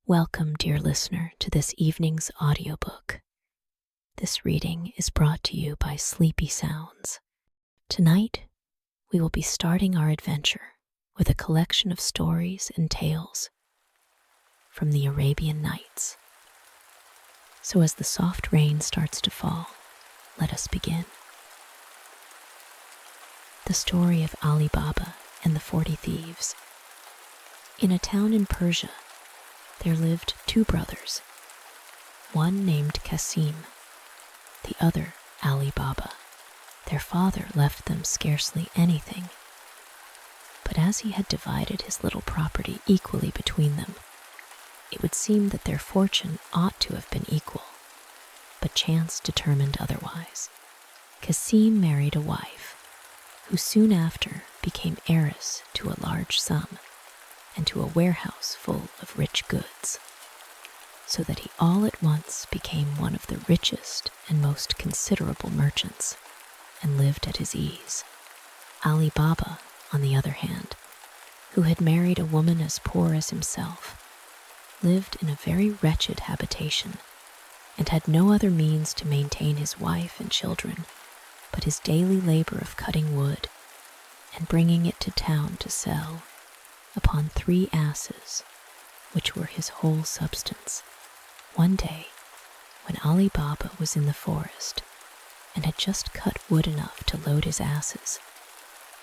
Welcome, dear listener, to this evening's audiobook. This reading is brought to you by Sleepy Sounds. Tonight, we will be starting our adventure with a collection of stories and tales from the Arabian Nights. So as the soft rain starts to fall, let us begin. The story of Ali Baba and the 40 Thieves. In a town in Persia, there lived two brothers, one named Qasim, the other Ali Baba. Their father left them scarcely anything, but as he had divided his little property equally between them, it would seem that their fortune ought to have been equal, but chance determined otherwise. Qasim married a wife, who soon after became heiress to a large sum, and to a warehouse full of rich goods, so that he all at once became one of the richest and most considerable merchants, and lived at his ease. Ali Baba, on the other hand, who had married a woman as poor as himself, lived in a very wretched habitation, and had no other means to maintain his wife and children but his daily labor of cutting wood and bringing it to town to sell upon 3 asses, which were his whole substance. One day, when Ali Baba was in the forest and had just cut wood enough to load his asses,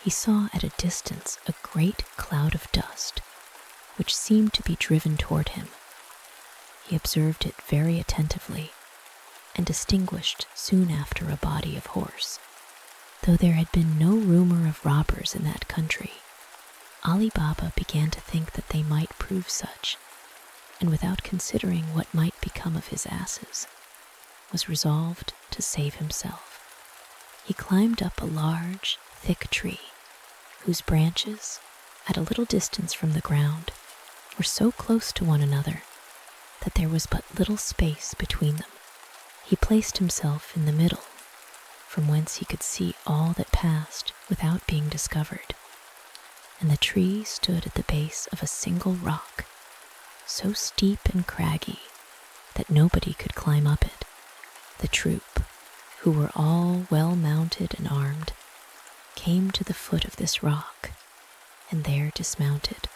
he saw at a distance a great cloud of dust, which seemed to be driven toward him. He observed it very attentively, and distinguished soon after a body of horse. Though there had been no rumor of robbers in that country, Ali Baba began to think that they might prove such, and without considering what might become of his asses, was resolved to save himself. He climbed up a large, thick tree, whose branches, at a little distance from the ground, were so close to one another that there was but little space between them. He placed himself in the middle, from whence he could see all that passed without being discovered, and the tree stood at the base of a single rock, so steep and craggy that nobody could climb up it. The troop, who were all well mounted and armed, came to the foot of this rock, and there dismounted.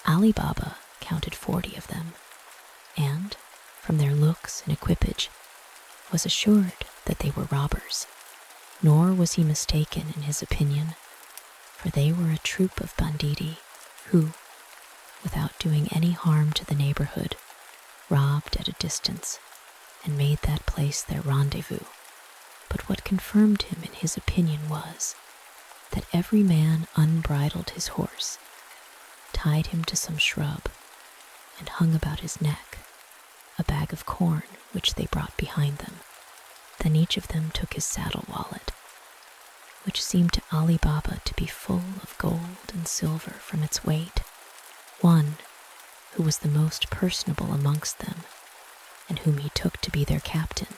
Ali Baba counted 40 of them, and, from their looks and equipage, was assured that they were robbers. Nor was he mistaken in his opinion, for they were a troop of banditti who, without doing any harm to the neighborhood, robbed at a distance and made that place their rendezvous. But what confirmed him in his opinion was that every man unbridled his horse, tied him to some shrub, and hung about his neck a bag of corn which they brought behind them. Then each of them took his saddle wallet, which seemed to Ali Baba to be full of gold and silver from its weight. One, who was the most personable amongst them, and whom he took to be their captain,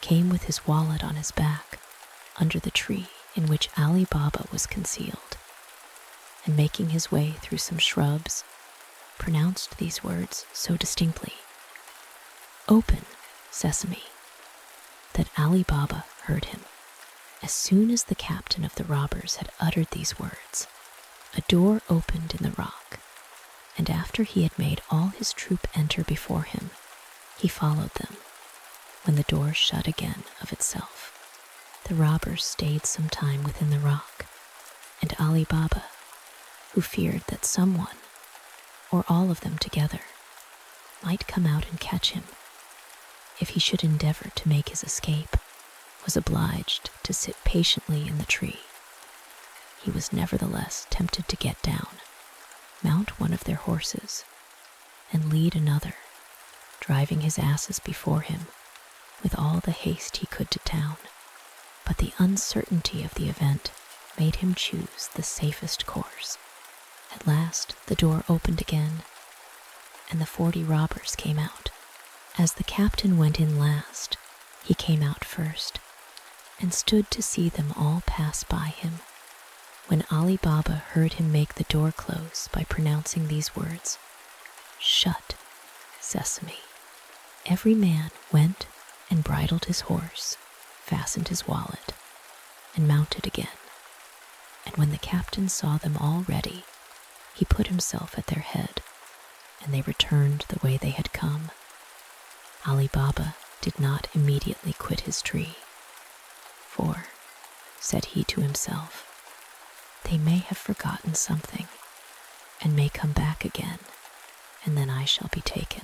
came with his wallet on his back under the tree in which Ali Baba was concealed, and making his way through some shrubs, pronounced these words so distinctly, "Open, Sesame," that Ali Baba heard him. As soon as the captain of the robbers had uttered these words, a door opened in the rock, and after he had made all his troop enter before him, he followed them, when the door shut again of itself. The robbers stayed some time within the rock, and Ali Baba, who feared that someone, or all of them together, might come out and catch him if he should endeavor to make his escape, was obliged to sit patiently in the tree. He was nevertheless tempted to get down, mount one of their horses, and lead another, driving his asses before him with all the haste he could to town. But the uncertainty of the event made him choose the safest course. At last the door opened again, and the 40 robbers came out. As the captain went in last, he came out first, and stood to see them all pass by him. When Ali Baba heard him make the door close by pronouncing these words, "Shut," sesame. Every man went and bridled his horse, fastened his wallet, and mounted again. And when the captain saw them all ready, he put himself at their head, and they returned the way they had come. Ali Baba did not immediately quit his tree, for, said he to himself, they may have forgotten something, and may come back again, and then I shall be taken.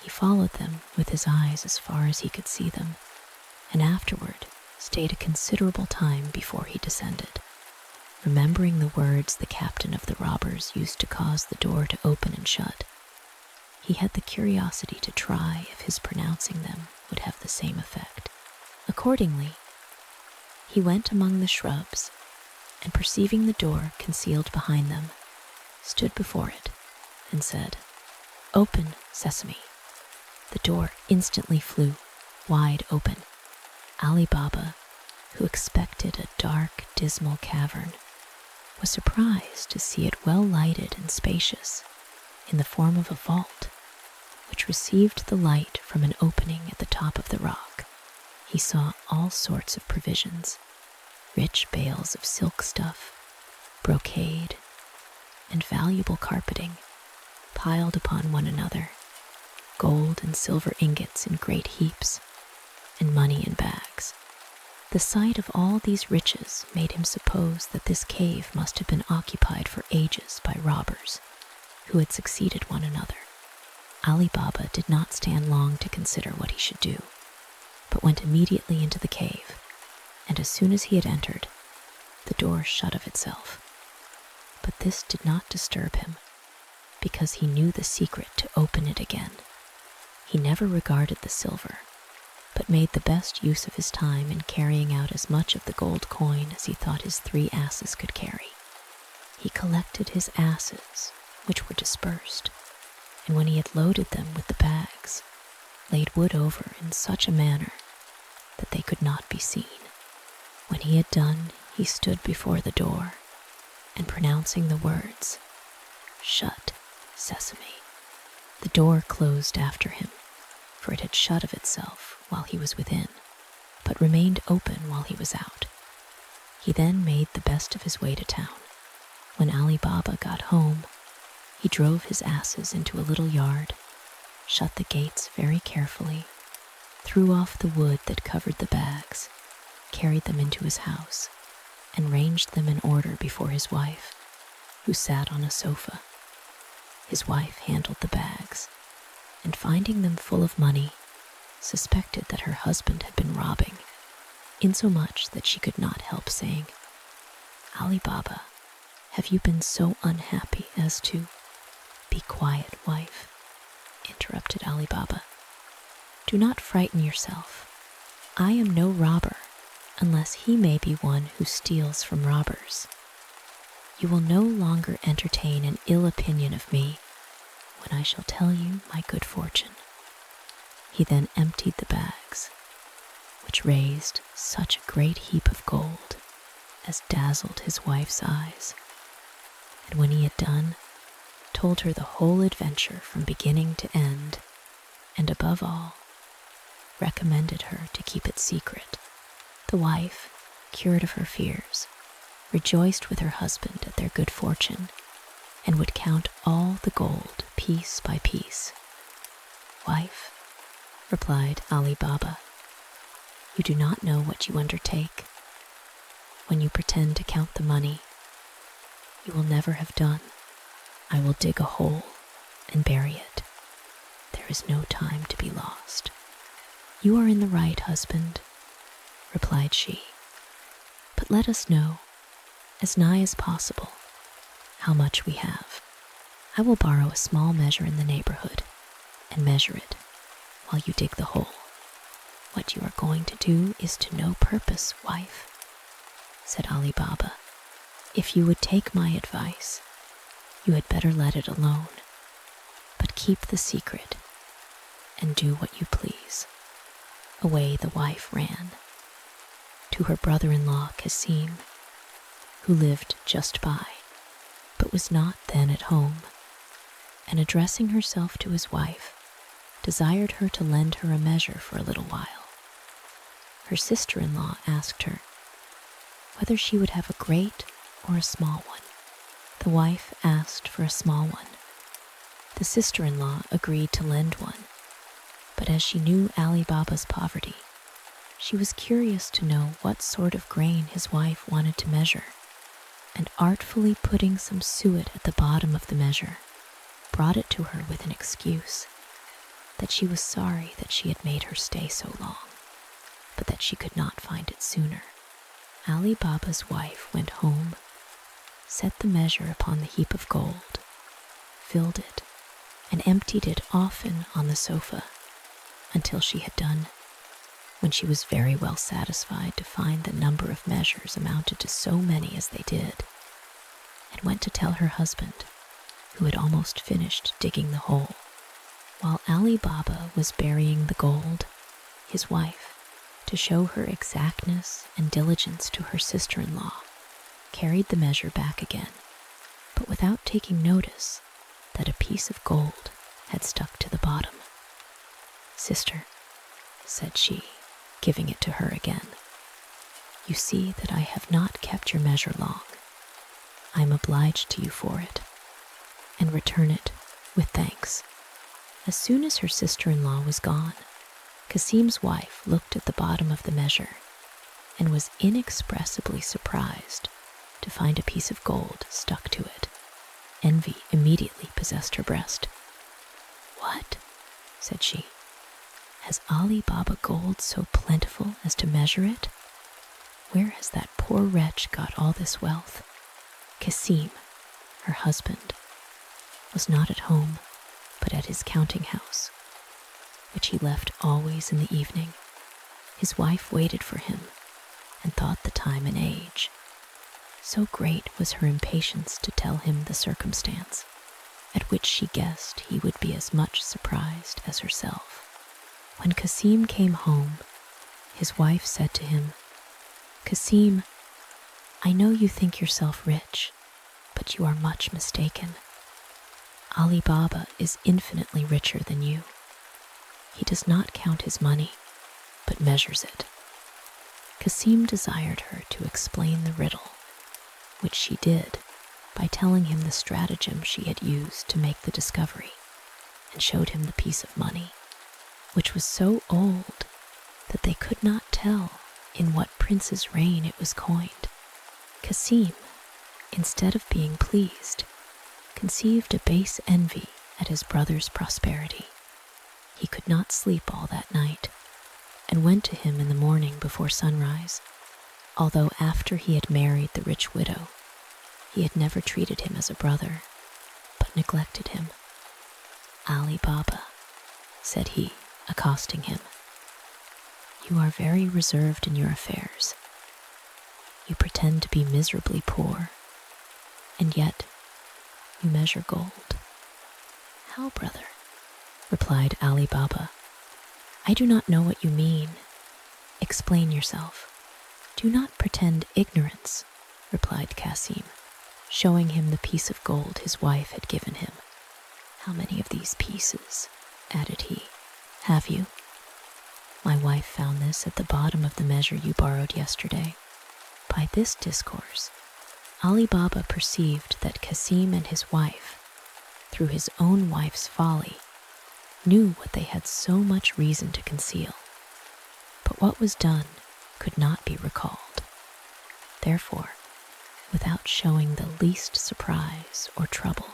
He followed them with his eyes as far as he could see them, and afterward stayed a considerable time before he descended. Remembering the words the captain of the robbers used to cause the door to open and shut, he had the curiosity to try if his pronouncing them would have the same effect. Accordingly, he went among the shrubs, and perceiving the door concealed behind them, stood before it and said, "Open, sesame." The door instantly flew wide open. Ali Baba, who expected a dark, dismal cavern, was surprised to see it well lighted and spacious, in the form of a vault, which received the light from an opening at the top of the rock. He saw all sorts of provisions, rich bales of silk stuff, brocade, and valuable carpeting, piled upon one another, gold and silver ingots in great heaps, and money in bags. The sight of all these riches made him suppose that this cave must have been occupied for ages by robbers, who had succeeded one another. Ali Baba did not stand long to consider what he should do, but went immediately into the cave, and as soon as he had entered, the door shut of itself. But this did not disturb him, because he knew the secret to open it again. He never regarded the silver, but made the best use of his time in carrying out as much of the gold coin as he thought his 3 asses could carry. He collected his asses, which were dispersed, and when he had loaded them with the bags, laid wood over in such a manner that they could not be seen. When he had done, he stood before the door, and pronouncing the words, "Shut, sesame," the door closed after him, for it had shut of itself while he was within, but remained open while he was out. He then made the best of his way to town. When Ali Baba got home, he drove his asses into a little yard, shut the gates very carefully, threw off the wood that covered the bags, carried them into his house, and ranged them in order before his wife, who sat on a sofa. His wife handled the bags, and finding them full of money, suspected that her husband had been robbing, insomuch that she could not help saying, "Ali Baba, have you been so unhappy as to—" "Be quiet, wife," interrupted Ali Baba. "Do not frighten yourself. I am no robber, unless he may be one who steals from robbers. You will no longer entertain an ill opinion of me when I shall tell you my good fortune." He then emptied the bags, which raised such a great heap of gold as dazzled his wife's eyes, and when he had done, told her the whole adventure from beginning to end, and above all, recommended her to keep it secret. The wife, cured of her fears, rejoiced with her husband at their good fortune, and would count all the gold piece by piece. "Wife," replied Ali Baba, "you do not know what you undertake. When you pretend to count the money, you will never have done. I will dig a hole and bury it. There is no time to be lost." "You are in the right, husband," replied she, "but let us know, as nigh as possible, how much we have. I will borrow a small measure in the neighborhood and measure it while you dig the hole. What you are going to do is to no purpose, wife," said Ali Baba. "If you would take my advice, you had better let it alone, but keep the secret and do what you please." Away the wife ran to her brother-in-law Cassim, who lived just by, but was not then at home, and addressing herself to his wife, desired her to lend her a measure for a little while. Her sister-in-law asked her whether she would have a great or a small one. The wife asked for a small one. The sister-in-law agreed to lend one, but as she knew Ali Baba's poverty, she was curious to know what sort of grain his wife wanted to measure, and artfully putting some suet at the bottom of the measure, brought it to her with an excuse that she was sorry that she had made her stay so long, but that she could not find it sooner. Ali Baba's wife went home, set the measure upon the heap of gold, filled it, and emptied it often on the sofa until she had done, when she was very well satisfied to find the number of measures amounted to so many as they did, and went to tell her husband, who had almost finished digging the hole. While Ali Baba was burying the gold, his wife, to show her exactness and diligence to her sister-in-law, carried the measure back again, but without taking notice that a piece of gold had stuck to the bottom. "Sister," said she, giving it to her again, "you see that I have not kept your measure long. I am obliged to you for it, and return it with thanks." As soon as her sister-in-law was gone, Kasim's wife looked at the bottom of the measure and was inexpressibly surprised to find a piece of gold stuck to it. Envy immediately possessed her breast. "What?" said she. "Has Ali Baba gold so plentiful as to measure it? Where has that poor wretch got all this wealth?" Kasim, her husband, was not at home, but at his counting house, which he left always in the evening. His wife waited for him and thought the time an age. So great was her impatience to tell him the circumstance, at which she guessed he would be as much surprised as herself. When Kasim came home, his wife said to him, "Kasim, I know you think yourself rich, but you are much mistaken. Ali Baba is infinitely richer than you. He does not count his money, but measures it." Kasim desired her to explain the riddle, which she did by telling him the stratagem she had used to make the discovery, and showed him the piece of money, which was so old that they could not tell in what prince's reign it was coined. Kasim, instead of being pleased, conceived a base envy at his brother's prosperity. He could not sleep all that night, and went to him in the morning before sunrise, although after he had married the rich widow, he had never treated him as a brother, but neglected him. "Ali Baba," said he, accosting him, "you are very reserved in your affairs. You pretend to be miserably poor, and yet you measure gold." "How, brother?" replied Ali Baba. "I do not know what you mean. Explain yourself." "Do not pretend ignorance," replied Kasim, showing him the piece of gold his wife had given him. "How many of these pieces," added he, "have you?" "My wife found this at the bottom of the measure you borrowed yesterday." By this discourse, Ali Baba perceived that Kasim and his wife, through his own wife's folly, knew what they had so much reason to conceal. But what was done could not be recalled. Therefore, without showing the least surprise or trouble,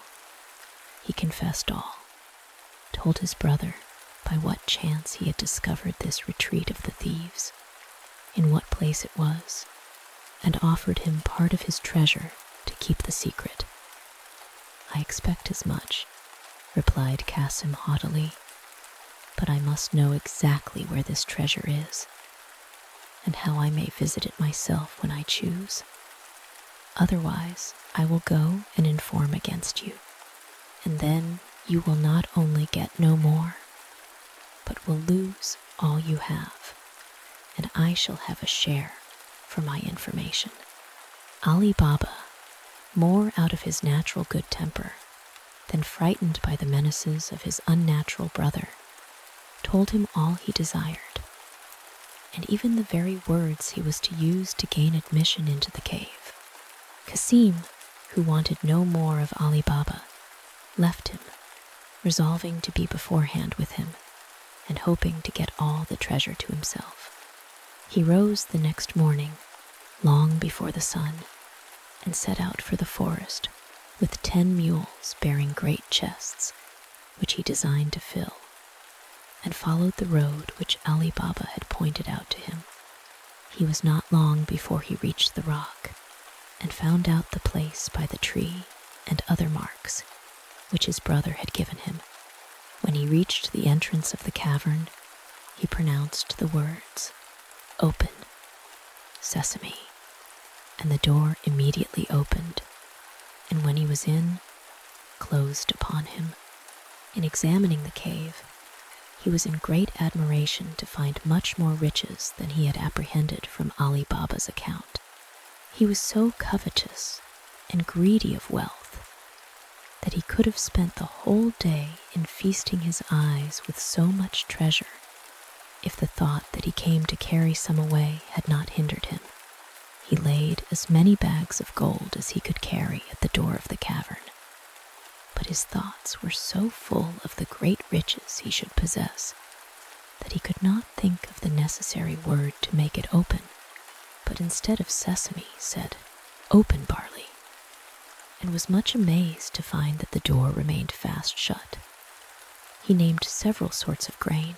he confessed all, told his brother by what chance he had discovered this retreat of the thieves, in what place it was, and offered him part of his treasure to keep the secret. "I expect as much," replied Kasim haughtily, "but I must know exactly where this treasure is, and how I may visit it myself when I choose. Otherwise, I will go and inform against you, and then you will not only get no more, but will lose all you have, and I shall have a share for my information." Ali Baba, more out of his natural good temper than frightened by the menaces of his unnatural brother, told him all he desired, and even the very words he was to use to gain admission into the cave. Cassim, who wanted no more of Ali Baba, left him, resolving to be beforehand with him and hoping to get all the treasure to himself. He rose the next morning, long before the sun, and set out for the forest with 10 mules bearing great chests, which he designed to fill, and followed the road which Ali Baba had pointed out to him. He was not long before he reached the rock and found out the place by the tree and other marks which his brother had given him. When he reached the entrance of the cavern, he pronounced the words, "Open, Sesame," and the door immediately opened, and when he was in, closed upon him. In examining the cave, he was in great admiration to find much more riches than he had apprehended from Ali Baba's account. He was so covetous and greedy of wealth that he could have spent the whole day in feasting his eyes with so much treasure if the thought that he came to carry some away had not hindered him. He laid as many bags of gold as he could carry at the door of the cavern, but his thoughts were so full of the great riches he should possess that he could not think of the necessary word to make it open, but instead of sesame said, "Open, barley," and was much amazed to find that the door remained fast shut. He named several sorts of grain,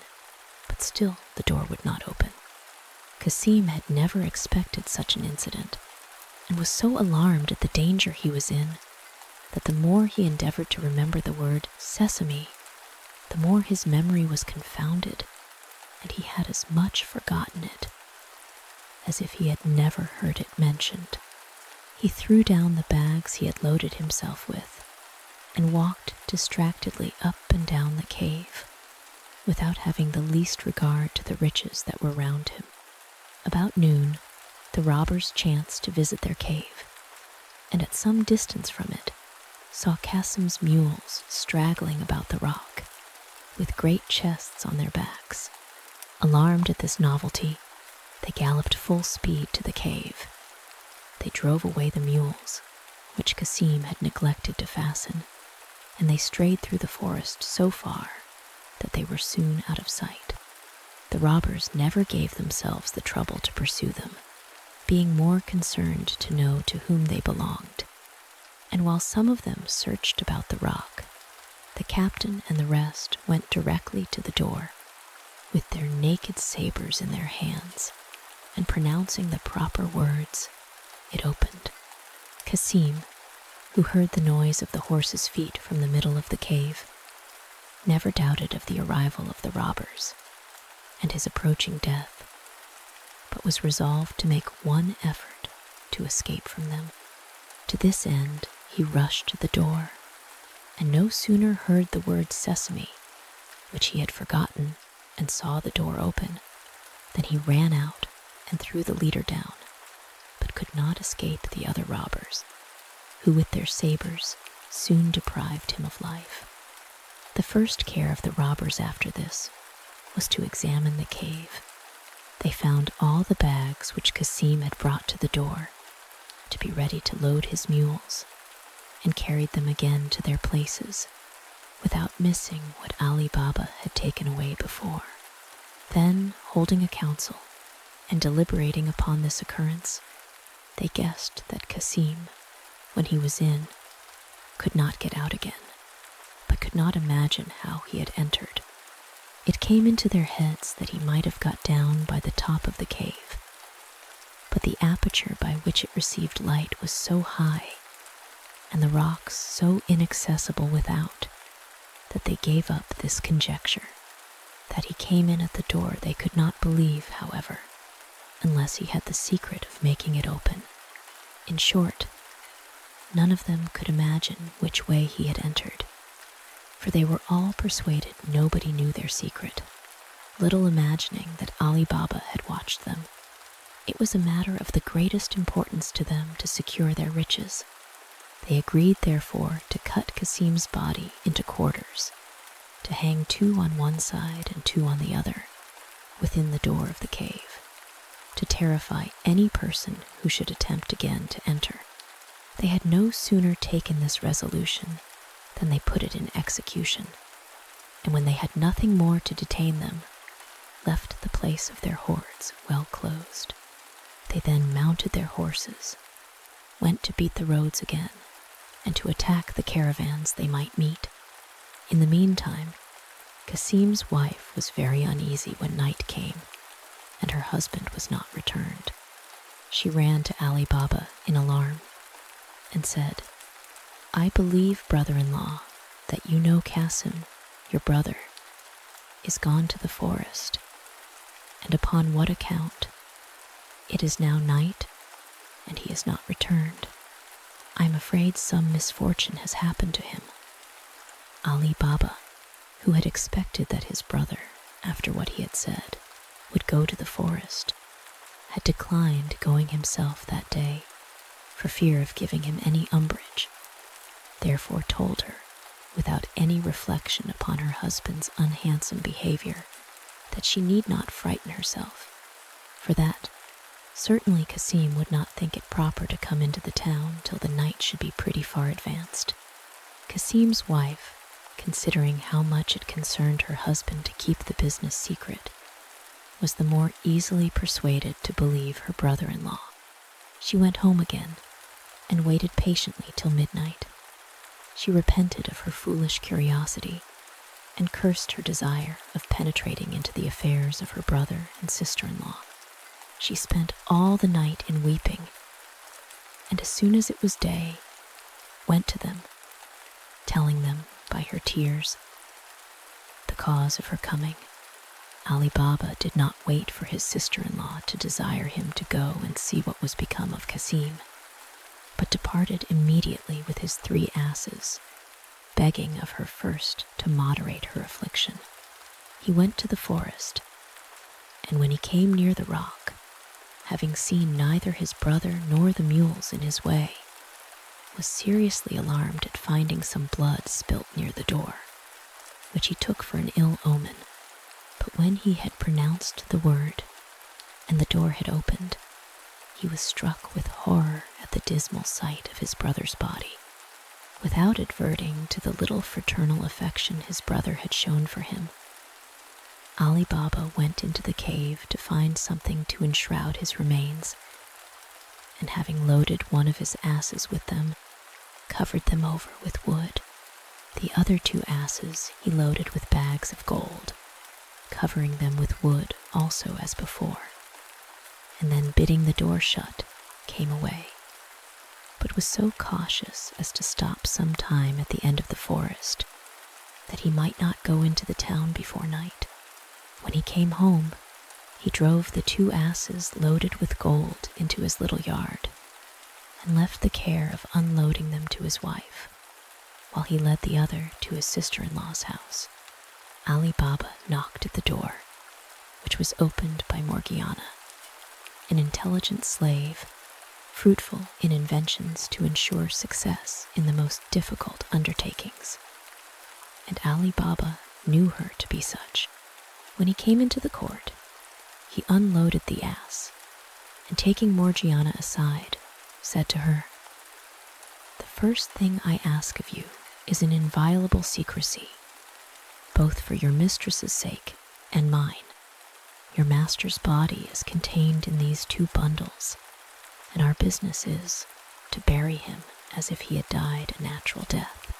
but still the door would not open. Cassim had never expected such an incident, and was so alarmed at the danger he was in that the more he endeavored to remember the word sesame, the more his memory was confounded, and he had as much forgotten it as if he had never heard it mentioned. He threw down the bags he had loaded himself with and walked distractedly up and down the cave without having the least regard to the riches that were round him. About noon, the robbers chanced to visit their cave, and at some distance from it saw Cassim's mules straggling about the rock, with great chests on their backs. Alarmed at this novelty, they galloped full speed to the cave. They drove away the mules, which Cassim had neglected to fasten, and they strayed through the forest so far that they were soon out of sight. The robbers never gave themselves the trouble to pursue them, being more concerned to know to whom they belonged. And while some of them searched about the rock, the captain and the rest went directly to the door, with their naked sabers in their hands, and pronouncing the proper words, it opened. Cassim, who heard the noise of the horses' feet from the middle of the cave, never doubted of the arrival of the robbers and his approaching death, but was resolved to make one effort to escape from them. To this end, he rushed to the door, and no sooner heard the word sesame, which he had forgotten, and saw the door open, than he ran out and threw the leader down, but could not escape the other robbers, who with their sabers soon deprived him of life. The first care of the robbers after this was to examine the cave. They found all the bags which Cassim had brought to the door, to be ready to load his mules, and carried them again to their places, without missing what Ali Baba had taken away before. Then, holding a council, and deliberating upon this occurrence, they guessed that Cassim, when he was in, could not get out again, but could not imagine how he had entered. It came into their heads that he might have got down by the top of the cave, but the aperture by which it received light was so high, and the rocks so inaccessible without, that they gave up this conjecture. That he came in at the door they could not believe, however, unless he had the secret of making it open. In short, none of them could imagine which way he had entered, for they were all persuaded nobody knew their secret, little imagining that Ali Baba had watched them. It was a matter of the greatest importance to them to secure their riches. They agreed, therefore, to cut Cassim's body into quarters, to hang 2 on one side and 2 on the other, within the door of the cave, to terrify any person who should attempt again to enter. They had no sooner taken this resolution than they put it in execution, and when they had nothing more to detain them, left the place of their hoards well closed. They then mounted their horses, went to beat the roads again, and to attack the caravans they might meet. In the meantime, Kasim's wife was very uneasy when night came, and her husband was not returned. She ran to Ali Baba in alarm, and said, "I believe, brother-in-law, that you know Kasim, your brother, is gone to the forest, and upon what account? It is now night, and he is not returned. I am afraid some misfortune has happened to him." Ali Baba, who had expected that his brother, after what he had said, would go to the forest, had declined going himself that day for fear of giving him any umbrage, therefore told her, without any reflection upon her husband's unhandsome behavior, that she need not frighten herself, for that certainly Kasim would not think it proper to come into the town till the night should be pretty far advanced. Kasim's wife, considering how much it concerned her husband to keep the business secret, was the more easily persuaded to believe her brother-in-law. She went home again and waited patiently till midnight. She repented of her foolish curiosity and cursed her desire of penetrating into the affairs of her brother and sister-in-law. She spent all the night in weeping, and as soon as it was day, went to them, telling them by her tears the cause of her coming. Ali Baba did not wait for his sister-in-law to desire him to go and see what was become of Kasim, but departed immediately with his 3 asses, begging of her first to moderate her affliction. He went to the forest, and when he came near the rock, having seen neither his brother nor the mules in his way, was seriously alarmed at finding some blood spilt near the door, which he took for an ill omen. But when he had pronounced the word, and the door had opened, he was struck with horror at the dismal sight of his brother's body. Without adverting to the little fraternal affection his brother had shown for him, Ali Baba went into the cave to find something to enshroud his remains, and having loaded one of his asses with them, covered them over with wood. The other 2 asses he loaded with bags of gold, covering them with wood also as before, and then bidding the door shut, came away, but was so cautious as to stop some time at the end of the forest, that he might not go into the town before night. When he came home, he drove the 2 asses loaded with gold into his little yard, and left the care of unloading them to his wife, while he led the other to his sister-in-law's house. Ali Baba knocked at the door, which was opened by Morgiana, an intelligent slave, fruitful in inventions to ensure success in the most difficult undertakings, and Ali Baba knew her to be such. When he came into the court, he unloaded the ass, and taking Morgiana aside, said to her, "The first thing I ask of you is an inviolable secrecy, both for your mistress's sake and mine. Your master's body is contained in these 2 bundles, and our business is to bury him as if he had died a natural death.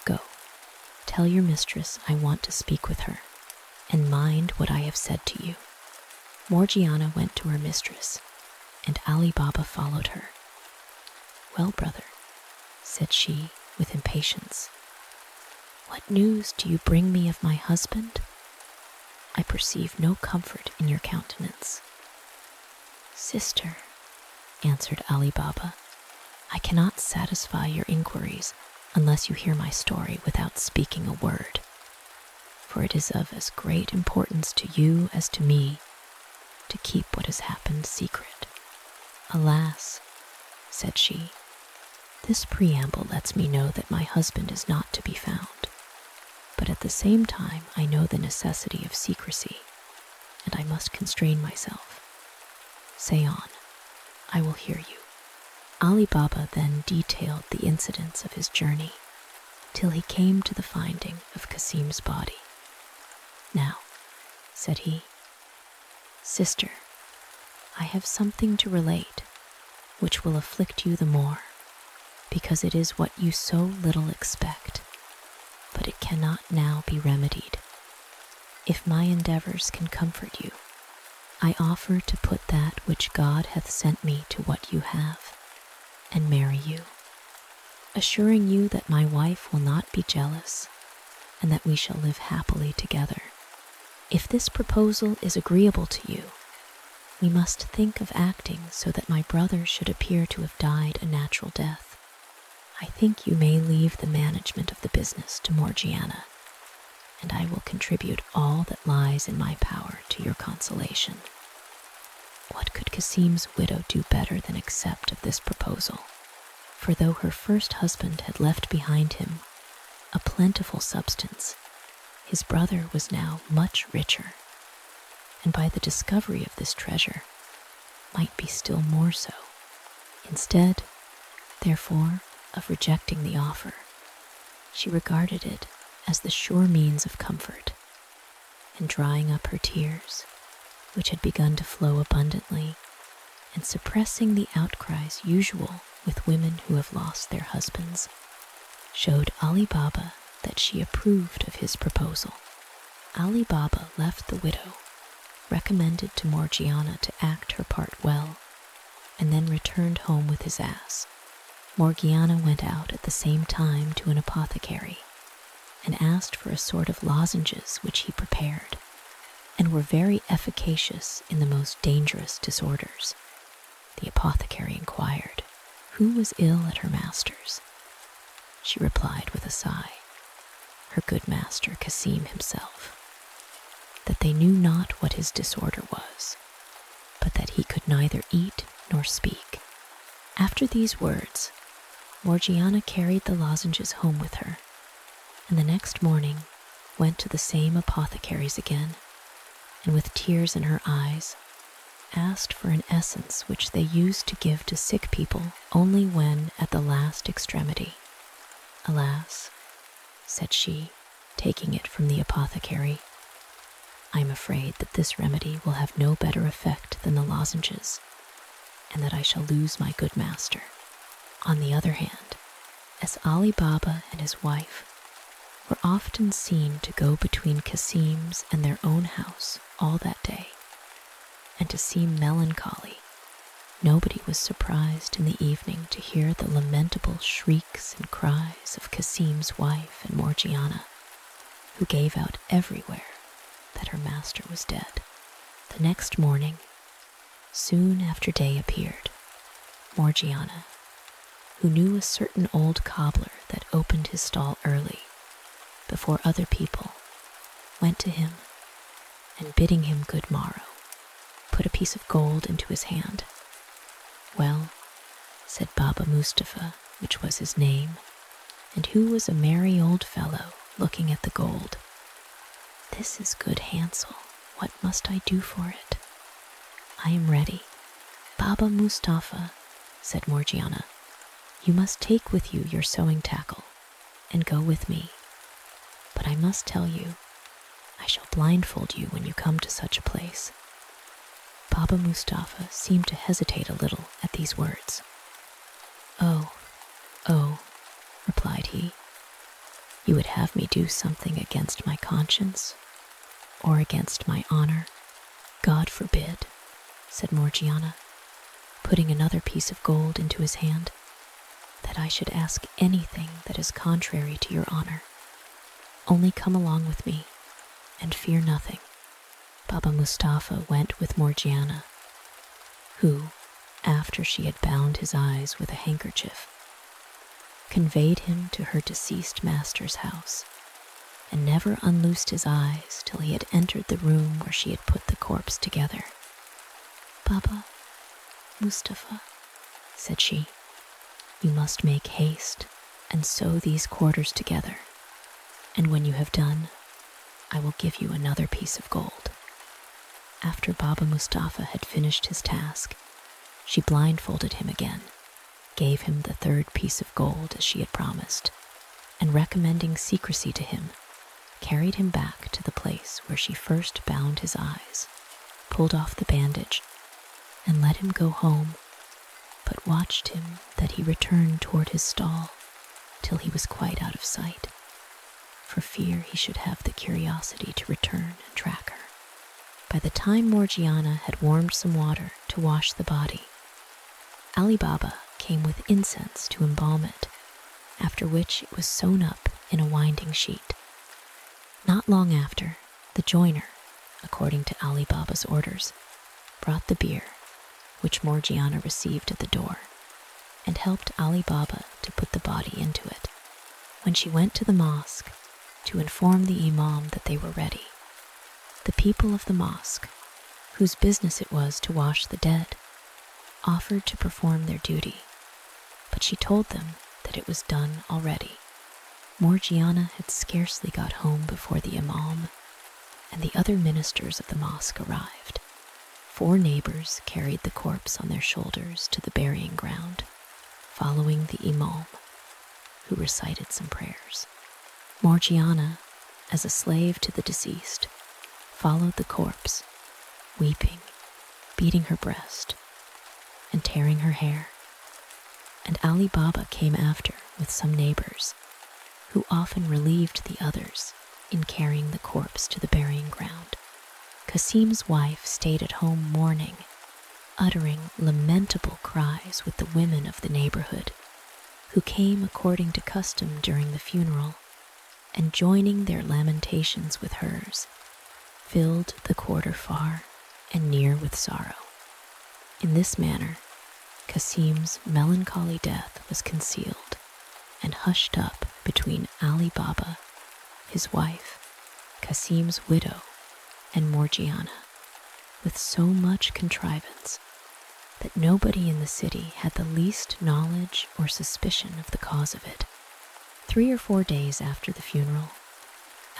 Go, tell your mistress I want to speak with her, and mind what I have said to you." Morgiana went to her mistress, and Ali Baba followed her. "Well, brother," said she with impatience, "what news do you bring me of my husband? I perceive no comfort in your countenance." "Sister," answered Ali Baba, "I cannot satisfy your inquiries unless you hear my story without speaking a word, for it is of as great importance to you as to me to keep what has happened secret." "Alas," said she, "this preamble lets me know that my husband is not to be found. but at the same time I know the necessity of secrecy, and I must constrain myself. Say on, I will hear you." Ali Baba then detailed the incidents of his journey till he came to the finding of Kasim's body. "Now," said he, "sister, I have something to relate which will afflict you the more, because it is what you so little expect, but it cannot now be remedied. If my endeavors can comfort you, I offer to put that which God hath sent me to what you have, and marry you, assuring you that my wife will not be jealous, and that we shall live happily together. If this proposal is agreeable to you, we must think of acting so that my brother should appear to have died a natural death. I think you may leave the management of the business to Morgiana, and I will contribute all that lies in my power to your consolation." What could Kasim's widow do better than accept of this proposal? For though her first husband had left behind him a plentiful substance, his brother was now much richer, and by the discovery of this treasure might be still more so. Instead, therefore, of rejecting the offer, she regarded it as the sure means of comfort, and drying up her tears, which had begun to flow abundantly, and suppressing the outcries usual with women who have lost their husbands, showed Ali Baba that she approved of his proposal. Ali Baba left the widow, recommended to Morgiana to act her part well, and then returned home with his ass. Morgiana went out at the same time to an apothecary, and asked for a sort of lozenges which he prepared, and were very efficacious in the most dangerous disorders. The apothecary inquired who was ill at her master's. She replied with a sigh, her good master Kasim himself, that they knew not what his disorder was, but that he could neither eat nor speak. After these words, Morgiana carried the lozenges home with her, and the next morning went to the same apothecary's again, and with tears in her eyes, asked for an essence which they used to give to sick people only when at the last extremity. "Alas," said she, taking it from the apothecary, "I am afraid that this remedy will have no better effect than the lozenges, and that I shall lose my good master." On the other hand, as Ali Baba and his wife were often seen to go between Kasim's and their own house all that day, and to seem melancholy, nobody was surprised in the evening to hear the lamentable shrieks and cries of Kasim's wife and Morgiana, who gave out everywhere that her master was dead. The next morning, soon after day appeared, Morgiana, who knew a certain old cobbler that opened his stall early, before other people, went to him, and bidding him good morrow, put a piece of gold into his hand. "Well," said Baba Mustafa, which was his name, and who was a merry old fellow looking at the gold, "this is good Hansel. What must I do for it?" "I am ready." "Baba Mustafa," said Morgiana, "you must take with you your sewing tackle and go with me. But I must tell you, I shall blindfold you when you come to such a place." Baba Mustafa seemed to hesitate a little at these words. Oh, replied he, "you would have me do something against my conscience or against my honor?" "God forbid," said Morgiana, putting another piece of gold into his hand, "that I should ask anything that is contrary to your honor. Only come along with me, and fear nothing." Baba Mustafa went with Morgiana, who, after she had bound his eyes with a handkerchief, conveyed him to her deceased master's house, and never unloosed his eyes till he had entered the room where she had put the corpse together. "Baba Mustafa," said she, "you must make haste and sew these quarters together, and when you have done, I will give you another piece of gold." After Baba Mustafa had finished his task, she blindfolded him again, gave him the third piece of gold as she had promised, and recommending secrecy to him, carried him back to the place where she first bound his eyes, pulled off the bandage, and let him go home, but watched him that he returned toward his stall till he was quite out of sight, for fear he should have the curiosity to return and track her. By the time Morgiana had warmed some water to wash the body, Ali Baba came with incense to embalm it, after which it was sewn up in a winding sheet. Not long after, the joiner, according to Ali Baba's orders, brought the bier, which Morgiana received at the door, and helped Ali Baba to put the body into it. When she went to the mosque to inform the imam that they were ready, the people of the mosque, whose business it was to wash the dead, offered to perform their duty, but she told them that it was done already. Morgiana had scarcely got home before the imam and the other ministers of the mosque arrived. 4 neighbors carried the corpse on their shoulders to the burying ground, following the imam, who recited some prayers. Morgiana, as a slave to the deceased, followed the corpse, weeping, beating her breast, and tearing her hair, and Ali Baba came after with some neighbors, who often relieved the others in carrying the corpse to the burying ground. Qasim's wife stayed at home mourning, uttering lamentable cries with the women of the neighborhood, who came according to custom during the funeral, and joining their lamentations with hers, filled the quarter far and near with sorrow. In this manner, Qasim's melancholy death was concealed and hushed up between Ali Baba, his wife, Qasim's widow, and Morgiana, with so much contrivance that nobody in the city had the least knowledge or suspicion of the cause of it. 3 or 4 days after the funeral,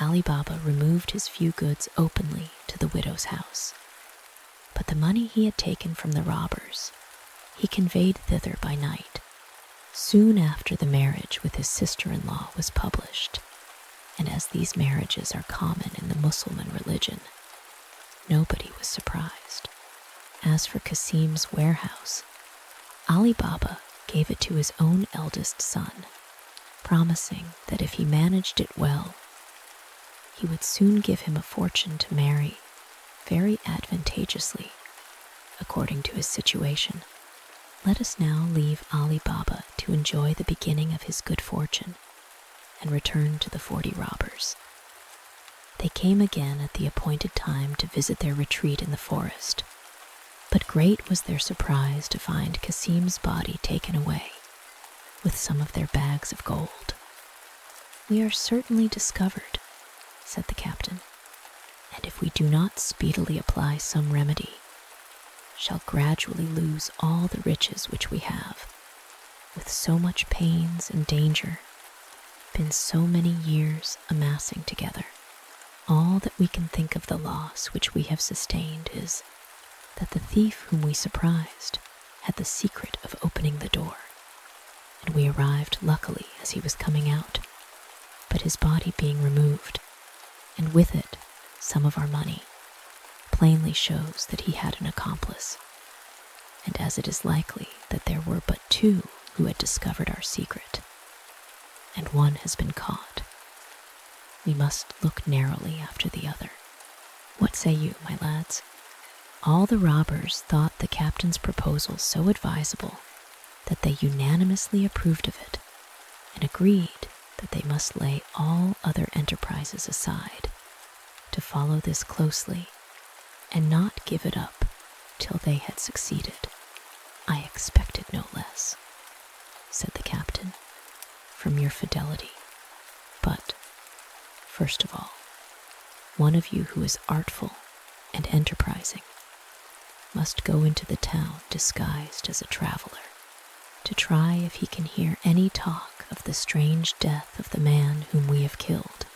Ali Baba removed his few goods openly to the widow's house, but the money he had taken from the robbers he conveyed thither by night, soon after the marriage with his sister-in-law was published, and as these marriages are common in the Muslim religion, nobody was surprised. As for Qasim's warehouse, Ali Baba gave it to his own eldest son, promising that if he managed it well, he would soon give him a fortune to marry very advantageously, according to his situation. Let us now leave Ali Baba to enjoy the beginning of his good fortune and return to the 40 robbers. They came again at the appointed time to visit their retreat in the forest, but great was their surprise to find Qasim's body taken away, with some of their bags of gold. "We are certainly discovered," said the captain, "and if we do not speedily apply some remedy, shall gradually lose all the riches which we have, with so much pains and danger, been so many years amassing together. All that we can think of the loss which we have sustained is that the thief whom we surprised had the secret of opening the door, and we arrived luckily as he was coming out, but his body being removed, and with it some of our money, plainly shows that he had an accomplice, and as it is likely that there were but 2 who had discovered our secret, and one has been caught, we must look narrowly after the other. What say you, my lads?" All the robbers thought the captain's proposal so advisable that they unanimously approved of it, and agreed that they must lay all other enterprises aside to follow this closely and not give it up till they had succeeded. "I expected no less," said the captain, "from your fidelity. But, first of all, one of you who is artful and enterprising must go into the town disguised as a traveler, to try if he can hear any talk of the strange death of the man whom we have killed.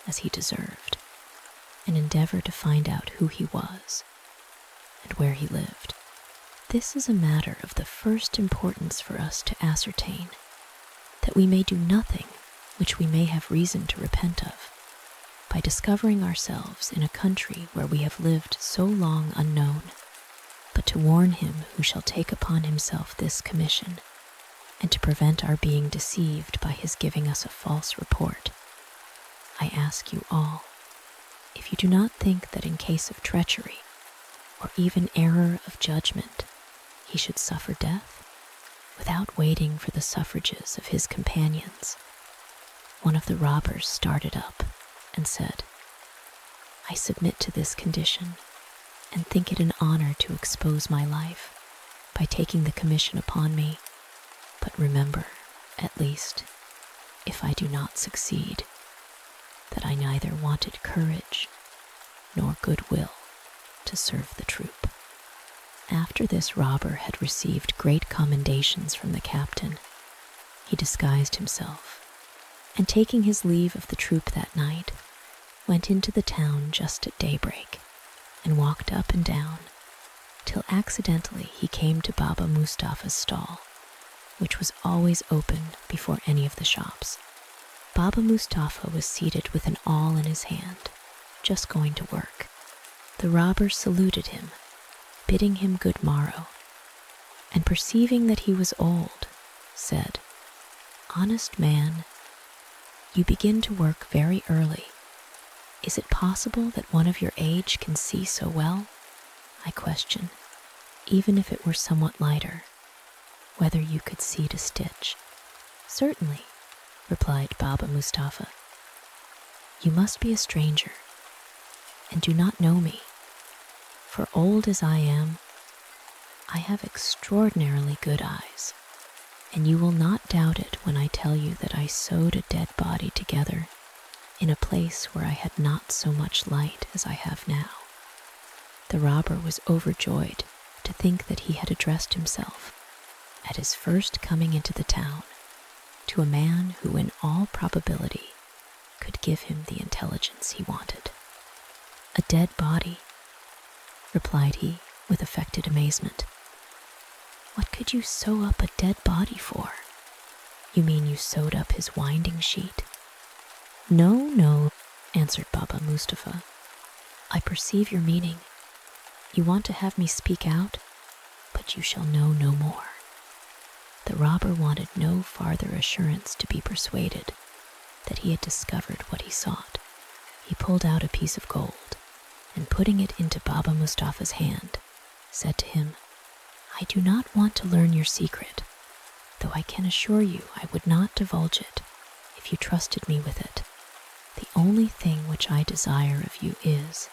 as he deserved, and endeavor to find out who he was and where he lived. This is a matter of the first importance for us to ascertain, that we may do nothing which we may have reason to repent of, by discovering ourselves in a country where we have lived so long unknown, but to warn him who shall take upon himself this commission, and to prevent our being deceived by his giving us a false report. I ask you all, if you do not think that in case of treachery, or even error of judgment, he should suffer death, without waiting for the suffrages of his companions. One of the robbers started up and said, I submit to this condition, and think it an honor to expose my life by taking the commission upon me. But remember, at least, if I do not succeed, that I neither wanted courage nor goodwill to serve the troop. After this robber had received great commendations from the captain, he disguised himself, and taking his leave of the troop that night, went into the town just at daybreak, and walked up and down, till accidentally he came to Baba Mustafa's stall, which was always open before any of the shops. Baba Mustafa was seated with an awl in his hand, just going to work. The robber saluted him, bidding him good morrow, and perceiving that he was old, said, Honest man, you begin to work very early. Is it possible that one of your age can see so well? I question, even if it were somewhat lighter, whether you could see to stitch. Certainly, replied Baba Mustafa. You must be a stranger, and do not know me, for old as I am, I have extraordinarily good eyes, and you will not doubt it when I tell you that I sewed a dead body together in a place where I had not so much light as I have now. The robber was overjoyed to think that he had addressed himself, at his first coming into the town, to a man who in all probability could give him the intelligence he wanted. A dead body, replied he with affected amazement. What could you sew up a dead body for? You mean you sewed up his winding sheet? No, answered Baba Mustafa. I perceive your meaning. You want to have me speak out, but you shall know no more. The robber wanted no farther assurance to be persuaded that he had discovered what he sought. He pulled out a piece of gold, and putting it into Baba Mustafa's hand, said to him, I do not want to learn your secret, though I can assure you I would not divulge it if you trusted me with it. The only thing which I desire of you is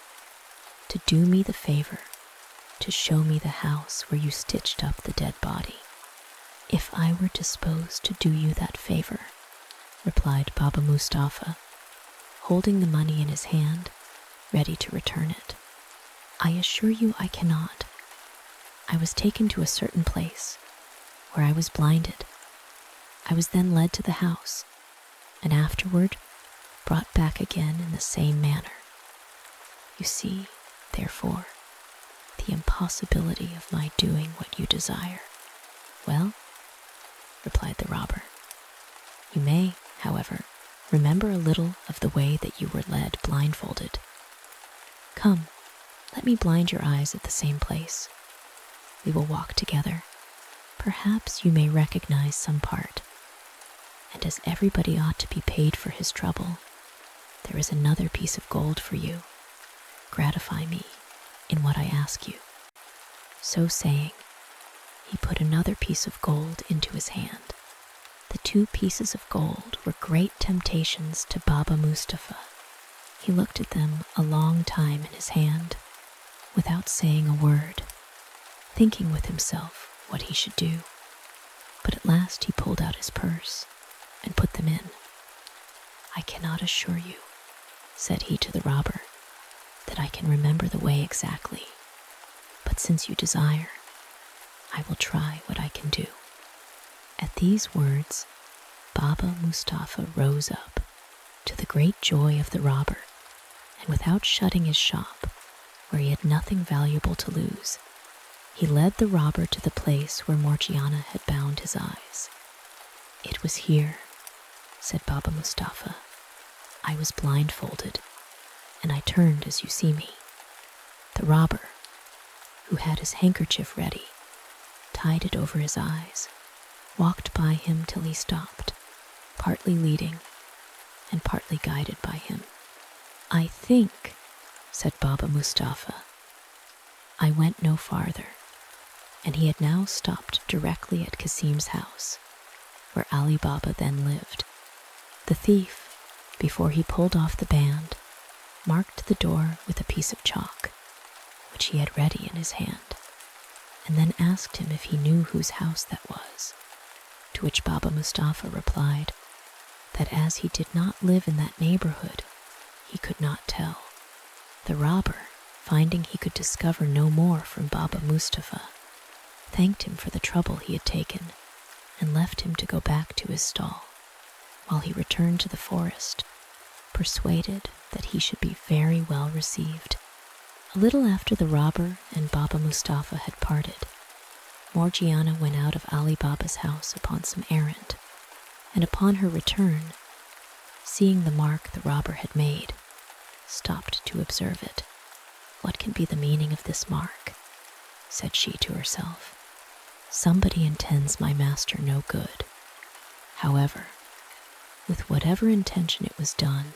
to do me the favor to show me the house where you stitched up the dead body. If I were disposed to do you that favor, replied Baba Mustafa, holding the money in his hand, ready to return it, I assure you I cannot. I was taken to a certain place where I was blinded. I was then led to the house, and afterward brought back again in the same manner. You see, therefore, the impossibility of my doing what you desire. Well, replied the robber, you may, however, remember a little of the way that you were led blindfolded. Come, let me blind your eyes at the same place. We will walk together. Perhaps you may recognize some part. And as everybody ought to be paid for his trouble, there is another piece of gold for you. Gratify me in what I ask you. So saying, he put another piece of gold into his hand. The 2 pieces of gold were great temptations to Baba Mustafa. He looked at them a long time in his hand, without saying a word, thinking with himself what he should do. But at last he pulled out his purse and put them in. I cannot assure you, said he to the robber, that I can remember the way exactly, but since you desire, I will try what I can do. At these words, Baba Mustafa rose up, to the great joy of the robber, and without shutting his shop, where he had nothing valuable to lose, he led the robber to the place where Morgiana had bound his eyes. "It was here," said Baba Mustapha. "I was blindfolded, and I turned as you see me." The robber, who had his handkerchief ready, tied it over his eyes, walked by him till he stopped, partly leading and partly guided by him. "I think," said Baba Mustapha, "I went no farther," and he had now stopped directly at Kasim's house, where Ali Baba then lived. The thief, before he pulled off the band, marked the door with a piece of chalk, which he had ready in his hand, and then asked him if he knew whose house that was, to which Baba Mustapha replied that as he did not live in that neighborhood, he could not tell. The robber, finding he could discover no more from Baba Mustapha, thanked him for the trouble he had taken and left him to go back to his stall, while he returned to the forest, persuaded that he should be very well received. A little after the robber and Baba Mustapha had parted, Morgiana went out of Ali Baba's house upon some errand, and upon her return, seeing the mark the robber had made, stopped to observe it. "What can be the meaning of this mark?" said she to herself. "Somebody intends my master no good. However, with whatever intention it was done,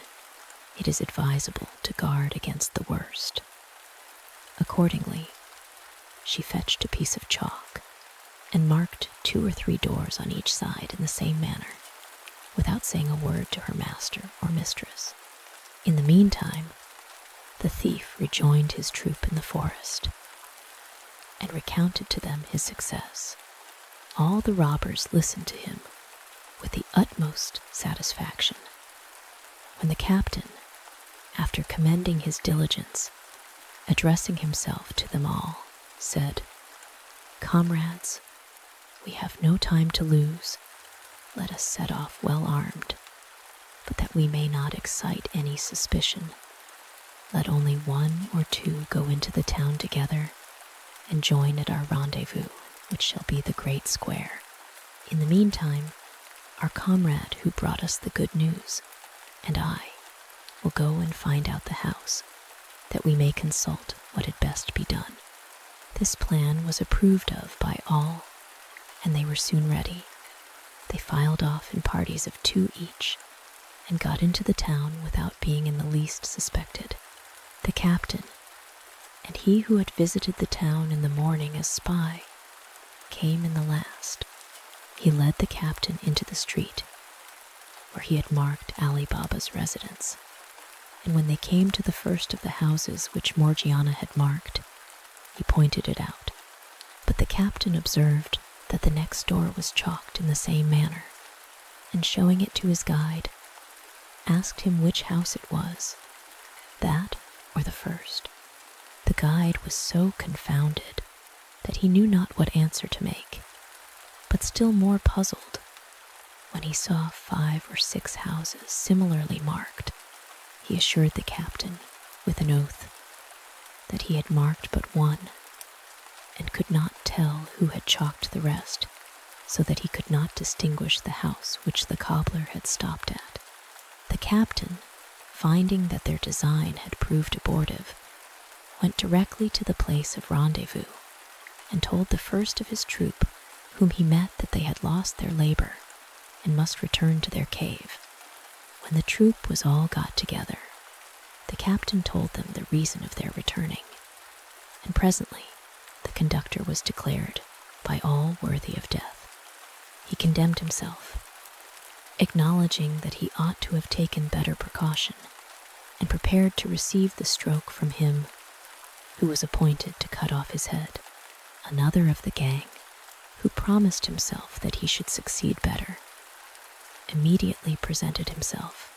it is advisable to guard against the worst." Accordingly, she fetched a piece of chalk and marked 2 or 3 doors on each side in the same manner, without saying a word to her master or mistress. In the meantime, the thief rejoined his troop in the forest and recounted to them his success. All the robbers listened to him with the utmost satisfaction, when the captain, after commending his diligence, addressing himself to them all, said, "Comrades, we have no time to lose. Let us set off well armed, but that we may not excite any suspicion, let only 1 or 2 go into the town together and join at our rendezvous, which shall be the great square. In the meantime, our comrade who brought us the good news and I will go and find out the house, that we may consult what had best be done." This plan was approved of by all, and they were soon ready. They filed off in parties of 2 each, and got into the town without being in the least suspected. The captain, and he who had visited the town in the morning as spy, came in the last. He led the captain into the street, where he had marked Ali Baba's residence, and when they came to the first of the houses which Morgiana had marked, he pointed it out, but the captain observed that the next door was chalked in the same manner, and showing it to his guide, asked him which house it was, that or the first. The guide was so confounded that he knew not what answer to make, but still more puzzled when he saw 5 or 6 houses similarly marked. He assured the captain, with an oath, that he had marked but one, and could not tell who had chalked the rest, so that he could not distinguish the house which the cobbler had stopped at. The captain, finding that their design had proved abortive, went directly to the place of rendezvous, and told the first of his troop whom he met that they had lost their labor and must return to their cave. When the troop was all got together, the captain told them the reason of their returning, and presently the conductor was declared by all worthy of death. He condemned himself, acknowledging that he ought to have taken better precaution, and prepared to receive the stroke from him who was appointed to cut off his head. Another of the gang, who promised himself that he should succeed better, immediately presented himself,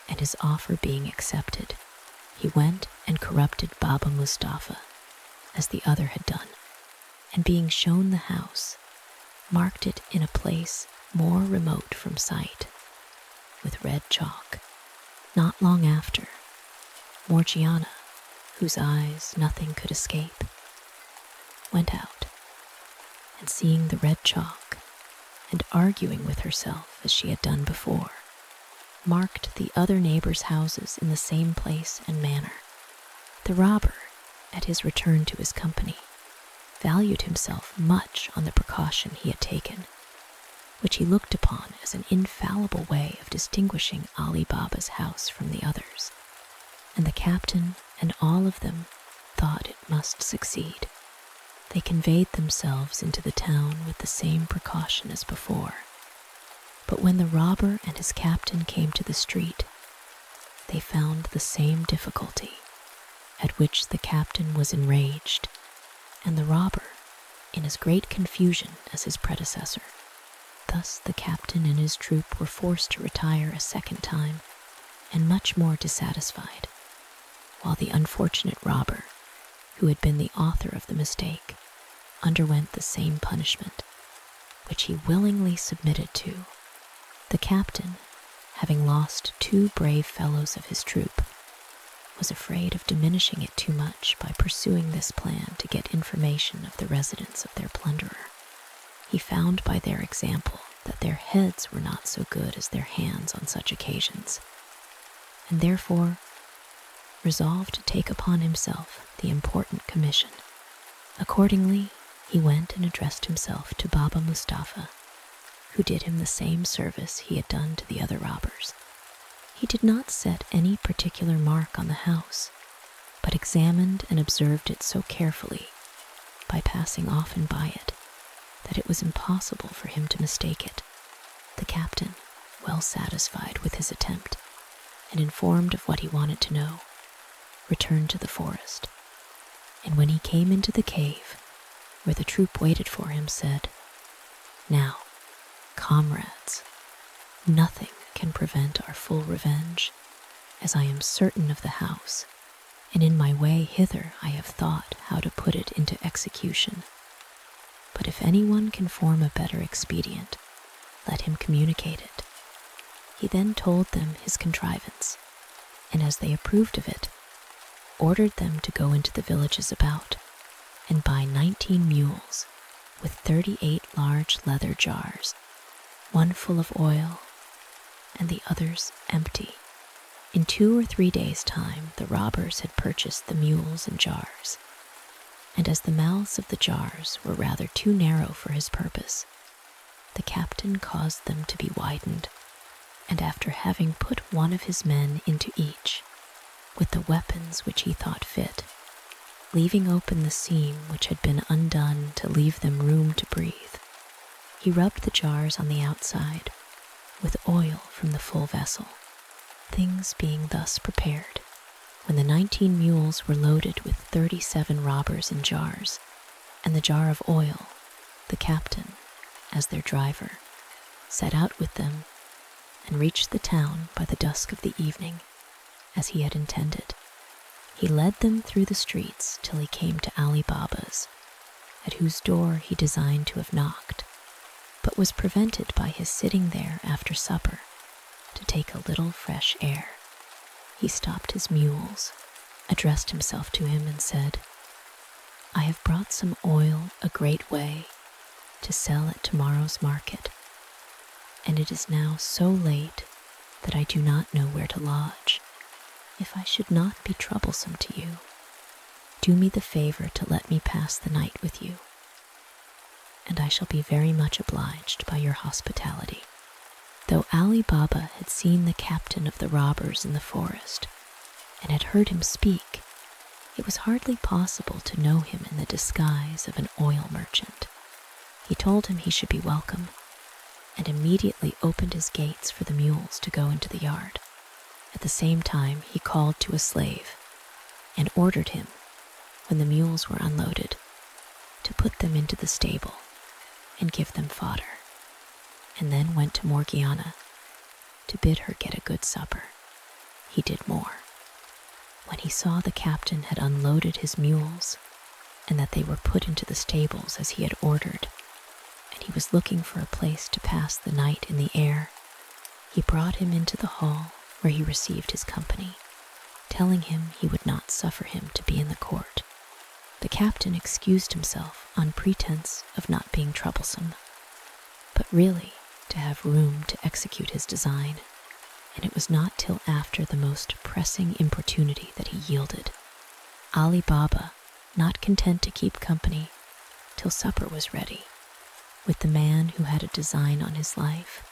and his offer being accepted, he went and corrupted Baba Mustapha, as the other had done, and being shown the house, marked it in a place more remote from sight, with red chalk, Not long after, Morgiana, whose eyes nothing could escape, went out, and seeing the red chalk, and arguing with herself as she had done before, marked the other neighbors' houses in the same place and manner. The robber, at his return to his company, valued himself much on the precaution he had taken, which he looked upon as an infallible way of distinguishing Ali Baba's house from the others, and the captain and all of them thought it must succeed. They conveyed themselves into the town with the same precaution as before, but when the robber and his captain came to the street, they found the same difficulty, at which the captain was enraged, and the robber in as great confusion as his predecessor. Thus the captain and his troop were forced to retire a second time, and much more dissatisfied, while the unfortunate robber, who had been the author of the mistake, underwent the same punishment, which he willingly submitted to. The captain, having lost 2 brave fellows of his troop, was afraid of diminishing it too much by pursuing this plan to get information of the residence of their plunderer. He found by their example that their heads were not so good as their hands on such occasions, and therefore resolved to take upon himself the important commission. Accordingly, he went and addressed himself to Baba Mustafa, who did him the same service he had done to the other robbers. He did not set any particular mark on the house, but examined and observed it so carefully, by passing often by it, that it was impossible for him to mistake it. The captain, well satisfied with his attempt, and informed of what he wanted to know, returned to the forest, and when he came into the cave, where the troop waited for him, said, "Now, comrades, nothing can prevent our full revenge, as I am certain of the house, and in my way hither I have thought how to put it into execution. But if anyone can form a better expedient, let him communicate it." He then told them his contrivance, and as they approved of it, ordered them to go into the villages about and buy 19 mules with 38 large leather jars, one full of oil and the others empty. In 2 or 3 days' time, the robbers had purchased the mules and jars, and as the mouths of the jars were rather too narrow for his purpose, the captain caused them to be widened, and after having put one of his men into each, with the weapons which he thought fit, leaving open the seam which had been undone to leave them room to breathe, he rubbed the jars on the outside with oil from the full vessel. Things being thus prepared, when the 19 mules were loaded with 37 robbers in jars, and the jar of oil, the captain, as their driver, set out with them and reached the town by the dusk of the evening, as he had intended. He led them through the streets till he came to Ali Baba's, at whose door he designed to have knocked, but was prevented by his sitting there after supper to take a little fresh air. He stopped his mules, addressed himself to him, and said, "I have brought some oil a great way to sell at tomorrow's market, and it is now so late that I do not know where to lodge. If I should not be troublesome to you, do me the favor to let me pass the night with you, and I shall be very much obliged by your hospitality." Though Ali Baba had seen the captain of the robbers in the forest, and had heard him speak, it was hardly possible to know him in the disguise of an oil merchant. He told him he should be welcome, and immediately opened his gates for the mules to go into the yard. At the same time he called to a slave, and ordered him, when the mules were unloaded, to put them into the stable and give them fodder, and then went to Morgiana to bid her get a good supper. He did more. When he saw the captain had unloaded his mules, and that they were put into the stables as he had ordered, and he was looking for a place to pass the night in the air, he brought him into the hall where he received his company, telling him he would not suffer him to be in the court. The captain excused himself on pretense of not being troublesome, but really to have room to execute his design, and it was not till after the most pressing importunity that he yielded. Ali Baba, not content to keep company till supper was ready, with the man who had a design on his life,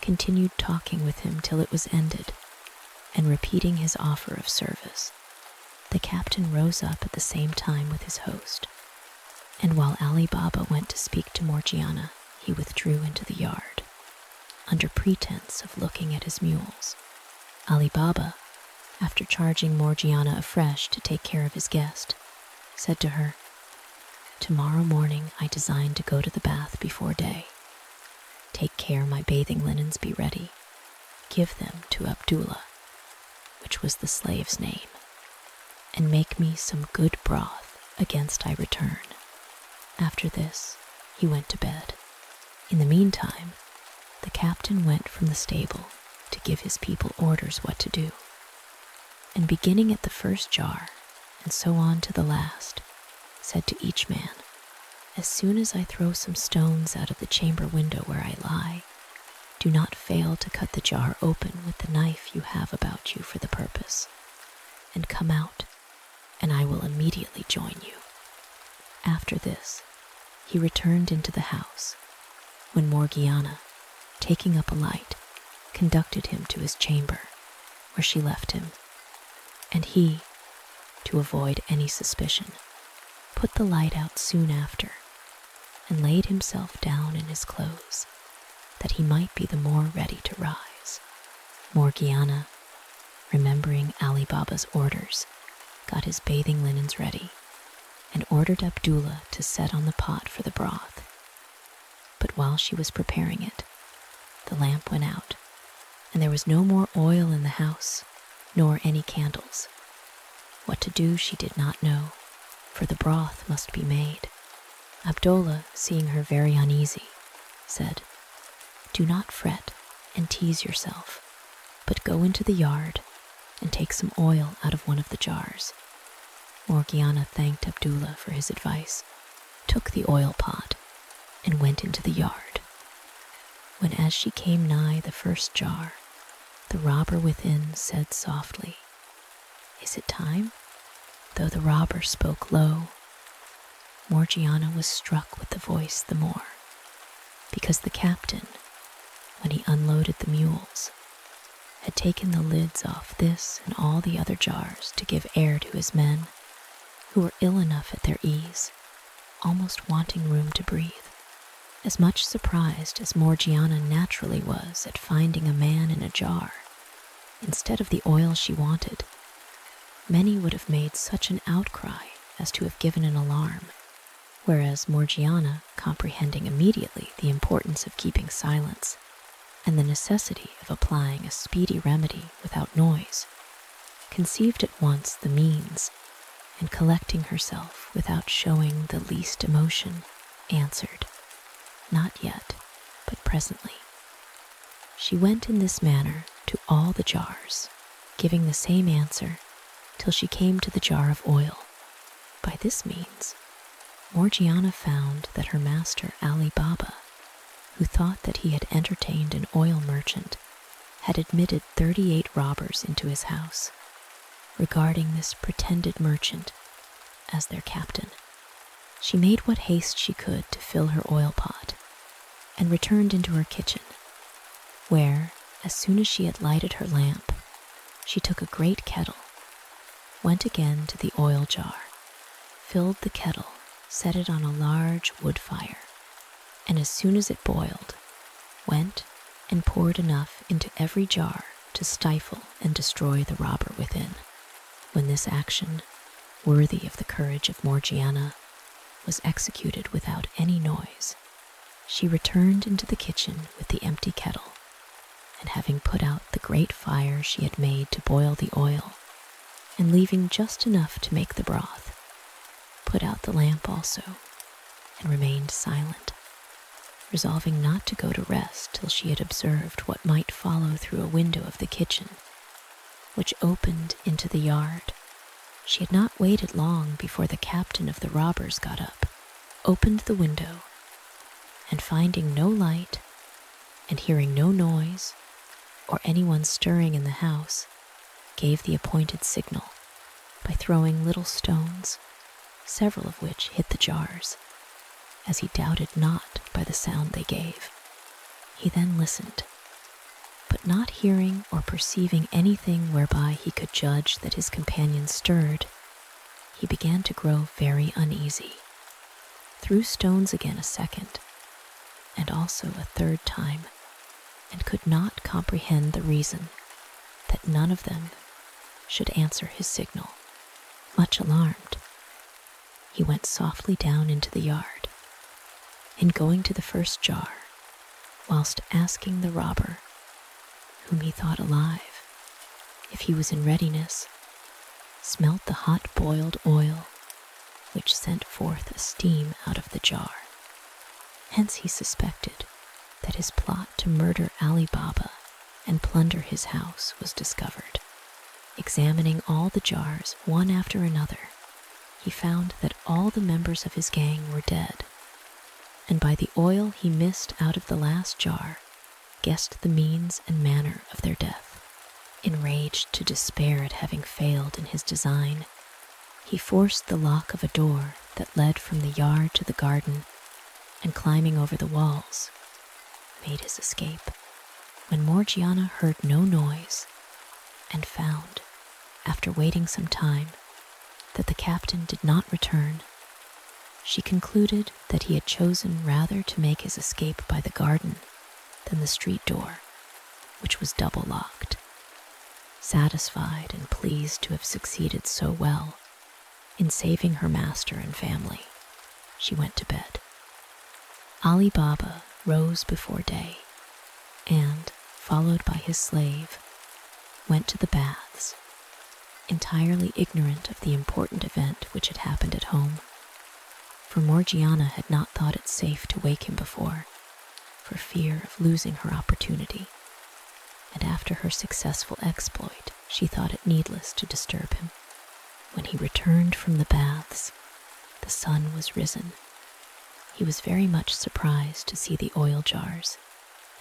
continued talking with him till it was ended, and repeating his offer of service. The captain rose up at the same time with his host, and while Ali Baba went to speak to Morgiana, he withdrew into the yard, under pretense of looking at his mules. Ali Baba, after charging Morgiana afresh to take care of his guest, said to her, "Tomorrow morning I design to go to the bath before day. Take care my bathing linens be ready. Give them to Abdullah," which was the slave's name, "and make me some good broth against I return." After this, he went to bed. In the meantime, the captain went from the stable to give his people orders what to do, and beginning at the first jar, and so on to the last, said to each man, "As soon as I throw some stones out of the chamber window where I lie, do not fail to cut the jar open with the knife you have about you for the purpose, and come out, and I will immediately join you." After this, he returned into the house, when Morgiana, taking up a light, conducted him to his chamber, where she left him, and he, to avoid any suspicion, put the light out soon after, and laid himself down in his clothes, that he might be the more ready to rise. Morgiana, remembering Ali Baba's orders, got his bathing linens ready, and ordered Abdullah to set on the pot for the broth. But while she was preparing it, the lamp went out, and there was no more oil in the house, nor any candles. What to do she did not know, for the broth must be made. Abdullah, seeing her very uneasy, said, "Do not fret and tease yourself, but go into the yard and take some oil out of one of the jars." Morgiana thanked Abdullah for his advice, took the oil pot, and went into the yard. When as she came nigh the first jar, the robber within said softly, "Is it time?" Though the robber spoke low, Morgiana was struck with the voice the more, because the captain, when he unloaded the mules, had taken the lids off this and all the other jars to give air to his men, who were ill enough at their ease, almost wanting room to breathe. As much surprised as Morgiana naturally was at finding a man in a jar, instead of the oil she wanted, many would have made such an outcry as to have given an alarm, whereas Morgiana, comprehending immediately the importance of keeping silence, and the necessity of applying a speedy remedy without noise, conceived at once the means, and collecting herself without showing the least emotion, answered, "Not yet, but presently." She went in this manner to all the jars, giving the same answer till she came to the jar of oil. By this means, Morgiana found that her master Ali Baba, who thought that he had entertained an oil merchant, had admitted 38 robbers into his house, regarding this pretended merchant as their captain. She made what haste she could to fill her oil pot, and returned into her kitchen, where, as soon as she had lighted her lamp, she took a great kettle, went again to the oil jar, filled the kettle, set it on a large wood fire, and as soon as it boiled, went and poured enough into every jar to stifle and destroy the robber within. When this action, worthy of the courage of Morgiana, was executed without any noise, she returned into the kitchen with the empty kettle, and having put out the great fire she had made to boil the oil, and leaving just enough to make the broth, put out the lamp also, and remained silent, resolving not to go to rest till she had observed what might follow through a window of the kitchen which opened into the yard. She had not waited long before the captain of the robbers got up, opened the window, and finding no light and hearing no noise or anyone stirring in the house, gave the appointed signal by throwing little stones, several of which hit the jars, as he doubted not by the sound they gave. He then listened, but not hearing or perceiving anything whereby he could judge that his companion stirred, he began to grow very uneasy, threw stones again a second, and also a third time, and could not comprehend the reason that none of them should answer his signal. Much alarmed, he went softly down into the yard. In going to the first jar, whilst asking the robber, whom he thought alive, if he was in readiness, smelt the hot boiled oil, which sent forth a steam out of the jar. Hence he suspected that his plot to murder Ali Baba and plunder his house was discovered. Examining all the jars one after another, he found that all the members of his gang were dead, and by the oil he missed out of the last jar, guessed the means and manner of their death. Enraged to despair at having failed in his design, he forced the lock of a door that led from the yard to the garden, and climbing over the walls, made his escape. When Morgiana heard no noise, and found, after waiting some time, that the captain did not return, she concluded that he had chosen rather to make his escape by the garden than the street door, which was double locked. Satisfied and pleased to have succeeded so well in saving her master and family, she went to bed. Ali Baba rose before day, and, followed by his slave, went to the baths, entirely ignorant of the important event which had happened at home, for Morgiana had not thought it safe to wake him before, for fear of losing her opportunity, and after her successful exploit, she thought it needless to disturb him. When he returned from the baths, the sun was risen. He was very much surprised to see the oil jars,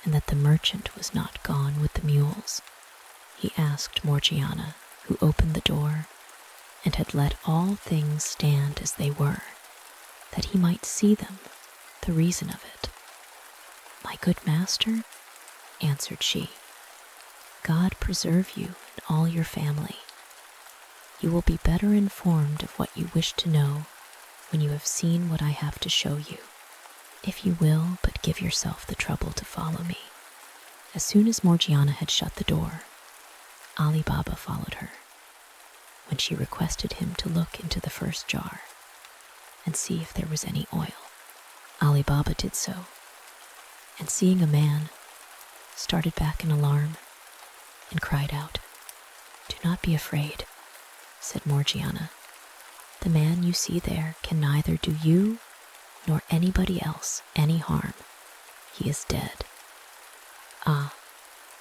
and that the merchant was not gone with the mules. He asked Morgiana, who opened the door, and had let all things stand as they were, that he might see them, the reason of it. "My good master," answered she, "God preserve you and all your family. You will be better informed of what you wish to know when you have seen what I have to show you, if you will but give yourself the trouble to follow me." As soon as Morgiana had shut the door, Ali Baba followed her, when she requested him to look into the first jar and see if there was any oil. Ali Baba did so, and seeing a man, started back in alarm and cried out. "Do not be afraid," said Morgiana. "The man you see there can neither do you nor anybody else any harm. He is dead." "Ah,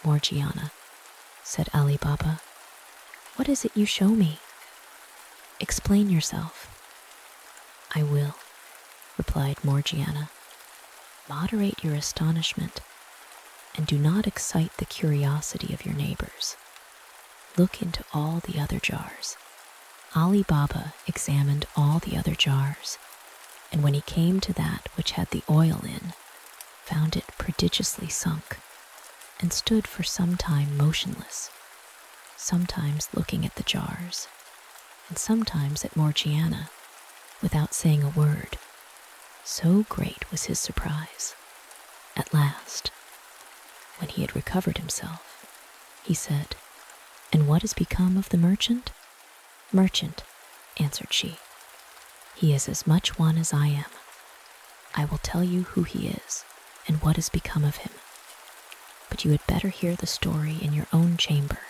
Morgiana," said Ali Baba, "what is it you show me? Explain yourself." "I will," replied Morgiana. "Moderate your astonishment, and do not excite the curiosity of your neighbors. Look into all the other jars." Ali Baba examined all the other jars, and when he came to that which had the oil in, found it prodigiously sunk, and stood for some time motionless, sometimes looking at the jars, and sometimes at Morgiana, without saying a word. So great was his surprise. At last, when he had recovered himself, he said, "And what has become of the merchant?" "Merchant," answered she. "He is as much one as I am. I will tell you who he is and what has become of him. But you had better hear the story in your own chamber,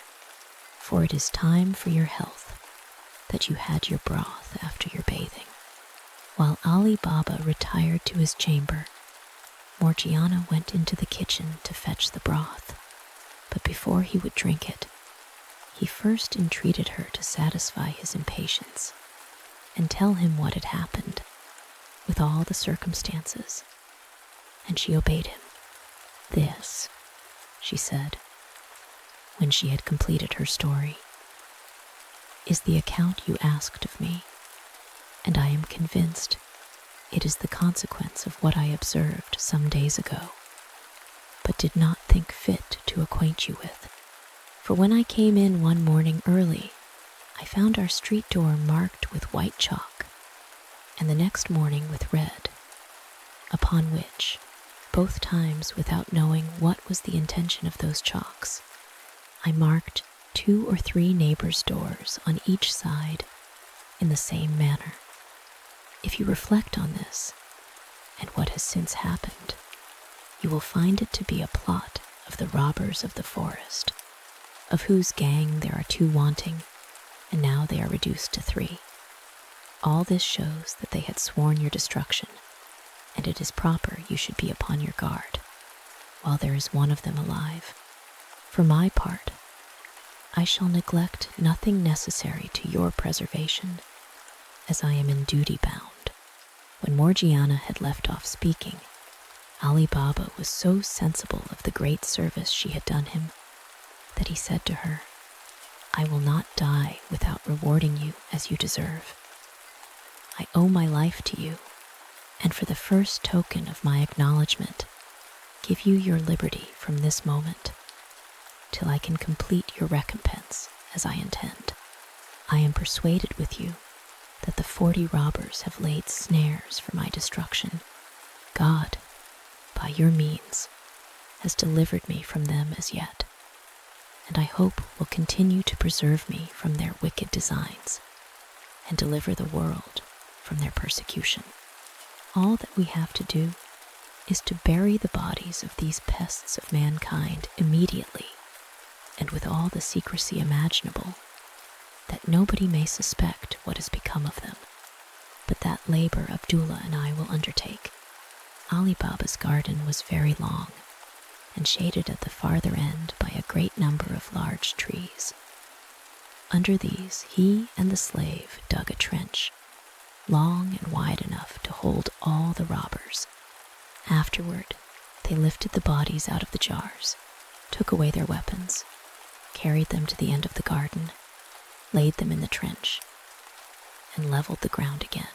for it is time for your health that you had your broth after your bathing." While Ali Baba retired to his chamber, Morgiana went into the kitchen to fetch the broth, but before he would drink it, He first entreated her to satisfy his impatience and tell him what had happened, with all the circumstances, and she obeyed him. "This," she said, when she had completed her story, "is the account you asked of me, and I am convinced it is the consequence of what I observed some days ago, but did not think fit to acquaint you with. For when I came in one morning early, I found our street door marked with white chalk, and the next morning with red, upon which, both times without knowing what was the intention of those chalks, I marked 2 or 3 neighbors' doors on each side in the same manner. If you reflect on this, and what has since happened, you will find it to be a plot of the robbers of the forest, of whose gang there are 2 wanting, and now they are reduced to 3. All this shows that they had sworn your destruction, and it is proper you should be upon your guard, while there is one of them alive. For my part, I shall neglect nothing necessary to your preservation, as I am in duty bound." When Morgiana had left off speaking, Ali Baba was so sensible of the great service she had done him that he said to her, "I will not die without rewarding you as you deserve. I owe my life to you, and for the first token of my acknowledgement, give you your liberty from this moment, till I can complete your recompense as I intend. I am persuaded with you that the 40 robbers have laid snares for my destruction. God, by your means, has delivered me from them as yet, and I hope will continue to preserve me from their wicked designs and deliver the world from their persecution. All that we have to do is to bury the bodies of these pests of mankind immediately and with all the secrecy imaginable, that nobody may suspect what has become of them. But that labor Abdullah and I will undertake." Ali Baba's garden was very long, and shaded at the farther end by a great number of large trees. Under these he and the slave dug a trench, long and wide enough to hold all the robbers. Afterward, they lifted the bodies out of the jars, took away their weapons, carried them to the end of the garden, laid them in the trench, and leveled the ground again.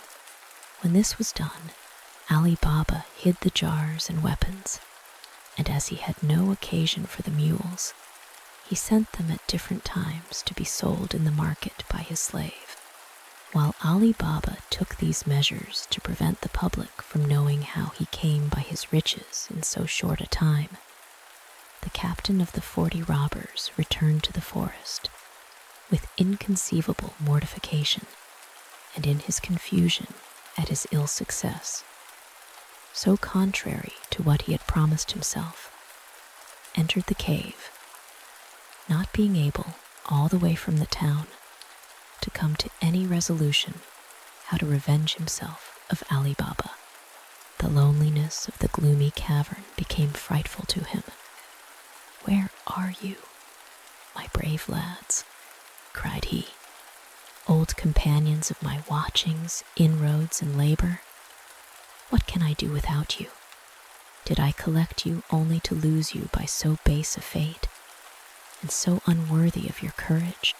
When this was done, Ali Baba hid the jars and weapons, and as he had no occasion for the mules, he sent them at different times to be sold in the market by his slave. While Ali Baba took these measures to prevent the public from knowing how he came by his riches in so short a time, the captain of the 40 robbers returned to the forest with inconceivable mortification, and in his confusion at his ill success, so contrary to what he had promised himself, entered the cave, not being able, all the way from the town, to come to any resolution how to revenge himself of Ali Baba. The loneliness of the gloomy cavern became frightful to him. "Where are you, my brave lads?" cried he. "Old companions of my watchings, inroads, and labor? What can I do without you? Did I collect you only to lose you by so base a fate, and so unworthy of your courage?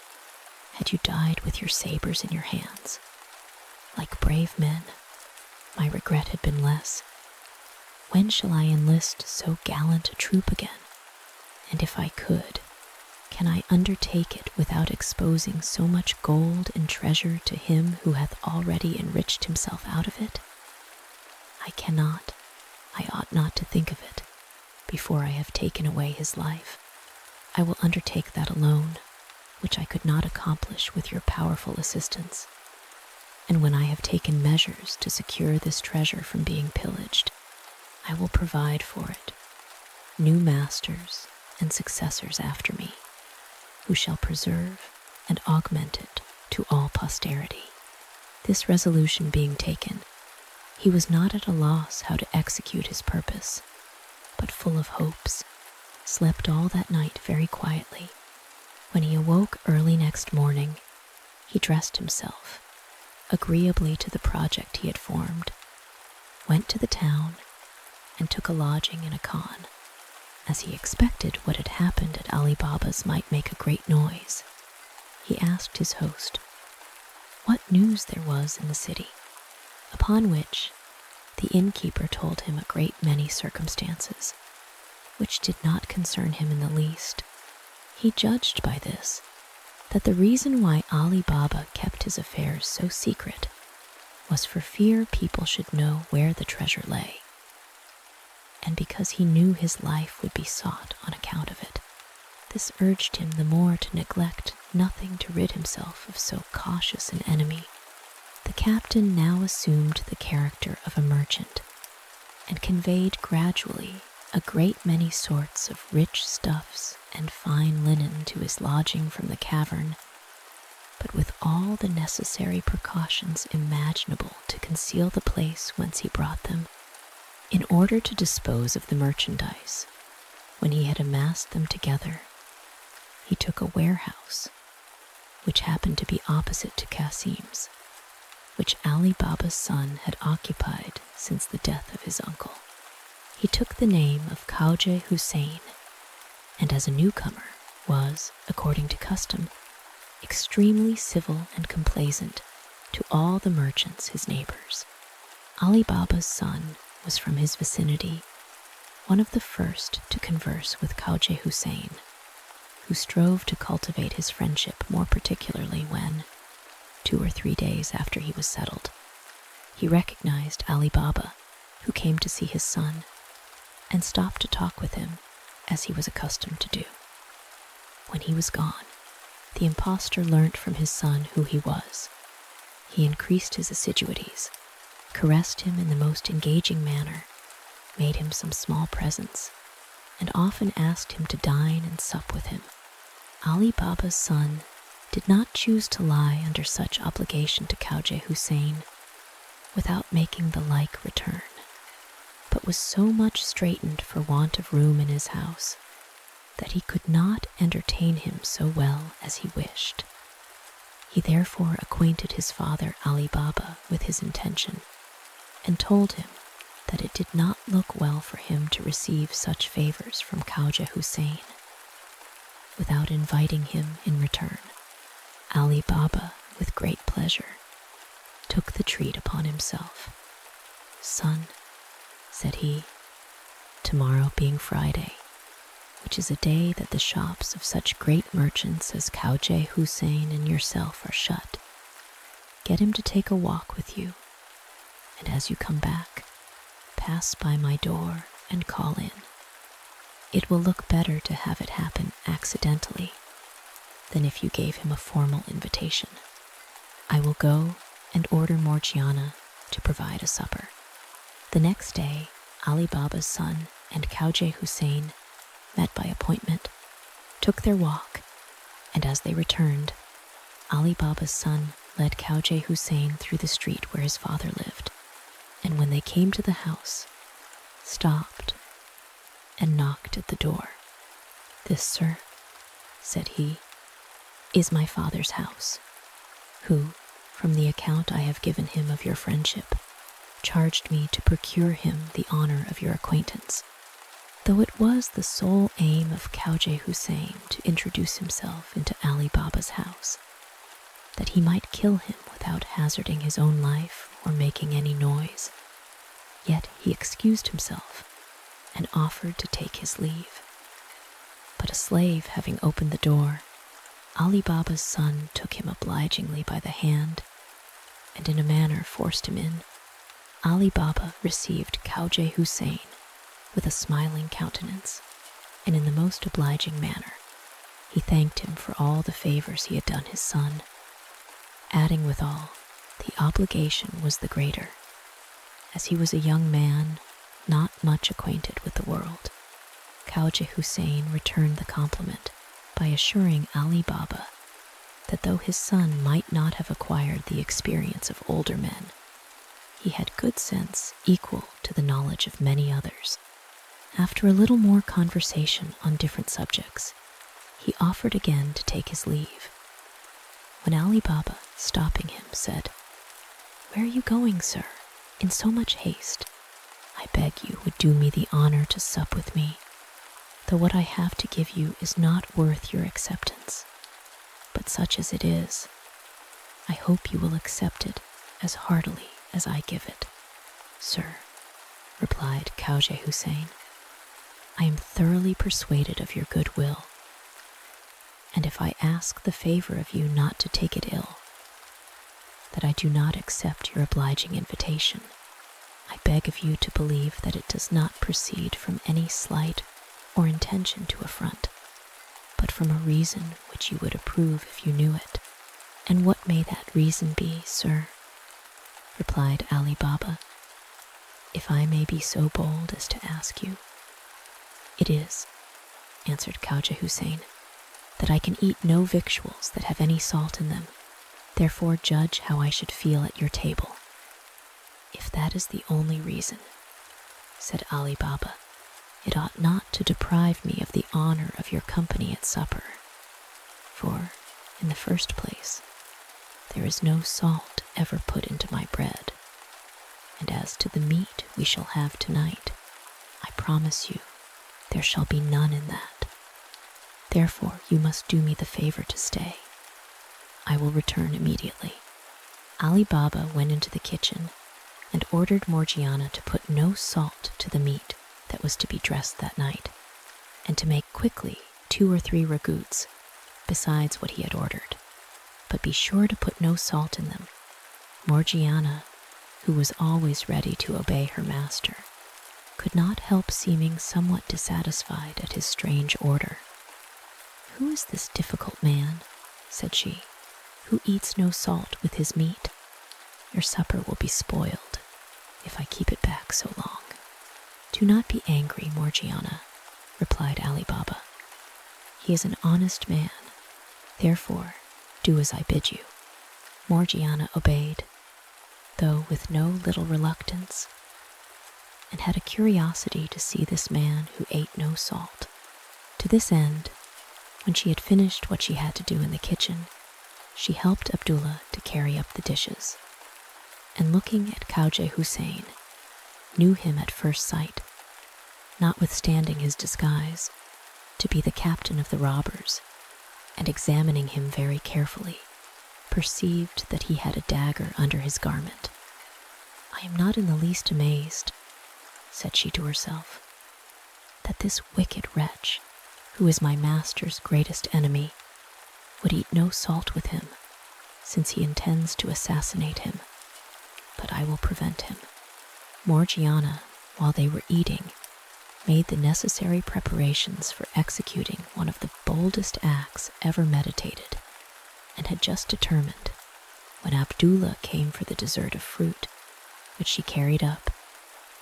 Had you died with your sabers in your hands, like brave men, my regret had been less. When shall I enlist so gallant a troop again? And if I could, can I undertake it without exposing so much gold and treasure to him who hath already enriched himself out of it? I cannot, I ought not to think of it, before I have taken away his life. I will undertake that alone, which I could not accomplish with your powerful assistance. And when I have taken measures to secure this treasure from being pillaged, I will provide for it new masters and successors after me, who shall preserve and augment it to all posterity." This resolution being taken, he was not at a loss how to execute his purpose, but full of hopes, slept all that night very quietly, When he awoke early next morning, he dressed himself, agreeably to the project he had formed, went to the town, and took a lodging in a khan. As he expected what had happened at Ali Baba's might make a great noise, he asked his host what news there was in the city, upon which the innkeeper told him a great many circumstances, which did not concern him in the least. He judged by this that the reason why Ali Baba kept his affairs so secret was for fear people should know where the treasure lay, and because he knew his life would be sought on account of it. This urged him the more to neglect nothing to rid himself of so cautious an enemy. The captain now assumed the character of a merchant, and conveyed gradually a great many sorts of rich stuffs and fine linen to his lodging from the cavern, but with all the necessary precautions imaginable to conceal the place whence he brought them. In order to dispose of the merchandise, when he had amassed them together, he took a warehouse, which happened to be opposite to Kasim's, which Ali Baba's son had occupied since the death of his uncle. He took the name of Khaujeh Hussein, and as a newcomer was, according to custom, extremely civil and complaisant to all the merchants his neighbors. Ali Baba's son was from his vicinity, one of the first to converse with Khaujeh Hussein, who strove to cultivate his friendship more particularly when, 2 or 3 days after he was settled, he recognized Ali Baba, who came to see his son, and stopped to talk with him as he was accustomed to do. When he was gone, the impostor learnt from his son who he was. He increased his assiduities, caressed him in the most engaging manner, made him some small presents, and often asked him to dine and sup with him. Ali Baba's son did not choose to lie under such obligation to Khaujeh Hussein without making the like return, but was so much straitened for want of room in his house that he could not entertain him so well as he wished. He therefore acquainted his father Ali Baba with his intention, and told him that it did not look well for him to receive such favors from Khaujeh Hussein without inviting him in return. Ali Baba, with great pleasure, took the treat upon himself. "Son," said he, "tomorrow being Friday, which is a day that the shops of such great merchants as Khaujeh Hussein and yourself are shut, get him to take a walk with you, and as you come back, pass by my door and call in. It will look better to have it happen accidentally than if you gave him a formal invitation. I will go and order Morgiana to provide a supper." The next day, Ali Baba's son and Khaujeh Hussein met by appointment, took their walk, and as they returned, Ali Baba's son led Khaujeh Hussein through the street where his father lived, and when they came to the house, stopped and knocked at the door. "This, sir," said he, "is my father's house, who, from the account I have given him of your friendship, charged me to procure him the honor of your acquaintance." Though it was the sole aim of Khaujeh Hussein to introduce himself into Ali Baba's house, that he might kill him without hazarding his own life or making any noise, yet he excused himself and offered to take his leave. But a slave having opened the door, Ali Baba's son took him obligingly by the hand, and in a manner forced him in. Ali Baba received Khaujeh Hussein with a smiling countenance, and in the most obliging manner he thanked him for all the favors he had done his son, adding withal, the obligation was the greater, as he was a young man not much acquainted with the world. Khaujeh Hussein returned the compliment by assuring Ali Baba that though his son might not have acquired the experience of older men, he had good sense equal to the knowledge of many others. After a little more conversation on different subjects, he offered again to take his leave, when Ali Baba, stopping him, said, "Where are you going, sir, in so much haste? I beg you would do me the honor to sup with me, though what I have to give you is not worth your acceptance. But such as it is, I hope you will accept it as heartily as I give it." "Sir," replied Khaujeh Hussein, "I am thoroughly persuaded of your goodwill, and if I ask the favor of you not to take it ill, that I do not accept your obliging invitation, I beg of you to believe that it does not proceed from any slight or intention to affront, but from a reason which you would approve if you knew it." "And what may that reason be, sir?" replied Ali Baba, "if I may be so bold as to ask you." "It is," answered Khaujeh Hussein, "that I can eat no victuals that have any salt in them. Therefore judge how I should feel at your table." "If that is the only reason," said Ali Baba, "it ought not to deprive me of the honor of your company at supper. For, in the first place, there is no salt ever put into my bread, and as to the meat we shall have tonight, I promise you there shall be none in that. Therefore you must do me the favor to stay. I will return immediately." Ali Baba went into the kitchen and ordered Morgiana to put no salt to the meat that was to be dressed that night, and to make quickly 2 or 3 ragouts, besides what he had ordered, but be sure to put no salt in them. Morgiana, who was always ready to obey her master, could not help seeming somewhat dissatisfied at his strange order. "Who is this difficult man," said she, "who eats no salt with his meat? Your supper will be spoiled if I keep it back so long." "Do not be angry, Morgiana," replied Ali Baba. "He is an honest man, therefore do as I bid you." Morgiana obeyed, though with no little reluctance, and had a curiosity to see this man who ate no salt. To this end, when she had finished what she had to do in the kitchen, she helped Abdullah to carry up the dishes, and looking at Khaujeh Hussein, knew him at first sight, notwithstanding his disguise, to be the captain of the robbers, and examining him very carefully, perceived that he had a dagger under his garment. "I am not in the least amazed," said she to herself, "that this wicked wretch, who is my master's greatest enemy, would eat no salt with him, since he intends to assassinate him. But I will prevent him." Morgiana, while they were eating, made the necessary preparations for executing one of the boldest acts ever meditated, and had just determined, when Abdullah came for the dessert of fruit, which she carried up,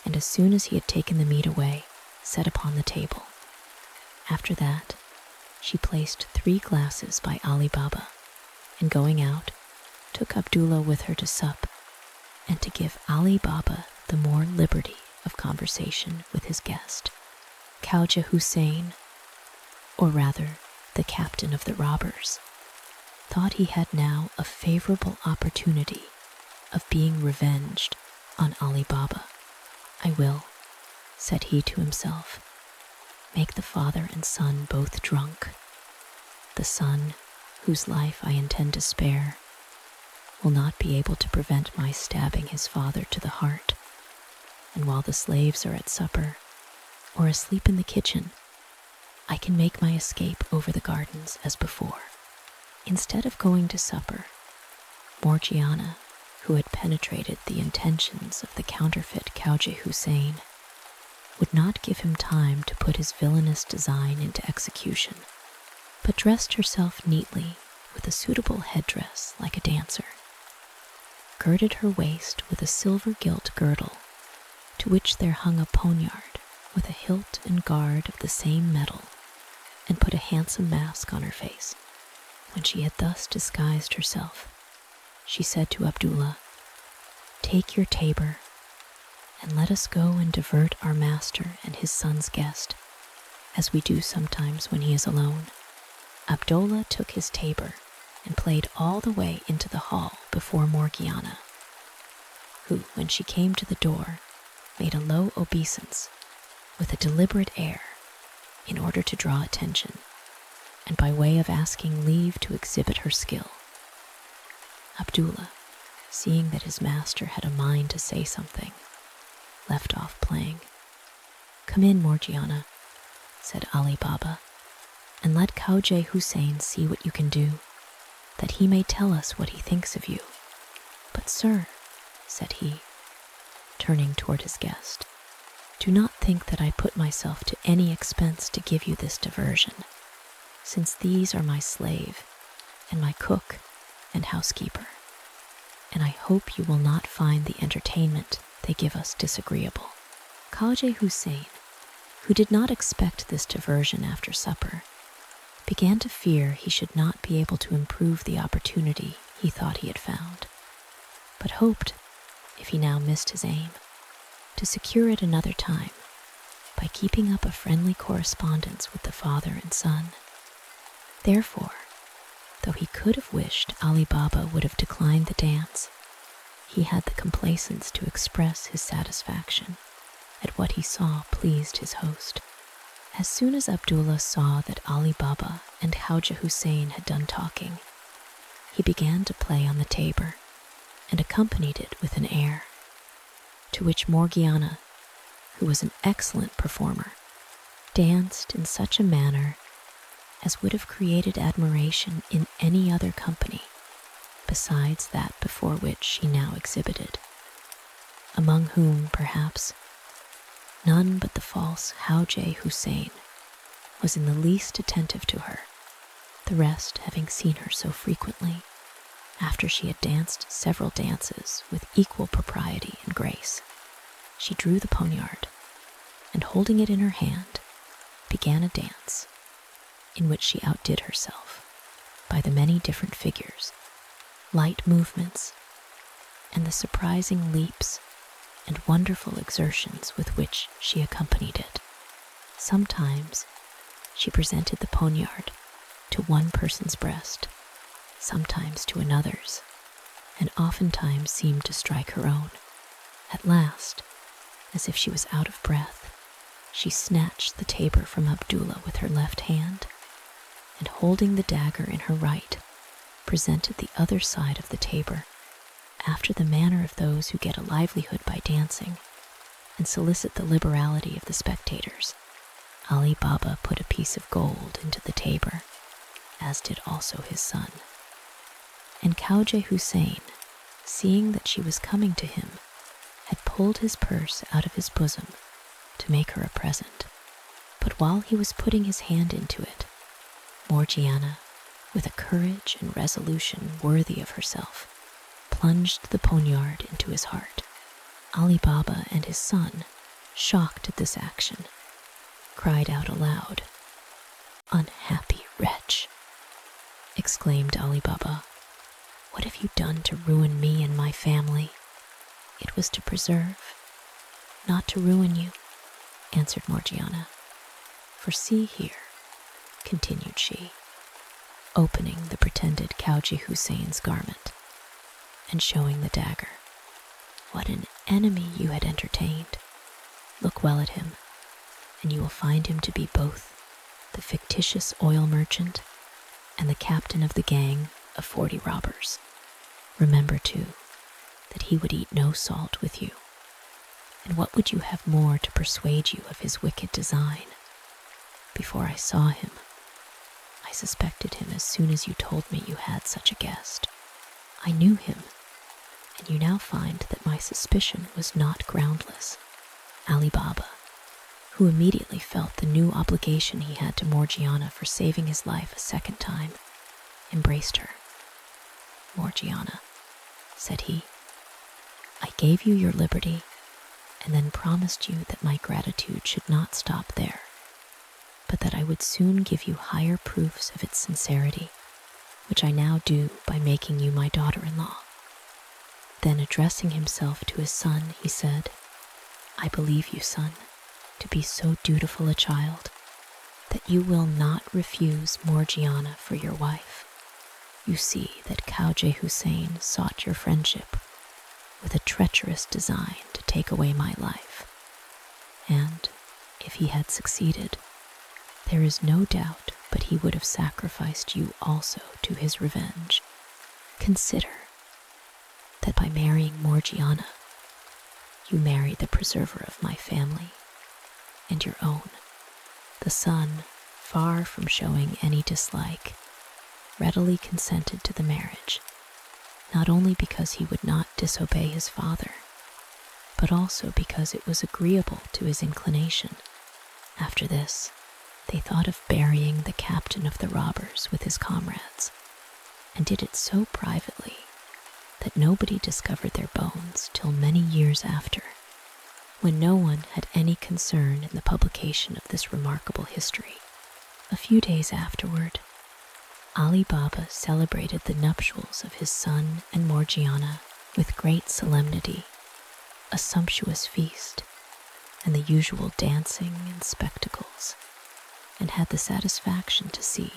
and as soon as he had taken the meat away, set upon the table. After that, she placed 3 glasses by Ali Baba, and going out, took Abdullah with her to sup, and to give Ali Baba the more liberty of conversation with his guest. Khaujeh Hussein, or rather the captain of the robbers, thought he had now a favorable opportunity of being revenged on Ali Baba. "I will," said he to himself, "make the father and son both drunk. The son, whose life I intend to spare, will not be able to prevent my stabbing his father to the heart, and while the slaves are at supper or asleep in the kitchen, I can make my escape over the gardens as before." Instead of going to supper, Morgiana, who had penetrated the intentions of the counterfeit Khaujeh Hussein, would not give him time to put his villainous design into execution, but dressed herself neatly with a suitable headdress like a dancer, girded her waist with a silver-gilt girdle, to which there hung a poniard with a hilt and guard of the same metal, and put a handsome mask on her face. When she had thus disguised herself, she said to Abdullah, "Take your tabor, and let us go and divert our master and his son's guest, as we do sometimes when he is alone. Abdullah took his tabor and played all the way into the hall before Morgiana, who, when she came to the door, made a low obeisance with a deliberate air in order to draw attention and by way of asking leave to exhibit her skill. Abdullah, seeing that his master had a mind to say something, left off playing. "Come in, Morgiana," said Ali Baba, "and let Khaujeh Hussein see what you can do, that he may tell us what he thinks of you." "But, sir," said he, turning toward his guest, "do not think that I put myself to any expense to give you this diversion, since these are my slave and my cook and housekeeper, and I hope you will not find the entertainment they give us disagreeable." Khaujeh Hussein, who did not expect this diversion after supper, began to fear he should not be able to improve the opportunity he thought he had found, but hoped, if he now missed his aim, to secure it another time by keeping up a friendly correspondence with the father and son. Therefore, though he could have wished Ali Baba would have declined the dance, he had the complaisance to express his satisfaction at what he saw pleased his host. As soon as Abdullah saw that Ali Baba and Khaujeh Hussein had done talking, he began to play on the tabor and accompanied it with an air, to which Morgiana, who was an excellent performer, danced in such a manner as would have created admiration in any other company besides that before which she now exhibited, among whom, perhaps, none but the false Khaujeh Hussein was in the least attentive to her, the rest having seen her so frequently, after she had danced several dances with equal propriety and grace. She drew the poniard, and holding it in her hand, began a dance, in which she outdid herself by the many different figures, light movements, and the surprising leaps and wonderful exertions with which she accompanied it. Sometimes she presented the poniard to one person's breast, sometimes to another's, and oftentimes seemed to strike her own. At last, as if she was out of breath, she snatched the tabor from Abdullah with her left hand, and holding the dagger in her right, presented the other side of the tabor, after the manner of those who get a livelihood by dancing, and solicit the liberality of the spectators. Ali Baba put a piece of gold into the tabor, as did also his son. And Khaujeh Hussein, seeing that she was coming to him, had pulled his purse out of his bosom to make her a present. But while he was putting his hand into it, Morgiana, with a courage and resolution worthy of herself, plunged the poniard into his heart. Ali Baba and his son, shocked at this action, cried out aloud. "Unhappy wretch!" exclaimed Ali Baba. "What have you done to ruin me and my family?" "It was to preserve, not to ruin you," answered Morgiana. "For see here," continued she, opening the pretended Khaujeh Hussein's garment and showing the dagger, "what an enemy you had entertained. Look well at him, and you will find him to be both the fictitious oil merchant and the captain of the gang of 40 robbers. Remember, too, that he would eat no salt with you. And what would you have more to persuade you of his wicked design? Before I saw him, I suspected him as soon as you told me you had such a guest. I knew him, and you now find that my suspicion was not groundless." Ali Baba, who immediately felt the new obligation he had to Morgiana for saving his life a second time, embraced her. "Morgiana," said he, "I gave you your liberty, and then promised you that my gratitude should not stop there, but that I would soon give you higher proofs of its sincerity, which I now do by making you my daughter-in-law." Then, addressing himself to his son, he said, "I believe you, son, to be so dutiful a child that you will not refuse Morgiana for your wife. You see that Khaujeh Hussein sought your friendship with a treacherous design to take away my life. And if he had succeeded, there is no doubt but he would have sacrificed you also to his revenge. Consider that by marrying Morgiana, you marry the preserver of my family and your own. The son, far from showing any dislike, readily consented to the marriage, not only because he would not disobey his father, but also because it was agreeable to his inclination. After this, they thought of burying the captain of the robbers with his comrades, and did it so privately that nobody discovered their bones till many years after, when no one had any concern in the publication of this remarkable history. A few days afterward, Ali Baba celebrated the nuptials of his son and Morgiana with great solemnity, a sumptuous feast, and the usual dancing and spectacles, and had the satisfaction to see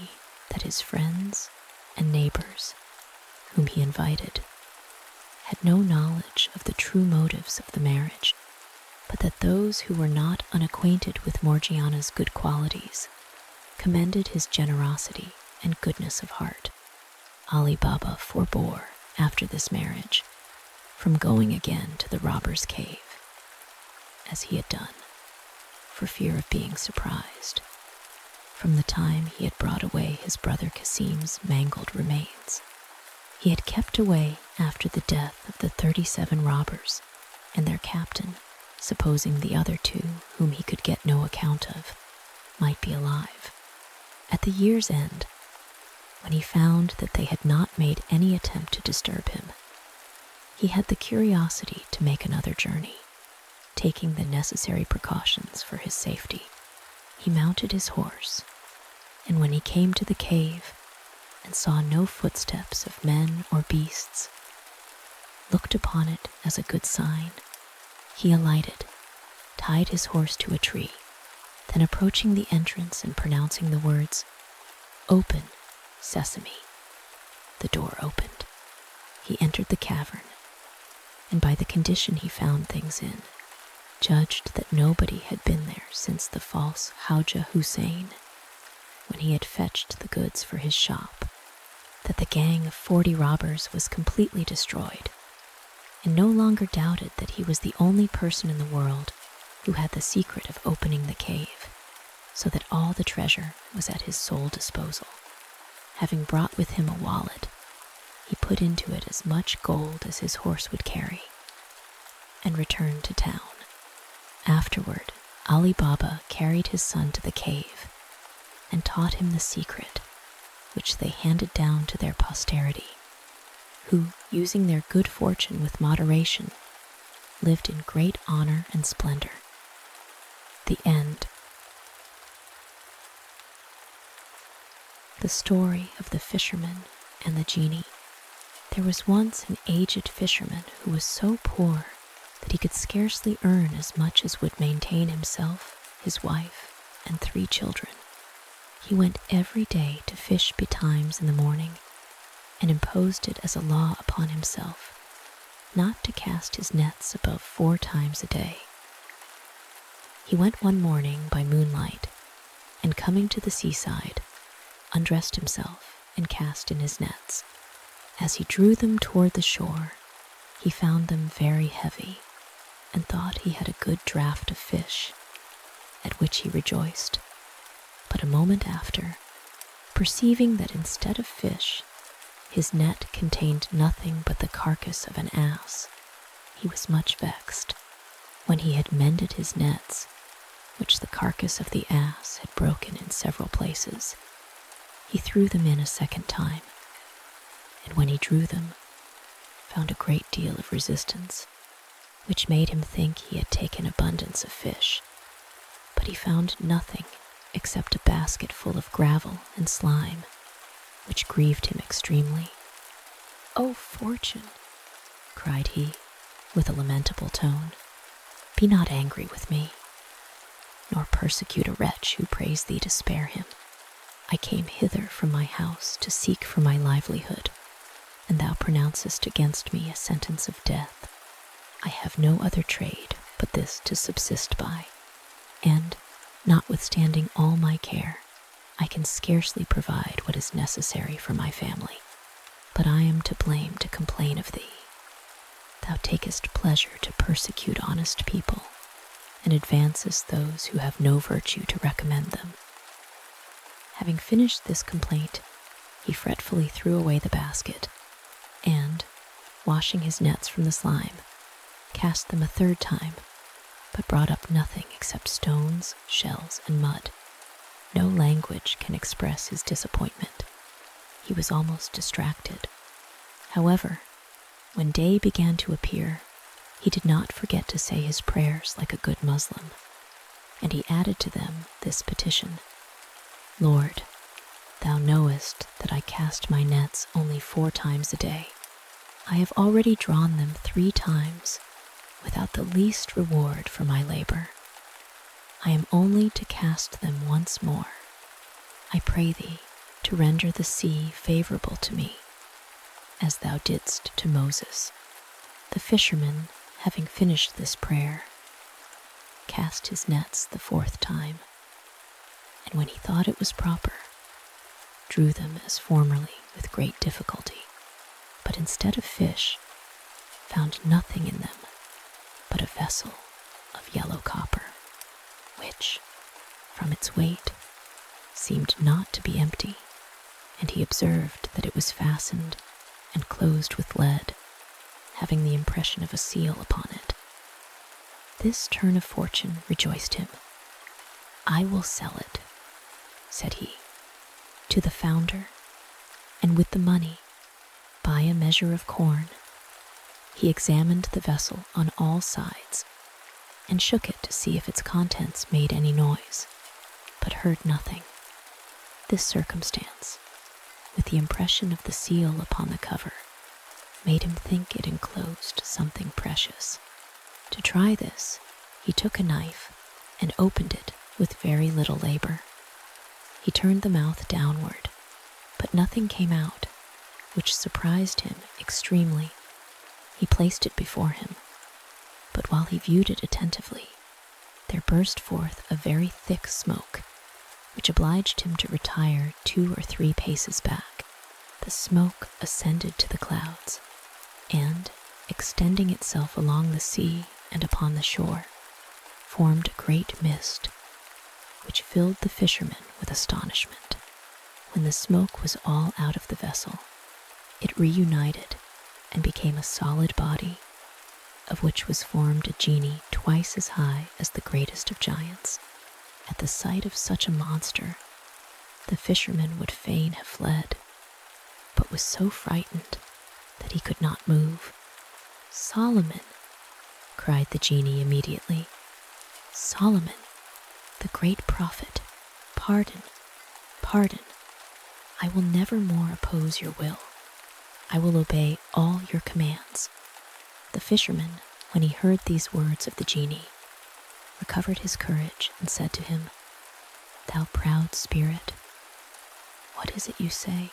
that his friends and neighbors, whom he invited, had no knowledge of the true motives of the marriage, but that those who were not unacquainted with Morgiana's good qualities commended his generosity and goodness of heart. Ali Baba forbore, after this marriage, from going again to the robber's cave, as he had done, for fear of being surprised, from the time he had brought away his brother Kasim's mangled remains. He had kept away after the death of the 37 robbers and their captain, supposing the other 2, whom he could get no account of, might be alive. At the year's end, when he found that they had not made any attempt to disturb him, he had the curiosity to make another journey, taking the necessary precautions for his safety. He mounted his horse, and when he came to the cave and saw no footsteps of men or beasts, looked upon it as a good sign. He alighted, tied his horse to a tree, then approaching the entrance and pronouncing the words, "Open, Sesame," the door opened. He entered the cavern, and by the condition he found things in, judged that nobody had been there since the false Khaujeh Hussein, when he had fetched the goods for his shop, that the gang of 40 robbers was completely destroyed, and no longer doubted that he was the only person in the world who had the secret of opening the cave, so that all the treasure was at his sole disposal. Having brought with him a wallet, he put into it as much gold as his horse would carry, and returned to town. Afterward, Ali Baba carried his son to the cave and taught him the secret, which they handed down to their posterity, who, using their good fortune with moderation, lived in great honor and splendor. The end. The Story of the Fisherman and the Genie. There was once an aged fisherman who was so poor that he could scarcely earn as much as would maintain himself, his wife, and 3 children. He went every day to fish betimes in the morning, and imposed it as a law upon himself not to cast his nets above 4 times a day. He went one morning by moonlight, and coming to the seaside, undressed himself and cast in his nets. As he drew them toward the shore, he found them very heavy, and thought he had a good draught of fish, at which he rejoiced. But a moment after, perceiving that instead of fish, his net contained nothing but the carcass of an ass, he was much vexed. When he had mended his nets, which the carcass of the ass had broken in several places, he threw them in a second time, and when he drew them, found a great deal of resistance, which made him think he had taken abundance of fish. But he found nothing except a basket full of gravel and slime, which grieved him extremely. "O fortune," cried he, with a lamentable tone, "be not angry with me. nor persecute a wretch who prays thee to spare him. I came hither from my house to seek for my livelihood, and thou pronouncest against me a sentence of death. I have no other trade but this to subsist by, and, notwithstanding all my care, I can scarcely provide what is necessary for my family. But I am to blame to complain of thee. Thou takest pleasure to persecute honest people, and advancest those who have no virtue to recommend them. Having finished this complaint, he fretfully threw away the basket, and, washing his nets from the slime, cast them a third time, but brought up nothing except stones, shells, and mud. No language can express his disappointment. He was almost distracted. However, when day began to appear, he did not forget to say his prayers like a good Muslim, and he added to them this petition: Lord, thou knowest that I cast my nets only 4 times a day. I have already drawn them 3 times, without the least reward for my labor. I am only to cast them once more. I pray thee to render the sea favorable to me, as thou didst to Moses. The fisherman, having finished this prayer, cast his nets the 4th time, and when he thought it was proper, drew them as formerly with great difficulty, but instead of fish, found nothing in them but a vessel of yellow copper, which, from its weight, seemed not to be empty, and he observed that it was fastened and closed with lead, having the impression of a seal upon it. This turn of fortune rejoiced him. I will sell it, said he, to the founder, and with the money buy a measure of corn. He examined the vessel on all sides and shook it to see if its contents made any noise, but heard nothing. This circumstance, with the impression of the seal upon the cover, made him think it enclosed something precious. To try this, he took a knife and opened it with very little labor. He turned the mouth downward, but nothing came out, which surprised him extremely. He placed it before him, but while he viewed it attentively, there burst forth a very thick smoke, which obliged him to retire 2 or 3 paces back. The smoke ascended to the clouds, and, extending itself along the sea and upon the shore, formed a great mist, which filled the fisherman with astonishment. When the smoke was all out of the vessel, it reunited and became a solid body, of which was formed a genie twice as high as the greatest of giants. At the sight of such a monster, the fisherman would fain have fled, but was so frightened that he could not move. Solomon, cried the genie immediately. Solomon, the great prophet, pardon, pardon. I will never more oppose your will. I will obey all your commands. The fisherman, when he heard these words of the genie, recovered his courage and said to him, Thou proud spirit, what is it you say?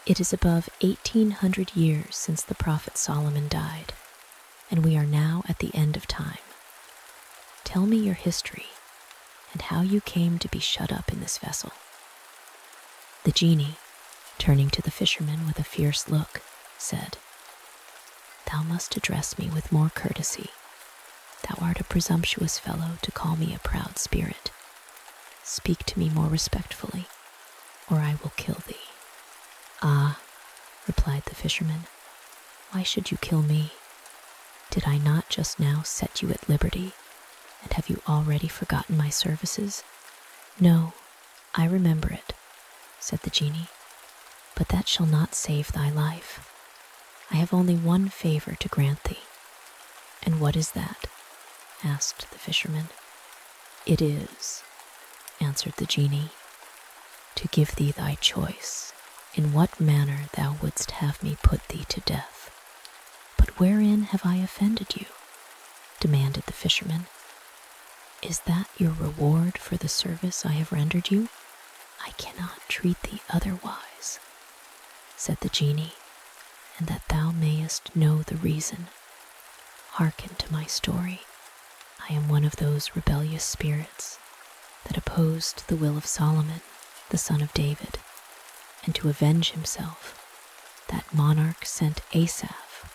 It is above 1800 years since the prophet Solomon died, and we are now at the end of time. Tell me your history and how you came to be shut up in this vessel. The genie, turning to the fisherman with a fierce look, said, Thou must address me with more courtesy. Thou art a presumptuous fellow to call me a proud spirit. Speak to me more respectfully, or I will kill thee. Ah, replied the fisherman, why should you kill me? Did I not just now set you at liberty, and have you already forgotten my services? No, I remember it, said the genie, but that shall not save thy life. I have only one favor to grant thee. And what is that? Asked the fisherman. It is, answered the genie, to give thee thy choice in what manner thou wouldst have me put thee to death. But wherein have I offended you? Demanded the fisherman. Is that your reward for the service I have rendered you? I cannot treat thee otherwise, said the genie, and that thou mayest know the reason, hearken to my story. I am one of those rebellious spirits that opposed the will of Solomon, the son of David, and to avenge himself, that monarch sent Asaph,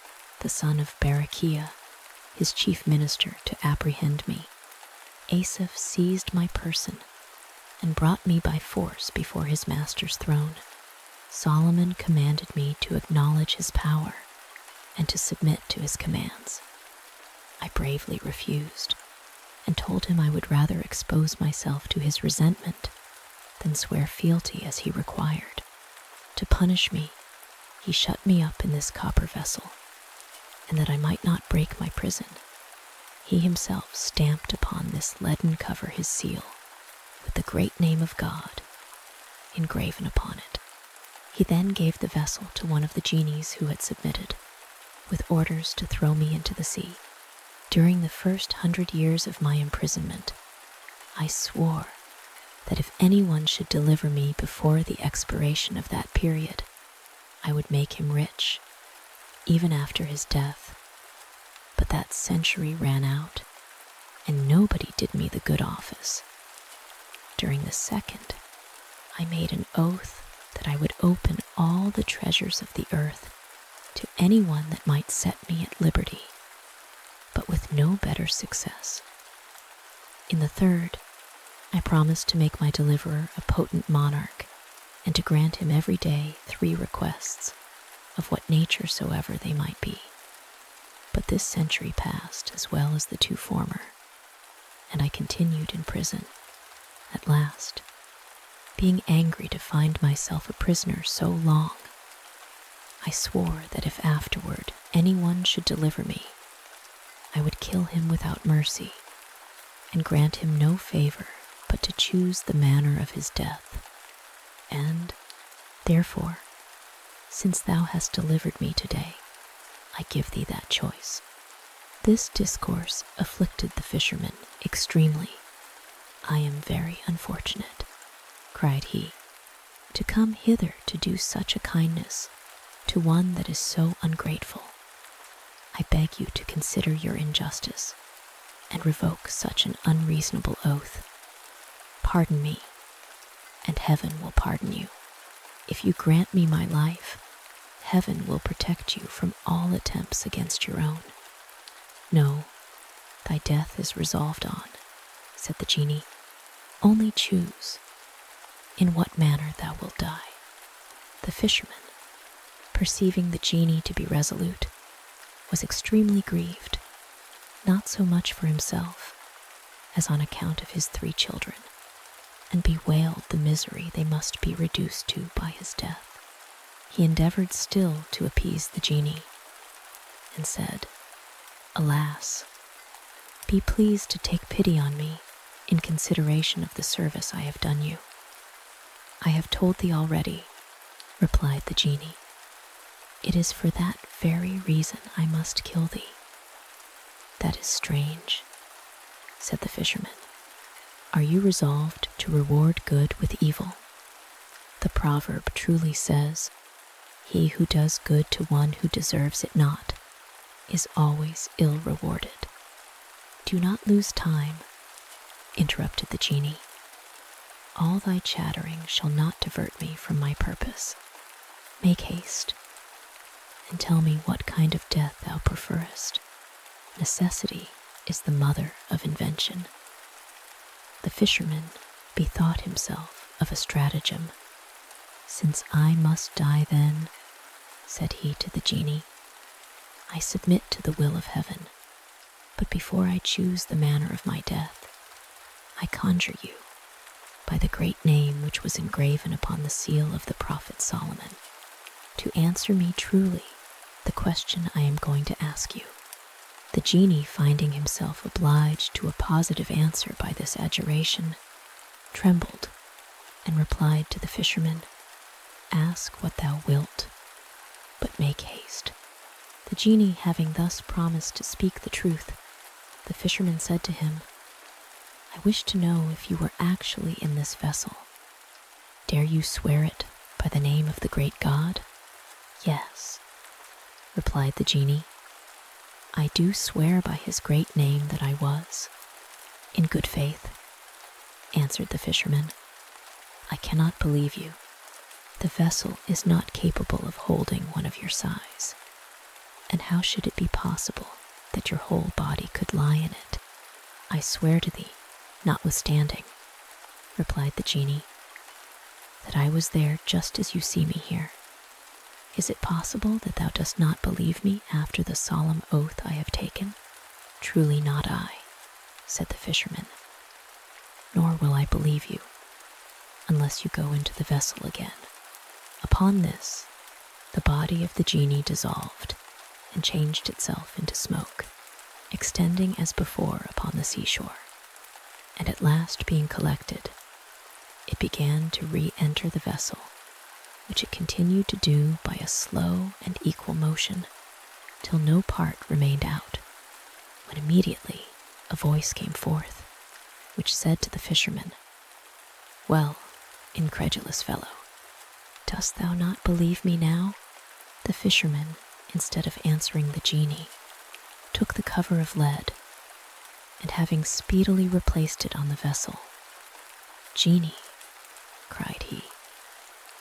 the son of Berechiah, his chief minister, to apprehend me. Asaph seized my person and brought me by force before his master's throne. Solomon commanded me to acknowledge his power and to submit to his commands. I bravely refused and told him I would rather expose myself to his resentment than swear fealty as he required. To punish me, he shut me up in this copper vessel, and that I might not break my prison, he himself stamped upon this leaden cover his seal, with the great name of God engraven upon it. He then gave the vessel to one of the genies who had submitted, with orders to throw me into the sea. During the first 100 years of my imprisonment, I swore that if anyone should deliver me before the expiration of that period, I would make him rich, even after his death. But that century ran out, and nobody did me the good office. During the second, I made an oath that I would open all the treasures of the earth to anyone that might set me at liberty, but with no better success. In the third, I promised to make my deliverer a potent monarch, and to grant him every day 3 requests, of what nature soever they might be. But this century passed as well as the 2 former, and I continued in prison. At last, being angry to find myself a prisoner so long, I swore that if afterward anyone should deliver me, I would kill him without mercy, and grant him no favor but to choose the manner of his death. And, therefore, since thou hast delivered me today, I give thee that choice. This discourse afflicted the fisherman extremely. I am very unfortunate, cried he, to come hither to do such a kindness to one that is so ungrateful. I beg you to consider your injustice and revoke such an unreasonable oath. Pardon me, and heaven will pardon you. If you grant me my life, heaven will protect you from all attempts against your own. No, thy death is resolved on, said the genie. Only choose in what manner thou wilt die. The fisherman, perceiving the genie to be resolute, was extremely grieved, not so much for himself as on account of his 3 children, and bewailed the misery they must be reduced to by his death. He endeavored still to appease the genie, and said, Alas, be pleased to take pity on me in consideration of the service I have done you. I have told thee already, replied the genie. It is for that very reason I must kill thee. That is strange, said the fisherman. Are you resolved to reward good with evil? The proverb truly says, he who does good to one who deserves it not is always ill rewarded. Do not lose time, interrupted the genie. All thy chattering shall not divert me from my purpose. Make haste, and tell me what kind of death thou preferest. Necessity is the mother of invention. The fisherman bethought himself of a stratagem. Since I must die then, said he to the genie, I submit to the will of heaven, but before I choose the manner of my death, I conjure you, by the great name which was engraven upon the seal of the prophet Solomon, to answer me truly the question I am going to ask you. The genie, finding himself obliged to a positive answer by this adjuration, trembled and replied to the fisherman, Ask what thou wilt, but make haste. The genie having thus promised to speak the truth, the fisherman said to him, I wish to know if you were actually in this vessel. Dare you swear it by the name of the great God?" "Yes," replied the genie. "I do swear by his great name that I was." "In good faith," answered the fisherman. "I cannot believe you. The vessel is not capable of holding one of your size. And how should it be possible that your whole body could lie in it?" "I swear to thee, notwithstanding," replied the genie, "that I was there just as you see me here. Is it possible that thou dost not believe me after the solemn oath I have taken?" "Truly not I," said the fisherman, "nor will I believe you unless you go into the vessel again." Upon this, the body of the genie dissolved and changed itself into smoke, extending as before upon the seashore, and at last being collected, it began to re-enter the vessel, which it continued to do by a slow and equal motion, till no part remained out, when immediately a voice came forth, which said to the fisherman, "Well, incredulous fellow, dost thou not believe me now?" The fisherman, instead of answering the genie, took the cover of lead, and having speedily replaced it on the vessel, "Genie," cried he,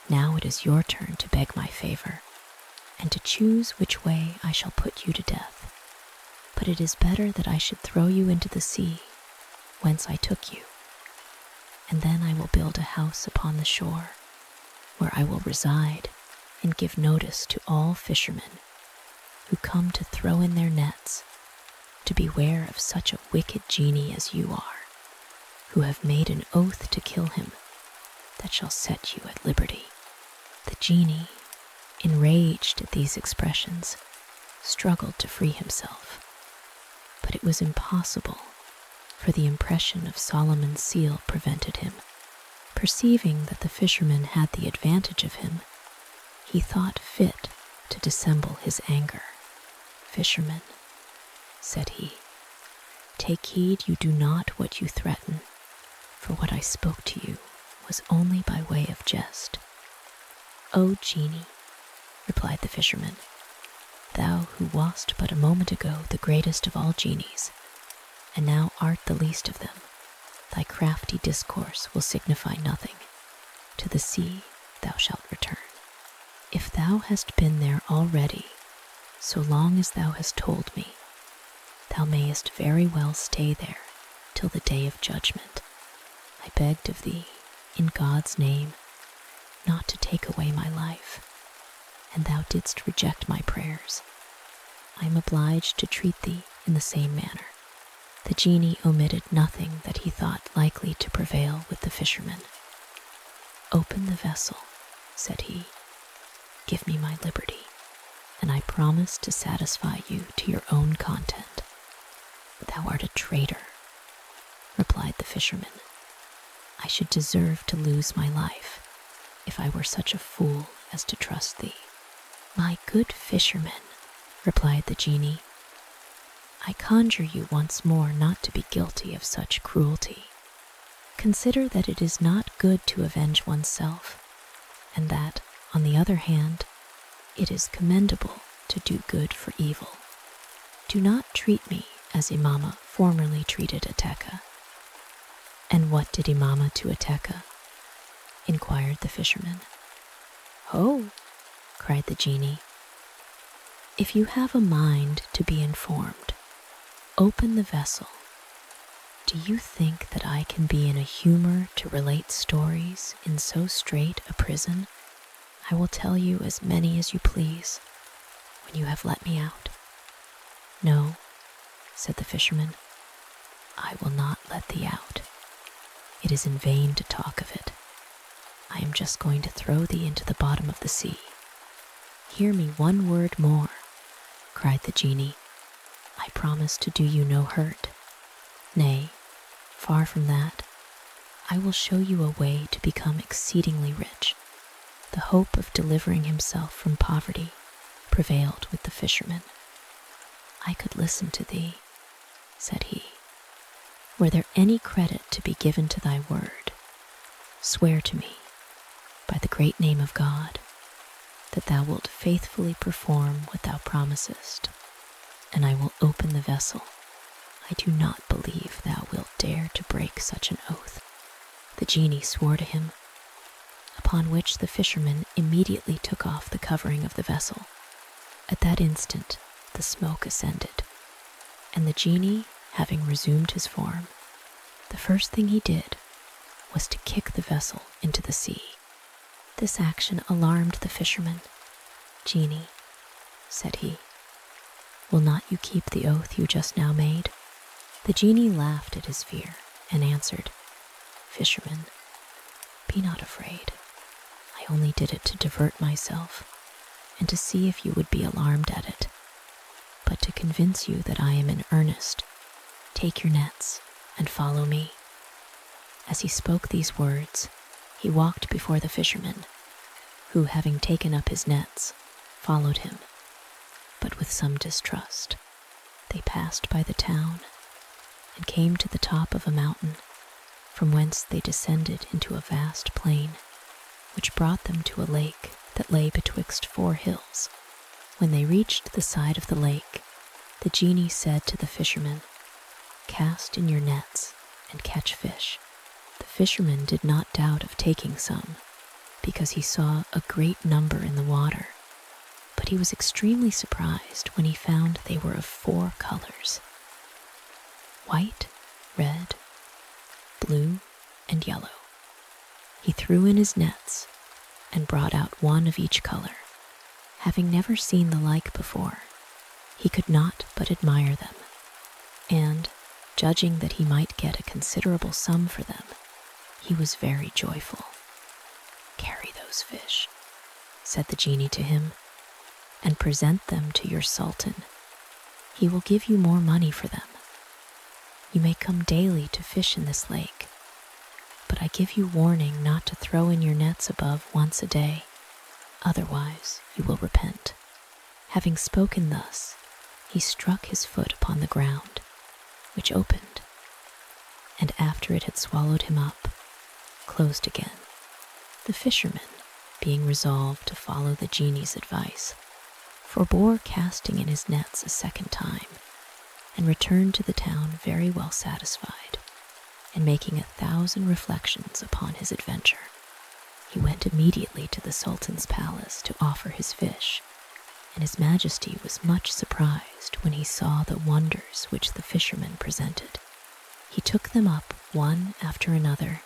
"now it is your turn to beg my favor, and to choose which way I shall put you to death. But it is better that I should throw you into the sea, whence I took you, and then I will build a house upon the shore, where I will reside and give notice to all fishermen who come to throw in their nets to beware of such a wicked genie as you are, who have made an oath to kill him that shall set you at liberty." The genie, enraged at these expressions, struggled to free himself, but it was impossible, for the impression of Solomon's seal prevented him. Perceiving that the fisherman had the advantage of him, he thought fit to dissemble his anger. "Fisherman," said he, "take heed you do not what you threaten, for what I spoke to you was only by way of jest." "O genie," replied the fisherman, "thou who wast but a moment ago the greatest of all genies, and now art the least of them, thy crafty discourse will signify nothing. To the sea thou shalt return. If thou hast been there already, so long as thou hast told me, thou mayest very well stay there till the day of judgment. I begged of thee, in God's name, not to take away my life, and thou didst reject my prayers. I am obliged to treat thee in the same manner." The genie omitted nothing that he thought likely to prevail with the fisherman. "Open the vessel," said he. "Give me my liberty, and I promise to satisfy you to your own content." "Thou art a traitor," replied the fisherman. "I should deserve to lose my life if I were such a fool as to trust thee." "My good fisherman," replied the genie, "I conjure you once more not to be guilty of such cruelty. Consider that it is not good to avenge oneself, and that, on the other hand, it is commendable to do good for evil. Do not treat me as Imama formerly treated Ateka." "And what did Imama to Ateka?" inquired the fisherman. "Ho!" cried the genie. "If you have a mind to be informed, open the vessel. Do you think that I can be in a humor to relate stories in so strait a prison? I will tell you as many as you please, when you have let me out." "No," said the fisherman, "I will not let thee out. It is in vain to talk of it. I am just going to throw thee into the bottom of the sea." "Hear me one word more," cried the genie. "I promise to do you no hurt. Nay, far from that, I will show you a way to become exceedingly rich." The hope of delivering himself from poverty prevailed with the fisherman. "I could listen to thee," said he, were there any credit to be given to thy word, swear to me, by the great name of God, that thou wilt faithfully perform what thou promisest, and I will open the vessel. I do not believe thou wilt dare to break such an oath." The genie swore to him, upon which the fisherman immediately took off the covering of the vessel. At that instant, the smoke ascended, and the genie, having resumed his form, the first thing he did was to kick the vessel into the sea. This action alarmed the fisherman. "Genie," said he, "will not you keep the oath you just now made?" The genie laughed at his fear and answered, "Fisherman, be not afraid. I only did it to divert myself and to see if you would be alarmed at it. But to convince you that I am in earnest, take your nets and follow me." As he spoke these words, he walked before the fisherman, who, having taken up his nets, followed him, but with some distrust. They passed by the town and came to the top of a mountain, from whence they descended into a vast plain, which brought them to a lake that lay betwixt 4 hills. When they reached the side of the lake, the genie said to the fisherman, "Cast in your nets and catch fish." The fisherman did not doubt of taking some, because he saw a great number in the water, but he was extremely surprised when he found they were of 4 colors: white, red, blue, and yellow. He threw in his nets and brought out one of each color. Having never seen the like before, he could not but admire them, and, judging that he might get a considerable sum for them, he was very joyful. "Carry those fish," said the genie to him, "and present them to your sultan. He will give you more money for them. You may come daily to fish in this lake, but I give you warning not to throw in your nets above once a day, otherwise you will repent." Having spoken thus, he struck his foot upon the ground, which opened, and after it had swallowed him up, closed again. The fisherman, being resolved to follow the genie's advice, forbore casting in his nets a second time, and returned to the town very well satisfied, and making 1,000 reflections upon his adventure. He went immediately to the Sultan's palace to offer his fish, and His Majesty was much surprised when he saw the wonders which the fisherman presented. He took them up one after another,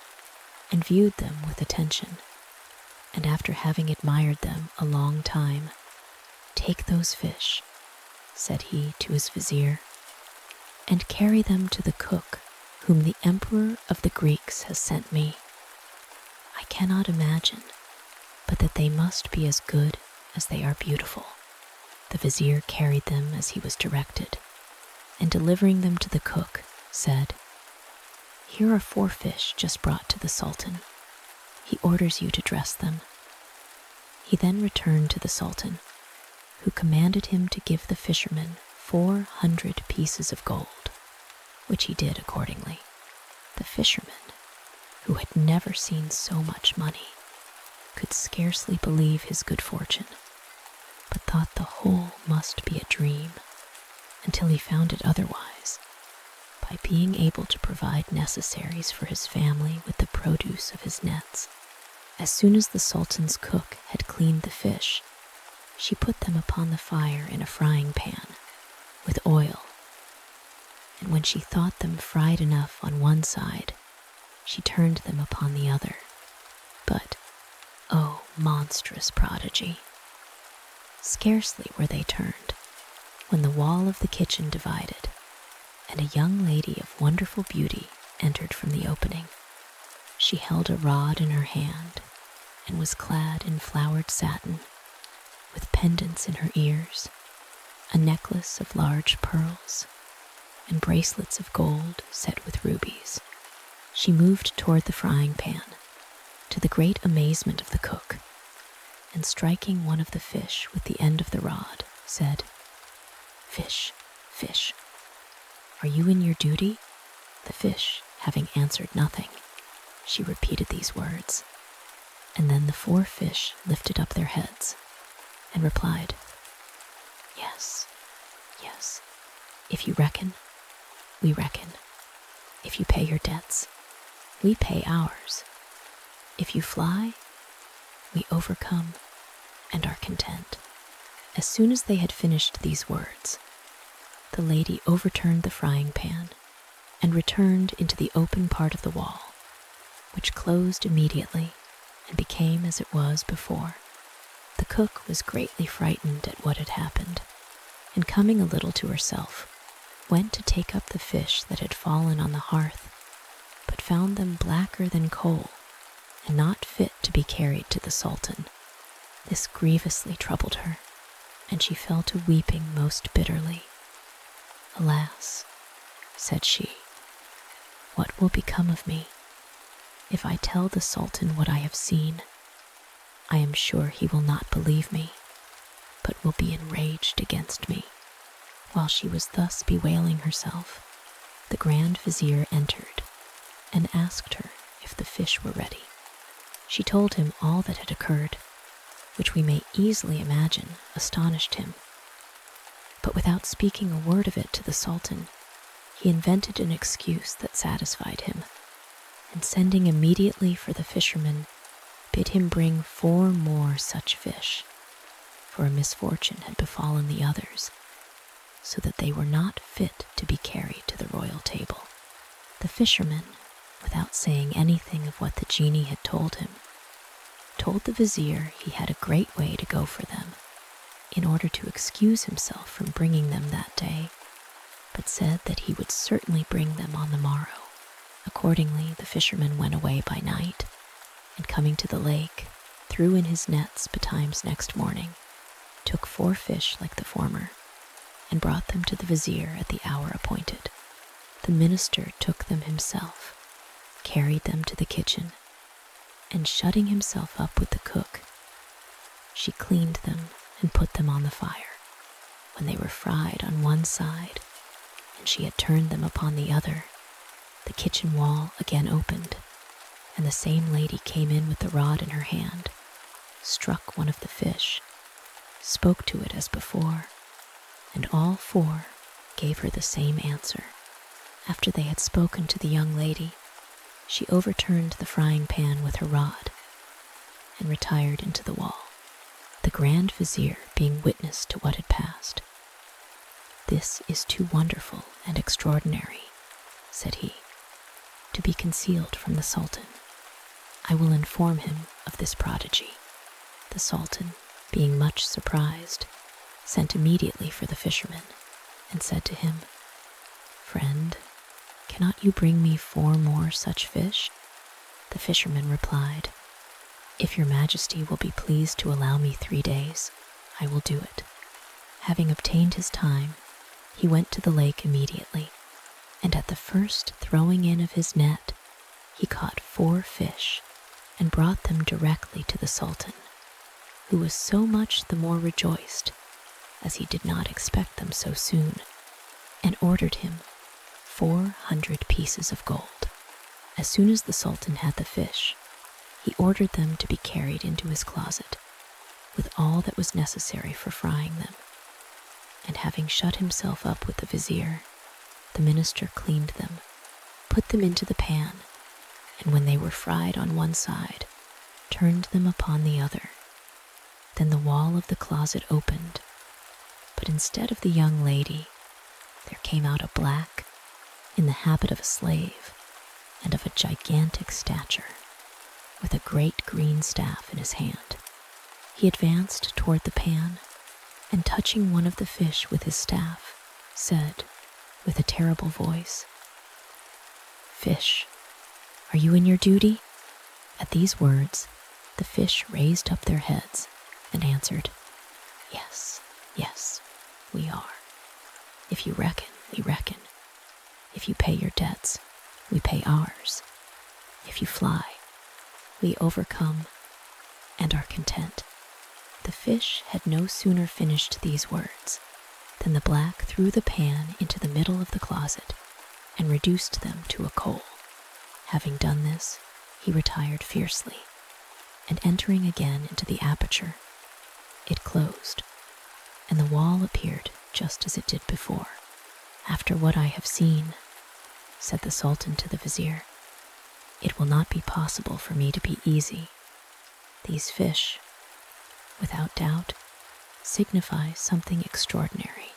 and viewed them with attention, and after having admired them a long time, "Take those fish," said he to his vizier, "and carry them to the cook whom the Emperor of the Greeks has sent me. I cannot imagine but that they must be as good as they are beautiful." The vizier carried them as he was directed, and delivering them to the cook, said, "Here are 4 fish just brought to the Sultan. He orders you to dress them." He then returned to the Sultan, who commanded him to give the fisherman 400 pieces of gold, which he did accordingly. The fisherman, who had never seen so much money, could scarcely believe his good fortune, but thought the whole must be a dream, until he found it otherwise. By being able to provide necessaries for his family with the produce of his nets, as soon as the Sultan's cook had cleaned the fish, she put them upon the fire in a frying pan, with oil, and when she thought them fried enough on one side, she turned them upon the other. But, oh, monstrous prodigy! Scarcely were they turned, when the wall of the kitchen divided, and a young lady of wonderful beauty entered from the opening. She held a rod in her hand, and was clad in flowered satin, with pendants in her ears, a necklace of large pearls, and bracelets of gold set with rubies. She moved toward the frying pan, to the great amazement of the cook, and striking one of the fish with the end of the rod, said, "Fish, fish, are you in your duty?" The fish, having answered nothing, she repeated these words, and then the 4 fish lifted up their heads and replied, "Yes, yes. If you reckon, we reckon. If you pay your debts, we pay ours. If you fly, we overcome and are content." As soon as they had finished these words, the lady overturned the frying pan and returned into the open part of the wall, which closed immediately and became as it was before. The cook was greatly frightened at what had happened, and coming a little to herself, went to take up the fish that had fallen on the hearth, but found them blacker than coal and not fit to be carried to the Sultan. This grievously troubled her, and she fell to weeping most bitterly. "Alas," said she, "what will become of me? If I tell the Sultan what I have seen, I am sure he will not believe me, but will be enraged against me." While she was thus bewailing herself, the Grand Vizier entered and asked her if the fish were ready. She told him all that had occurred, which we may easily imagine astonished him. But without speaking a word of it to the Sultan, he invented an excuse that satisfied him, and sending immediately for the fisherman, bid him bring 4 more such fish, for a misfortune had befallen the others, so that they were not fit to be carried to the royal table. The fisherman, without saying anything of what the genie had told him, told the vizier he had a great way to go for them, in order to excuse himself from bringing them that day, but said that he would certainly bring them on the morrow. Accordingly, the fisherman went away by night, and coming to the lake, threw in his nets betimes next morning, took 4 fish like the former, and brought them to the vizier at the hour appointed. The minister took them himself, carried them to the kitchen, and shutting himself up with the cook, she cleaned them and put them on the fire. When they were fried on one side, and she had turned them upon the other, the kitchen wall again opened, and the same lady came in with the rod in her hand, struck one of the fish, spoke to it as before, and all 4 gave her the same answer. After they had spoken to the young lady, she overturned the frying pan with her rod and retired into the wall, the Grand Vizier being witness to what had passed. "This is too wonderful and extraordinary," said he, "to be concealed from the Sultan. I will inform him of this prodigy." The Sultan, being much surprised, sent immediately for the fisherman and said to him, "Friend, cannot you bring me 4 more such fish?" The fisherman replied, "If your majesty will be pleased to allow me 3 days, I will do it." Having obtained his time, he went to the lake immediately, and at the first throwing in of his net, he caught 4 fish and brought them directly to the Sultan, who was so much the more rejoiced, as he did not expect them so soon, and ordered him 400 pieces of gold. As soon as the Sultan had the fish, he ordered them to be carried into his closet, with all that was necessary for frying them, and having shut himself up with the vizier, the minister cleaned them, put them into the pan, and when they were fried on one side, turned them upon the other. Then the wall of the closet opened, but instead of the young lady, there came out a black, in the habit of a slave, and of a gigantic stature, with a great green staff in his hand. He advanced toward the pan, and touching one of the fish with his staff, said, with a terrible voice, "Fish, are you in your duty?" At these words, the fish raised up their heads and answered, "Yes, yes, we are. If you reckon, we reckon. If you pay your debts, we pay ours. If you fly, we overcome and are content." The fish had no sooner finished these words than the black threw the pan into the middle of the closet and reduced them to a coal. Having done this, he retired fiercely, and entering again into the aperture, it closed, and the wall appeared just as it did before. "After what I have seen," said the Sultan to the vizier, "it will not be possible for me to be easy. These fish, without doubt, signify something extraordinary."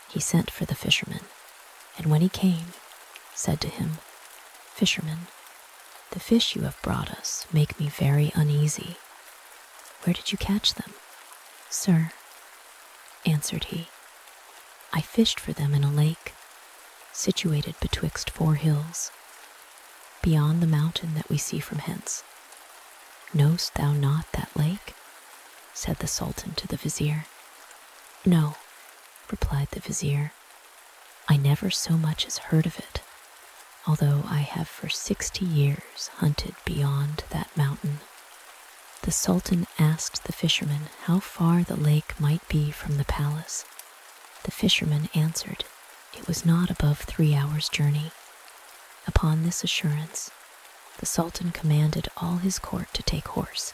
He sent for the fisherman, and when he came, said to him, "Fisherman, the fish you have brought us make me very uneasy. Where did you catch them?" "Sir," answered he, "I fished for them in a lake, situated betwixt 4 hills, beyond the mountain that we see from hence." "Knowst thou not that lake?" said the Sultan to the vizier. "No," replied the vizier, "I never so much as heard of it, although I have for 60 years hunted beyond that mountain." The Sultan asked the fisherman how far the lake might be from the palace. The fisherman answered it was not above 3 hours' journey. Upon this assurance, the Sultan commanded all his court to take horse,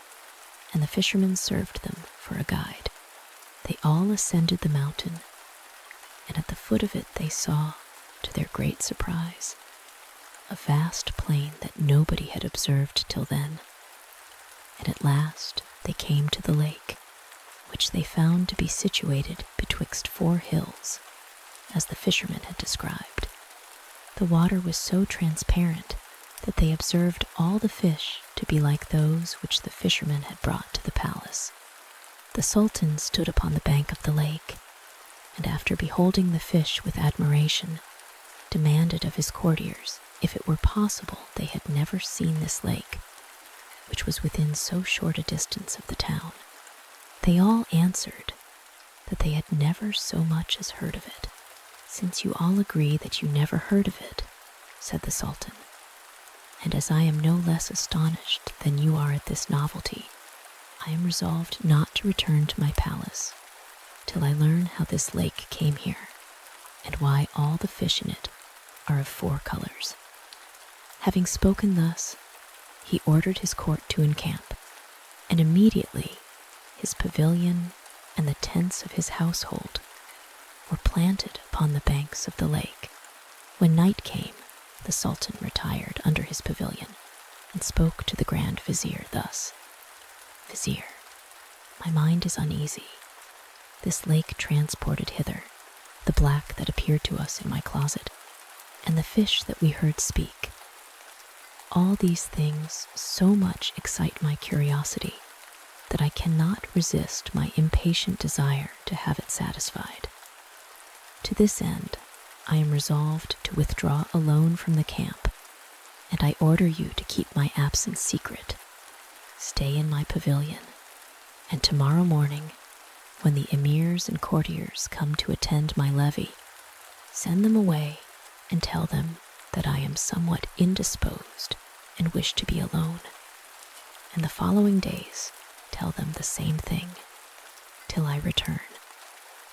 and the fisherman served them for a guide. They all ascended the mountain, and at the foot of it they saw, to their great surprise, a vast plain that nobody had observed till then. And at last they came to the lake, which they found to be situated betwixt 4 hills, as the fisherman had described. The water was so transparent that they observed all the fish to be like those which the fisherman had brought to the palace. The Sultan stood upon the bank of the lake, and after beholding the fish with admiration, demanded of his courtiers if it were possible they had never seen this lake, which was within so short a distance of the town. They all answered that they had never so much as heard of it. "Since you all agree that you never heard of it," said the Sultan, "and as I am no less astonished than you are at this novelty, I am resolved not to return to my palace till I learn how this lake came here, and why all the fish in it are of 4 colors." Having spoken thus, he ordered his court to encamp, and immediately his pavilion and the tents of his household were planted upon the banks of the lake. When night came, the Sultan retired under his pavilion and spoke to the Grand Vizier thus: "Vizier, my mind is uneasy. This lake transported hither, the black that appeared to us in my closet, and the fish that we heard speak. All these things so much excite my curiosity that I cannot resist my impatient desire to have it satisfied. To this end, I am resolved to withdraw alone from the camp, and I order you to keep my absence secret. Stay in my pavilion, and tomorrow morning, when the emirs and courtiers come to attend my levee, send them away and tell them that I am somewhat indisposed and wish to be alone. And the following days, tell them the same thing, till I return."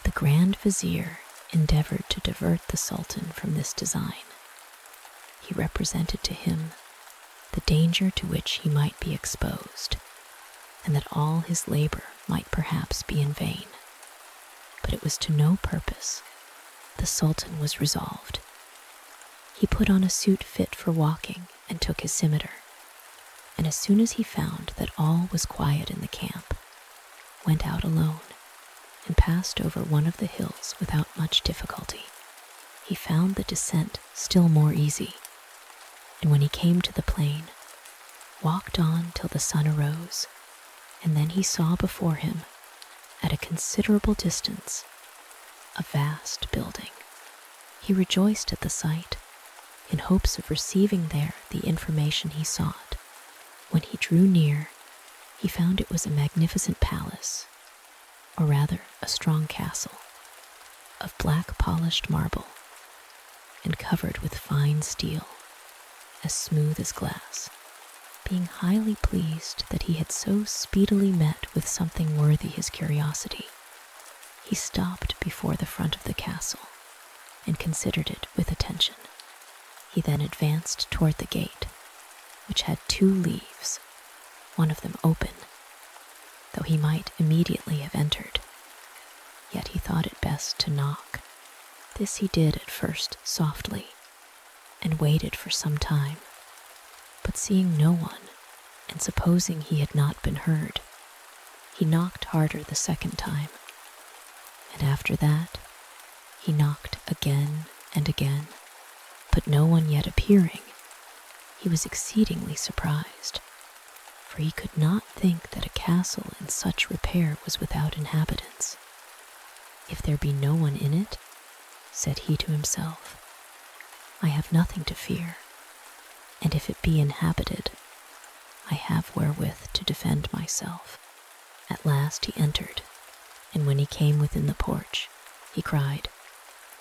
The Grand Vizier endeavored to divert the Sultan from this design. He represented to him the danger to which he might be exposed, and that all his labor might perhaps be in vain. But it was to no purpose. The Sultan was resolved. He put on a suit fit for walking and took his scimitar, and as soon as he found that all was quiet in the camp, went out alone and passed over one of the hills without much difficulty. He found the descent still more easy, and when he came to the plain, walked on till the sun arose, and then he saw before him, at a considerable distance, a vast building. He rejoiced at the sight, in hopes of receiving there the information he sought. When he drew near, he found it was a magnificent palace, or rather a strong castle, of black polished marble, and covered with fine steel, as smooth as glass. Being highly pleased that he had so speedily met with something worthy his curiosity, he stopped before the front of the castle and considered it with attention. He then advanced toward the gate, which had 2 leaves, one of them open, though he might immediately have entered. Yet he thought it best to knock. This he did at first softly, and waited for some time, but seeing no one, and supposing he had not been heard, he knocked harder the second time, and after that he knocked again and again, but no one yet appearing. He was exceedingly surprised, for he could not think that a castle in such repair was without inhabitants. "If there be no one in it," said he to himself, "I have nothing to fear, and if it be inhabited, I have wherewith to defend myself." At last he entered, and when he came within the porch, he cried,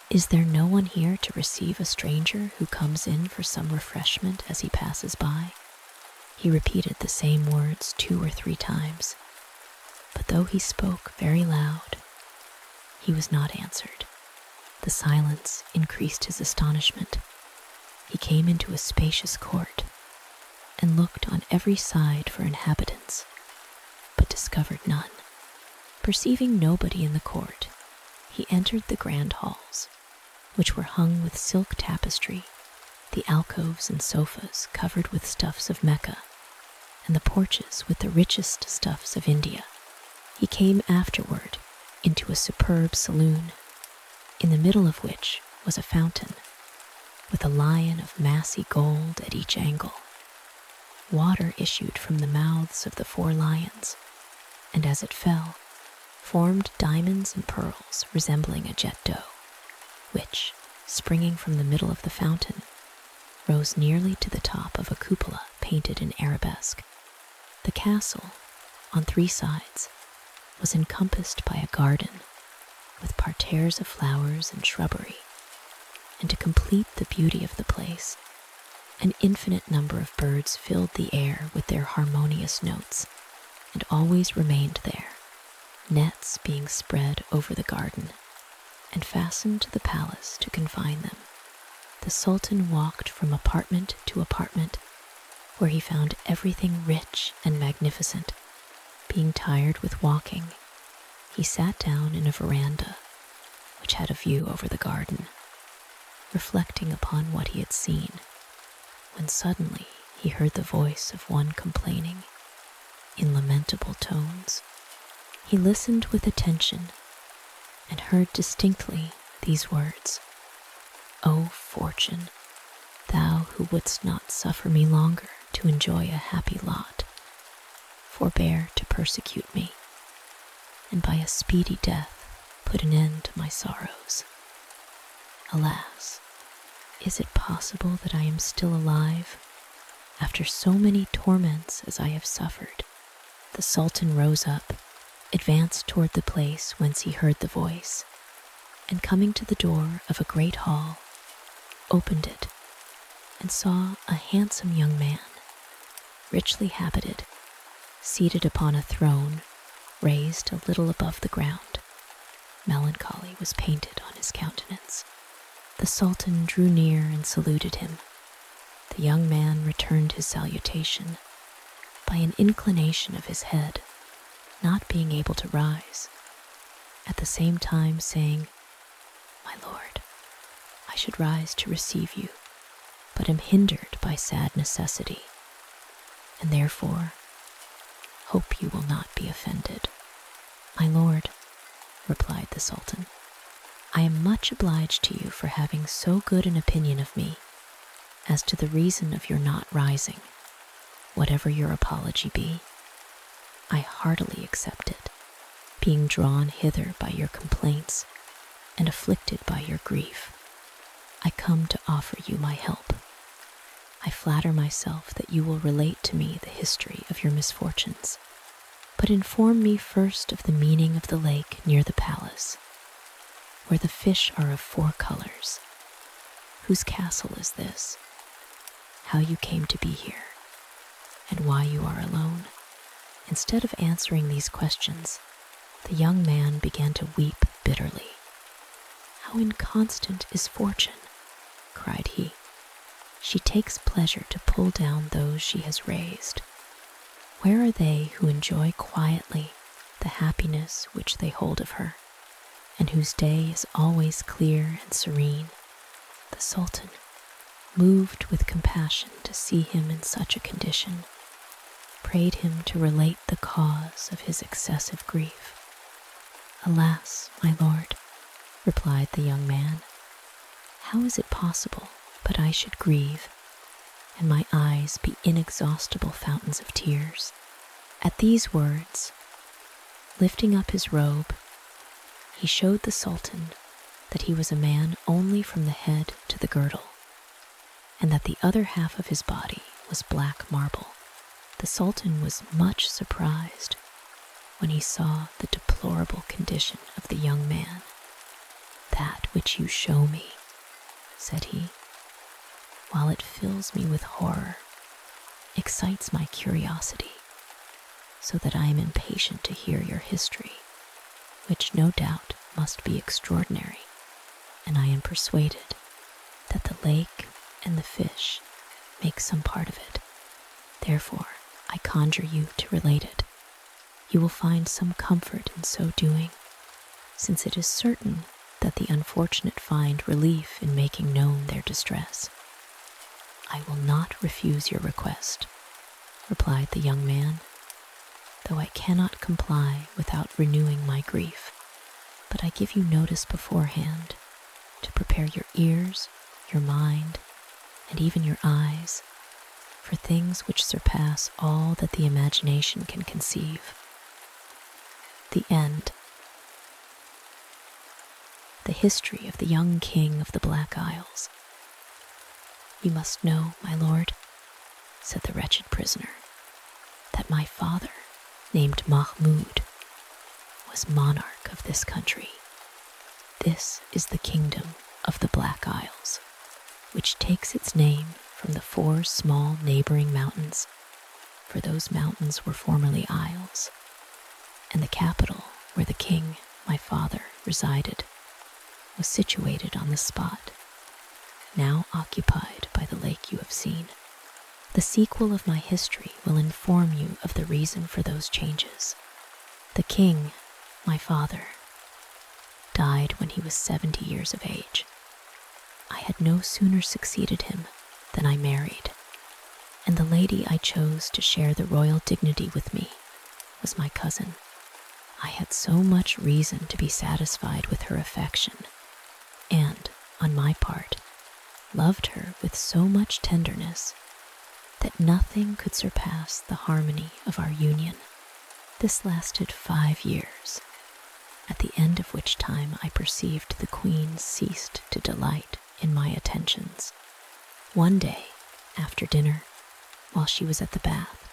"Is there no one here to receive a stranger who comes in for some refreshment as he passes by?" He repeated the same words 2 or 3 times, but though he spoke very loud, he was not answered. The silence increased his astonishment. He came into a spacious court, and looked on every side for inhabitants, but discovered none. Perceiving nobody in the court, he entered the grand halls, which were hung with silk tapestry, the alcoves and sofas covered with stuffs of Mecca, and the porches with the richest stuffs of India. He came afterward into a superb saloon, in the middle of which was a fountain, with a lion of massy gold at each angle. Water issued from the mouths of the 4 lions, and as it fell, formed diamonds and pearls resembling a jet d'eau, which, springing from the middle of the fountain, rose nearly to the top of a cupola painted in arabesque. The castle, on 3 sides, was encompassed by a garden, with parterres of flowers and shrubbery, and to complete the beauty of the place, an infinite number of birds filled the air with their harmonious notes, and always remained there, nets being spread over the garden, and fastened to the palace to confine them. The Sultan walked from apartment to apartment, where he found everything rich and magnificent. Being tired with walking, he sat down in a veranda, which had a view over the garden, reflecting upon what he had seen, when suddenly he heard the voice of one complaining, in lamentable tones. He listened with attention, and heard distinctly these words, "O Fortune, thou who wouldst not suffer me longer to enjoy a happy lot, forbear to persecute me, and by a speedy death put an end to my sorrows. Alas, is it possible that I am still alive, after so many torments as I have suffered?" The Sultan rose up, advanced toward the place whence he heard the voice, and coming to the door of a great hall, opened it, and saw a handsome young man, richly habited, seated upon a throne raised a little above the ground. Melancholy was painted on his countenance. The Sultan drew near and saluted him. The young man returned his salutation by an inclination of his head, not being able to rise, at the same time saying, "My lord, I should rise to receive you, but am hindered by sad necessity, and therefore hope you will not be offended." "My lord," replied the Sultan, "I am much obliged to you for having so good an opinion of me. As to the reason of your not rising, whatever your apology be, I heartily accept it, being drawn hither by your complaints and afflicted by your grief. I come to offer you my help. I flatter myself that you will relate to me the history of your misfortunes, but inform me first of the meaning of the lake near the palace, where the fish are of 4 colors. Whose castle is this? How you came to be here, and why you are alone?" Instead of answering these questions, the young man began to weep bitterly. "How inconstant is fortune!" cried he. She takes pleasure to pull down those she has raised. Where are they who enjoy quietly the happiness which they hold of her, and whose day is always clear and serene? The Sultan, moved with compassion to see him in such a condition, prayed him to relate the cause of his excessive grief. "Alas, my lord," replied the young man, "how is it possible but I should grieve, and my eyes be inexhaustible fountains of tears?" At these words, lifting up his robe, he showed the Sultan that he was a man only from the head to the girdle, and that the other half of his body was black marble. The Sultan was much surprised when he saw the deplorable condition of the young man. "That which you show me," said he, "while it fills me with horror, excites my curiosity, so that I am impatient to hear your history, which no doubt must be extraordinary, and I am persuaded that the lake and the fish make some part of it. Therefore, I conjure you to relate it. You will find some comfort in so doing, since it is certain that the unfortunate find relief in making known their distress." "I will not refuse your request," replied the young man, "though I cannot comply without renewing my grief. But I give you notice beforehand to prepare your ears, your mind, and even your eyes for things which surpass all that the imagination can conceive." The end. The history of the young king of the Black Isles. "You must know, my lord," said the wretched prisoner, "that my father, named Mahmud, was monarch of this country. This is the kingdom of the Black Isles, which takes its name from the 4 small neighboring mountains, for those mountains were formerly isles, and the capital where the king, my father, resided, was situated on the spot now occupied by the lake you have seen. The sequel of my history will inform you of the reason for those changes. The king, my father, died when he was 70 years of age. I had no sooner succeeded him than I married, and the lady I chose to share the royal dignity with me was my cousin. I had so much reason to be satisfied with her affection, and, on my part, loved her with so much tenderness that nothing could surpass the harmony of our union. This lasted 5 years, at the end of which time I perceived the queen ceased to delight in my attentions. One day, after dinner, while she was at the bath,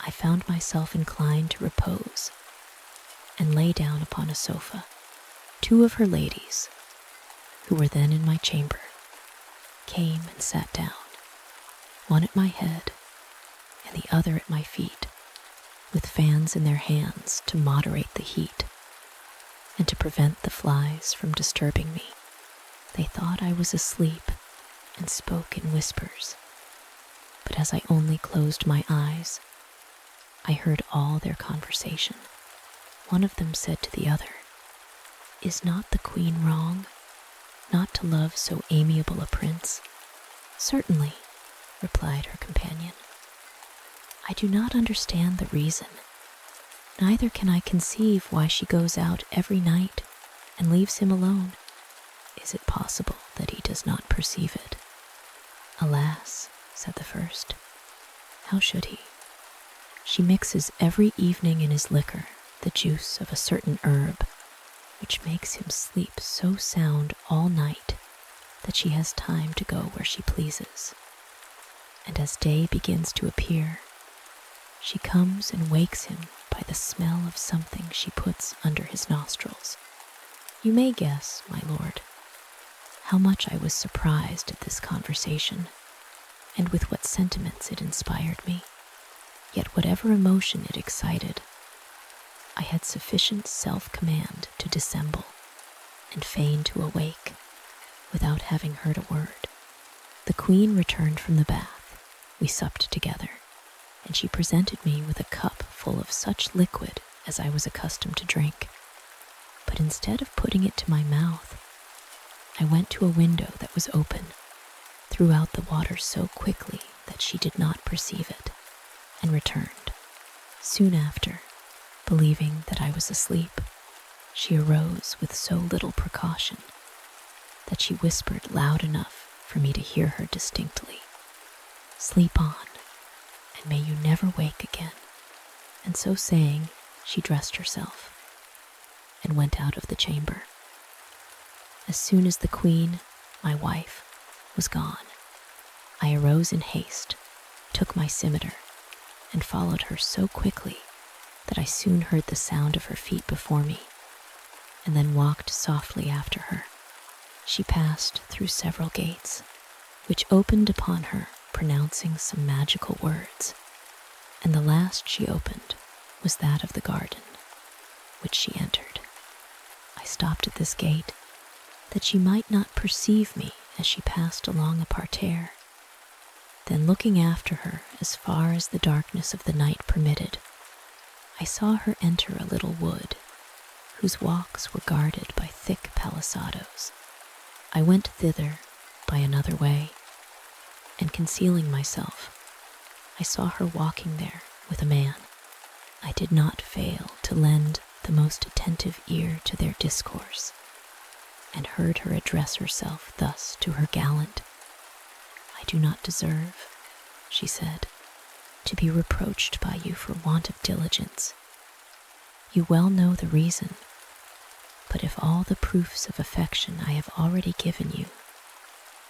I found myself inclined to repose, and lay down upon a sofa. 2 of her ladies, who were then in my chamber, came and sat down, one at my head and the other at my feet, with fans in their hands to moderate the heat and to prevent the flies from disturbing me. They thought I was asleep and spoke in whispers, but as I only closed my eyes, I heard all their conversation. One of them said to the other, "Is not the queen wrong, not to love so amiable a prince?" "Certainly," replied her companion. "I do not understand the reason. Neither can I conceive why she goes out every night and leaves him alone. Is it possible that he does not perceive it?" "Alas," said the first, "how should he? She mixes every evening in his liquor the juice of a certain herb, which makes him sleep so sound all night that she has time to go where she pleases. And as day begins to appear, she comes and wakes him by the smell of something she puts under his nostrils. You may guess, my lord, how much I was surprised at this conversation, and with what sentiments it inspired me. Yet whatever emotion it excited, I had sufficient self-command to dissemble and feign to awake without having heard a word. The queen returned from the bath. We supped together, and she presented me with a cup full of such liquid as I was accustomed to drink. But instead of putting it to my mouth, I went to a window that was open, threw out the water so quickly that she did not perceive it, and returned. Soon after, believing that I was asleep, she arose with so little precaution that she whispered loud enough for me to hear her distinctly. "Sleep on, and may you never wake again." And so saying, she dressed herself and went out of the chamber. As soon as the queen, my wife, was gone, I arose in haste, took my scimitar, and followed her so quickly that I soon heard the sound of her feet before me, and then walked softly after her. She passed through several gates, which opened upon her, pronouncing some magical words, and the last she opened was that of the garden, which she entered. I stopped at this gate, that she might not perceive me as she passed along a parterre. Then, looking after her as far as the darkness of the night permitted, I saw her enter a little wood, whose walks were guarded by thick palisadoes. I went thither by another way, and concealing myself, I saw her walking there with a man. I did not fail to lend the most attentive ear to their discourse, and heard her address herself thus to her gallant. "I do not deserve," she said, "to be reproached by you for want of diligence. You well know the reason, but if all the proofs of affection I have already given you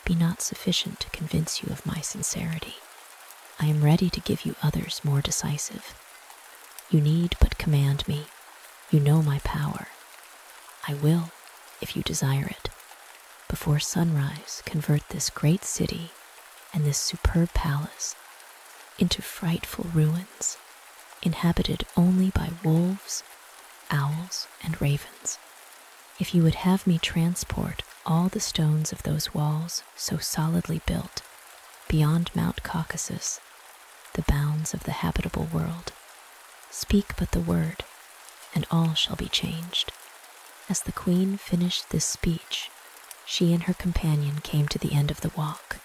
be not sufficient to convince you of my sincerity, I am ready to give you others more decisive. You need but command me. You know my power. I will, if you desire it, before sunrise convert this great city and this superb palace into frightful ruins, inhabited only by wolves, owls, and ravens. If you would have me transport all the stones of those walls so solidly built, beyond Mount Caucasus, the bounds of the habitable world, speak but the word, and all shall be changed." As the queen finished this speech, she and her companion came to the end of the walk,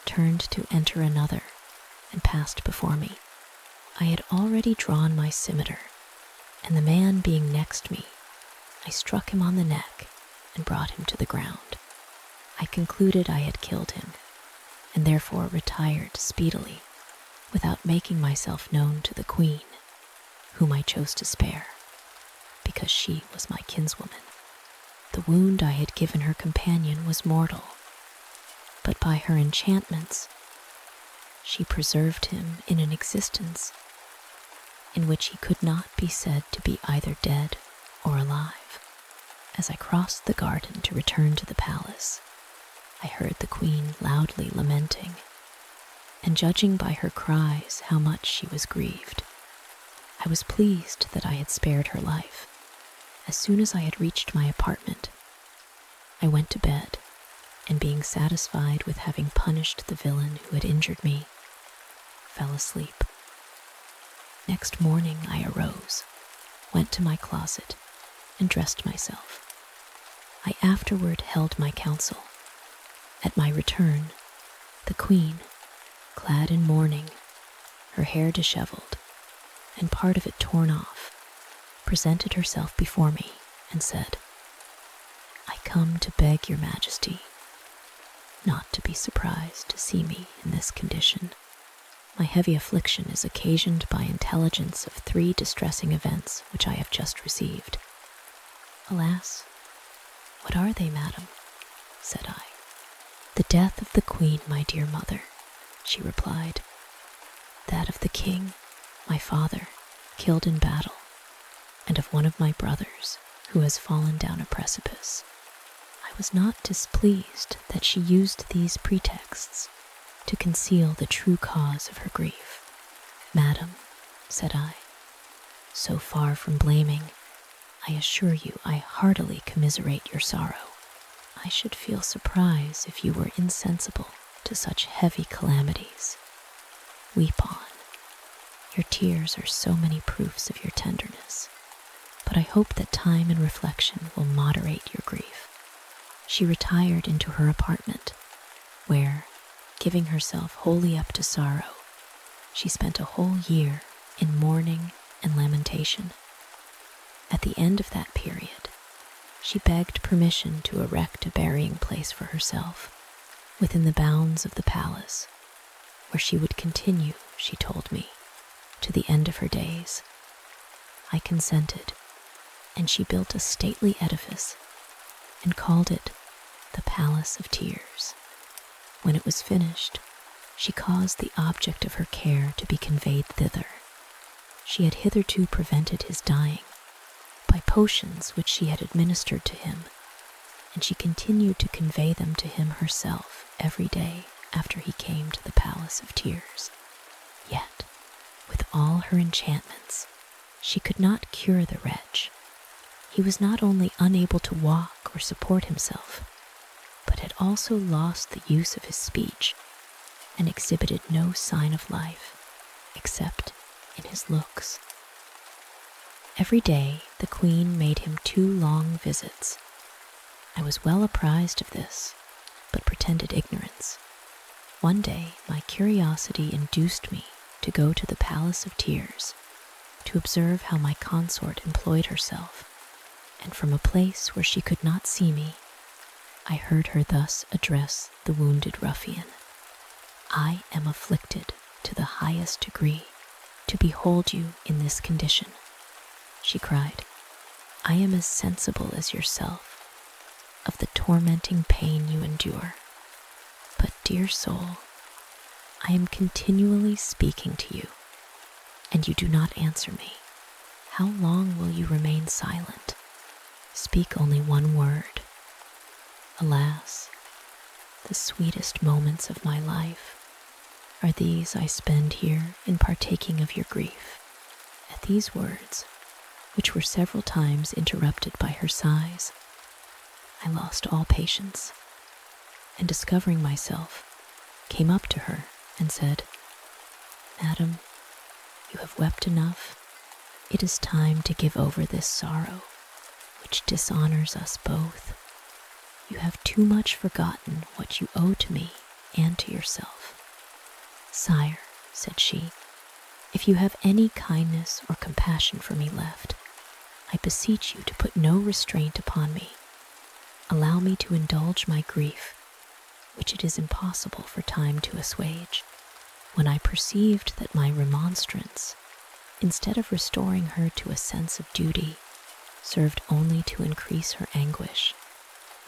turned to enter another, and passed before me. I had already drawn my scimitar, and the man being next me, I struck him on the neck and brought him to the ground. I concluded I had killed him, and therefore retired speedily, without making myself known to the queen, whom I chose to spare, because she was my kinswoman. The wound I had given her companion was mortal, but by her enchantments, she preserved him in an existence in which he could not be said to be either dead or alive. As I crossed the garden to return to the palace, I heard the queen loudly lamenting, and judging by her cries how much she was grieved, I was pleased that I had spared her life. As soon as I had reached my apartment, I went to bed, and being satisfied with having punished the villain who had injured me, fell asleep. Next morning I arose, went to my closet, and dressed myself. I afterward held my council. At my return, the queen, clad in mourning, her hair disheveled, and part of it torn off, presented herself before me and said, "I come to beg your majesty not to be surprised to see me in this condition. My heavy affliction is occasioned by intelligence of 3 distressing events which I have just received." "Alas, what are they, madam?" said I. "The death of the queen, my dear mother," she replied, "that of the king, my father, killed in battle, and of one of my brothers, who has fallen down a precipice." I was not displeased that she used these pretexts to conceal the true cause of her grief. "Madam," said I, "so far from blaming, I assure you I heartily commiserate your sorrow. I should feel surprise if you were insensible to such heavy calamities. Weep on. Your tears are so many proofs of your tenderness, but I hope that time and reflection will moderate your grief." She retired into her apartment, where, giving herself wholly up to sorrow, she spent a whole year in mourning and lamentation. At the end of that period, she begged permission to erect a burying place for herself within the bounds of the palace, where she would continue, she told me, to the end of her days. I consented, and she built a stately edifice and called it the Palace of Tears. When it was finished, she caused the object of her care to be conveyed thither. She had hitherto prevented his dying by potions which she had administered to him, and she continued to convey them to him herself every day after he came to the Palace of Tears. Yet, with all her enchantments, she could not cure the wretch. He was not only unable to walk or support himself, but had also lost the use of his speech and exhibited no sign of life except in his looks. Every day the queen made him 2 long visits. I was well apprised of this, but pretended ignorance. One day my curiosity induced me to go to the Palace of Tears to observe how my consort employed herself, and from a place where she could not see me, I heard her thus address the wounded ruffian. "I am afflicted to the highest degree to behold you in this condition," she cried. "I am as sensible as yourself of the tormenting pain you endure. But, dear soul, I am continually speaking to you, and you do not answer me. How long will you remain silent? Speak only one word." Alas, the sweetest moments of my life are these I spend here in partaking of your grief. At these words, which were several times interrupted by her sighs, I lost all patience, and discovering myself, came up to her and said, "Madam, you have wept enough. It is time to give over this sorrow, which dishonors us both. You have too much forgotten what you owe to me and to yourself." "Sire," said she, "if you have any kindness or compassion for me left, I beseech you to put no restraint upon me. Allow me to indulge my grief, which it is impossible for time to assuage." When I perceived that my remonstrance, instead of restoring her to a sense of duty, served only to increase her anguish,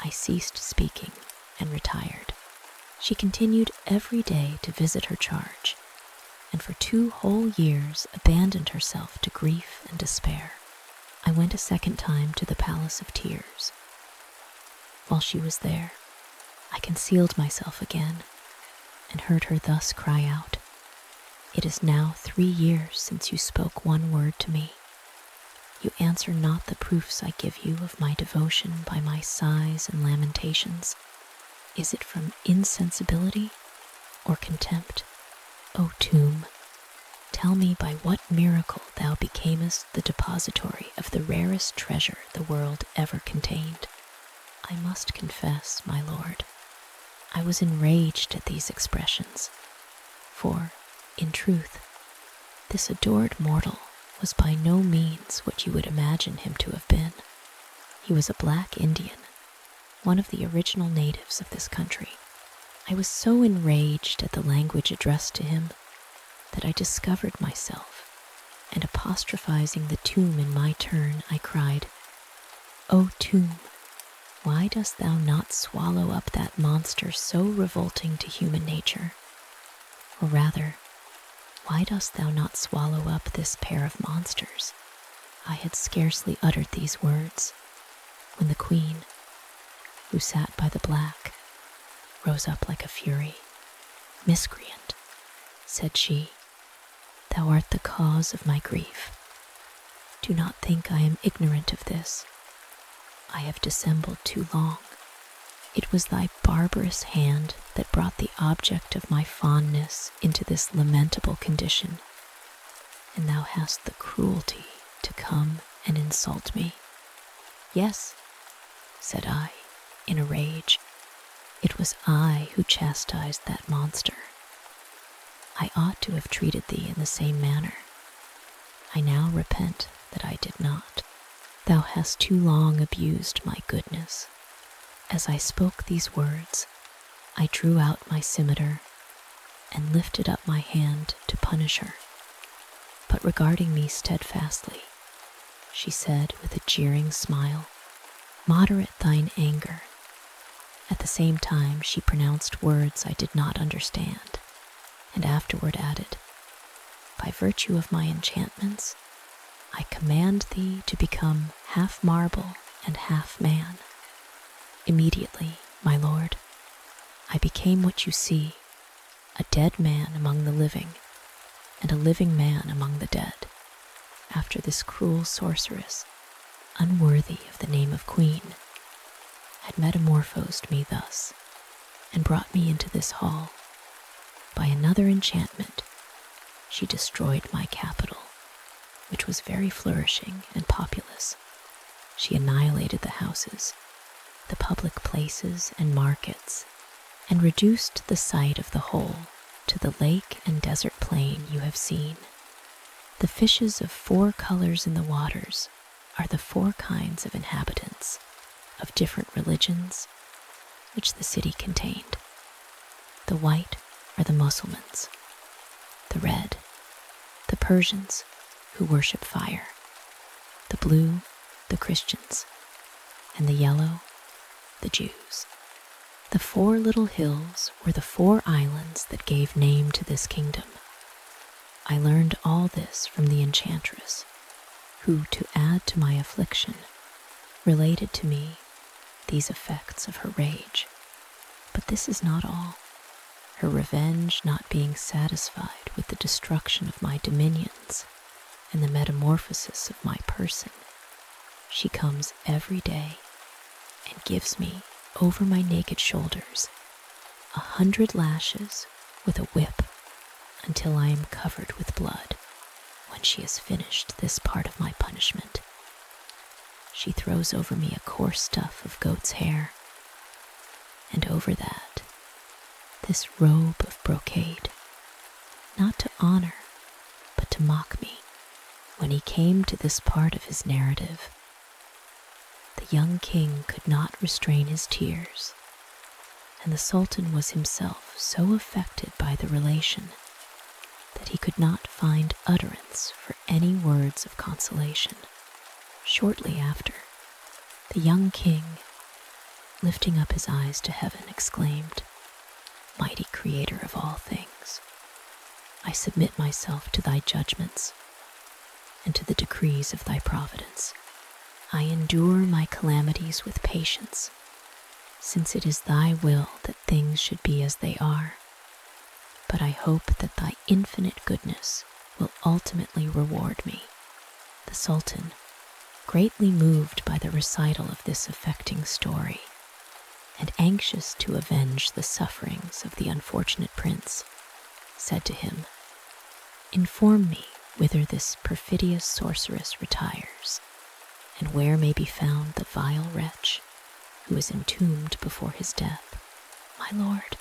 I ceased speaking and retired. She continued every day to visit her charge, and for 2 whole years abandoned herself to grief and despair. I went a second time to the Palace of Tears. While she was there, I concealed myself again, and heard her thus cry out, "It is now 3 years since you spoke one word to me. You answer not the proofs I give you of my devotion by my sighs and lamentations. Is it from insensibility or contempt? O tomb, tell me by what miracle thou becamest the depository of the rarest treasure the world ever contained." I must confess, my lord, I was enraged at these expressions, for, in truth, this adored mortal was by no means what you would imagine him to have been. He was a black Indian, one of the original natives of this country. I was so enraged at the language addressed to him that I discovered myself, and apostrophizing the tomb in my turn, I cried, "O tomb, why dost thou not swallow up that monster so revolting to human nature? Or rather, why dost thou not swallow up this pair of monsters?" I had scarcely uttered these words when the queen, who sat by the black, rose up like a fury. "Miscreant," said she, "thou art the cause of my grief. Do not think I am ignorant of this. I have dissembled too long. It was thy barbarous hand that brought the object of my fondness into this lamentable condition, and thou hast the cruelty to come and insult me. Yes, said I, in a rage. It was I who chastised that monster. I ought to have treated thee in the same manner. I now repent that I did not. Thou hast too long abused my goodness. As I spoke these words, I drew out my scimitar and lifted up my hand to punish her. But regarding me steadfastly, she said with a jeering smile, "Moderate thine anger." At the same time, she pronounced words I did not understand, and afterward added, "By virtue of my enchantments, I command thee to become half marble and half man." Immediately, my lord, I became what you see, a dead man among the living, and a living man among the dead, after this cruel sorceress, unworthy of the name of queen, had metamorphosed me thus, and brought me into this hall. By another enchantment, she destroyed my capital, which was very flourishing and populous. She annihilated the houses, the public places and markets, and reduced the site of the whole to the lake and desert plain you have seen. The fishes of 4 colors in the waters are the 4 kinds of inhabitants of different religions which the city contained. The white are the Mussulmans, the red, the Persians who worship fire, the blue, the Christians, and the yellow, the Jews. The 4 little hills were the 4 islands that gave name to this kingdom. I learned all this from the enchantress, who, to add to my affliction, related to me these effects of her rage. But this is not all. Her revenge not being satisfied with the destruction of my dominions and the metamorphosis of my person, she comes every day and gives me over my naked shoulders 100 lashes with a whip until I am covered with blood. When she has finished this part of my punishment, she throws over me a coarse stuff of goat's hair, and over that this robe of brocade, not to honor, but to mock me. When he came to this part of his narrative, the young king could not restrain his tears, and the Sultan was himself so affected by the relation that he could not find utterance for any words of consolation. Shortly after, the young king, lifting up his eyes to heaven, exclaimed, "Mighty Creator of all things, I submit myself to thy judgments and to the decrees of thy providence. I endure my calamities with patience, since it is thy will that things should be as they are. But I hope that thy infinite goodness will ultimately reward me." The Sultan, greatly moved by the recital of this affecting story, and anxious to avenge the sufferings of the unfortunate prince, said to him, "Inform me whither this perfidious sorceress retires, and where may be found the vile wretch who is entombed before his death." "My lord,"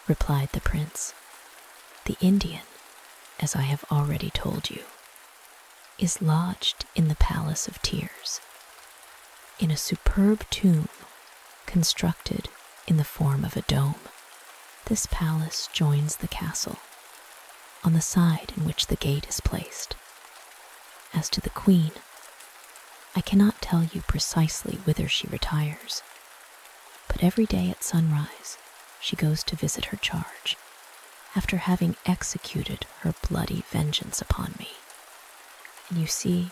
replied the prince, "the Indian, as I have already told you, is lodged in the Palace of Tears, in a superb tomb constructed in the form of a dome. This palace joins the castle, on the side in which the gate is placed. As to the queen, I cannot tell you precisely whither she retires, but every day at sunrise she goes to visit her charge, after having executed her bloody vengeance upon me. And you see,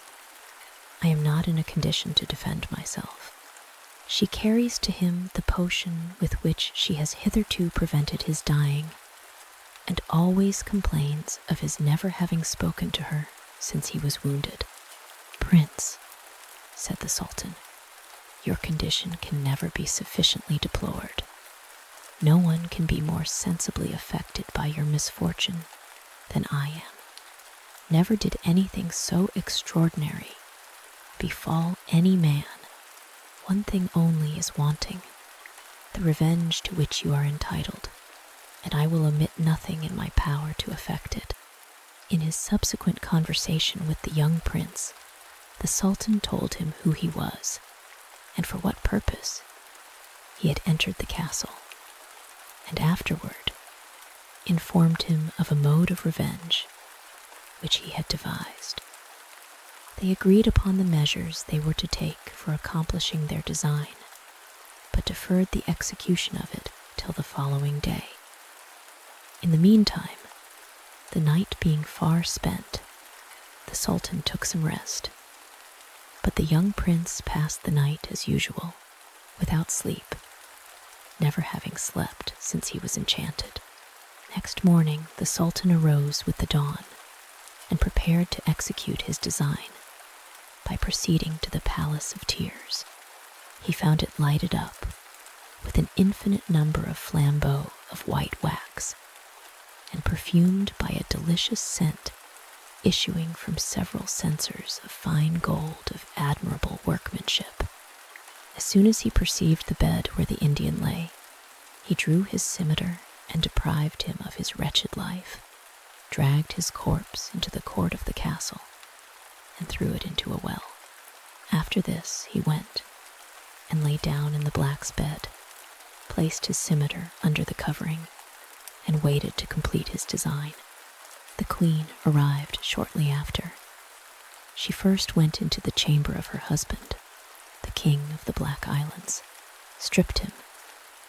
I am not in a condition to defend myself. She carries to him the potion with which she has hitherto prevented his dying, and always complains of his never having spoken to her since he was wounded." "Prince," said the Sultan, your condition can never be sufficiently deplored. No one can be more sensibly affected by your misfortune than I am. Never did anything so extraordinary befall any man. One thing only is wanting, the revenge to which you are entitled, and I will omit nothing in my power to effect it." In his subsequent conversation with the young prince, the Sultan told him who he was, and for what purpose he had entered the castle, and afterward informed him of a mode of revenge which he had devised. They agreed upon the measures they were to take for accomplishing their design, but deferred the execution of it till the following day. In the meantime, the night being far spent, the Sultan took some rest, but the young prince passed the night as usual, without sleep, never having slept since he was enchanted. Next morning, the Sultan arose with the dawn and prepared to execute his design by proceeding to the Palace of Tears. He found it lighted up with an infinite number of flambeaux of white wax, and perfumed by a delicious scent issuing from several censers of fine gold of admirable workmanship. As soon as he perceived the bed where the Indian lay, he drew his scimitar and deprived him of his wretched life, dragged his corpse into the court of the castle, and threw it into a well. After this he went and lay down in the black's bed, placed his scimitar under the covering, and waited to complete his design. The queen arrived shortly after. She first went into the chamber of her husband, the king of the Black Islands, stripped him,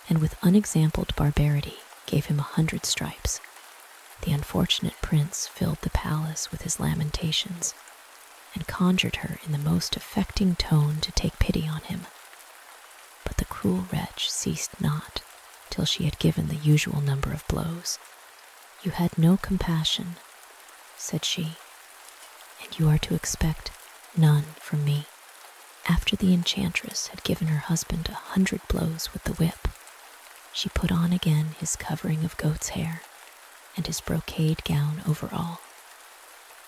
and with unexampled barbarity gave him 100 stripes. The unfortunate prince filled the palace with his lamentations, and conjured her in the most affecting tone to take pity on him. But the cruel wretch ceased not till she had given the usual number of blows. "You had no compassion," said she, "and you are to expect none from me." After the enchantress had given her husband 100 blows with the whip, she put on again his covering of goat's hair and his brocade gown over all.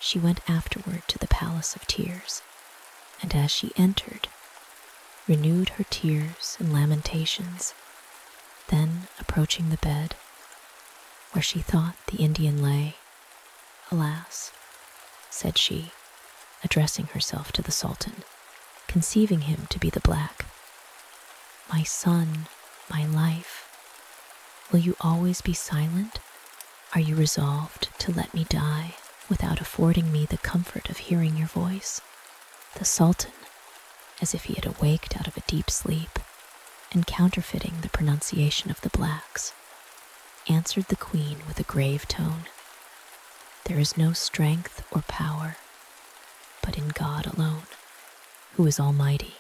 She went afterward to the Palace of Tears, and as she entered, renewed her tears and lamentations. Then, approaching the bed, where she thought the Indian lay, "Alas," said she, addressing herself to the Sultan, conceiving him to be the Black, "my son, my life, will you always be silent? Are you resolved to let me die without affording me the comfort of hearing your voice?" The Sultan, as if he had awaked out of a deep sleep, and counterfeiting the pronunciation of the blacks, answered the queen with a grave tone, "There is no strength or power but in God alone, who is almighty."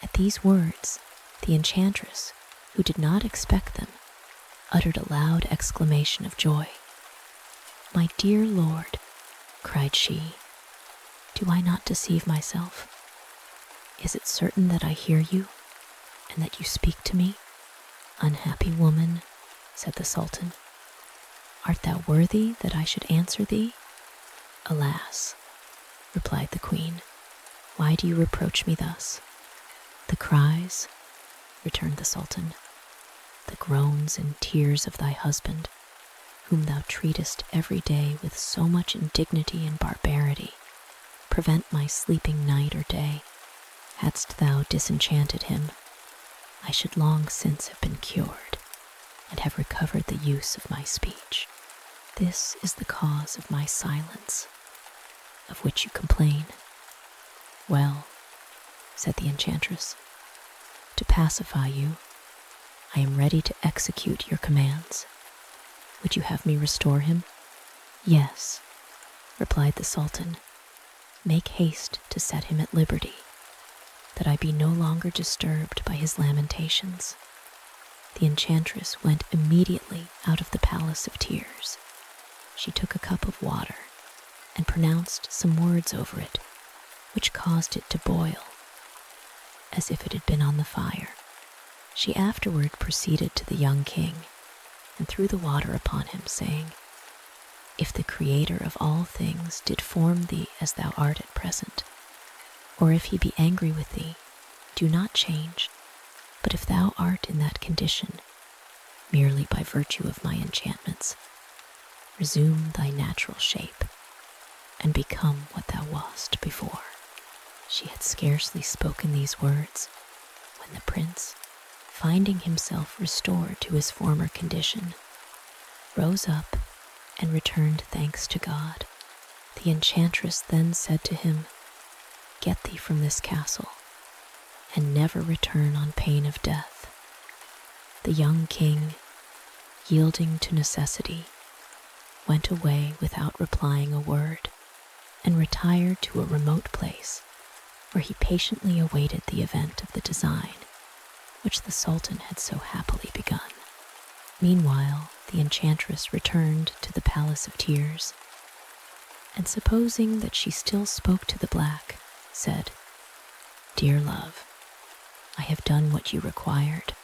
At these words, the enchantress, who did not expect them, uttered a loud exclamation of joy. "My dear lord," cried she, "do I not deceive myself? Is it certain that I hear you, and that you speak to me?" "Unhappy woman," said the Sultan, "art thou worthy that I should answer thee?" "Alas," replied the queen, "why do you reproach me thus?" "The cries," returned the Sultan, "the groans and tears of thy husband, whom thou treatest every day with so much indignity and barbarity, prevent my sleeping night or day. Hadst thou disenchanted him, I should long since have been cured, and have recovered the use of my speech. This is the cause of my silence, of which you complain. Well," said the enchantress, "to pacify you, I am ready to execute your commands. Would you have me restore him?" "Yes," replied the Sultan. "Make haste to set him at liberty, that I be no longer disturbed by his lamentations." The enchantress went immediately out of the Palace of Tears. She took a cup of water and pronounced some words over it, which caused it to boil. as if it had been on the fire. She afterward proceeded to the young king and threw the water upon him, saying, "If the Creator of all things did form thee as thou art at present, or if he be angry with thee, do not change, but if thou art in that condition, merely by virtue of my enchantments, resume thy natural shape, and become what thou wast before." She had scarcely spoken these words when the prince, finding himself restored to his former condition, rose up and returned thanks to God. The enchantress then said to him, "Get thee from this castle, and never return on pain of death." The young king, yielding to necessity, went away without replying a word, and retired to a remote place where he patiently awaited the event of the design which the Sultan had so happily begun. Meanwhile, the enchantress returned to the Palace of Tears, and supposing that she still spoke to the black, said, "Dear love, I have done what you required.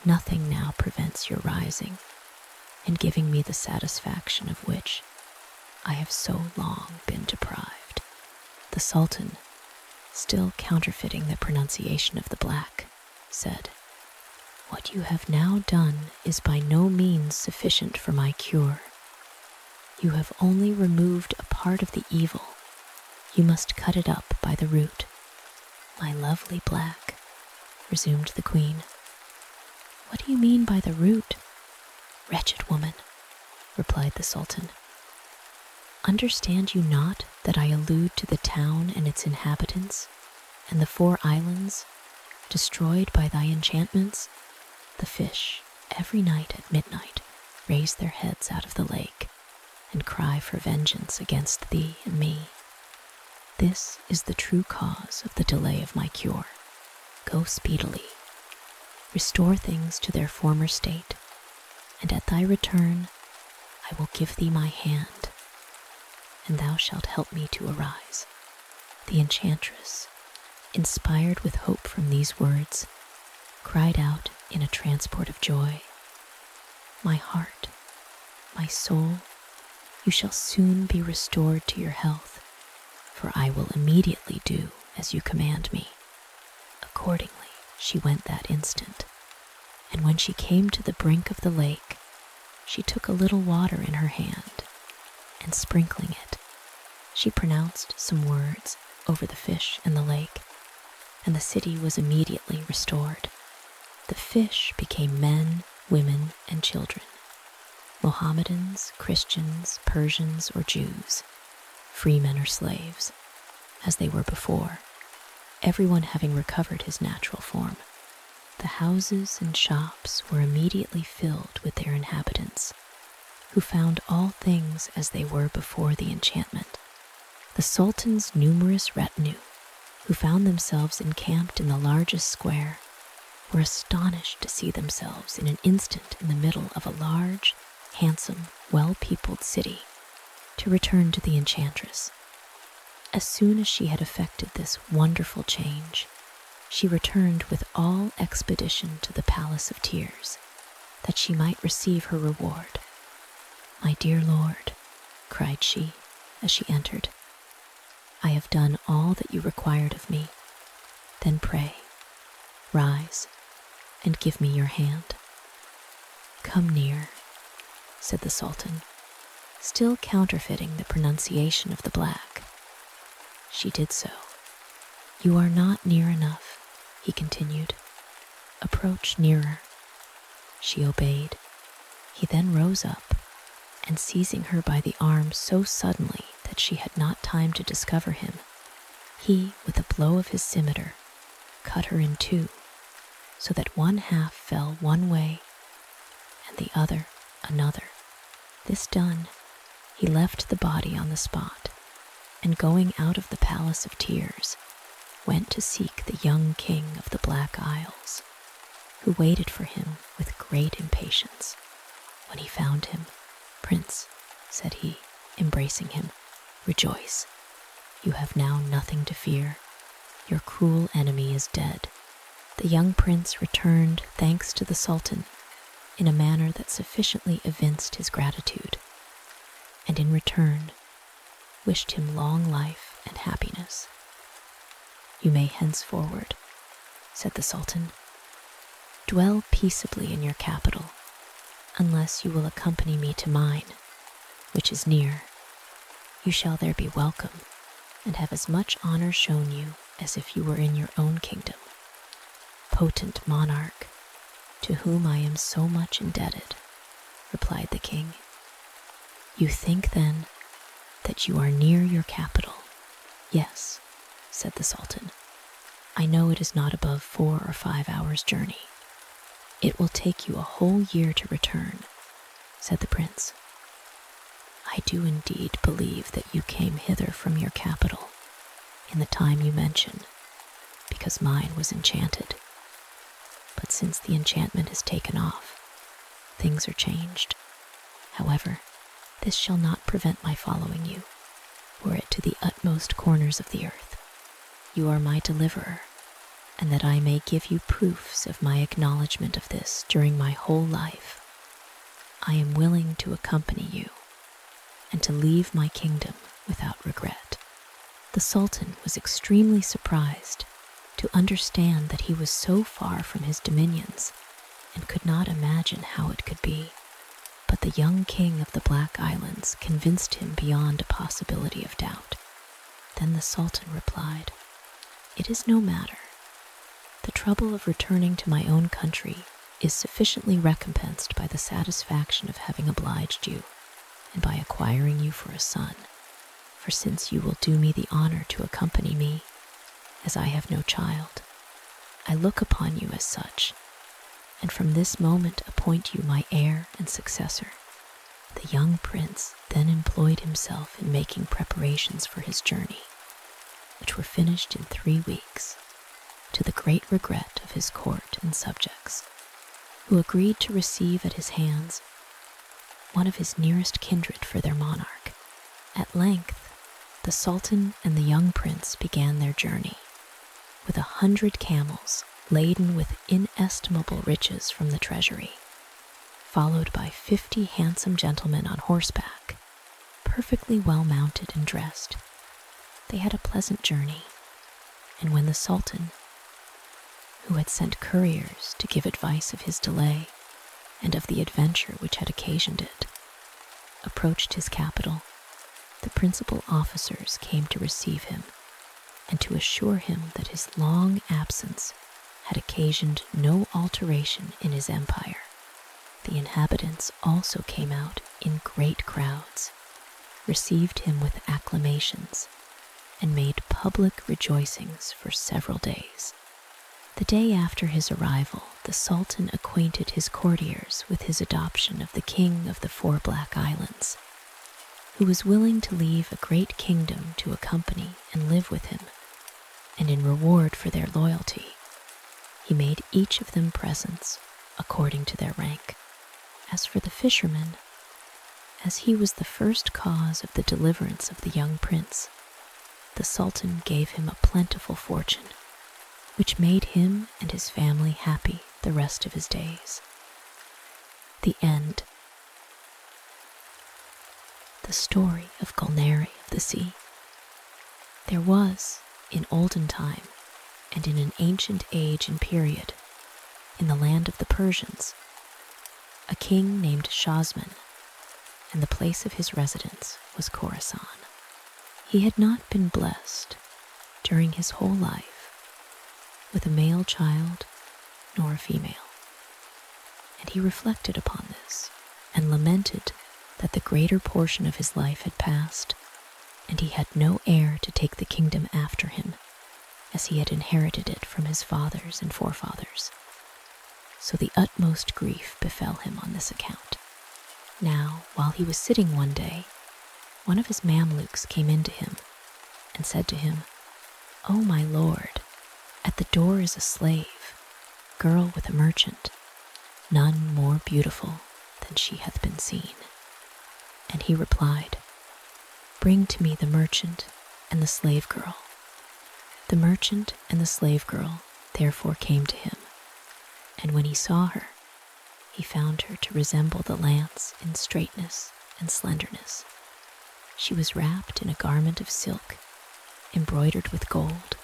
Nothing now prevents your rising and giving me the satisfaction of which I have so long been deprived." The Sultan, still counterfeiting the pronunciation of the black, said, "What you have now done is by no means sufficient for my cure. You have only removed a part of the evil. You must cut it up by the root." "My lovely black," resumed the queen, "what do you mean by the root?" "Wretched woman," replied the Sultan, "understand you not that I allude to the town and its inhabitants, and the 4 islands destroyed by thy enchantments? The fish, every night at midnight, raise their heads out of the lake and cry for vengeance against thee and me. This is the true cause of the delay of my cure. Go speedily, restore things to their former state, and at thy return I will give thee my hand, and thou shalt help me to arise." The enchantress, inspired with hope from these words, cried out in a transport of joy, "My heart, my soul, you shall soon be restored to your health, for I will immediately do as you command me." Accordingly, she went that instant, and when she came to the brink of the lake, she took a little water in her hand, and sprinkling it, she pronounced some words over the fish in the lake, and the city was immediately restored. The fish became men, women, and children, Mohammedans, Christians, Persians, or Jews, freemen or slaves, as they were before, everyone having recovered his natural form. The houses and shops were immediately filled with their inhabitants, who found all things as they were before the enchantment. The Sultan's numerous retinue, who found themselves encamped in the largest square, were astonished to see themselves in an instant in the middle of a large, handsome, well-peopled city. To return to the enchantress. As soon as she had effected this wonderful change, she returned with all expedition to the Palace of Tears, that she might receive her reward. "My dear lord," cried she as she entered, "I have done all that you required of me. Then pray, rise, and give me your hand." "Come near," said the Sultan, still counterfeiting the pronunciation of the black. She did so. "You are not near enough," he continued. "Approach nearer." She obeyed. He then rose up, and seizing her by the arm so suddenly that she had not time to discover him, he, with a blow of his scimitar, cut her in 2, so that one half fell one way and the other another. This done, he left the body on the spot, and going out of the Palace of Tears, went to seek the young king of the Black Isles, who waited for him with great impatience. When he found him, "Prince," said he, embracing him, "rejoice. You have now nothing to fear. Your cruel enemy is dead." The young prince returned thanks to the Sultan in a manner that sufficiently evinced his gratitude, and in return wished him long life and happiness. "You may henceforward," said the Sultan, "dwell peaceably in your capital, unless you will accompany me to mine, which is near. You shall there be welcome, and have as much honor shown you as if you were in your own kingdom. Potent monarch, to whom I am so much indebted," replied the king. "You think, then, that you are near your capital?" "Yes," said the Sultan. "I know it is not above 4 or 5 hours' journey." "It will take you a whole year to return," said the prince. "I do indeed believe that you came hither from your capital in the time you mention, because mine was enchanted. But since the enchantment is taken off, things are changed. However, this shall not prevent my following you, were it to the utmost corners of the earth. You are my deliverer, and that I may give you proofs of my acknowledgement of this during my whole life, I am willing to accompany you, and to leave my kingdom without regret." The Sultan was extremely surprised to understand that he was so far from his dominions, and could not imagine how it could be. But the young king of the Black Islands convinced him beyond a possibility of doubt. Then the Sultan replied, "It is no matter. The trouble of returning to my own country is sufficiently recompensed by the satisfaction of having obliged you, and by acquiring you for a son. For since you will do me the honor to accompany me, as I have no child, I look upon you as such, and from this moment appoint you my heir and successor." The young prince then employed himself in making preparations for his journey, which were finished in 3 weeks, to the great regret of his court and subjects, who agreed to receive at his hands one of his nearest kindred for their monarch. At length, the Sultan and the young prince began their journey, with 100 camels laden with inestimable riches from the treasury, followed by 50 handsome gentlemen on horseback, perfectly well mounted and dressed. They had a pleasant journey, and when the Sultan, who had sent couriers to give advice of his delay and of the adventure which had occasioned it, approached his capital, the principal officers came to receive him and to assure him that his long absence had occasioned no alteration in his empire. The inhabitants also came out in great crowds, received him with acclamations, and made public rejoicings for several days. The day after his arrival, the Sultan acquainted his courtiers with his adoption of the King of the 4 Black Islands, who was willing to leave a great kingdom to accompany and live with him, and in reward for their loyalty, he made each of them presents according to their rank. As for the fisherman, as he was the first cause of the deliverance of the young prince, the Sultan gave him a plentiful fortune, which made him and his family happy the rest of his days. The end. The story of Gulnare of the sea. There was, in olden time, and in an ancient age and period, in the land of the Persians, a king named Shahsman, and the place of his residence was Khorasan. He had not been blessed, during his whole life, with a male child nor a female, and he reflected upon this and lamented that the greater portion of his life had passed, and he had no heir to take the kingdom after him, as he had inherited it from his fathers and forefathers. So the utmost grief befell him on this account. Now, while he was sitting one day, one of his Mamluks came in to him and said to him, "O my lord, at the door is a slave, girl with a merchant, none more beautiful than she hath been seen." And he replied, "Bring to me the merchant and the slave girl." The merchant and the slave girl therefore came to him, and when he saw her, he found her to resemble the lance in straightness and slenderness. She was wrapped in a garment of silk, embroidered with gold,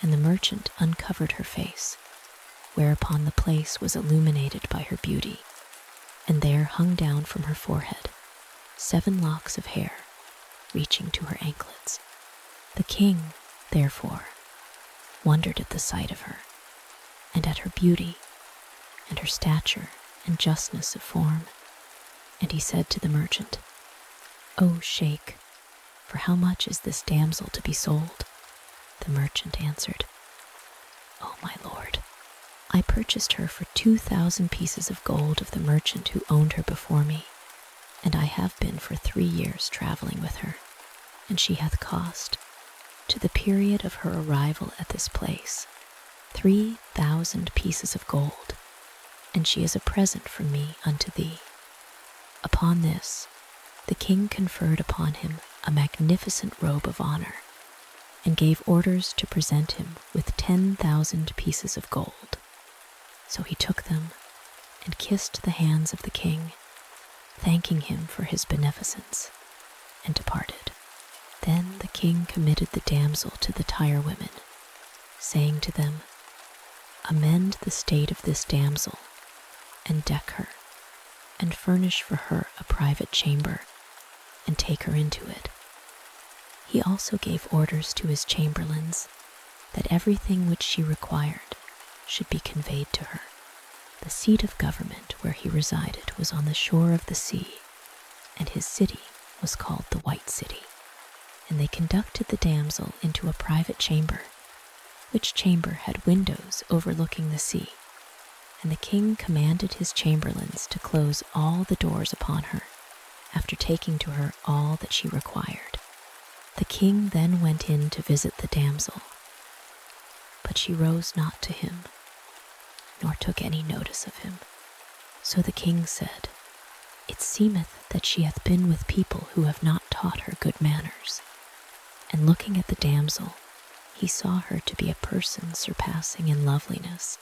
and the merchant uncovered her face, whereupon the place was illuminated by her beauty, and there hung down from her forehead 7 locks of hair, reaching to her anklets. The king, therefore, wondered at the sight of her, and at her beauty, and her stature and justness of form, and he said to the merchant, "O Sheikh, for how much is this damsel to be sold?" The merchant answered, "O my lord, I purchased her for 2,000 pieces of gold of the merchant who owned her before me, and I have been for 3 years traveling with her, and she hath cost, to the period of her arrival at this place, 3,000 pieces of gold, and she is a present from me unto thee." Upon this, the king conferred upon him a magnificent robe of honor, and gave orders to present him with 10,000 pieces of gold. So he took them and kissed the hands of the king, thanking him for his beneficence, and departed. Then the king committed the damsel to the tirewomen, saying to them, "Amend the state of this damsel, and deck her, and furnish for her a private chamber, and take her into it." He also gave orders to his chamberlains that everything which she required should be conveyed to her. The seat of government where he resided was on the shore of the sea, and his city was called the White City. And they conducted the damsel into a private chamber, which chamber had windows overlooking the sea, and the king commanded his chamberlains to close all the doors upon her, after taking to her all that she required. The king then went in to visit the damsel, but she rose not to him, nor took any notice of him. So the king said, "It seemeth that she hath been with people who have not taught her good manners." And looking at the damsel, he saw her to be a person surpassing in loveliness.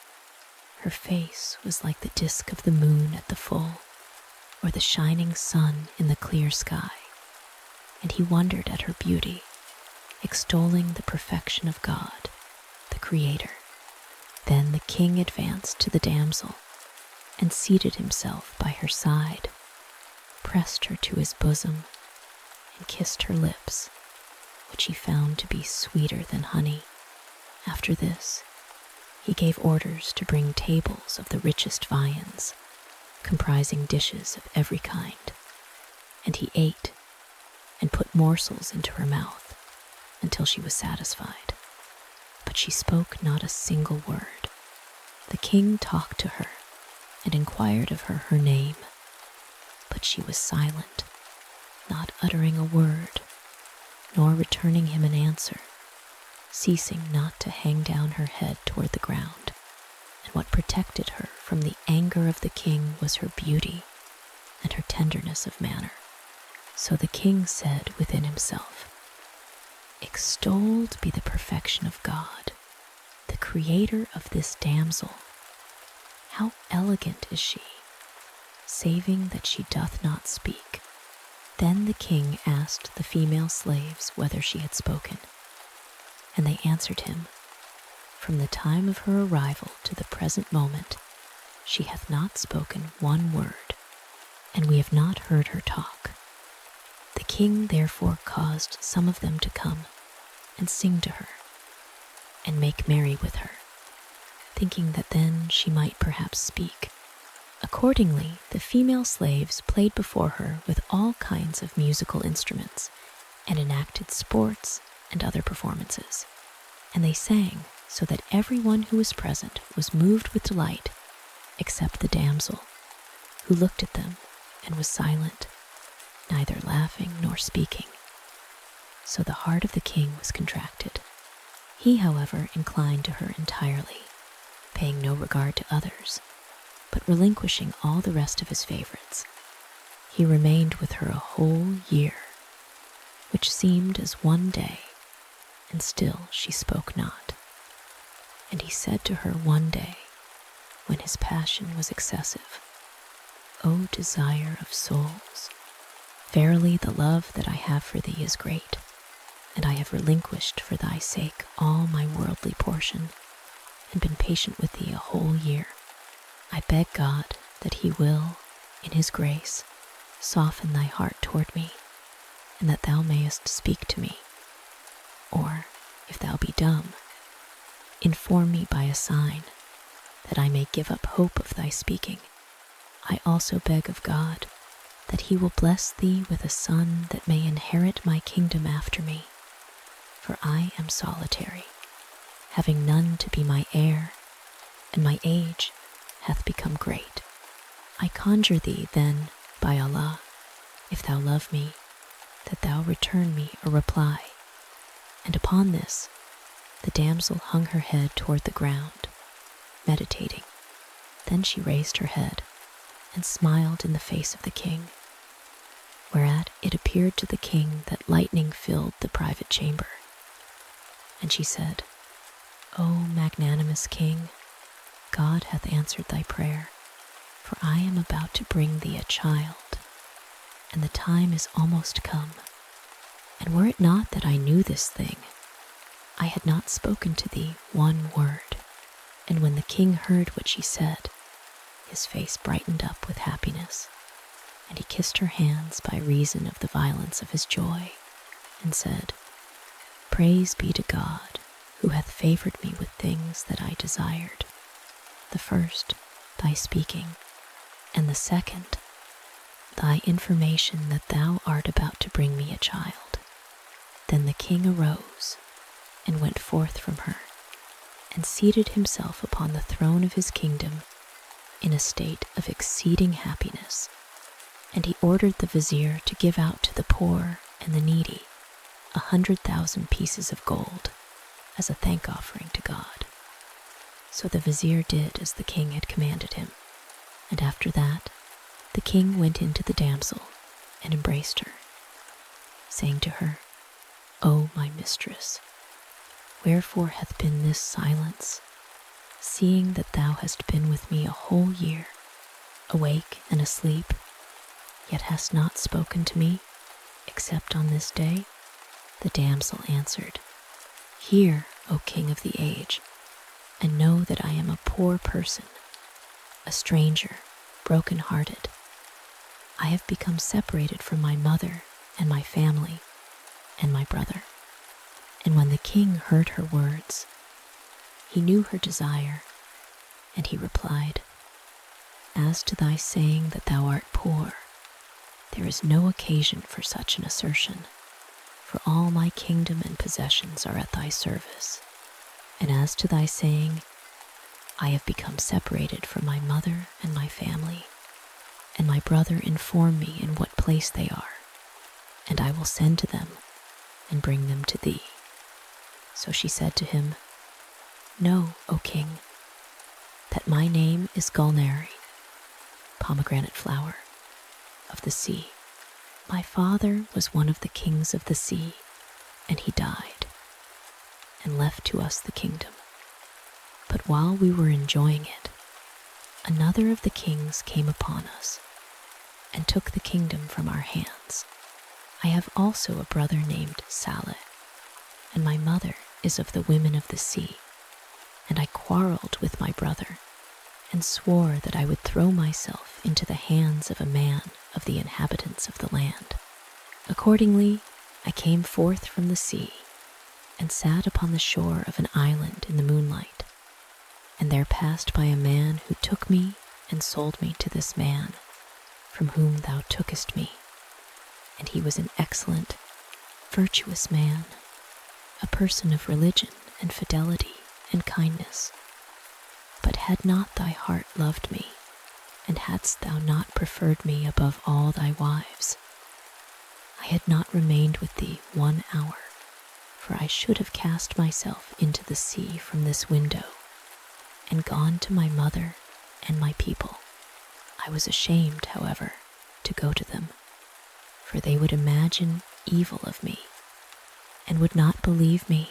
Her face was like the disk of the moon at the full, or the shining sun in the clear sky, and he wondered at her beauty, extolling the perfection of God, the Creator. Then the king advanced to the damsel, and seated himself by her side, pressed her to his bosom, and kissed her lips, which he found to be sweeter than honey. After this, he gave orders to bring tables of the richest viands, comprising dishes of every kind, and he ate and put morsels into her mouth until she was satisfied. But she spoke not a single word. The king talked to her and inquired of her name, but she was silent, not uttering a word, nor returning him an answer, ceasing not to hang down her head toward the ground. And what protected her from the anger of the king was her beauty and her tenderness of manner. So the king said within himself, "Extolled be the perfection of God, the creator of this damsel. How elegant is she, saving that she doth not speak." Then the king asked the female slaves whether she had spoken, and they answered him, "From the time of her arrival to the present moment, she hath not spoken one word, and we have not heard her talk." The king therefore caused some of them to come and sing to her, and make merry with her, thinking that then she might perhaps speak. Accordingly, the female slaves played before her with all kinds of musical instruments, and enacted sports and other performances. And they sang so that everyone who was present was moved with delight, except the damsel, who looked at them and was silent, neither laughing nor speaking. So the heart of the king was contracted. He, however, inclined to her entirely, paying no regard to others, but relinquishing all the rest of his favorites. He remained with her a whole year, which seemed as one day, and still she spoke not. And he said to her one day, when his passion was excessive, O desire of souls, verily the love that I have for thee is great, and I have relinquished for thy sake all my worldly portion, and been patient with thee a whole year. I beg God that he will, in his grace, soften thy heart toward me, and that thou mayest speak to me. Or, if thou be dumb, inform me by a sign, that I may give up hope of thy speaking. I also beg of God that he will bless thee with a son that may inherit my kingdom after me, for I am solitary, having none to be my heir, and my age hath become great. I conjure thee then, by Allah, if thou love me, that thou return me a reply. And upon this, the damsel hung her head toward the ground, meditating. Then she raised her head and smiled in the face of the king, whereat it appeared to the king that lightning filled the private chamber. And she said, O magnanimous king, God hath answered thy prayer, for I am about to bring thee a child, and the time is almost come. And were it not that I knew this thing, I had not spoken to thee one word. And when the king heard what she said, his face brightened up with happiness, and he kissed her hands by reason of the violence of his joy, and said, Praise be to God, who hath favored me with things that I desired. The first, thy speaking, and the second, thy information that thou art about to bring me a child. Then the king arose and went forth from her, and seated himself upon the throne of his kingdom in a state of exceeding happiness. And he ordered the vizier to give out to the poor and the needy 100,000 pieces of gold as a thank offering to God. So the vizier did as the king had commanded him, and after that the king went in to the damsel and embraced her, saying to her, O my mistress, wherefore hath been this silence, seeing that thou hast been with me a whole year, awake and asleep, yet hast not spoken to me, except on this day? The damsel answered, Hear, O king of the age, and know that I am a poor person, a stranger, broken-hearted. I have become separated from my mother and my family and my brother. And when the king heard her words, he knew her desire, and he replied, As to thy saying that thou art poor, there is no occasion for such an assertion, for all my kingdom and possessions are at thy service. And as to thy saying, I have become separated from my mother and my family, and my brother inform me in what place they are, and I will send to them and bring them to thee. So she said to him, Know, O king, that my name is Gulnare, pomegranate flower, of the sea. My father was one of the kings of the sea, and he died, and left to us the kingdom. But while we were enjoying it, another of the kings came upon us, and took the kingdom from our hands. I have also a brother named Saleh, and my mother is of the women of the sea, and I quarreled with my brother, and swore that I would throw myself into the hands of a man of the inhabitants of the land. Accordingly, I came forth from the sea, and sat upon the shore of an island in the moonlight, and there passed by a man who took me and sold me to this man, from whom thou tookest me. And he was an excellent, virtuous man, a person of religion and fidelity and kindness. But had not thy heart loved me, and hadst thou not preferred me above all thy wives, I had not remained with thee 1 hour, for I should have cast myself into the sea from this window, and gone to my mother and my people. I was ashamed, however, to go to them, for they would imagine evil of me, and would not believe me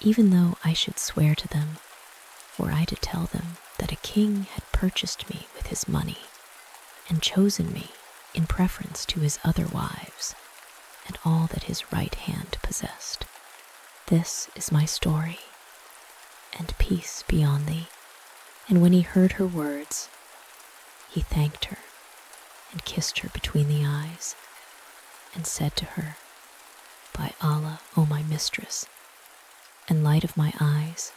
even though I should swear to them, were I to tell them that a king had purchased me with his money and chosen me in preference to his other wives and all that his right hand possessed. This is my story, and peace be on thee." And when he heard her words, he thanked her and kissed her between the eyes and said to her, "By Allah, O my mistress, and light of my eyes,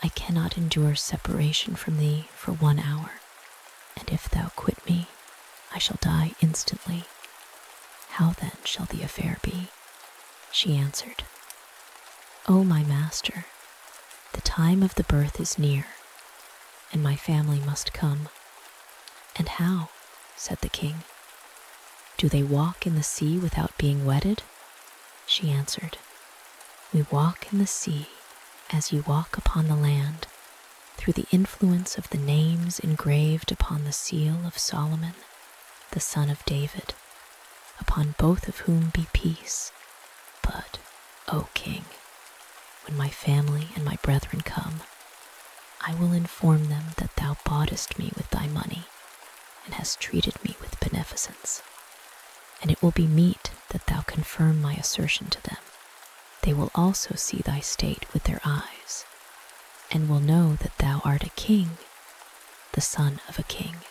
I cannot endure separation from thee for 1 hour, and if thou quit me, I shall die instantly. How then shall the affair be?" She answered, "O my master, the time of the birth is near, and my family must come." "And how?" said the king. "Do they walk in the sea without being wedded?" She answered, "We walk in the sea as you walk upon the land, through the influence of the names engraved upon the seal of Solomon, the son of David, upon both of whom be peace. But, O king, when my family and my brethren come, I will inform them that thou boughtest me with thy money, and hast treated me with beneficence. And it will be meet that thou confirm my assertion to them. They will also see thy state with their eyes, and will know that thou art a king, the son of a king."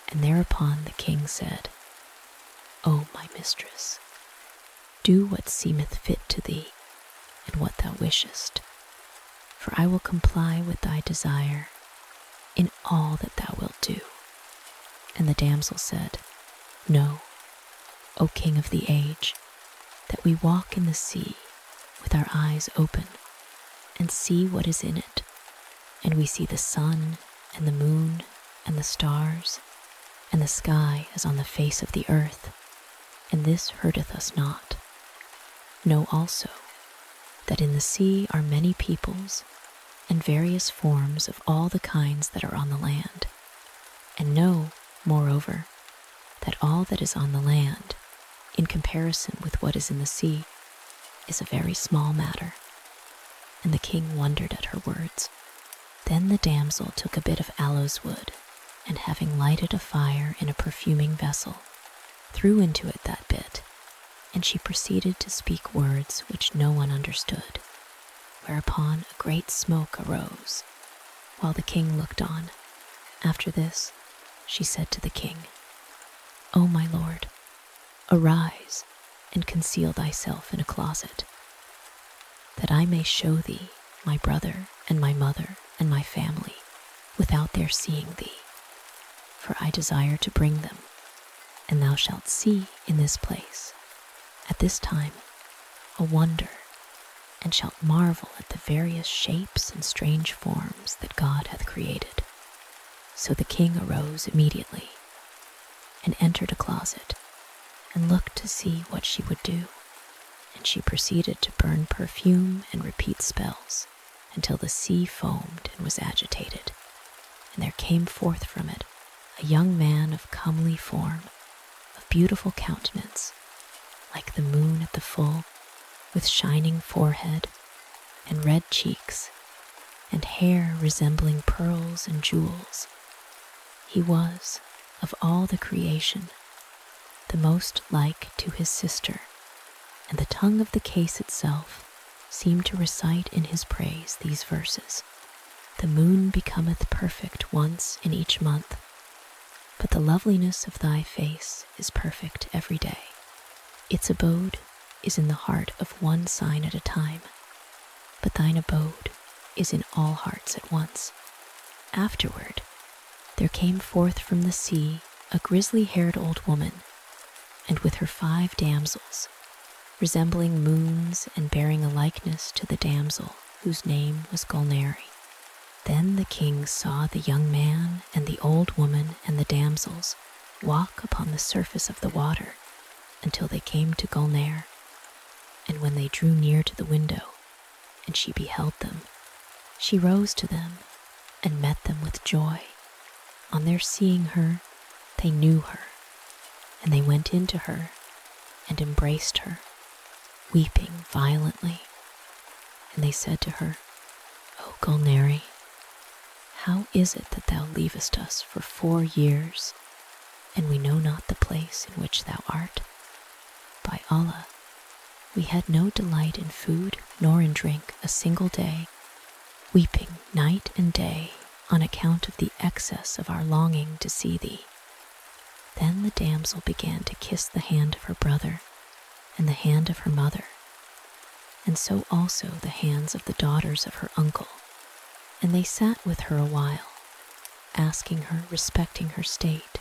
And thereupon the king said, "O my mistress, do what seemeth fit to thee, and what thou wishest, for I will comply with thy desire in all that thou wilt do." And the damsel said, "Know, O king of the age, that we walk in the sea with our eyes open, and see what is in it, and we see the sun and the moon and the stars, and the sky as on the face of the earth, and this hurteth us not. Know also that in the sea are many peoples and various forms of all the kinds that are on the land, and know, moreover, that all that is on the land, in comparison with what is in the sea, is a very small matter." And the king wondered at her words. Then the damsel took a bit of aloes wood, and having lighted a fire in a perfuming vessel, threw into it that bit, and she proceeded to speak words which no one understood, whereupon a great smoke arose, while the king looked on. After this, she said to the king, "O my lord, arise and conceal thyself in a closet, that I may show thee my brother and my mother and my family without their seeing thee, for I desire to bring them, and thou shalt see in this place, at this time, a wonder, and shalt marvel at the various shapes and strange forms that God hath created." So the king arose immediately, and entered a closet, and looked to see what she would do, and she proceeded to burn perfume and repeat spells, until the sea foamed and was agitated, and there came forth from it a young man of comely form, of beautiful countenance, like the moon at the full, with shining forehead and red cheeks, and hair resembling pearls and jewels. He was, of all the creation, the most like to his sister, and the tongue of the case itself seemed to recite in his praise these verses: "The moon becometh perfect once in each month, but the loveliness of thy face is perfect every day. Its abode is in the heart of one sign at a time, but thine abode is in all hearts at once." Afterward, there came forth from the sea a grisly-haired old woman, and with her 5 damsels, resembling moons and bearing a likeness to the damsel whose name was Gulnare. Then the king saw the young man and the old woman and the damsels walk upon the surface of the water until they came to Gulnare, and when they drew near to the window, and she beheld them, she rose to them and met them with joy. On their seeing her, they knew her, and they went in to her and embraced her, weeping violently. and they said to her, "O Gulnare, how is it that thou leavest us for 4 years, and we know not the place in which thou art? By Allah, we had no delight in food nor in drink a single day, weeping night and day on account of the excess of our longing to see thee." Then the damsel began to kiss the hand of her brother and the hand of her mother, and so also the hands of the daughters of her uncle, and they sat with her a while, asking her respecting her state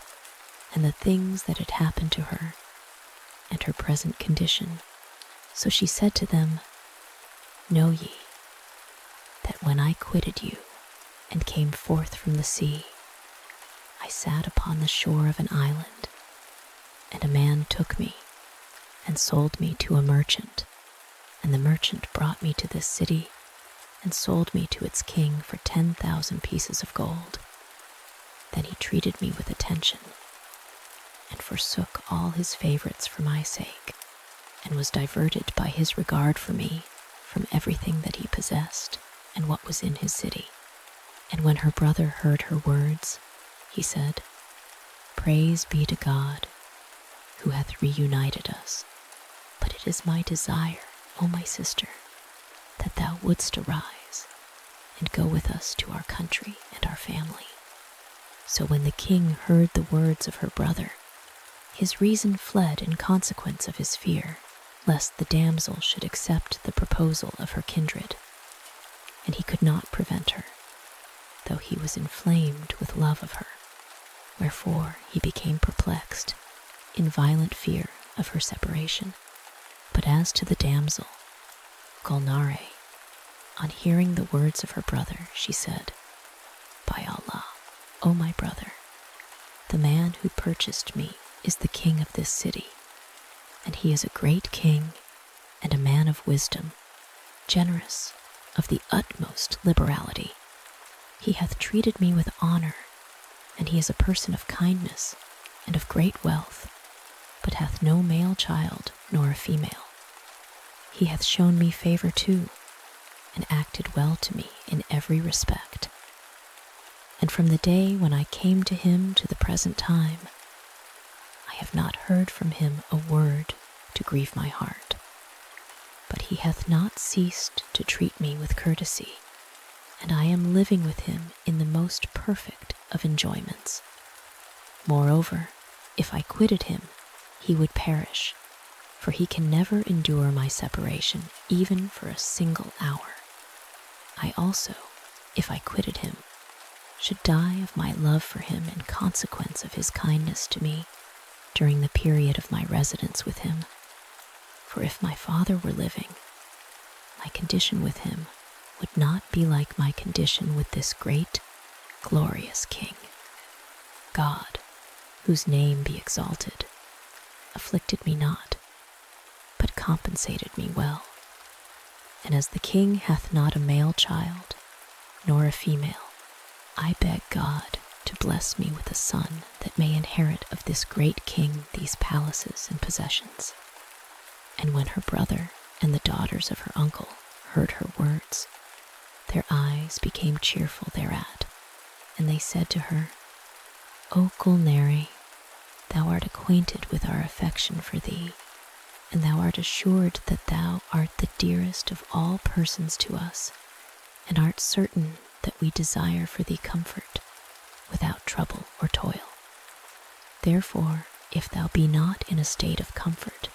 and the things that had happened to her and her present condition. So she said to them, "Know ye that when I quitted you and came forth from the sea, I sat upon the shore of an island, and a man took me and sold me to a merchant, and the merchant brought me to this city and sold me to its king for 10,000 pieces of gold. Then he treated me with attention and forsook all his favorites for my sake, and was diverted by his regard for me from everything that he possessed and what was in his city." And when her brother heard her words, he said, "Praise be to God, who hath reunited us. But it is my desire, O my sister, that thou wouldst arise and go with us to our country and our family." So when the king heard the words of her brother, his reason fled in consequence of his fear, lest the damsel should accept the proposal of her kindred. And he could not prevent her, though he was inflamed with love of her, wherefore he became perplexed in violent fear of her separation. But as to the damsel, Gulnare, on hearing the words of her brother, she said, "By Allah, O my brother, the man who purchased me is the king of this city, and he is a great king and a man of wisdom, generous, of the utmost liberality. He hath treated me with honor, and he is a person of kindness and of great wealth, but hath no male child nor a female. He hath shown me favor too, and acted well to me in every respect. And from the day when I came to him to the present time, I have not heard from him a word to grieve my heart. But he hath not ceased to treat me with courtesy, and I am living with him in the most perfect of enjoyments. Moreover, if I quitted him, he would perish, for he can never endure my separation even for a single hour. I also, if I quitted him, should die of my love for him in consequence of his kindness to me during the period of my residence with him. For if my father were living, my condition with him would not be like my condition with this great, glorious king. God, whose name be exalted, afflicted me not, but compensated me well. And as the king hath not a male child, nor a female, I beg God to bless me with a son that may inherit of this great king these palaces and possessions." And when her brother and the daughters of her uncle heard her words, their eyes became cheerful thereat, and they said to her, "O Gulnare, thou art acquainted with our affection for thee, and thou art assured that thou art the dearest of all persons to us, and art certain that we desire for thee comfort, without trouble or toil. Therefore, if thou be not in a state of comfort,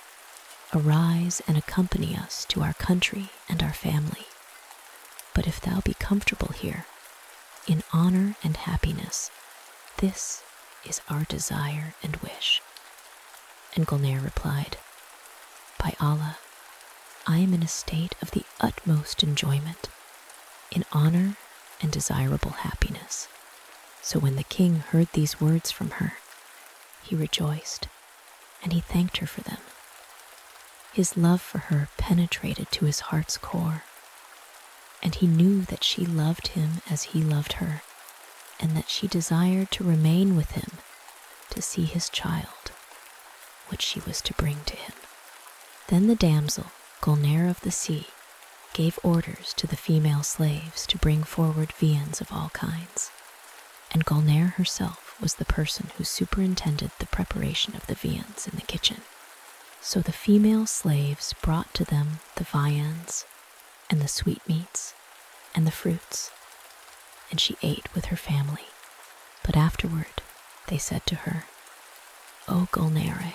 arise and accompany us to our country and our family. But if thou be comfortable here, in honor and happiness, this is our desire and wish." And Gulnare replied, "By Allah, I am in a state of the utmost enjoyment, in honor and desirable happiness." So when the king heard these words from her, he rejoiced, and he thanked her for them. His love for her penetrated to his heart's core, and he knew that she loved him as he loved her, and that she desired to remain with him to see his child, which she was to bring to him. Then the damsel, Gulnare of the Sea, gave orders to the female slaves to bring forward viands of all kinds, and Gulnare herself was the person who superintended the preparation of the viands in the kitchen. So the female slaves brought to them the viands and the sweetmeats and the fruits, and she ate with her family. But afterward they said to her, "O Gulnare,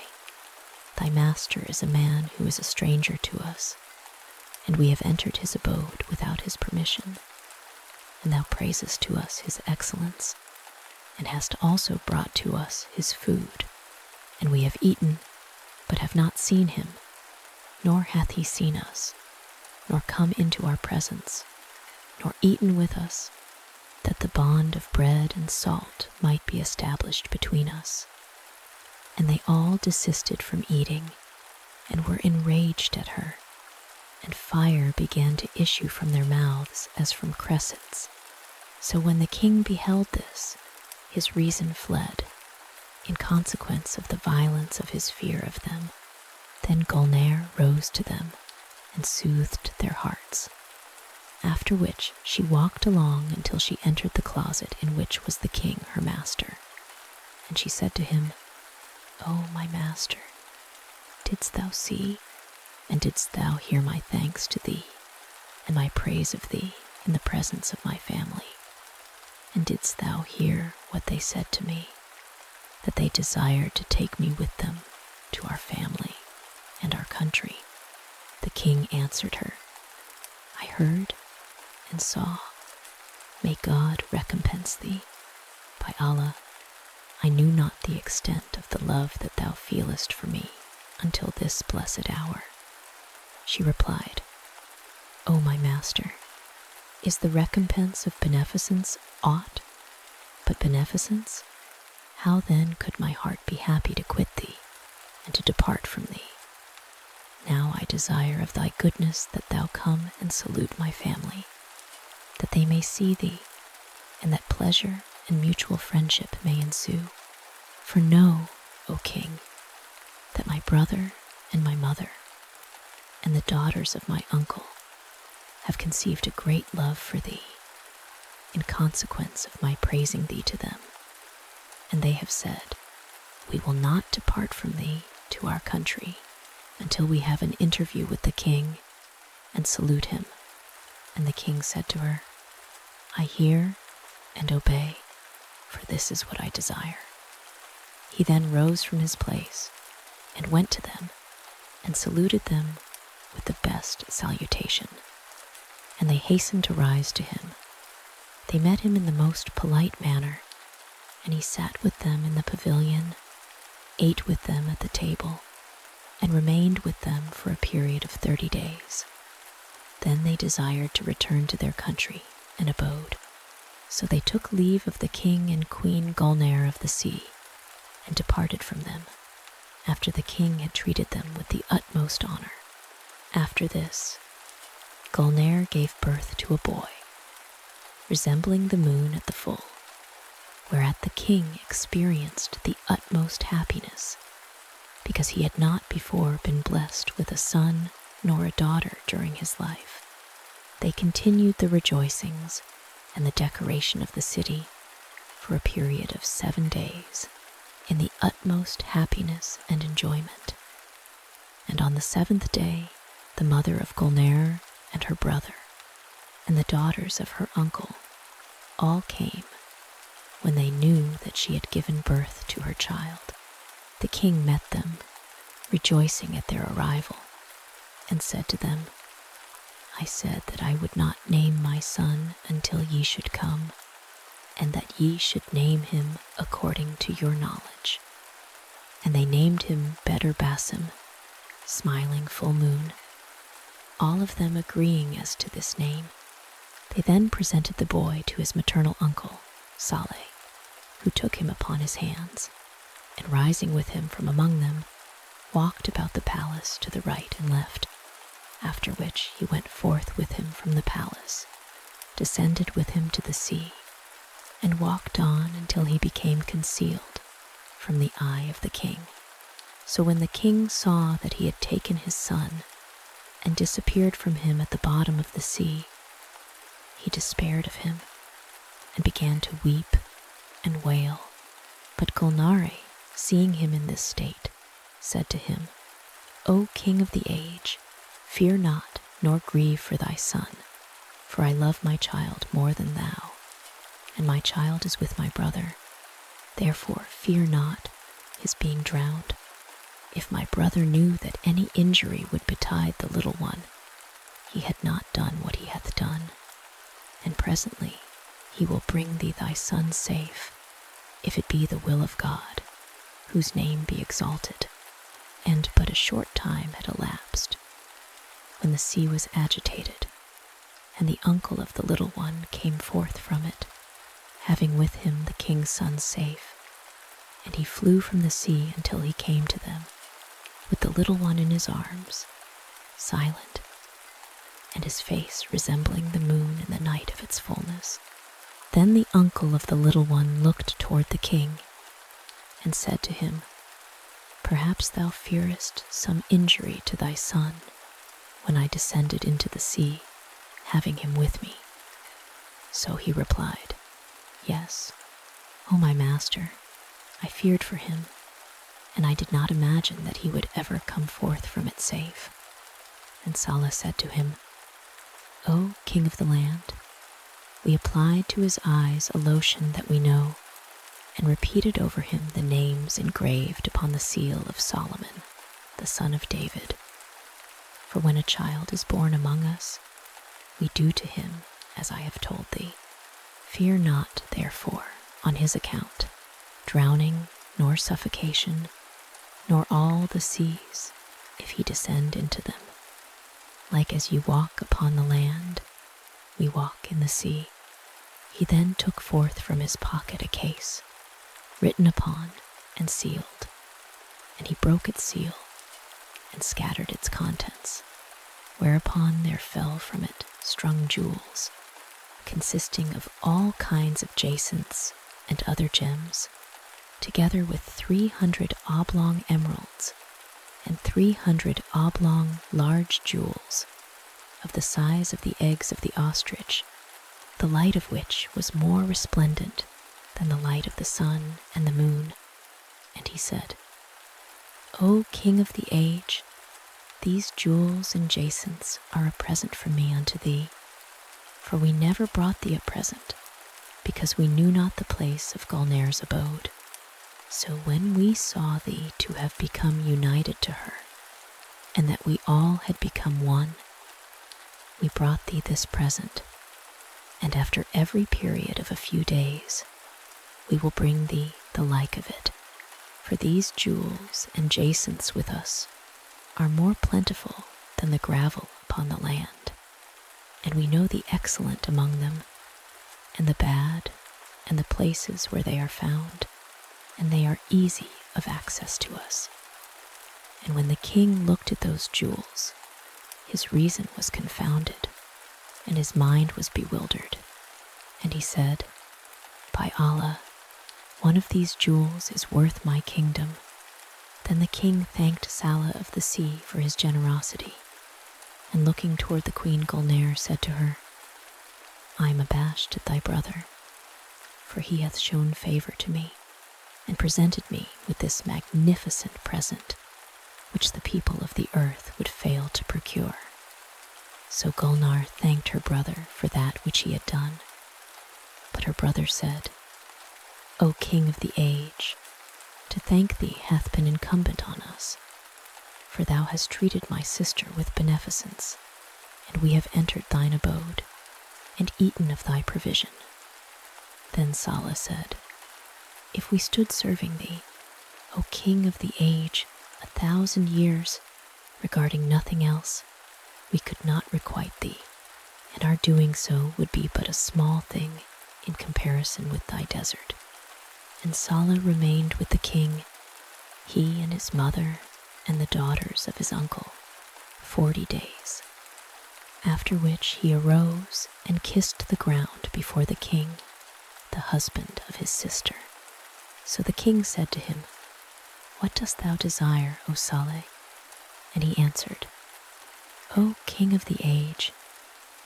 thy master is a man who is a stranger to us, and we have entered his abode without his permission, and thou praisest to us his excellence, and hast also brought to us his food, and we have eaten, but have not seen him, nor hath he seen us, nor come into our presence, nor eaten with us, that the bond of bread and salt might be established between us." And they all desisted from eating, and were enraged at her, and fire began to issue from their mouths as from cressets. So when the king beheld this, his reason fled, in consequence of the violence of his fear of them. Then Gulnare rose to them, and soothed their hearts, after which she walked along until she entered the closet in which was the king her master. And she said to him, "O my master, didst thou see, and didst thou hear my thanks to thee, and my praise of thee in the presence of my family? And didst thou hear what they said to me, that they desired to take me with them to our family and our country?" The king answered her, "I heard and saw. May God recompense thee. By Allah, I knew not the extent of the love that thou feelest for me until this blessed hour." She replied, "O my master, is the recompense of beneficence aught but beneficence? How then could my heart be happy to quit thee and to depart from thee? Now I desire of thy goodness that thou come and salute my family, that they may see thee, and that pleasure and mutual friendship may ensue. For know, O king, that my brother and my mother and the daughters of my uncle have conceived a great love for thee, in consequence of my praising thee to them, and they have said, we will not depart from thee to our country until we have an interview with the king and salute him." And the king said to her, "I hear and obey, for this is what I desire." He then rose from his place and went to them and saluted them with the best salutation, and they hastened to rise to him. They met him in the most polite manner, and he sat with them in the pavilion, ate with them at the table, and remained with them for a period of 30 days. Then they desired to return to their country and abode. So they took leave of the king and queen Gulnare of the sea, and departed from them, after the king had treated them with the utmost honor. After this, Gulnare gave birth to a boy, resembling the moon at the full, whereat the king experienced the utmost happiness, because he had not before been blessed with a son nor a daughter during his life. They continued the rejoicings and the decoration of the city for a period of 7 days in the utmost happiness and enjoyment. And on the 7th day, the mother of Gulnare and her brother and the daughters of her uncle all came, when they knew that she had given birth to her child. The king met them, rejoicing at their arrival, and said to them, "I said that I would not name my son until ye should come, and that ye should name him according to your knowledge." And they named him Bedr-Basim, smiling full moon, all of them agreeing as to this name. They then presented the boy to his maternal uncle, Saleh, who took him upon his hands, and rising with him from among them, walked about the palace to the right and left, after which he went forth with him from the palace, descended with him to the sea, and walked on until he became concealed from the eye of the king. So when the king saw that he had taken his son, and disappeared from him at the bottom of the sea. He despaired of him and began to weep and wail. But Gulnare, seeing him in this state, said to him, "O King of the age, fear not nor grieve for thy son, for I love my child more than thou, and my child is with my brother. Therefore fear not his being drowned. If my brother knew that any injury would betide the little one, he had not done what he hath done. And presently he will bring thee thy son safe, if it be the will of God, whose name be exalted." And but a short time had elapsed, when the sea was agitated, and the uncle of the little one came forth from it, having with him the king's son safe. And he flew from the sea until he came to them, with the little one in his arms, silent, and his face resembling the moon in the night of its fullness. Then the uncle of the little one looked toward the king, and said to him, "Perhaps thou fearest some injury to thy son, when I descended into the sea, having him with me." So he replied, "Yes, O my master, I feared for him, and I did not imagine that he would ever come forth from it safe." And Saleh said to him, "O king of the land, we applied to his eyes a lotion that we know, and repeated over him the names engraved upon the seal of Solomon, the son of David. For when a child is born among us, we do to him as I have told thee. Fear not, therefore, on his account, drowning, nor suffocation, nor all the seas, if he descend into them. Like as you walk upon the land, we walk in the sea." He then took forth from his pocket a case, written upon and sealed, and he broke its seal and scattered its contents, whereupon there fell from it strung jewels, consisting of all kinds of jacinths and other gems, together with 300 oblong emeralds and 300 oblong large jewels of the size of the eggs of the ostrich, the light of which was more resplendent than the light of the sun and the moon. And he said, "O king of the age, these jewels and jacinths are a present from me unto thee, for we never brought thee a present, because we knew not the place of Gulnare's abode. So when we saw thee to have become united to her, and that we all had become one, we brought thee this present, and after every period of a few days, we will bring thee the like of it. For these jewels and jacinths with us are more plentiful than the gravel upon the land, and we know the excellent among them, and the bad, and the places where they are found, and they are easy of access to us." And when the king looked at those jewels, his reason was confounded, and his mind was bewildered, and he said, "By Allah, one of these jewels is worth my kingdom." Then the king thanked Saleh of the sea for his generosity, and looking toward the Queen Gulnare said to her, "I am abashed at thy brother, for he hath shown favor to me, and presented me with this magnificent present, which the people of the earth would fail to procure." So Gulnare thanked her brother for that which he had done. But her brother said, "O king of the age, to thank thee hath been incumbent on us, for thou hast treated my sister with beneficence, and we have entered thine abode, and eaten of thy provision." Then Saleh said, "If we stood serving thee, O king of the age, 1,000 years, regarding nothing else, we could not requite thee, and our doing so would be but a small thing in comparison with thy desert." And Saleh remained with the king, he and his mother and the daughters of his uncle, 40 days, after which he arose and kissed the ground before the king, the husband of his sister. So the king said to him, "What dost thou desire, O Saleh?" And he answered, O King of the age,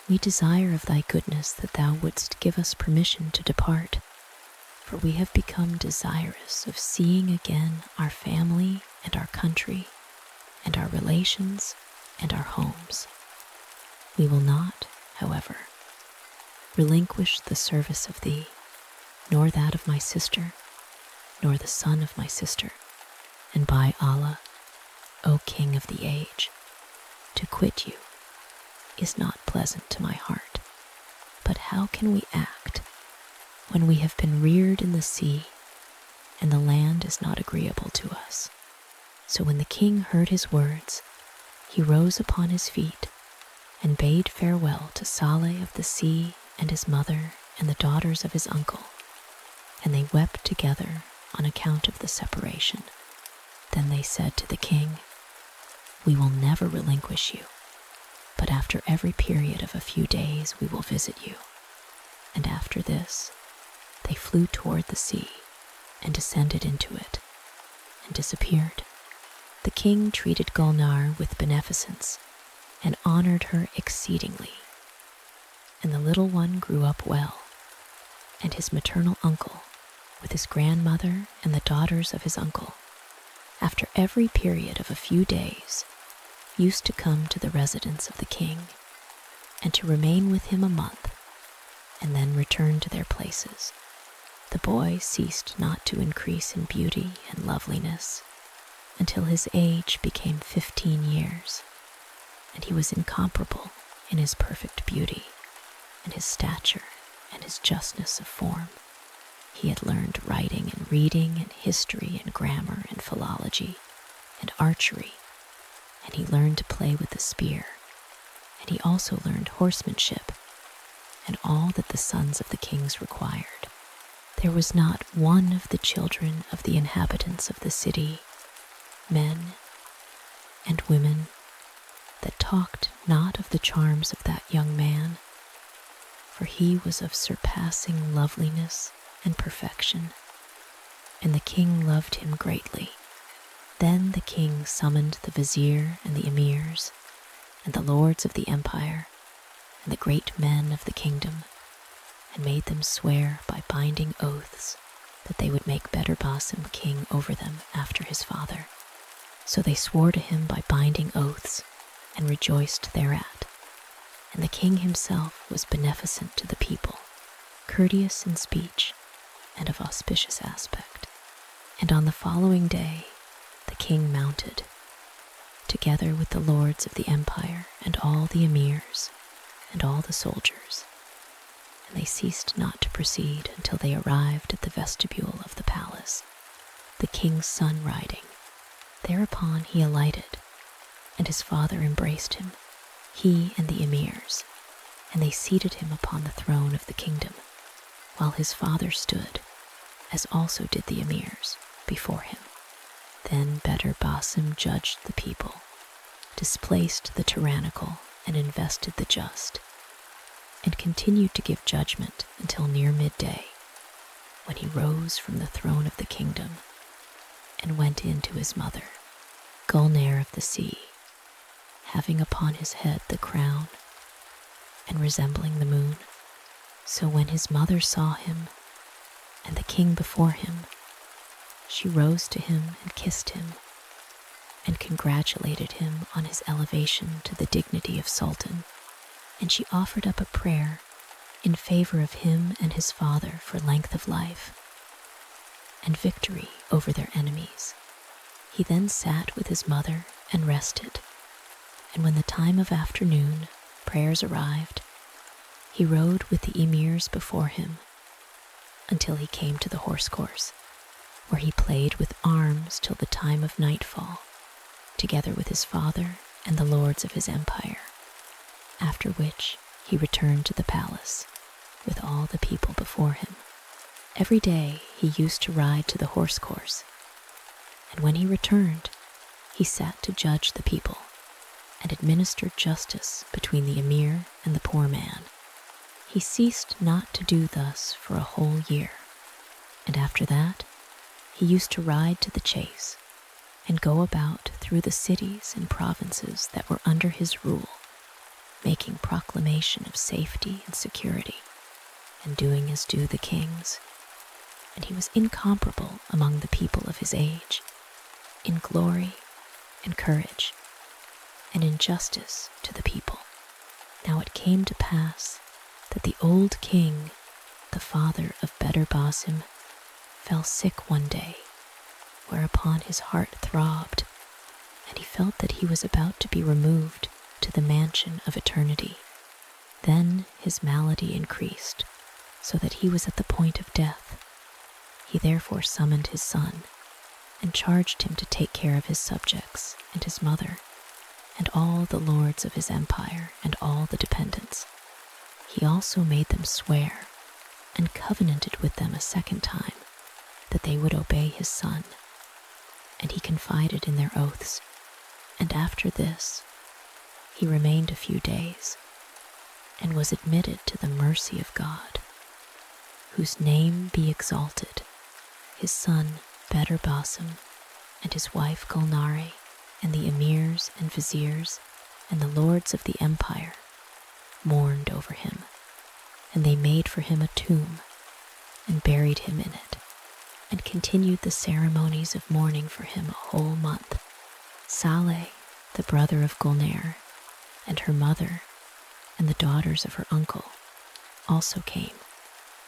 we desire of thy goodness that thou wouldst give us permission to depart, for we have become desirous of seeing again our family and our country and our relations and our homes. We will not, however, relinquish the service of thee, nor that of my sister, nor the son of my sister, and by Allah, O King of the age, to quit you is not pleasant to my heart. But how can we act when we have been reared in the sea and the land is not agreeable to us? So when the king heard his words, he rose upon his feet and bade farewell to Saleh of the sea and his mother and the daughters of his uncle, and they wept together on account of the separation. Then they said to the king, "We will never relinquish you, but after every period of a few days we will visit you." And after this, they flew toward the sea and descended into it and disappeared. The king treated Gulnare with beneficence and honored her exceedingly. And the little one grew up well, and his maternal uncle, with his grandmother and the daughters of his uncle, after every period of a few days, used to come to the residence of the king and to remain with him a month, and then return to their places. The boy ceased not to increase in beauty and loveliness until his age became 15 years, and he was incomparable in his perfect beauty and his stature and his justness of form. He had learned writing and reading and history and grammar and philology and archery, and he learned to play with the spear, and he also learned horsemanship and all that the sons of the kings required. There was not one of the children of the inhabitants of the city, men and women, that talked not of the charms of that young man, for he was of surpassing loveliness and perfection, and the king loved him greatly. Then the king summoned the vizier and the emirs, and the lords of the empire, and the great men of the kingdom, and made them swear by binding oaths that they would make Bedtime king over them after his father. So they swore to him by binding oaths, and rejoiced thereat. And the king himself was beneficent to the people, courteous in speech, and of auspicious aspect. And on the following day the king mounted, together with the lords of the empire and all the emirs and all the soldiers, and they ceased not to proceed until they arrived at the vestibule of the palace, the king's son riding. Thereupon he alighted, and his father embraced him, he and the emirs, and they seated him upon the throne of the kingdom, while his father stood, as also did the emirs, before him. Then Bedtime judged the people, displaced the tyrannical, and invested the just, and continued to give judgment until near midday, when he rose from the throne of the kingdom and went in to his mother, Gulnare of the sea, having upon his head the crown and resembling the moon. So when his mother saw him and the king before him, she rose to him and kissed him and congratulated him on his elevation to the dignity of sultan, and she offered up a prayer in favor of him and his father for length of life and victory over their enemies. He then sat with his mother and rested, and when the time of afternoon prayers arrived, he rode with the emirs before him until he came to the horse course, where he played with arms till the time of nightfall, together with his father and the lords of his empire, after which he returned to the palace with all the people before him. Every day he used to ride to the horse course, and when he returned, he sat to judge the people and administered justice between the emir and the poor man. He ceased not to do thus for a whole year, and after that he used to ride to the chase and go about through the cities and provinces that were under his rule, making proclamation of safety and security, and doing as do the kings. And he was incomparable among the people of his age, in glory and courage, and in justice to the people. Now it came to pass that the old king, the father of Bedtime, fell sick one day, whereupon his heart throbbed, and he felt that he was about to be removed to the mansion of eternity. Then his malady increased, so that he was at the point of death. He therefore summoned his son, and charged him to take care of his subjects and his mother, and all the lords of his empire and all the dependents. He also made them swear, and covenanted with them a second time, that they would obey his son. And he confided in their oaths, and after this he remained a few days, and was admitted to the mercy of God, whose name be exalted. His son Bedtime, and his wife Gulnare, and the emirs and viziers, and the lords of the empire, mourned over him, and they made for him a tomb, and buried him in it, and continued the ceremonies of mourning for him a whole month. Saleh, the brother of Gulnare, and her mother, and the daughters of her uncle, also came,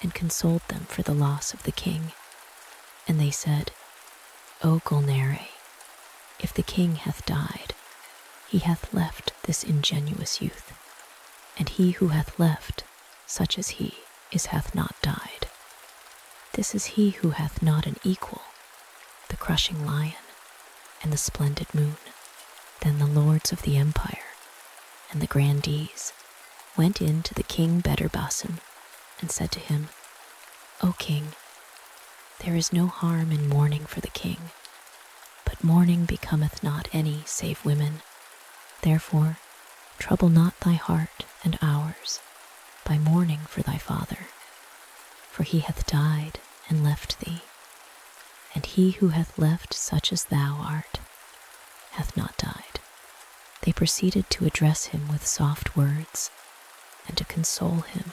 and consoled them for the loss of the king. And they said, O Gulnare, if the king hath died, he hath left this ingenuous youth, and he who hath left such as he is hath not died. This is he who hath not an equal, the crushing lion, and the splendid moon. Then the lords of the empire and the grandees went in to the king Bedtime, and said to him, O king, there is no harm in mourning for the king, but mourning becometh not any save women. Therefore trouble not thy heart and ours by mourning for thy father, for he hath died and left thee, and he who hath left such as thou art hath not died. They proceeded to address him with soft words, and to console him,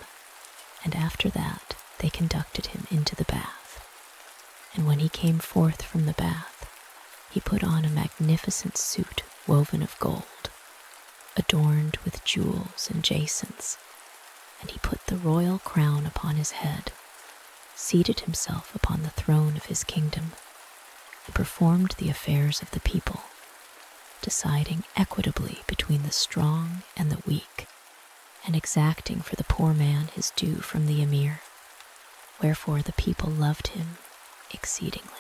and after that they conducted him into the bath. And when he came forth from the bath, he put on a magnificent suit woven of gold, adorned with jewels and jacinths, and he put the royal crown upon his head, seated himself upon the throne of his kingdom, and performed the affairs of the people, deciding equitably between the strong and the weak, and exacting for the poor man his due from the emir. Wherefore the people loved him exceedingly.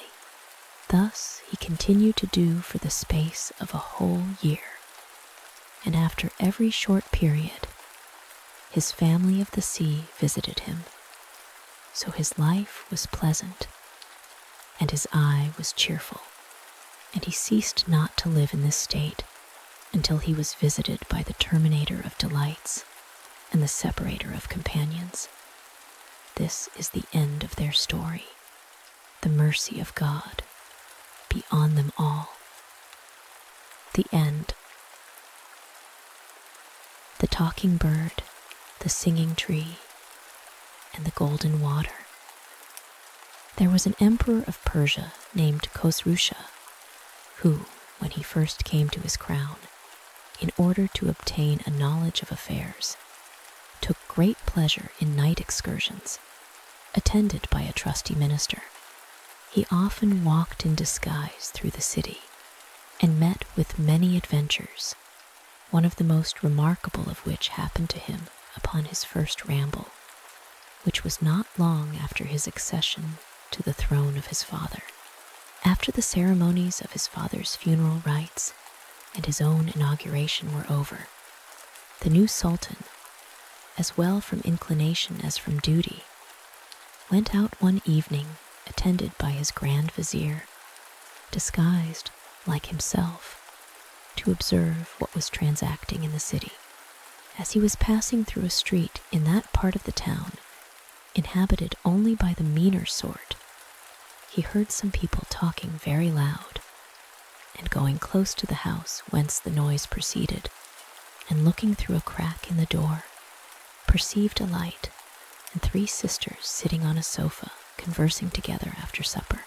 Thus he continued to do for the space of a whole year, and after every short period his family of the sea visited him. So his life was pleasant, and his eye was cheerful, and he ceased not to live in this state until he was visited by the terminator of delights and the separator of companions. This is the end of their story. The mercy of God be on them all. The end. The talking bird, the singing tree, and the golden water. There was an emperor of Persia named Khosrusha, who, when he first came to his crown, in order to obtain a knowledge of affairs, took great pleasure in night excursions, attended by a trusty minister. He often walked in disguise through the city, and met with many adventures, one of the most remarkable of which happened to him upon his first ramble, which was not long after his accession to the throne of his father. After the ceremonies of his father's funeral rites and his own inauguration were over, the new sultan, as well from inclination as from duty, went out one evening attended by his grand vizier, disguised like himself, to observe what was transacting in the city. As he was passing through a street in that part of the town inhabited only by the meaner sort, he heard some people talking very loud, and going close to the house whence the noise proceeded, and looking through a crack in the door, perceived a light and 3 sisters sitting on a sofa conversing together after supper.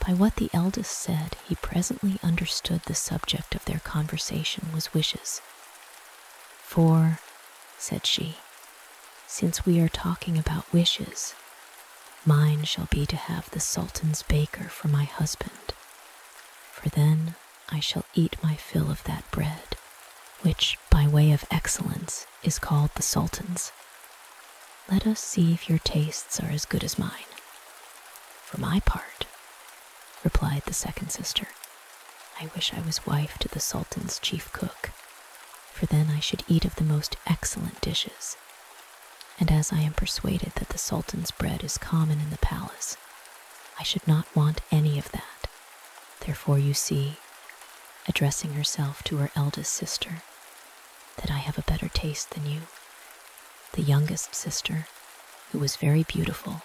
By what the eldest said, he presently understood the subject of their conversation was wishes. "For," said she, "since we are talking about wishes, mine shall be to have the Sultan's baker for my husband, for then I shall eat my fill of that bread, which, by way of excellence, is called the Sultan's. Let us see if your tastes are as good as mine." "For my part," replied the second sister, "I wish I was wife to the Sultan's chief cook, for then I should eat of the most excellent dishes. And as I am persuaded that the Sultan's bread is common in the palace, I should not want any of that. Therefore you see," addressing herself to her eldest sister, "that I have a better taste than you." The youngest sister, who was very beautiful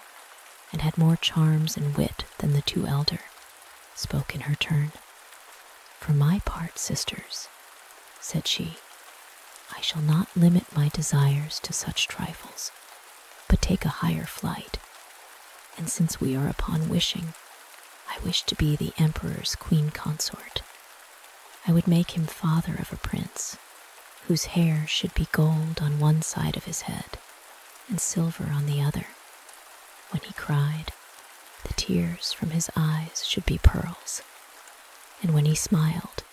and had more charms and wit than the 2 elder, spoke in her turn. "For my part, sisters," said she, "I shall not limit my desires to such trifles, but take a higher flight. And since we are upon wishing, I wish to be the emperor's queen consort. I would make him father of a prince, whose hair should be gold on one side of his head and silver on the other. When he cried, the tears from his eyes should be pearls, and when he smiled,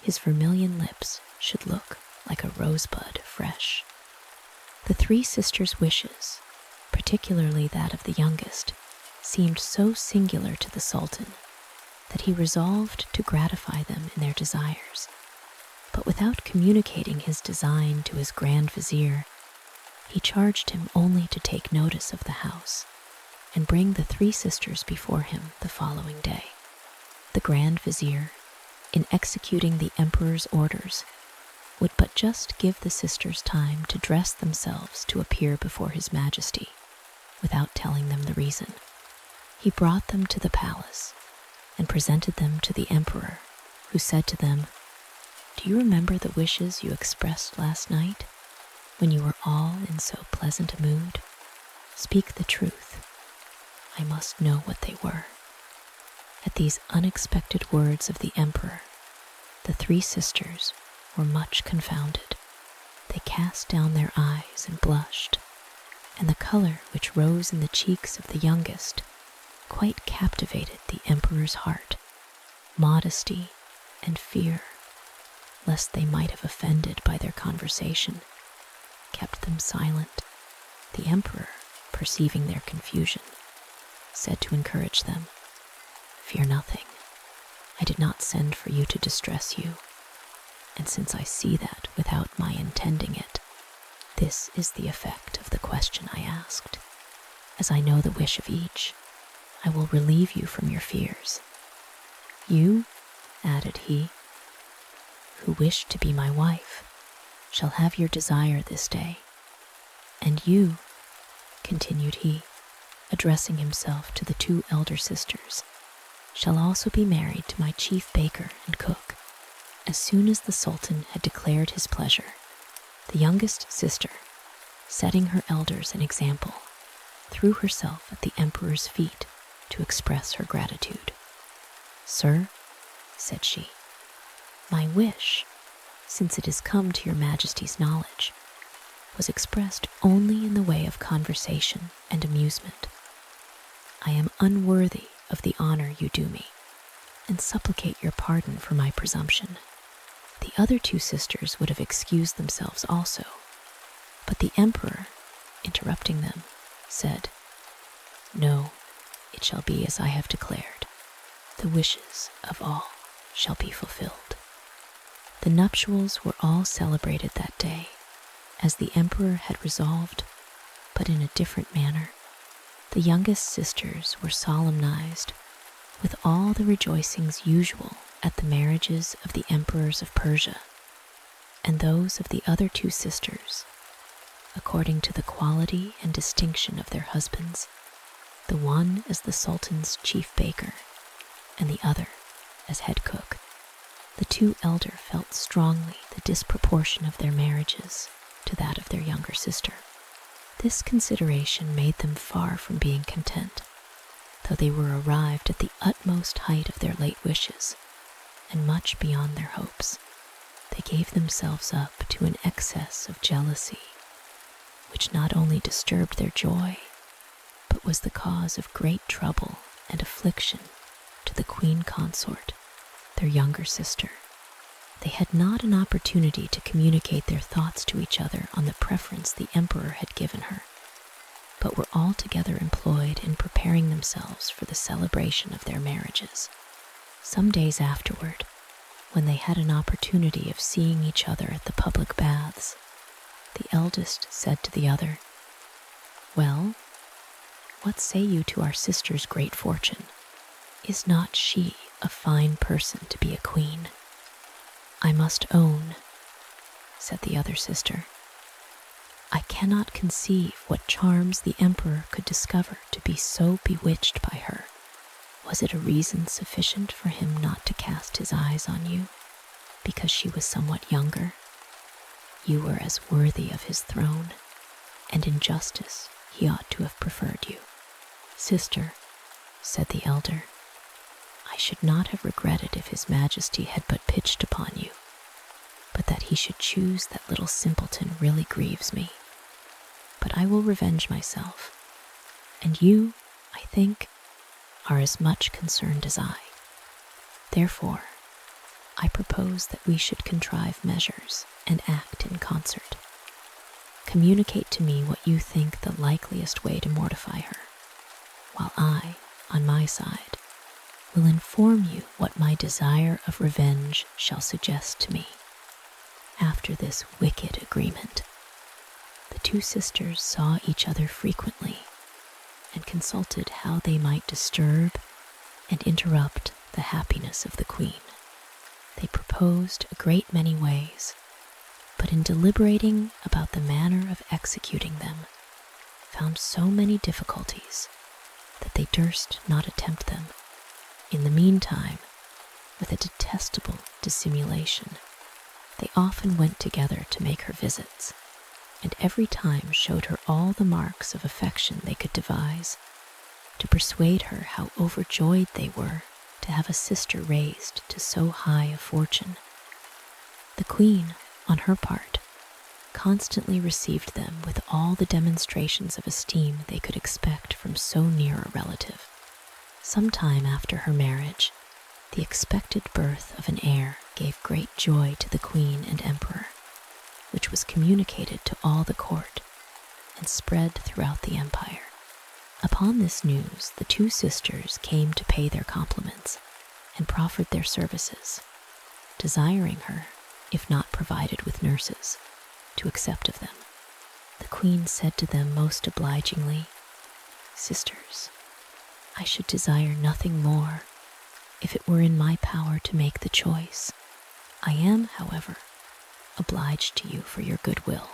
his vermilion lips should look like a rosebud fresh." The 3 sisters' wishes, particularly that of the youngest, seemed so singular to the Sultan that he resolved to gratify them in their desires, but without communicating his design to his Grand Vizier, he charged him only to take notice of the house and bring the 3 sisters before him the following day. The Grand Vizier, in executing the emperor's orders, would but just give the sisters time to dress themselves to appear before his majesty, without telling them the reason. He brought them to the palace and presented them to the emperor, who said to them, "Do you remember the wishes you expressed last night, when you were all in so pleasant a mood? Speak the truth. I must know what they were." At these unexpected words of the emperor, the 3 sisters were much confounded. They cast down their eyes and blushed, and the color which rose in the cheeks of the youngest quite captivated the emperor's heart. Modesty and fear, lest they might have offended by their conversation, kept them silent. The emperor, perceiving their confusion, said to encourage them, "Fear nothing. I did not send for you to distress you, and since I see that without my intending it, this is the effect of the question I asked. As I know the wish of each, I will relieve you from your fears. You," added he, "who wish to be my wife, shall have your desire this day, and you," continued he, addressing himself to the 2 elder sisters, "shall also be married to my chief baker and cook." As soon as the Sultan had declared his pleasure, the youngest sister, setting her elders an example, threw herself at the emperor's feet to express her gratitude. "Sir," said she, "my wish, since it has come to your majesty's knowledge, was expressed only in the way of conversation and amusement. I am unworthy of the honor you do me, and supplicate your pardon for my presumption." The other 2 sisters would have excused themselves also, but the emperor, interrupting them, said, "No, it shall be as I have declared. The wishes of all shall be fulfilled." The nuptials were all celebrated that day, as the emperor had resolved, but in a different manner. The youngest sisters were solemnized with all the rejoicings usual at the marriages of the emperors of Persia, and those of the other 2 sisters, according to the quality and distinction of their husbands, the one as the Sultan's chief baker, and the other as head cook. The two elder felt strongly the disproportion of their marriages to that of their younger sister. This consideration made them far from being content, though they were arrived at the utmost height of their late wishes, and much beyond their hopes. They gave themselves up to an excess of jealousy, which not only disturbed their joy, but was the cause of great trouble and affliction to the queen consort, their younger sister. They had not an opportunity to communicate their thoughts to each other on the preference the emperor had given her, but were altogether employed in preparing themselves for the celebration of their marriages. Some days afterward, when they had an opportunity of seeing each other at the public baths, the eldest said to the other, "Well, what say you to our sister's great fortune? Is not she a fine person to be a queen?" "I must own," said the other sister, "I cannot conceive what charms the emperor could discover to be so bewitched by her. Was it a reason sufficient for him not to cast his eyes on you, because she was somewhat younger? You were as worthy of his throne, and in justice he ought to have preferred you." "Sister," said the elder, "I should not have regretted if his majesty had but pitched upon you, but that he should choose that little simpleton really grieves me. But I will revenge myself, and you, I think, are as much concerned as I. Therefore, I propose that we should contrive measures and act in concert. Communicate to me what you think the likeliest way to mortify her, while I, on my side, will inform you what my desire of revenge shall suggest to me." After this wicked agreement, the two sisters saw each other frequently and consulted how they might disturb and interrupt the happiness of the queen. They proposed a great many ways, but in deliberating about the manner of executing them, found so many difficulties that they durst not attempt them. In the meantime, with a detestable dissimulation, they often went together to make her visits, and every time showed her all the marks of affection they could devise, to persuade her how overjoyed they were to have a sister raised to so high a fortune. The queen, on her part, constantly received them with all the demonstrations of esteem they could expect from so near a relative. Some time after her marriage, the expected birth of an heir gave great joy to the queen and emperor, which was communicated to all the court and spread throughout the empire. Upon this news, the two sisters came to pay their compliments and proffered their services, desiring her, if not provided with nurses, to accept of them. The queen said to them most obligingly, "Sisters, I should desire nothing more if it were in my power to make the choice. I am, however, obliged to you for your goodwill,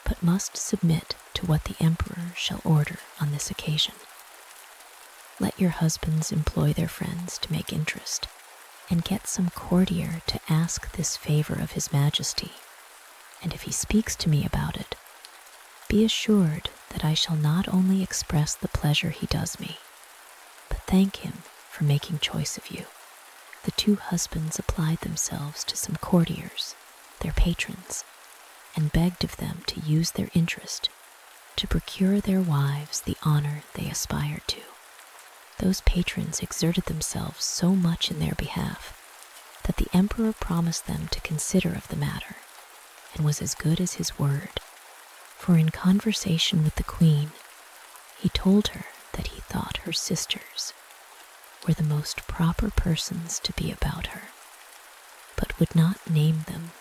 but must submit to what the emperor shall order on this occasion. Let your husbands employ their friends to make interest, and get some courtier to ask this favor of his majesty, and if he speaks to me about it, be assured that I shall not only express the pleasure he does me, but thank him for making choice of you." The two husbands applied themselves to some courtiers, their patrons, and begged of them to use their interest to procure their wives the honor they aspired to. Those patrons exerted themselves so much in their behalf that the emperor promised them to consider of the matter, and was as good as his word, for in conversation with the queen, he told her that he thought her sisters were the most proper persons to be about her, but would not name them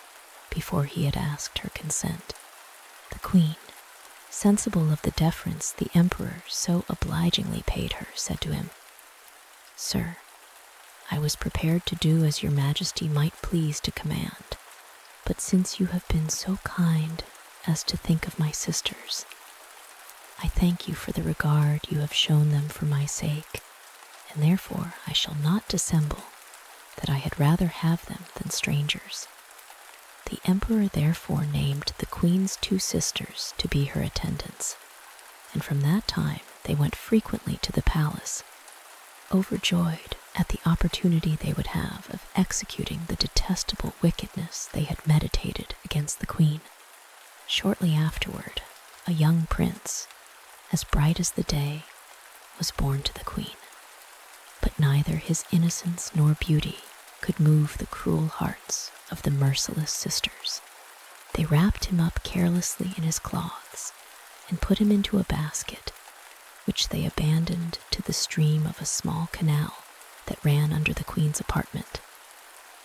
before he had asked her consent. The queen, sensible of the deference the emperor so obligingly paid her, said to him, "Sir, I was prepared to do as your majesty might please to command, but since you have been so kind as to think of my sisters, I thank you for the regard you have shown them for my sake, and therefore I shall not dissemble that I had rather have them than strangers. The emperor therefore named the queen's 2 sisters to be her attendants, and from that time they went frequently to the palace, overjoyed at the opportunity they would have of executing the detestable wickedness they had meditated against the queen. Shortly afterward, a young prince, as bright as the day, was born to the queen. But neither his innocence nor beauty could move the cruel hearts of the merciless sisters. They wrapped him up carelessly in his cloths and put him into a basket, which they abandoned to the stream of a small canal that ran under the queen's apartment,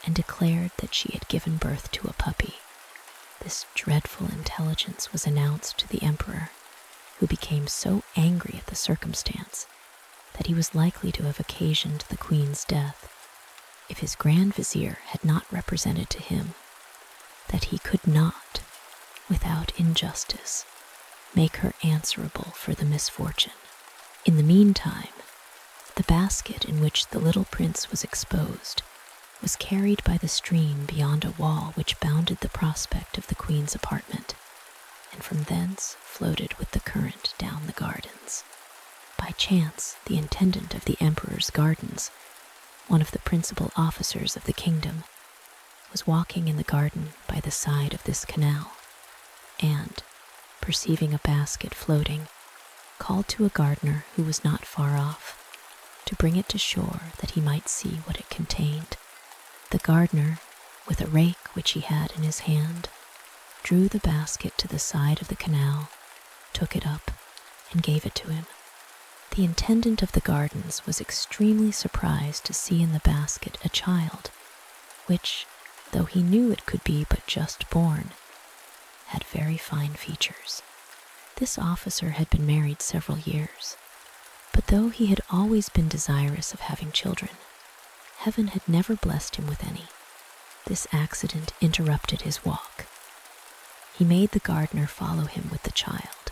and declared that she had given birth to a puppy. This dreadful intelligence was announced to the emperor, who became so angry at the circumstance that he was likely to have occasioned the queen's death if his grand vizier had not represented to him that he could not, without injustice, make her answerable for the misfortune. In the meantime, the basket in which the little prince was exposed was carried by the stream beyond a wall which bounded the prospect of the queen's apartment, and from thence floated with the current down the gardens. By chance, the intendant of the emperor's gardens, one of the principal officers of the kingdom, was walking in the garden by the side of this canal, and, perceiving a basket floating, called to a gardener who was not far off to bring it to shore that he might see what it contained. The gardener, with a rake which he had in his hand, drew the basket to the side of the canal, took it up, and gave it to him. The intendant of the gardens was extremely surprised to see in the basket a child, which, though he knew it could be but just born, had very fine features. This officer had been married several years, but though he had always been desirous of having children, heaven had never blessed him with any. This accident interrupted his walk. He made the gardener follow him with the child,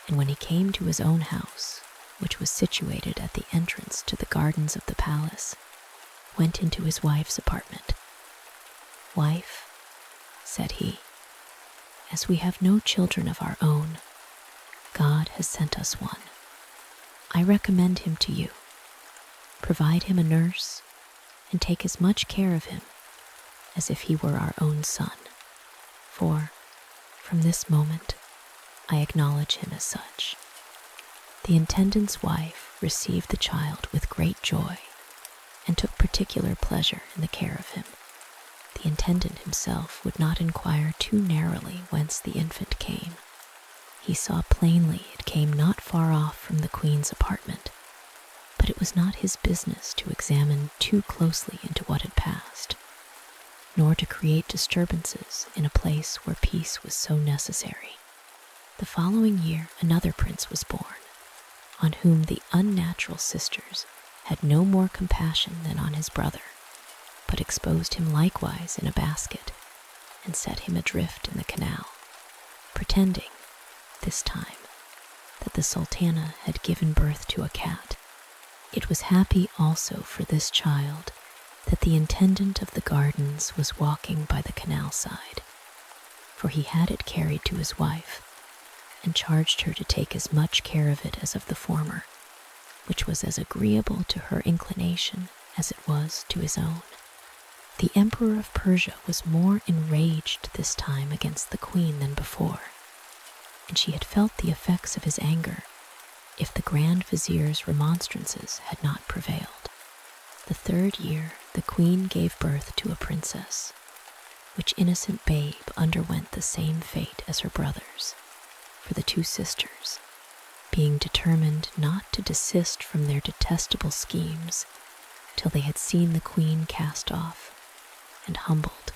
and when he came to his own house, which was situated at the entrance to the gardens of the palace, went into his wife's apartment. "Wife," said he, "as we have no children of our own, God has sent us one. I recommend him to you. Provide him a nurse, and take as much care of him as if he were our own son, for, from this moment, I acknowledge him as such." The intendant's wife received the child with great joy, and took particular pleasure in the care of him. The intendant himself would not inquire too narrowly whence the infant came. He saw plainly it came not far off from the queen's apartment, but it was not his business to examine too closely into what had passed, nor to create disturbances in a place where peace was so necessary. The following year another prince was born, on whom the unnatural sisters had no more compassion than on his brother, but exposed him likewise in a basket, and set him adrift in the canal, pretending, this time, that the sultana had given birth to a cat. It was happy also for this child that the intendant of the gardens was walking by the canal side, for he had it carried to his wife, and charged her to take as much care of it as of the former, which was as agreeable to her inclination as it was to his own. The Emperor of Persia was more enraged this time against the queen than before, and she had felt the effects of his anger if the Grand Vizier's remonstrances had not prevailed. The 3rd year the queen gave birth to a princess, which innocent babe underwent the same fate as her brothers, for the 2 sisters, being determined not to desist from their detestable schemes till they had seen the queen cast off and humbled,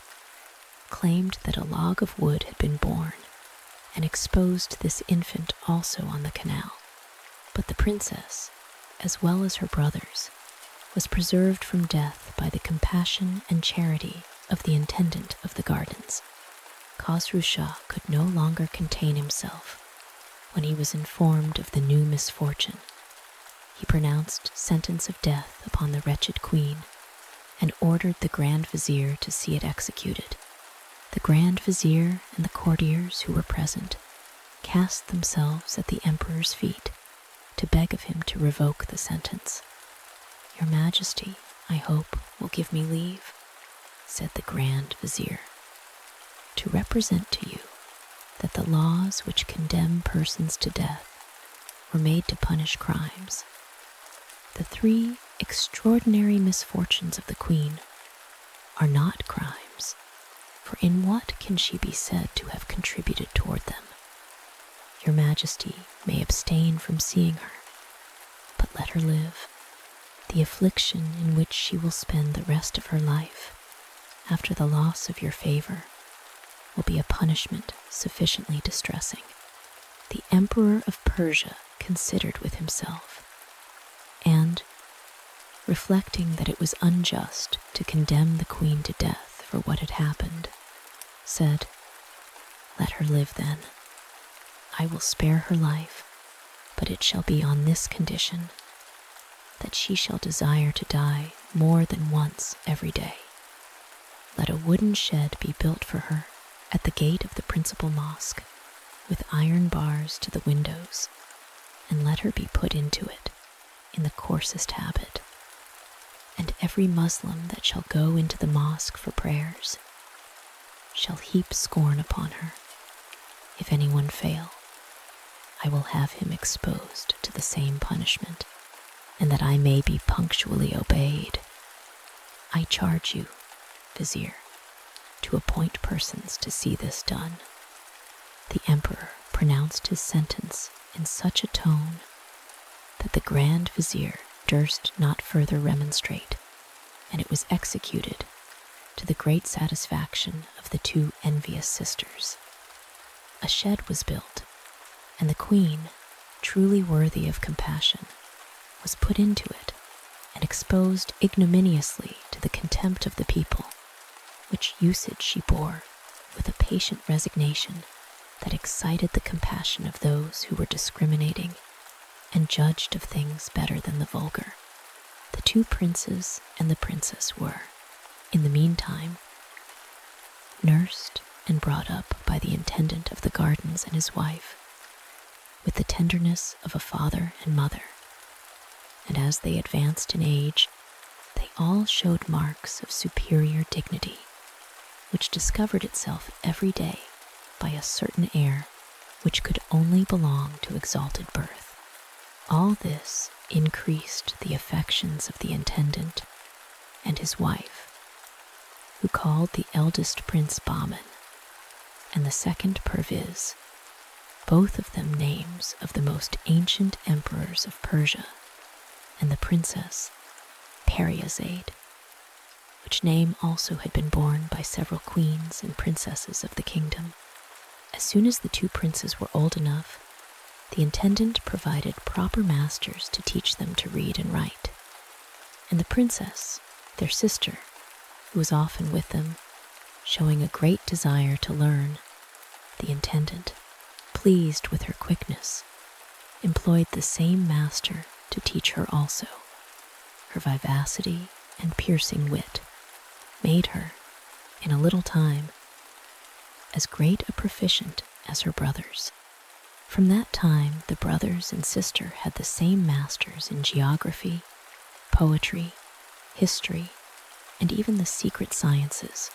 claimed that a log of wood had been born, and exposed this infant also on the canal. But the princess, as well as her brothers, was preserved from death by the compassion and charity of the intendant of the gardens. Khosrow Shah could no longer contain himself when he was informed of the new misfortune. He pronounced sentence of death upon the wretched queen, and ordered the Grand Vizier to see it executed. The Grand Vizier and the courtiers who were present cast themselves at the emperor's feet to beg of him to revoke the sentence. "Your Majesty, I hope, will give me leave," said the Grand Vizier, "to represent to you that the laws which condemn persons to death were made to punish crimes. The 3 extraordinary misfortunes of the Queen are not crimes, for in what can she be said to have contributed toward them? Your Majesty may abstain from seeing her, but let her live. The affliction in which she will spend the rest of her life, after the loss of your favor, will be a punishment sufficiently distressing." The Emperor of Persia considered with himself, and, reflecting that it was unjust to condemn the Queen to death for what had happened, said, "Let her live then. I will spare her life, but it shall be on this condition, that she shall desire to die more than once every day. Let a wooden shed be built for her at the gate of the principal mosque, with iron bars to the windows, and let her be put into it in the coarsest habit. And every Muslim that shall go into the mosque for prayers shall heap scorn upon her. If anyone fail, I will have him exposed to the same punishment, and that I may be punctually obeyed, I charge you, Vizier, to appoint persons to see this done." The Emperor pronounced his sentence in such a tone that the Grand Vizier durst not further remonstrate, and it was executed to the great satisfaction of the 2 envious sisters. A shed was built, and the Queen, truly worthy of compassion, was put into it and exposed ignominiously to the contempt of the people, which usage she bore with a patient resignation that excited the compassion of those who were discriminating and judged of things better than the vulgar. The 2 princes and the princess were, in the meantime, nursed and brought up by the intendant of the gardens and his wife, with the tenderness of a father and mother, and as they advanced in age, they all showed marks of superior dignity, which discovered itself every day by a certain air which could only belong to exalted birth. All this increased the affections of the intendant and his wife, who called the eldest prince Bahman and the second Perviz, both of them names of the most ancient emperors of Persia, and the princess Periazade, which name also had been borne by several queens and princesses of the kingdom. As soon as the 2 princes were old enough, the intendant provided proper masters to teach them to read and write, and the princess, their sister, who was often with them, showing a great desire to learn, the intendant, pleased with her quickness, employed the same master to teach her also. Her vivacity and piercing wit made her, in a little time, as great a proficient as her brothers. From that time, the brothers and sister had the same masters in geography, poetry, history, and even the secret sciences,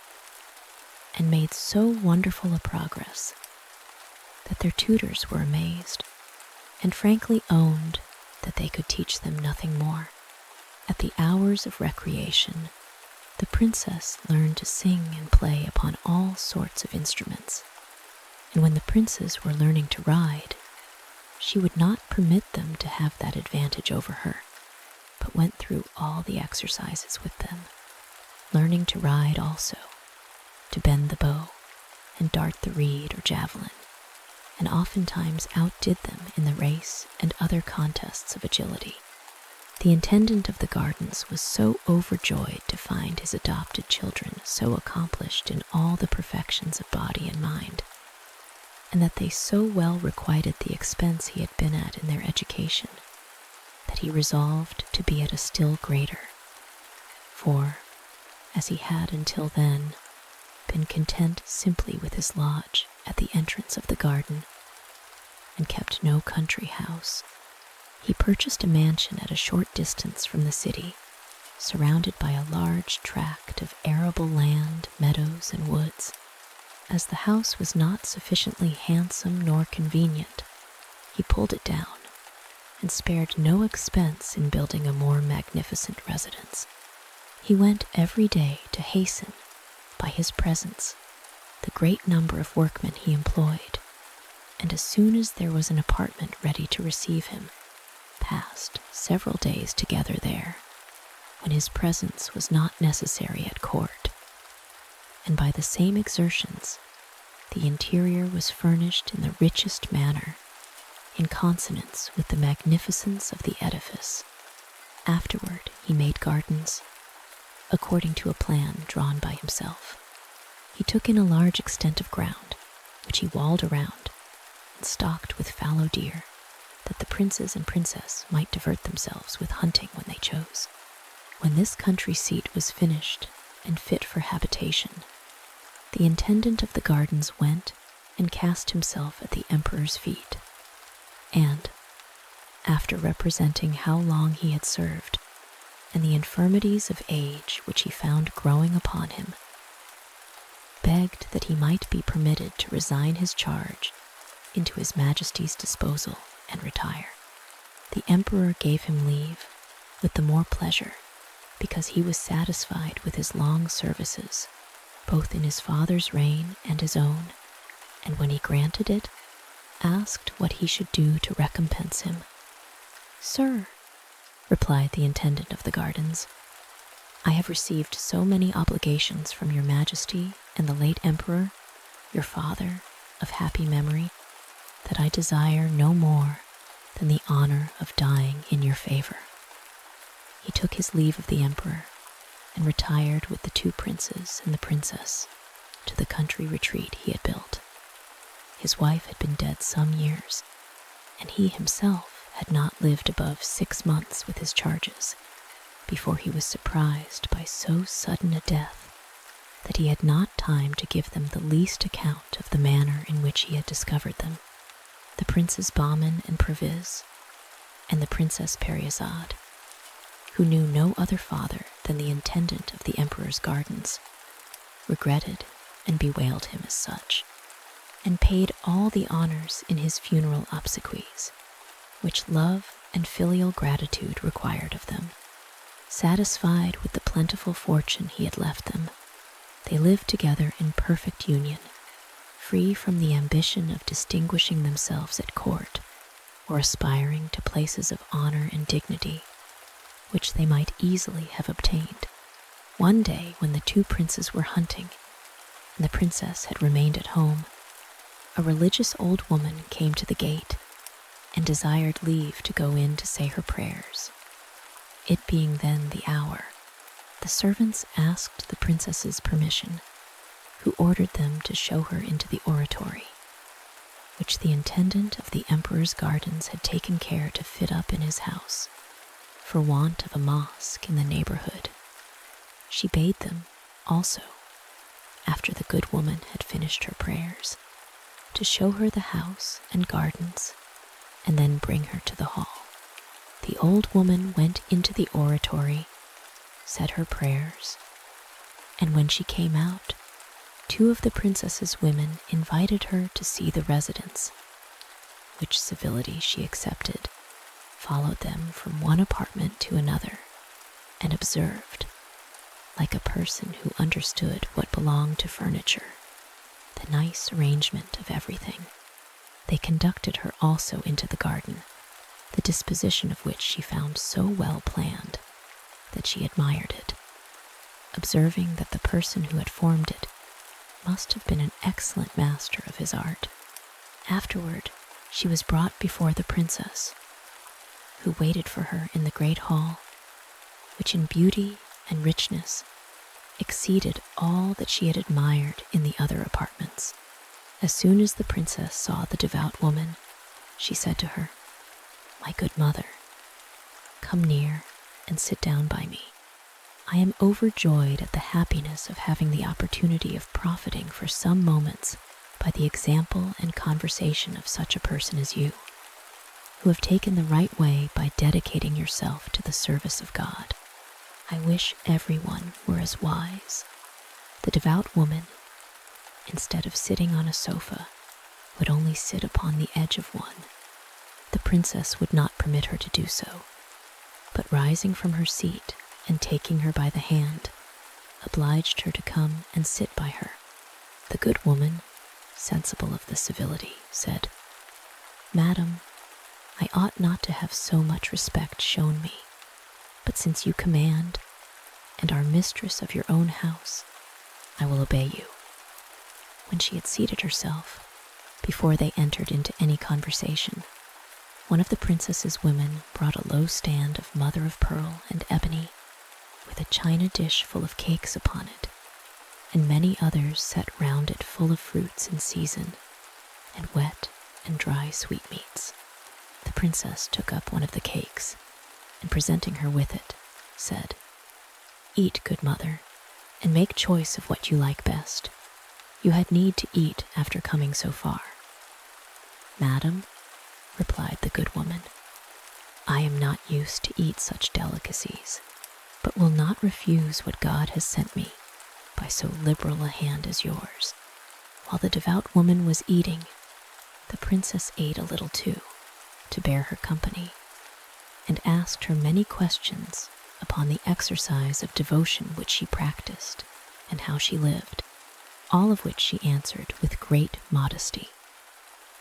and made so wonderful a progress that their tutors were amazed, and frankly owned that they could teach them nothing more. At the hours of recreation, the princess learned to sing and play upon all sorts of instruments, and when the princes were learning to ride, she would not permit them to have that advantage over her, but went through all the exercises with them, learning to ride also, to bend the bow, and dart the reed or javelin, and oftentimes outdid them in the race and other contests of agility. The intendant of the gardens was so overjoyed to find his adopted children so accomplished in all the perfections of body and mind, and that they so well requited the expense he had been at in their education, that he resolved to be at a still greater. For, as he had until then been content simply with his lodge at the entrance of the garden, and kept no country house, he purchased a mansion at a short distance from the city, surrounded by a large tract of arable land, meadows, and woods. As the house was not sufficiently handsome nor convenient, he pulled it down and spared no expense in building a more magnificent residence. He went every day to hasten, by his presence, the great number of workmen he employed, and as soon as there was an apartment ready to receive him, passed several days together there, when his presence was not necessary at court. And by the same exertions, the interior was furnished in the richest manner, in consonance with the magnificence of the edifice. Afterward, he made gardens, according to a plan drawn by himself. He took in a large extent of ground, which he walled around and stocked with fallow deer, that the princes and princess might divert themselves with hunting when they chose. When this country seat was finished and fit for habitation, the intendant of the gardens went and cast himself at the emperor's feet, and, after representing how long he had served, and the infirmities of age which he found growing upon him, begged that he might be permitted to resign his charge into his majesty's disposal and retire. The emperor gave him leave with the more pleasure, because he was satisfied with his long services, both in his father's reign and his own, and when he granted it, asked what he should do to recompense him. "Sir," replied the intendant of the gardens, "I have received so many obligations from your majesty and the late emperor, your father, of happy memory, that I desire no more than the honor of dying in your favor." He took his leave of the emperor and retired with the two princes and the princess to the country retreat he had built. His wife had been dead some years, and he himself had not lived above 6 months with his charges before he was surprised by so sudden a death that he had not time to give them the least account of the manner in which he had discovered them. The Princes Bahman and Perviz, and the Princess Parizade, who knew no other father than the intendant of the emperor's gardens, regretted and bewailed him as such, and paid all the honors in his funeral obsequies, which love and filial gratitude required of them. Satisfied with the plentiful fortune he had left them, they lived together in perfect union, free from the ambition of distinguishing themselves at court or aspiring to places of honor and dignity, which they might easily have obtained. One day, when the two princes were hunting, and the princess had remained at home, a religious old woman came to the gate and desired leave to go in to say her prayers. It being then the hour, the servants asked the princess's permission, who ordered them to show her into the oratory, which the intendant of the emperor's gardens had taken care to fit up in his house, for want of a mosque in the neighborhood. She bade them, also, after the good woman had finished her prayers, to show her the house and gardens, and then bring her to the hall. The old woman went into the oratory, said her prayers, and when she came out, 2 of the princess's women invited her to see the residence, which civility she accepted, followed them from one apartment to another, and observed, like a person who understood what belonged to furniture, the nice arrangement of everything. They conducted her also into the garden, the disposition of which she found so well planned that she admired it, observing that the person who had formed it must have been an excellent master of his art. Afterward, she was brought before the princess, who waited for her in the great hall, which in beauty and richness exceeded all that she had admired in the other apartments. As soon as the princess saw the devout woman, she said to her, "My good mother, come near and sit down by me. I am overjoyed at the happiness of having the opportunity of profiting for some moments by the example and conversation of such a person as you, who have taken the right way by dedicating yourself to the service of God. I wish everyone were as wise. The devout woman, instead of sitting on a sofa, would only sit upon the edge of one. The princess would not permit her to do so, but rising from her seat and taking her by the hand, obliged her to come and sit by her. The good woman, sensible of the civility, said, "Madam, I ought not to have so much respect shown me, but since you command and are mistress of your own house, I will obey you." When she had seated herself, before they entered into any conversation, one of the princess's women brought a low stand of mother of pearl and ebony, with a china dish full of cakes upon it, and many others set round it full of fruits in season, and wet and dry sweetmeats. The princess took up one of the cakes, and presenting her with it, said, "Eat, good mother, and make choice of what you like best. You had need to eat after coming so far." "Madam," replied the good woman, "I am not used to eat such delicacies, but will not refuse what God has sent me by so liberal a hand as yours." While the devout woman was eating, the princess ate a little too, to bear her company, and asked her many questions upon the exercise of devotion which she practiced and how she lived, all of which she answered with great modesty,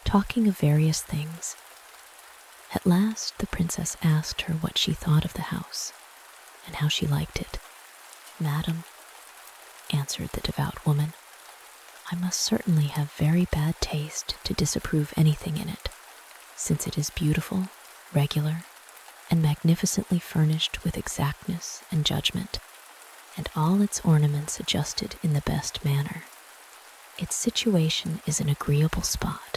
talking of various things. At last the princess asked her what she thought of the house and how she liked it. "Madam," answered the devout woman, "I must certainly have very bad taste to disapprove anything in it, since it is beautiful, regular, and magnificently furnished with exactness and judgment, and all its ornaments adjusted in the best manner. Its situation is an agreeable spot,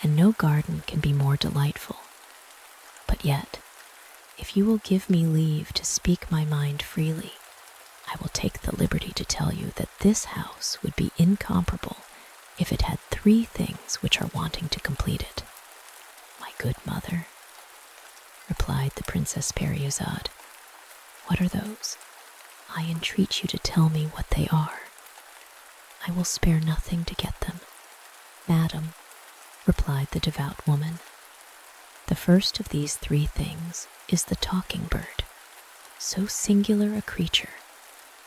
and no garden can be more delightful. But yet, if you will give me leave to speak my mind freely, I will take the liberty to tell you that this house would be incomparable if it had 3 things which are wanting to complete it." "My good mother," replied the Princess Parizade, "what are those? I entreat you to tell me what they are. I will spare nothing to get them." "Madam," replied the devout woman, "the first of these 3 things is the talking bird, so singular a creature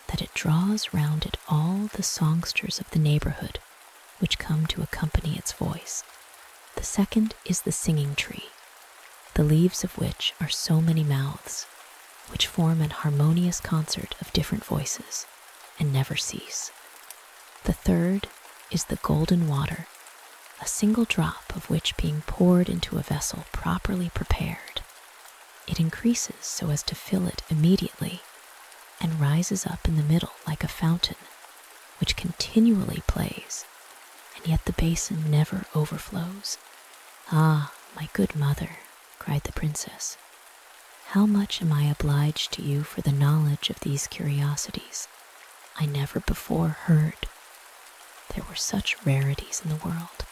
that it draws round it all the songsters of the neighborhood which come to accompany its voice. The second is the singing tree, the leaves of which are so many mouths, which form an harmonious concert of different voices, and never cease. The third is the golden water, a single drop of which being poured into a vessel properly prepared, it increases so as to fill it immediately, and rises up in the middle like a fountain, which continually plays, and yet the basin never overflows." "Ah, my good mother," cried the princess, "how much am I obliged to you for the knowledge of these curiosities. I never before heard there were such rarities in the world.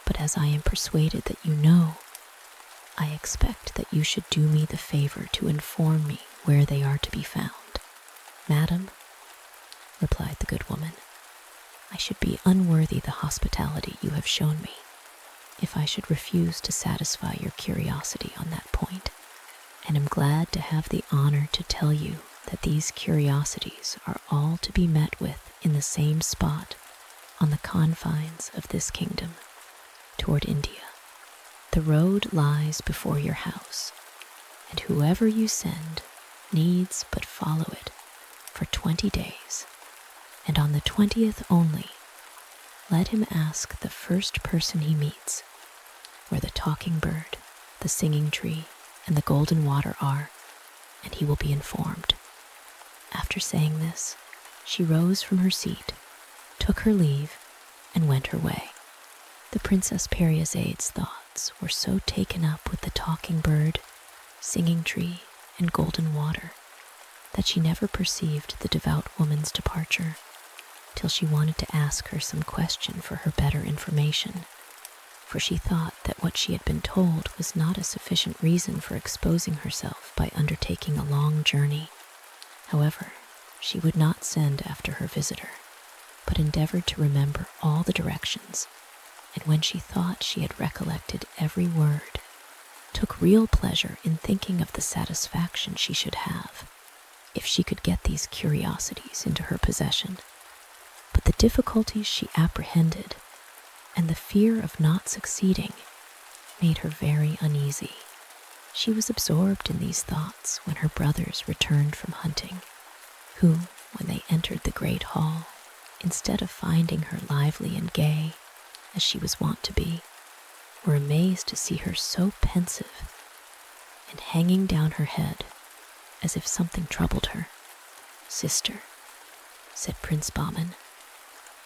But as I am persuaded that you know, I expect that you should do me the favor to inform me where they are to be found." "Madam," replied the good woman, "I should be unworthy the hospitality you have shown me if I should refuse to satisfy your curiosity on that point, and am glad to have the honor to tell you that these curiosities are all to be met with in the same spot on the confines of this kingdom, toward India. The road lies before your house, and whoever you send needs but follow it for 20 days, and on the 20th only let him ask the first person he meets where the talking bird, the singing tree, and the golden water are, and he will be informed." After saying this, she rose from her seat, took her leave, and went her way. The Princess Paryzade's thoughts were so taken up with the talking bird, singing tree, and golden water, that she never perceived the devout woman's departure till she wanted to ask her some question for her better information, for she thought that what she had been told was not a sufficient reason for exposing herself by undertaking a long journey. However, she would not send after her visitor, but endeavored to remember all the directions, and when she thought she had recollected every word, took real pleasure in thinking of the satisfaction she should have if she could get these curiosities into her possession. But the difficulties she apprehended and the fear of not succeeding made her very uneasy. She was absorbed in these thoughts when her brothers returned from hunting, who, when they entered the great hall, instead of finding her lively and gay, as she was wont to be, were amazed to see her so pensive and hanging down her head as if something troubled her. "Sister," said Prince Bahman,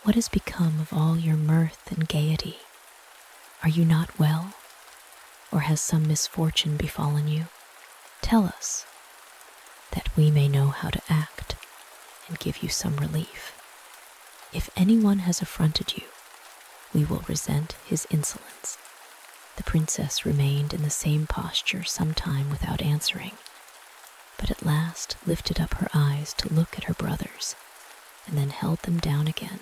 "what has become of all your mirth and gaiety? Are you not well, or has some misfortune befallen you? Tell us, that we may know how to act and give you some relief. If anyone has affronted you, we will resent his insolence." The princess remained in the same posture some time without answering, but at last lifted up her eyes to look at her brothers, and then held them down again,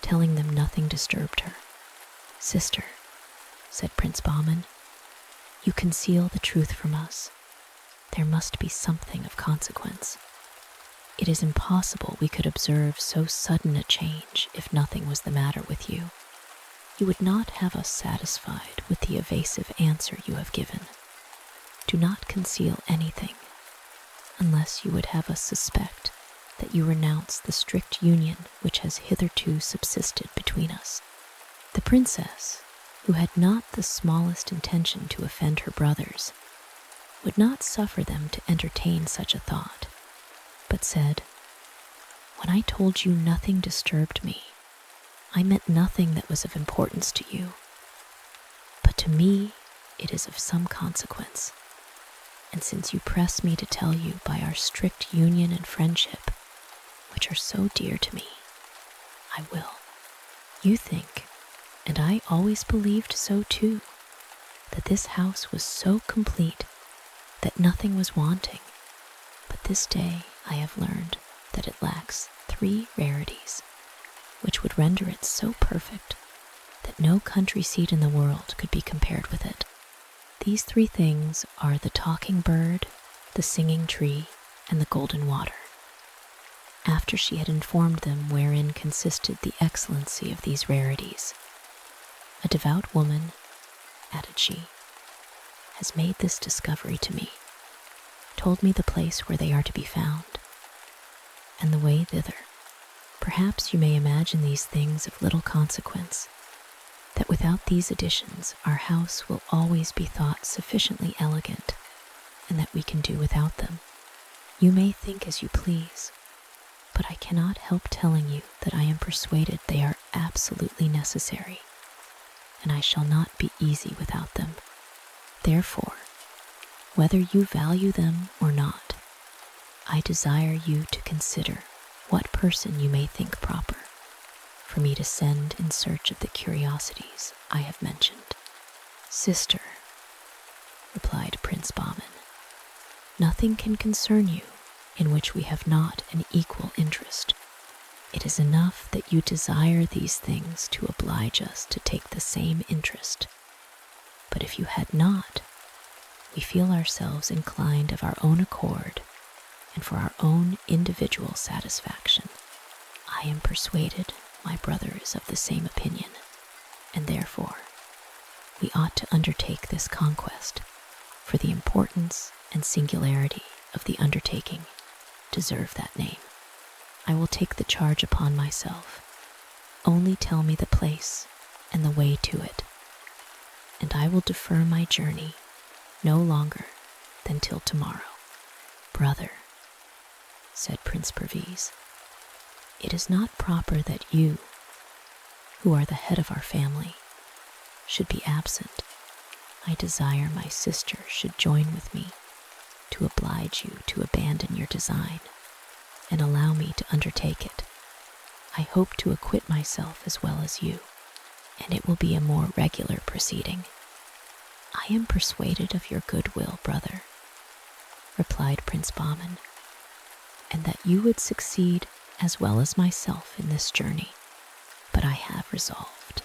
telling them nothing disturbed her. "Sister," said Prince Bahman, "you conceal the truth from us. There must be something of consequence. It is impossible we could observe so sudden a change if nothing was the matter with you. You would not have us satisfied with the evasive answer you have given. Do not conceal anything, unless you would have us suspect that you renounce the strict union which has hitherto subsisted between us." The princess, who had not the smallest intention to offend her brothers, would not suffer them to entertain such a thought, but said, "When I told you nothing disturbed me, I meant nothing that was of importance to you. But to me it is of some consequence, and since you press me to tell you by our strict union and friendship, which are so dear to me, I will. You think, and I always believed so too, that this house was so complete that nothing was wanting, but this day I have learned that it lacks 3 rarities, which would render it so perfect that no country seat in the world could be compared with it. These 3 things are the talking bird, the singing tree, and the golden water." After she had informed them wherein consisted the excellency of these rarities, "A devout woman," added she, "has made this discovery to me, told me the place where they are to be found, and the way thither. Perhaps you may imagine these things of little consequence, that without these additions our house will always be thought sufficiently elegant, and that we can do without them. You may think as you please, but I cannot help telling you that I am persuaded they are absolutely necessary, and I shall not be easy without them. Therefore, whether you value them or not, I desire you to consider what person you may think proper for me to send in search of the curiosities I have mentioned." "Sister," replied Prince Bahman, "nothing can concern you in which we have not an equal interest. It is enough that you desire these things to oblige us to take the same interest. But if you had not, we feel ourselves inclined of our own accord and for our own individual satisfaction. I am persuaded my brother is of the same opinion, and therefore we ought to undertake this conquest, for the importance and singularity of the undertaking deserve that name. I will take the charge upon myself. Only tell me the place and the way to it, and I will defer my journey no longer than till tomorrow." "Brother," said Prince Perviz, "it is not proper that you, who are the head of our family, should be absent. I desire my sister should join with me to oblige you to abandon your design and allow me to undertake it. I hope to acquit myself as well as you, and it will be a more regular proceeding." "I am persuaded of your goodwill, brother," replied Prince Bahman, "and that you would succeed as well as myself in this journey. But I have resolved,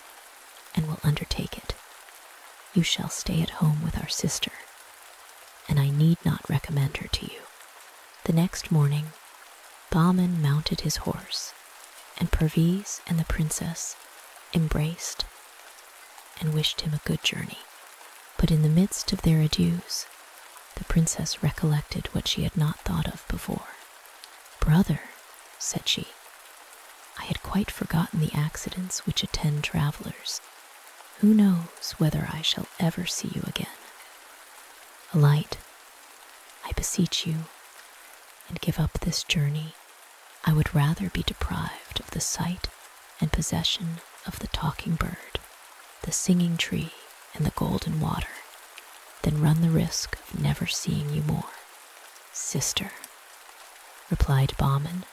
and will undertake it. You shall stay at home with our sister, and I need not recommend her to you." The next morning, Bahman mounted his horse, and Perviz and the princess embraced and wished him a good journey. But in the midst of their adieus, the princess recollected what she had not thought of before. "Brother," said she, "I had quite forgotten the accidents which attend travelers. Who knows whether I shall ever see you again? Alight, I beseech you, and give up this journey. I would rather be deprived of the sight and possession of the talking bird, the singing tree, and the golden water, than run the risk of never seeing you more." "Sister," replied Bahman,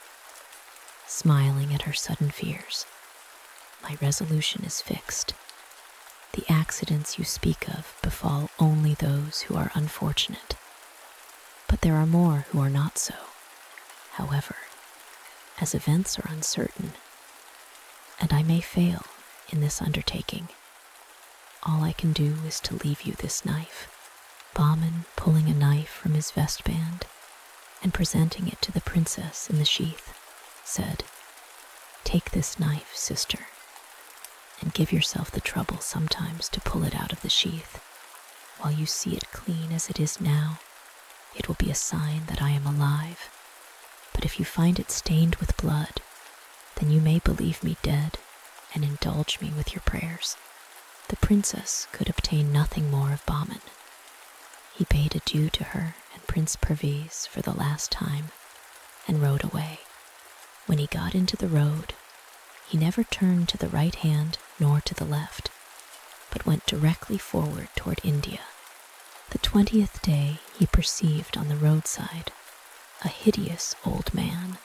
smiling at her sudden fears, "my resolution is fixed. The accidents you speak of befall only those who are unfortunate, but there are more who are not so. However, as events are uncertain, and I may fail in this undertaking, all I can do is to leave you this knife." Bahman, pulling a knife from his vestband and presenting it to the princess in the sheath, said, "Take this knife, sister, and give yourself the trouble sometimes to pull it out of the sheath. While you see it clean as it is now, it will be a sign that I am alive. But if you find it stained with blood, then you may believe me dead and indulge me with your prayers." The princess could obtain nothing more of Bahman. He bade adieu to her and Prince Perviz for the last time and rode away. When he got into the road, he never turned to the right hand nor to the left, but went directly forward toward India. The 20th day he perceived on the roadside a hideous old man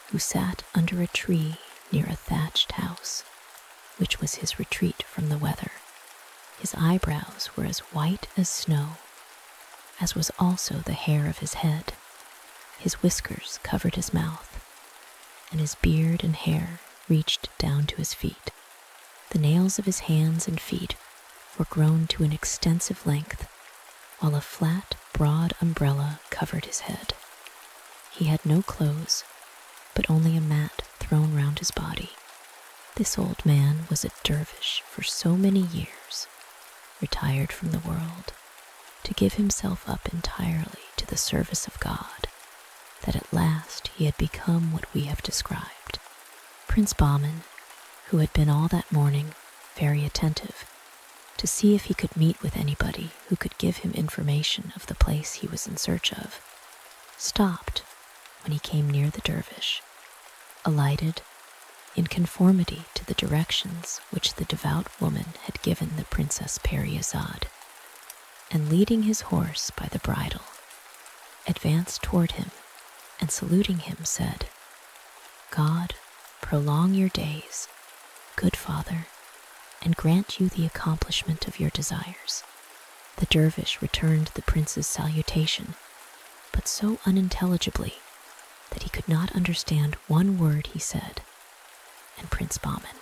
who sat under a tree near a thatched house, which was his retreat from the weather. His eyebrows were as white as snow, as was also the hair of his head. His whiskers covered his mouth, and his beard and hair reached down to his feet. The nails of his hands and feet were grown to an extensive length, while a flat, broad umbrella covered his head. He had no clothes, but only a mat thrown round his body. This old man was a dervish for so many years, retired from the world, to give himself up entirely to the service of God, that at last he had become what we have described. Prince Bahman, who had been all that morning very attentive to see if he could meet with anybody who could give him information of the place he was in search of, stopped when he came near the dervish, alighted in conformity to the directions which the devout woman had given the Princess Periazad, and leading his horse by the bridle, advanced toward him and saluting him said, "God prolong your days, good father, and grant you the accomplishment of your desires." The dervish returned the prince's salutation, but so unintelligibly that he could not understand one word he said, and Prince Bahman,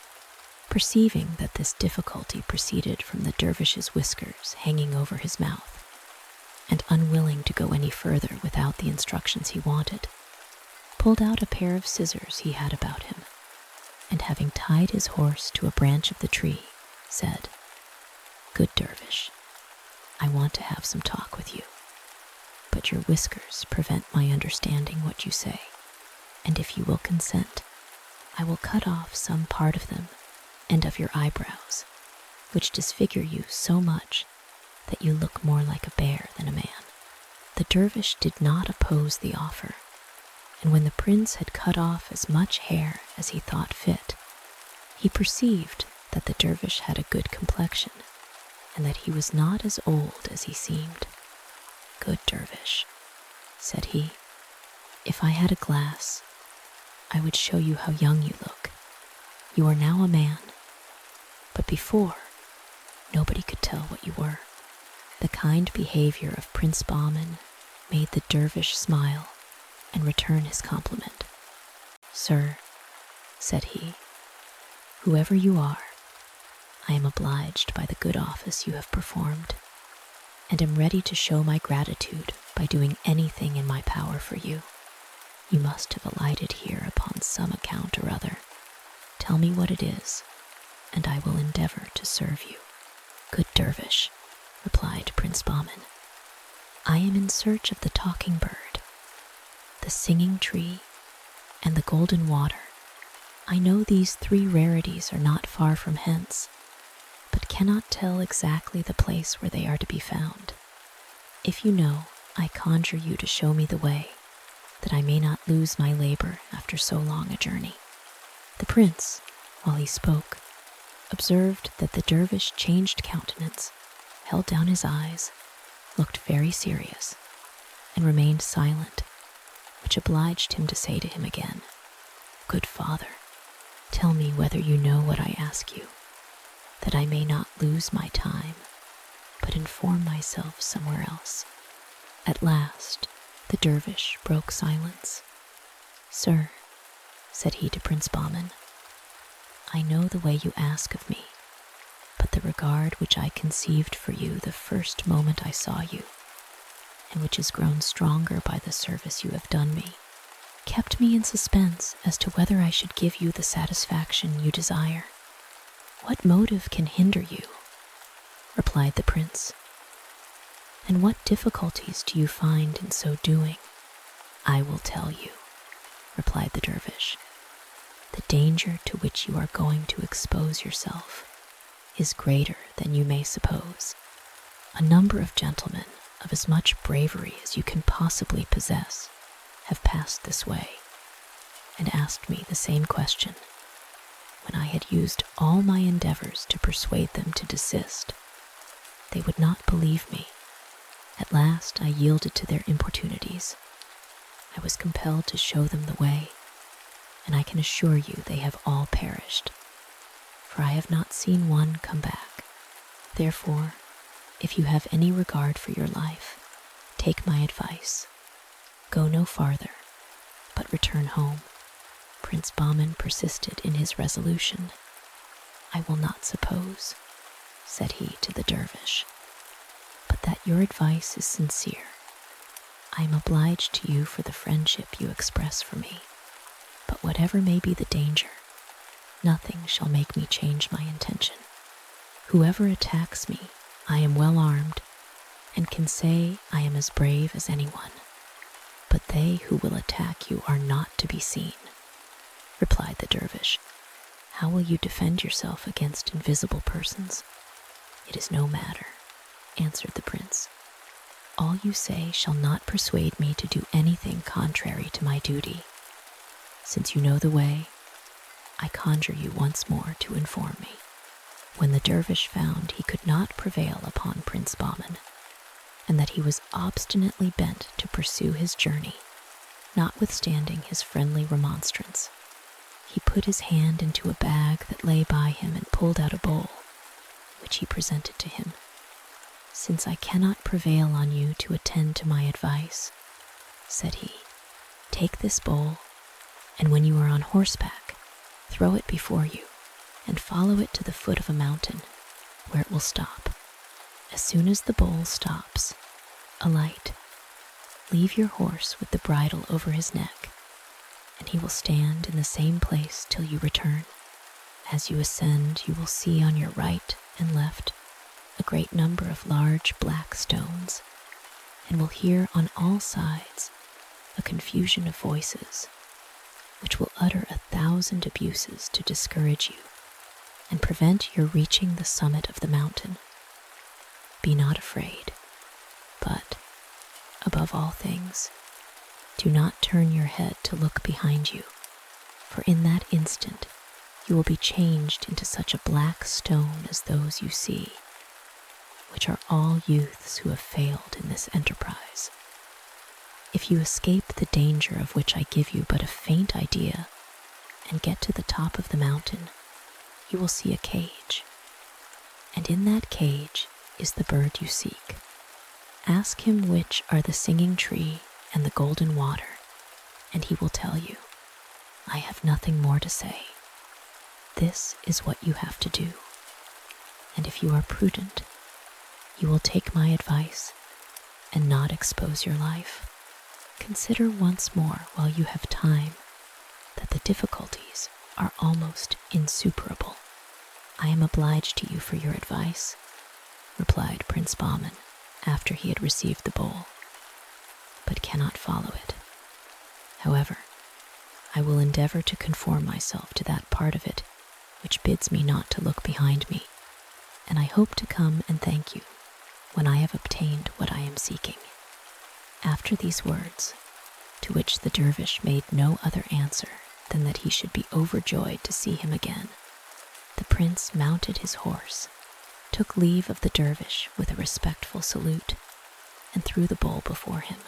perceiving that this difficulty proceeded from the dervish's whiskers hanging over his mouth, and unwilling to go any further without the instructions he wanted, pulled out a pair of scissors he had about him, and having tied his horse to a branch of the tree, said, "Good dervish, I want to have some talk with you, but your whiskers prevent my understanding what you say, and if you will consent, I will cut off some part of them and of your eyebrows, which disfigure you so much that you look more like a bear than a man." The dervish did not oppose the offer, and when the prince had cut off as much hair as he thought fit, he perceived that the dervish had a good complexion, and that he was not as old as he seemed. "Good dervish," said he. "If I had a glass, I would show you how young you look. You are now a man, but before, nobody could tell what you were." The kind behavior of Prince Bahman made the dervish smile and return his compliment. "Sir," said he, "whoever you are, I am obliged by the good office you have performed, and am ready to show my gratitude by doing anything in my power for you. You must have alighted here upon some account or other. Tell me what it is, and I will endeavor to serve you." "Good dervish," replied Prince Bahman, "I am in search of the talking bird, the singing tree, and the golden water. I know these 3 rarities are not far from hence, but cannot tell exactly the place where they are to be found. If you know, I conjure you to show me the way, that I may not lose my labor after so long a journey." The prince, while he spoke, observed that the dervish changed countenance, held down his eyes, looked very serious, and remained silent, which obliged him to say to him again, "Good father, tell me whether you know what I ask you, that I may not lose my time, but inform myself somewhere else." At last, the dervish broke silence. "Sir," said he to Prince Bahman, "I know the way you ask of me, but the regard which I conceived for you the first moment I saw you, and which has grown stronger by the service you have done me, kept me in suspense as to whether I should give you the satisfaction you desire." "What motive can hinder you?" replied the prince. "And what difficulties do you find in so doing?" "I will tell you," replied the dervish. "The danger to which you are going to expose yourself is greater than you may suppose. A number of gentlemen of as much bravery as you can possibly possess have passed this way, and asked me the same question. When I had used all my endeavors to persuade them to desist, they would not believe me. At last I yielded to their importunities. I was compelled to show them the way, and I can assure you they have all perished, for I have not seen one come back. Therefore, if you have any regard for your life, take my advice. Go no farther, but return home." Prince Bahman persisted in his resolution. "I will not suppose," said he to the dervish, "but that your advice is sincere. I am obliged to you for the friendship you express for me, but whatever may be the danger, nothing shall make me change my intention. Whoever attacks me, I am well armed, and can say I am as brave as anyone, but they who will attack you are not to be seen," replied the dervish. "How will you defend yourself against invisible persons?" "It is no matter," answered the prince. "All you say shall not persuade me to do anything contrary to my duty. Since you know the way, I conjure you once more to inform me." When the dervish found he could not prevail upon Prince Bahman, and that he was obstinately bent to pursue his journey, notwithstanding his friendly remonstrance, he put his hand into a bag that lay by him and pulled out a bowl, which he presented to him. "Since I cannot prevail on you to attend to my advice," said he, "take this bowl, and when you are on horseback, throw it before you, and follow it to the foot of a mountain, where it will stop. As soon as the bowl stops, alight, leave your horse with the bridle over his neck, and he will stand in the same place till you return. As you ascend, you will see on your right and left a great number of large black stones, and will hear on all sides a confusion of voices, which will utter 1,000 abuses to discourage you and prevent your reaching the summit of the mountain. Be not afraid, but, above all things, do not turn your head to look behind you, for in that instant you will be changed into such a black stone as those you see, which are all youths who have failed in this enterprise." If you escape the danger of which I give you but a faint idea and get to the top of the mountain, you will see a cage. And in that cage is the bird you seek. Ask him which are the singing tree and the golden water, and he will tell you. I have nothing more to say. This is what you have to do. And if you are prudent, you will take my advice and not expose your life. Consider once more while you have time that the difficulties are almost insuperable. I am obliged to you for your advice, replied Prince Bahman after he had received the bowl, but cannot follow it. However, I will endeavor to conform myself to that part of it which bids me not to look behind me, and I hope to come and thank you when I have obtained what I am seeking. After these words, to which the dervish made no other answer than that he should be overjoyed to see him again, the prince mounted his horse, took leave of the dervish with a respectful salute, and threw the bowl before him.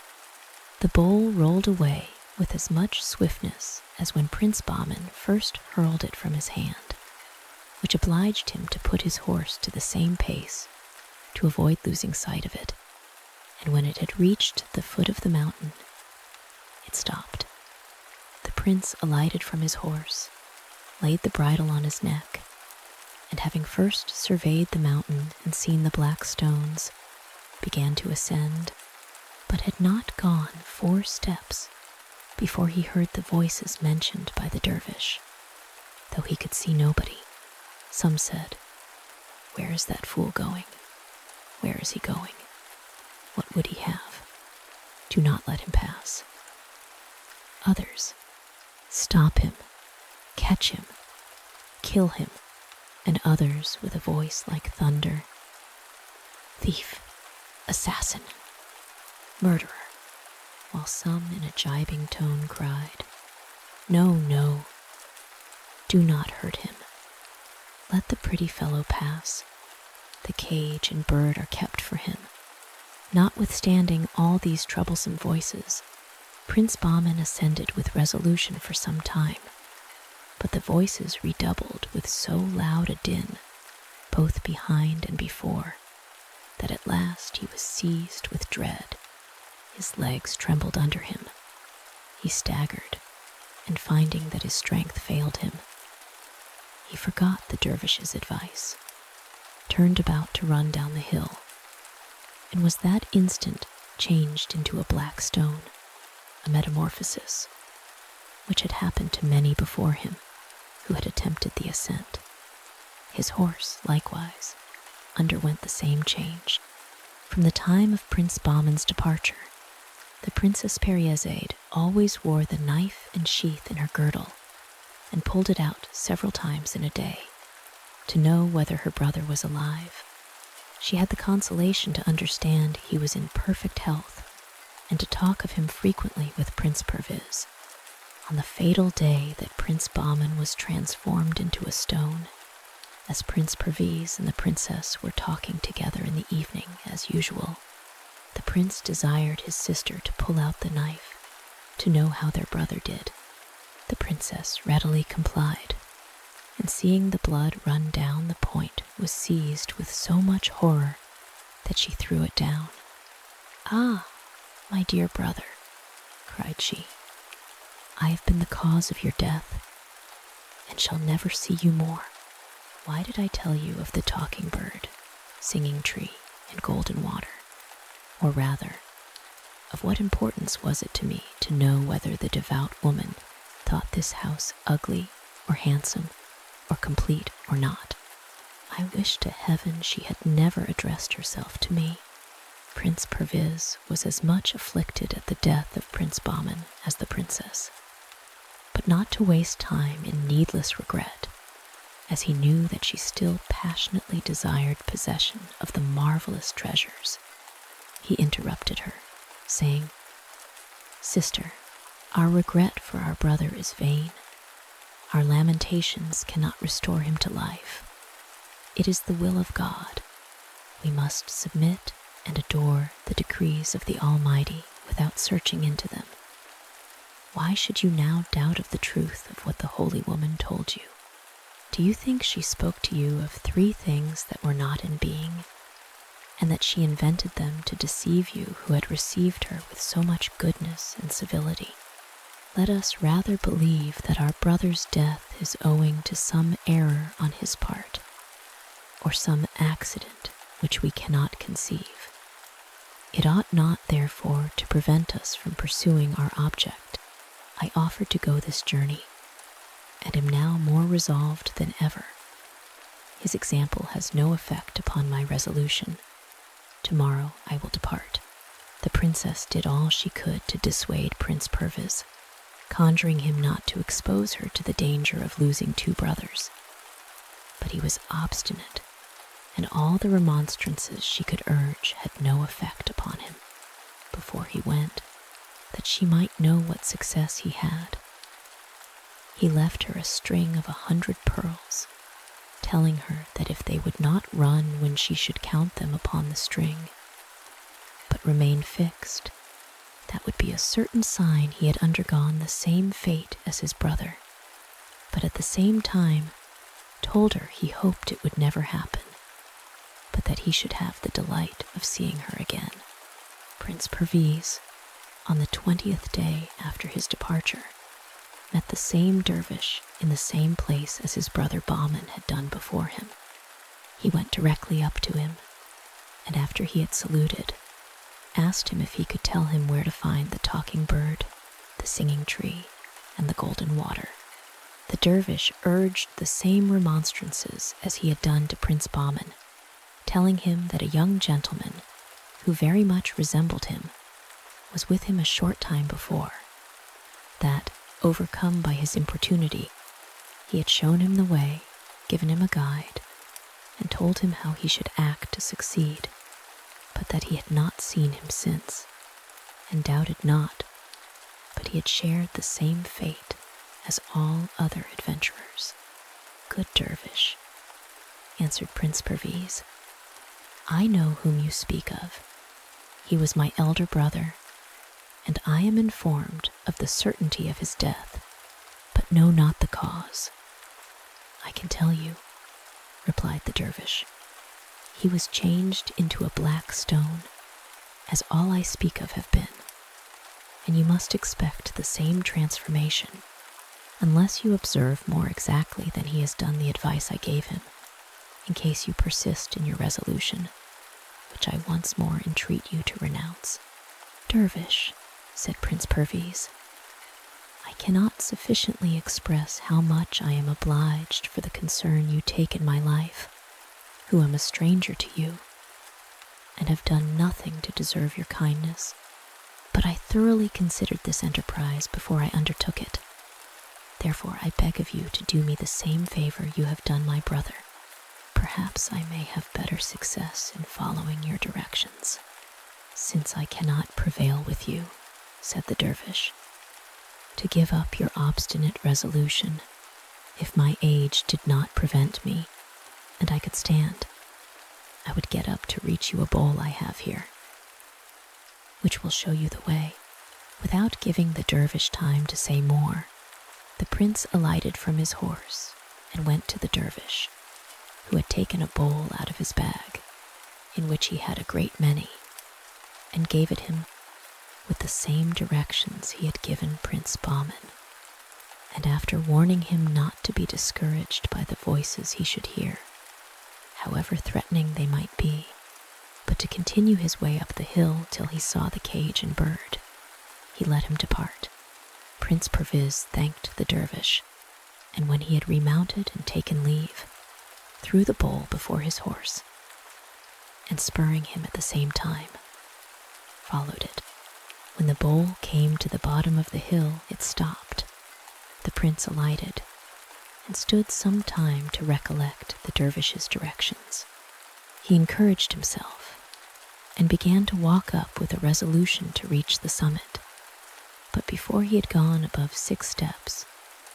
The bowl rolled away with as much swiftness as when Prince Bahman first hurled it from his hand, which obliged him to put his horse to the same pace to avoid losing sight of it, and when it had reached the foot of the mountain, it stopped. The prince alighted from his horse, laid the bridle on his neck, and having first surveyed the mountain and seen the black stones, began to ascend, but had not gone 4 steps before he heard the voices mentioned by the dervish, though he could see nobody. Some said, "Where is that fool going? Where is he going? What would he have? Do not let him pass." Others, "Stop him, catch him, kill him," and others with a voice like thunder, "Thief, assassin, murderer," while some in a gibing tone cried, "No, no, do not hurt him. Let the pretty fellow pass. The cage and bird are kept for him." Notwithstanding all these troublesome voices, Prince Bahman ascended with resolution for some time, but the voices redoubled with so loud a din, both behind and before, that at last he was seized with dread. His legs trembled under him. He staggered, and finding that his strength failed him, he forgot the dervish's advice, turned about to run down the hill, and was that instant changed into a black stone, a metamorphosis which had happened to many before him who had attempted the ascent. His horse, likewise, underwent the same change. From the time of Prince Bahman's departure, the Princess Parizade always wore the knife and sheath in her girdle, and pulled it out several times in a day, to know whether her brother was alive. She had the consolation to understand he was in perfect health, and to talk of him frequently with Prince Perviz. On the fatal day that Prince Bahman was transformed into a stone, as Prince Perviz and the princess were talking together in the evening as usual, the prince desired his sister to pull out the knife to know how their brother did. The princess readily complied, and seeing the blood run down the point, was seized with so much horror that she threw it down. "Ah, my dear brother," cried she, "I have been the cause of your death, and shall never see you more. Why did I tell you of the talking bird, singing tree, and golden water? Or rather, of what importance was it to me to know whether the devout woman thought this house ugly or handsome, or complete or not? I wish to heaven she had never addressed herself to me." Prince Perviz was as much afflicted at the death of Prince Bahman as the princess, but not to waste time in needless regret, as he knew that she still passionately desired possession of the marvelous treasures, he interrupted her, saying, "Sister, our regret for our brother is vain. Our lamentations cannot restore him to life. It is the will of God. We must submit and adore the decrees of the Almighty without searching into them. Why should you now doubt of the truth of what the holy woman told you? Do you think she spoke to you of 3 things that were not in being, and that she invented them to deceive you who had received her with so much goodness and civility? Let us rather believe that our brother's death is owing to some error on his part, or some accident which we cannot conceive. It ought not, therefore, to prevent us from pursuing our object. I offered to go this journey, and am now more resolved than ever. His example has no effect upon my resolution. Tomorrow I will depart. The princess did all she could to dissuade Prince Perviz, conjuring him not to expose her to the danger of losing 2 brothers. But he was obstinate, and all the remonstrances she could urge had no effect upon him. Before he went, that she might know what success he had, he left her a string of 100 pearls, telling her that if they would not run when she should count them upon the string, but remain fixed, that would be a certain sign he had undergone the same fate as his brother, but at the same time told her he hoped it would never happen, but that he should have the delight of seeing her again. Prince Perviz, on the 20th day after his departure, met the same dervish in the same place as his brother Bahman had done before him. He went directly up to him, and after he had saluted, asked him if he could tell him where to find the talking bird, the singing tree, and the golden water. The dervish urged the same remonstrances as he had done to Prince Bahman, telling him that a young gentleman, who very much resembled him, was with him a short time before, that, overcome by his importunity, he had shown him the way, given him a guide, and told him how he should act to succeed, but that he had not seen him since, and doubted not, but he had shared the same fate as all other adventurers. Good dervish, answered Prince Perviz, I know whom you speak of. He was my elder brother, and I am informed of the certainty of his death, but know not the cause. I can tell you, replied the dervish. He was changed into a black stone, as all I speak of have been, and you must expect the same transformation, unless you observe more exactly than he has done the advice I gave him, in case you persist in your resolution, which I once more entreat you to renounce. Dervish, said Prince Perviz, I cannot sufficiently express how much I am obliged for the concern you take in my life, who am a stranger to you, and have done nothing to deserve your kindness, but I thoroughly considered this enterprise before I undertook it. Therefore I beg of you to do me the same favor you have done my brother. Perhaps I may have better success in following your directions. Since I cannot prevail with you, said the dervish, to give up your obstinate resolution, if my age did not prevent me, and I could stand, I would get up to reach you a bowl I have here, which will show you the way. Without giving the dervish time to say more, the prince alighted from his horse and went to the dervish, who had taken a bowl out of his bag, in which he had a great many, and gave it him with the same directions he had given Prince Bahman, and after warning him not to be discouraged by the voices he should hear, however threatening they might be, but to continue his way up the hill till he saw the cage and bird, he let him depart. Prince Perviz thanked the dervish, and when he had remounted and taken leave, threw the bowl before his horse, and spurring him at the same time, followed it. When the bowl came to the bottom of the hill, it stopped. The prince alighted, and stood some time to recollect the dervish's directions. He encouraged himself, and began to walk up with a resolution to reach the summit. But before he had gone above 6 steps,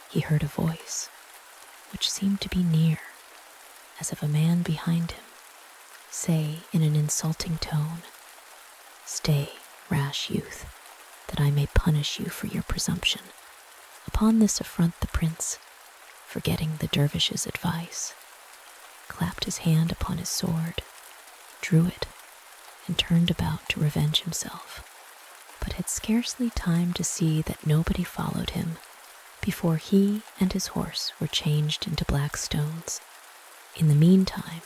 he heard a voice, which seemed to be near, as of a man behind him, say in an insulting tone, "Stay, rash youth, that I may punish you for your presumption." Upon this affront, the prince, forgetting the dervish's advice, clapped his hand upon his sword, drew it, and turned about to revenge himself, but had scarcely time to see that nobody followed him before he and his horse were changed into black stones. In the meantime,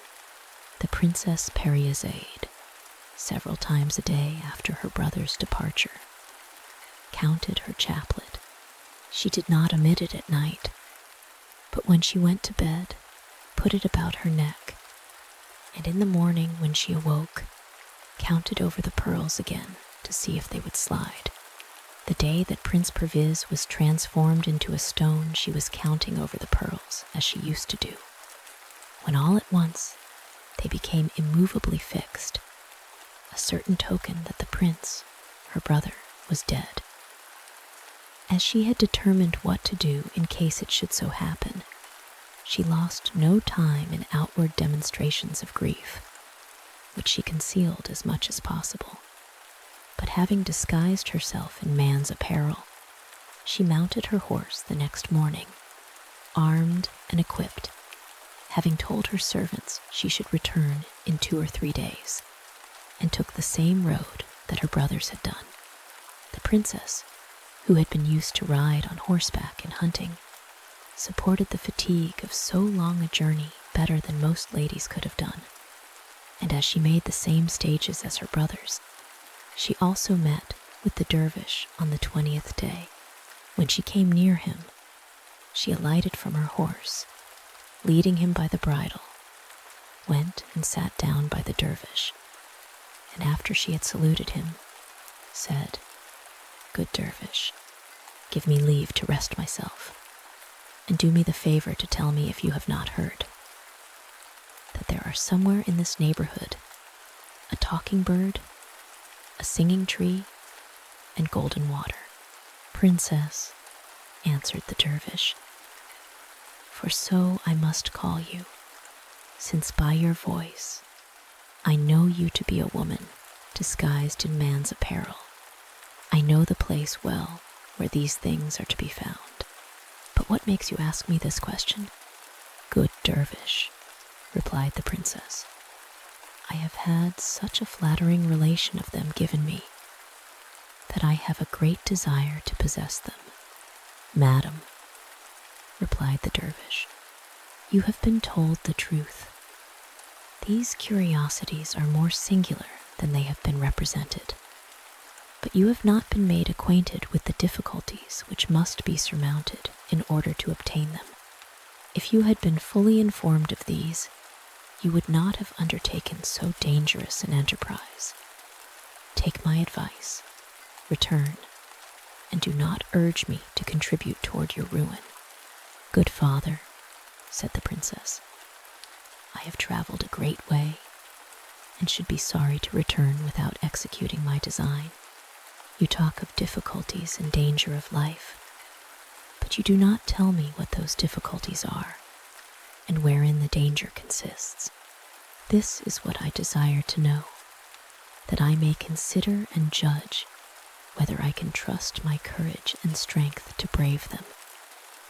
the Princess Parizade, several times a day after her brother's departure, counted her chaplet. She did not omit it at night, but when she went to bed, put it about her neck, and in the morning when she awoke, counted over the pearls again to see if they would slide. The day that Prince Perviz was transformed into a stone, she was counting over the pearls as she used to do, when all at once they became immovably fixed, a certain token that the prince, her brother, was dead. As she had determined what to do in case it should so happen, she lost no time in outward demonstrations of grief, which she concealed as much as possible. But having disguised herself in man's apparel, she mounted her horse the next morning, armed and equipped, having told her servants she should return in 2 or 3 days, and took the same road that her brothers had done. The princess, who had been used to ride on horseback in hunting, supported the fatigue of so long a journey better than most ladies could have done, and as she made the same stages as her brothers, she also met with the dervish on the 20th day. When she came near him, she alighted from her horse, leading him by the bridle, went and sat down by the dervish, and after she had saluted him, said, "Good dervish, give me leave to rest myself, and do me the favor to tell me if you have not heard that there are somewhere in this neighborhood a talking bird, a singing tree, and golden water." "Princess," answered the dervish, "for so I must call you, since by your voice I know you to be a woman disguised in man's apparel. I know the place well where these things are to be found. But what makes you ask me this question?" "Good dervish," replied the princess, "I have had such a flattering relation of them given me that I have a great desire to possess them." "Madam," replied the dervish, "you have been told the truth. These curiosities are more singular than they have been represented, but you have not been made acquainted with the difficulties which must be surmounted in order to obtain them. If you had been fully informed of these, you would not have undertaken so dangerous an enterprise. Take my advice, return, and do not urge me to contribute toward your ruin." "Good father," said the princess, "I have traveled a great way, and should be sorry to return without executing my design. You talk of difficulties and danger of life, but you do not tell me what those difficulties are, and wherein the danger consists. This is what I desire to know, that I may consider and judge whether I can trust my courage and strength to brave them."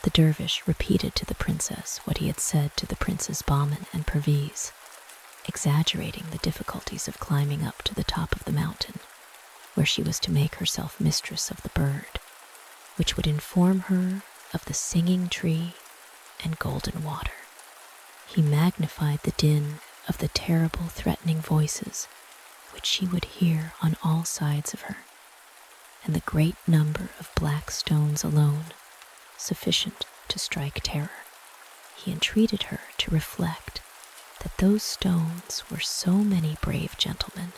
The dervish repeated to the princess what he had said to the Princes Bahman and Perviz, exaggerating the difficulties of climbing up to the top of the mountain, where she was to make herself mistress of the bird, which would inform her of the singing tree and golden water. He magnified the din of the terrible threatening voices which she would hear on all sides of her, and the great number of black stones alone sufficient to strike terror. He entreated her to reflect that those stones were so many brave gentlemen,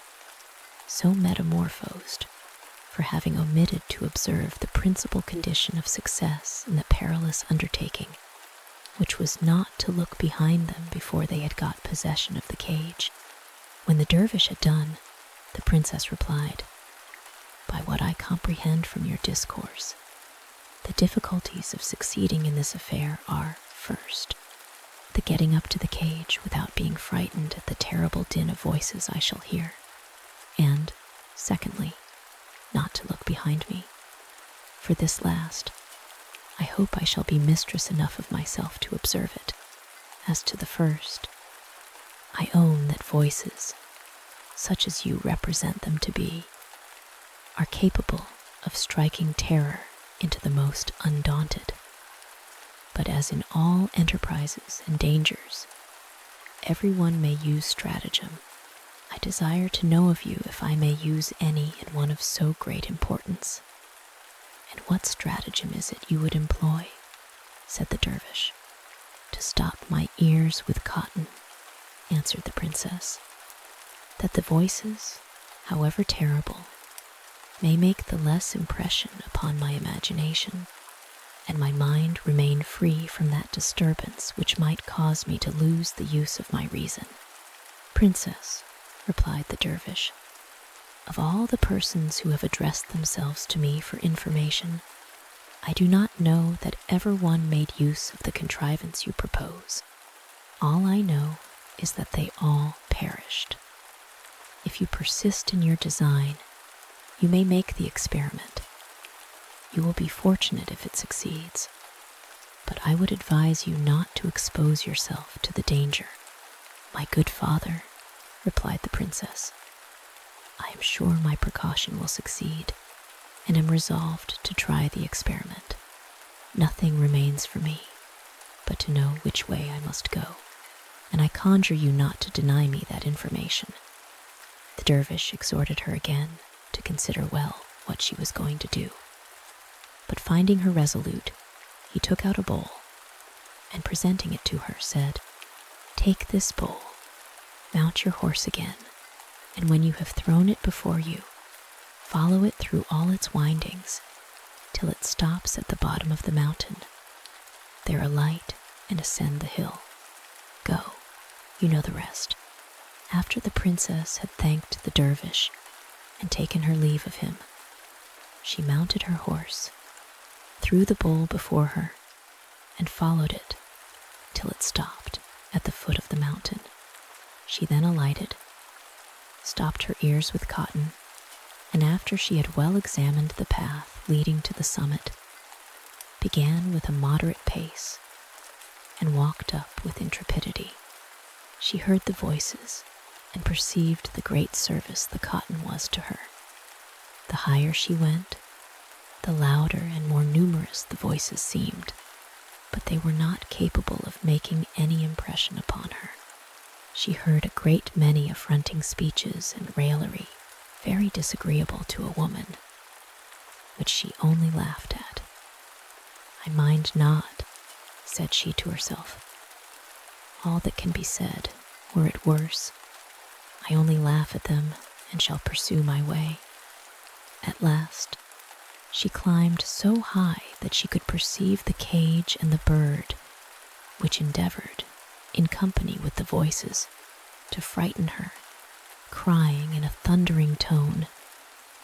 so metamorphosed for having omitted to observe the principal condition of success in the perilous undertaking, which was not to look behind them before they had got possession of the cage. When the dervish had done, the princess replied, "By what I comprehend from your discourse, the difficulties of succeeding in this affair are, first, the getting up to the cage without being frightened at the terrible din of voices I shall hear, and, secondly, not to look behind me. For this last, I hope I shall be mistress enough of myself to observe it. As to the first, I own that voices, such as you represent them to be, are capable of striking terror into the most undaunted. But as in all enterprises and dangers, everyone may use stratagem. I desire to know of you if I may use any in one of so great importance. And what stratagem is it you would employ? Said the dervish. To stop my ears with cotton, answered the princess, that the voices, however terrible, may make the less impression upon my imagination, and my mind remain free from that disturbance which might cause me to lose the use of my reason. Princess, replied the dervish, of all the persons who have addressed themselves to me for information, I do not know that ever one made use of the contrivance you propose. All I know is that they all perished. If you persist in your design, you may make the experiment. You will be fortunate if it succeeds, but I would advise you not to expose yourself to the danger. My good father, replied the princess, I am sure my precaution will succeed, and am resolved to try the experiment. Nothing remains for me but to know which way I must go, and I conjure you not to deny me that information. The dervish exhorted her again to consider well what she was going to do. But finding her resolute, he took out a bowl, and presenting it to her, said, Take this bowl, mount your horse again, and when you have thrown it before you, follow it through all its windings, till it stops at the bottom of the mountain. There alight and ascend the hill. Go, you know the rest. After the princess had thanked the dervish and taken her leave of him, she mounted her horse, threw the bowl before her, and followed it till it stopped at the foot of the mountain. She then alighted, stopped her ears with cotton, and after she had well examined the path leading to the summit, began with a moderate pace and walked up with intrepidity. She heard the voices and perceived the great service the cotton was to her. The higher she went, the louder and more numerous the voices seemed, but they were not capable of making any impression upon her. She heard a great many affronting speeches and raillery, very disagreeable to a woman, which she only laughed at. I mind not, said she to herself. All that can be said, were it worse. I only laugh at them and shall pursue my way. At last, she climbed so high that she could perceive the cage and the bird, which endeavored, in company with the voices, to frighten her, crying in a thundering tone,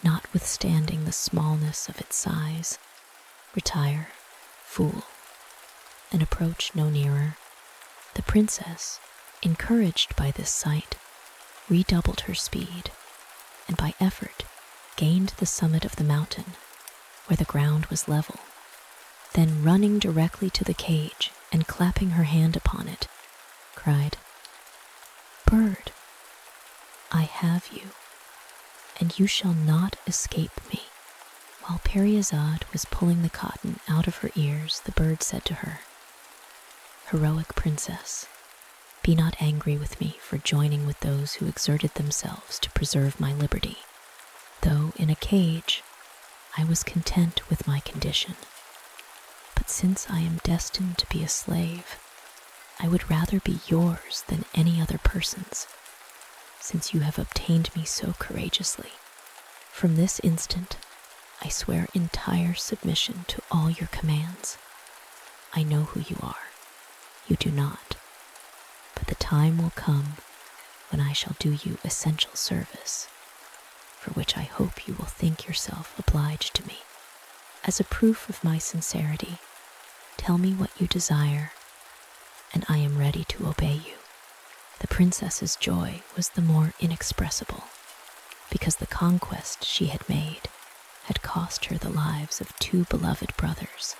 notwithstanding the smallness of its size, Retire, fool, and approach no nearer. The princess, encouraged by this sight, redoubled her speed, and by effort gained the summit of the mountain, where the ground was level. Then running directly to the cage and clapping her hand upon it, cried, "Bird, I have you, and you shall not escape me." While Periazade was pulling the cotton out of her ears, the bird said to her, "Heroic princess, be not angry with me for joining with those who exerted themselves to preserve my liberty. Though in a cage, I was content with my condition. But since I am destined to be a slave, I would rather be yours than any other person's, since you have obtained me so courageously. From this instant, I swear entire submission to all your commands. I know who you are. You do not. But the time will come when I shall do you essential service, for which I hope you will think yourself obliged to me. As a proof of my sincerity, tell me what you desire, and I am ready to obey you." The princess's joy was the more inexpressible, because the conquest she had made had cost her the lives of 2 beloved brothers,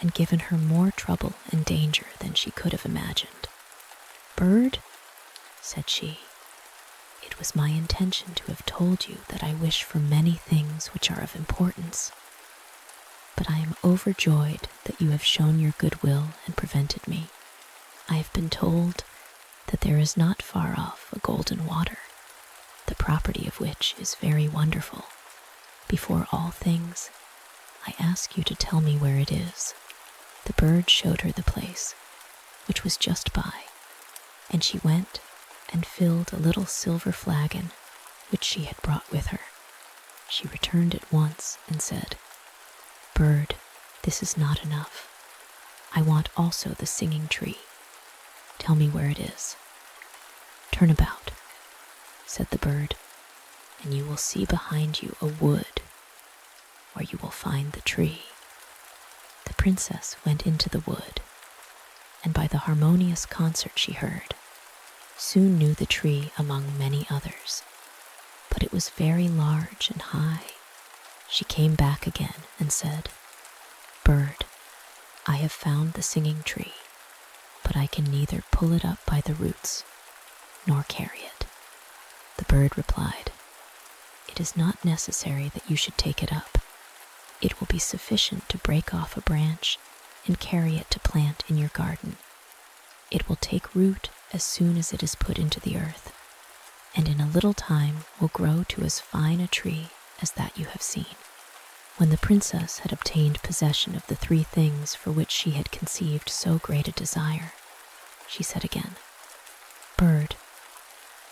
and given her more trouble and danger than she could have imagined. "Bird," said she, "it was my intention to have told you that I wish for many things which are of importance, but I am overjoyed that you have shown your goodwill and prevented me. I have been told that there is not far off a golden water, the property of which is very wonderful. Before all things, I ask you to tell me where it is." The bird showed her the place, which was just by, and she went and filled a little silver flagon which she had brought with her. She returned at once and said, "Bird, this is not enough. I want also the singing tree. Tell me where it is." "Turn about," said the bird, "and you will see behind you a wood where you will find the tree." The princess went into the wood, and by the harmonious concert she heard, soon knew the tree among many others, but it was very large and high. She came back again and said, "Bird, I have found the singing tree, but I can neither pull it up by the roots nor carry it." The bird replied, "It is not necessary that you should take it up. It will be sufficient to break off a branch and carry it to plant in your garden. It will take root as soon as it is put into the earth, and in a little time will grow to as fine a tree as that you have seen." When the princess had obtained possession of the 3 things for which she had conceived so great a desire, she said again, "Bird,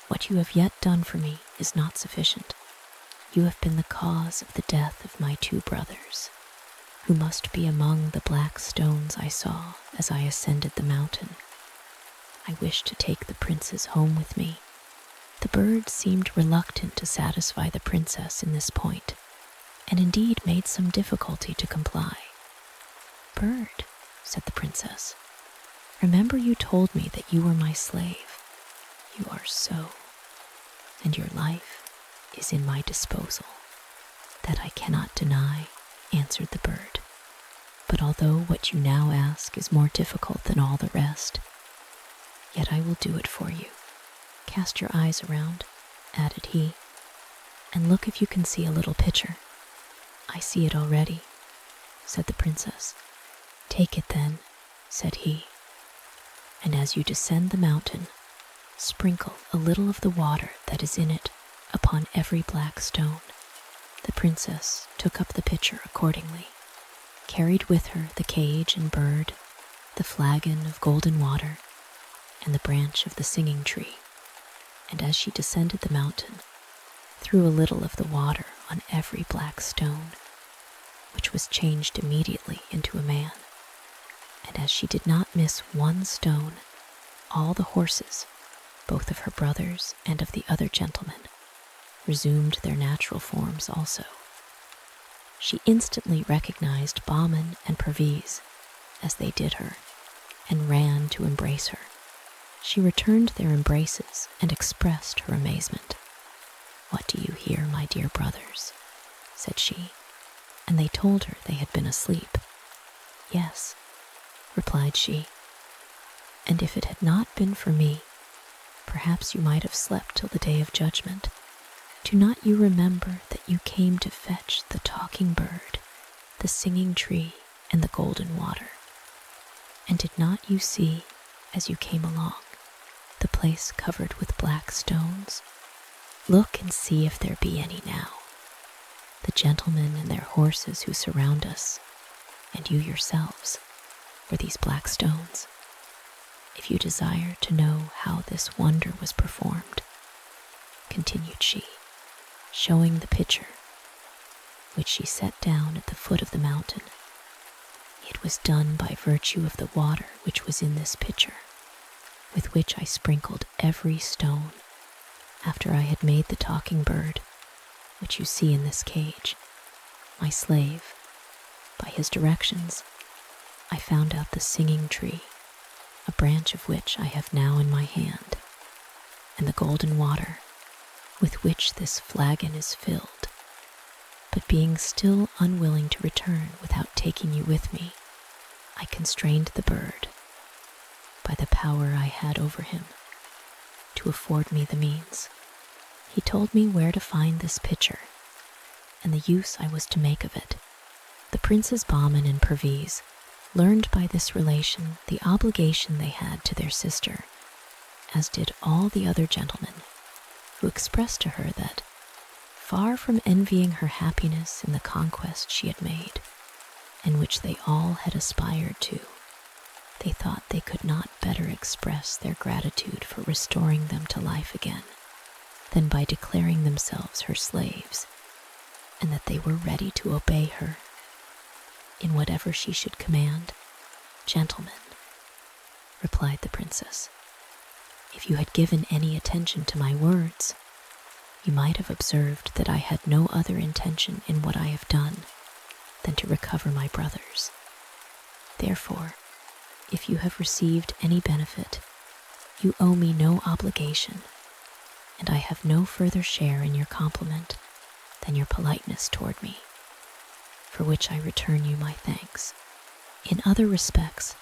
what you have yet done for me is not sufficient. You have been the cause of the death of my 2 brothers, who must be among the black stones I saw as I ascended the mountain. I wish to take the princes home with me." The bird seemed reluctant to satisfy the princess in this point, and indeed made some difficulty to comply. "Bird," said the princess, "remember you told me that you were my slave. You are so, and your life is in my disposal." "That I cannot deny," answered the bird. "But although what you now ask is more difficult than all the rest, yet I will do it for you. Cast your eyes around," added he, "and look if you can see a little pitcher." "I see it already," said the princess. "Take it then," said he, "and as you descend the mountain, sprinkle a little of the water that is in it upon every black stone." The princess took up the pitcher accordingly, carried with her the cage and bird, the flagon of golden water, and the branch of the singing tree, and as she descended the mountain, threw a little of the water on every black stone, which was changed immediately into a man. And as she did not miss one stone, all the horses, both of her brothers and of the other gentlemen, resumed their natural forms also. She instantly recognized Bahman and Perviz as they did her, and ran to embrace her. She returned their embraces and expressed her amazement. "What do you here, my dear brothers?" said she, and they told her they had been asleep. "Yes," replied she, "and if it had not been for me, perhaps you might have slept till the day of judgment. Do not you remember that you came to fetch the talking bird, the singing tree, and the golden water? And did not you see, as you came along, the place covered with black stones? Look and see if there be any now. The gentlemen and their horses who surround us, and you yourselves, were these black stones. If you desire to know how this wonder was performed," continued she, showing the pitcher, which she set down at the foot of the mountain, "it was done by virtue of the water which was in this pitcher, with which I sprinkled every stone after I had made the talking bird, which you see in this cage, my slave. By his directions, I found out the singing tree, a branch of which I have now in my hand, and the golden water with which this flagon is filled. But being still unwilling to return without taking you with me, I constrained the bird, by the power I had over him, to afford me the means. He told me where to find this pitcher, and the use I was to make of it. The Princes Bahman and Perviz learned by this relation the obligation they had to their sister, as did all the other gentlemen, who expressed to her that, far from envying her happiness in the conquest she had made, and which they all had aspired to, they thought they could not better express their gratitude for restoring them to life again than by declaring themselves her slaves, and that they were ready to obey her in whatever she should command. "Gentlemen," replied the princess, "if you had given any attention to my words, you might have observed that I had no other intention in what I have done than to recover my brothers. Therefore, if you have received any benefit, you owe me no obligation, and I have no further share in your compliment than your politeness toward me, for which I return you my thanks. In other respects,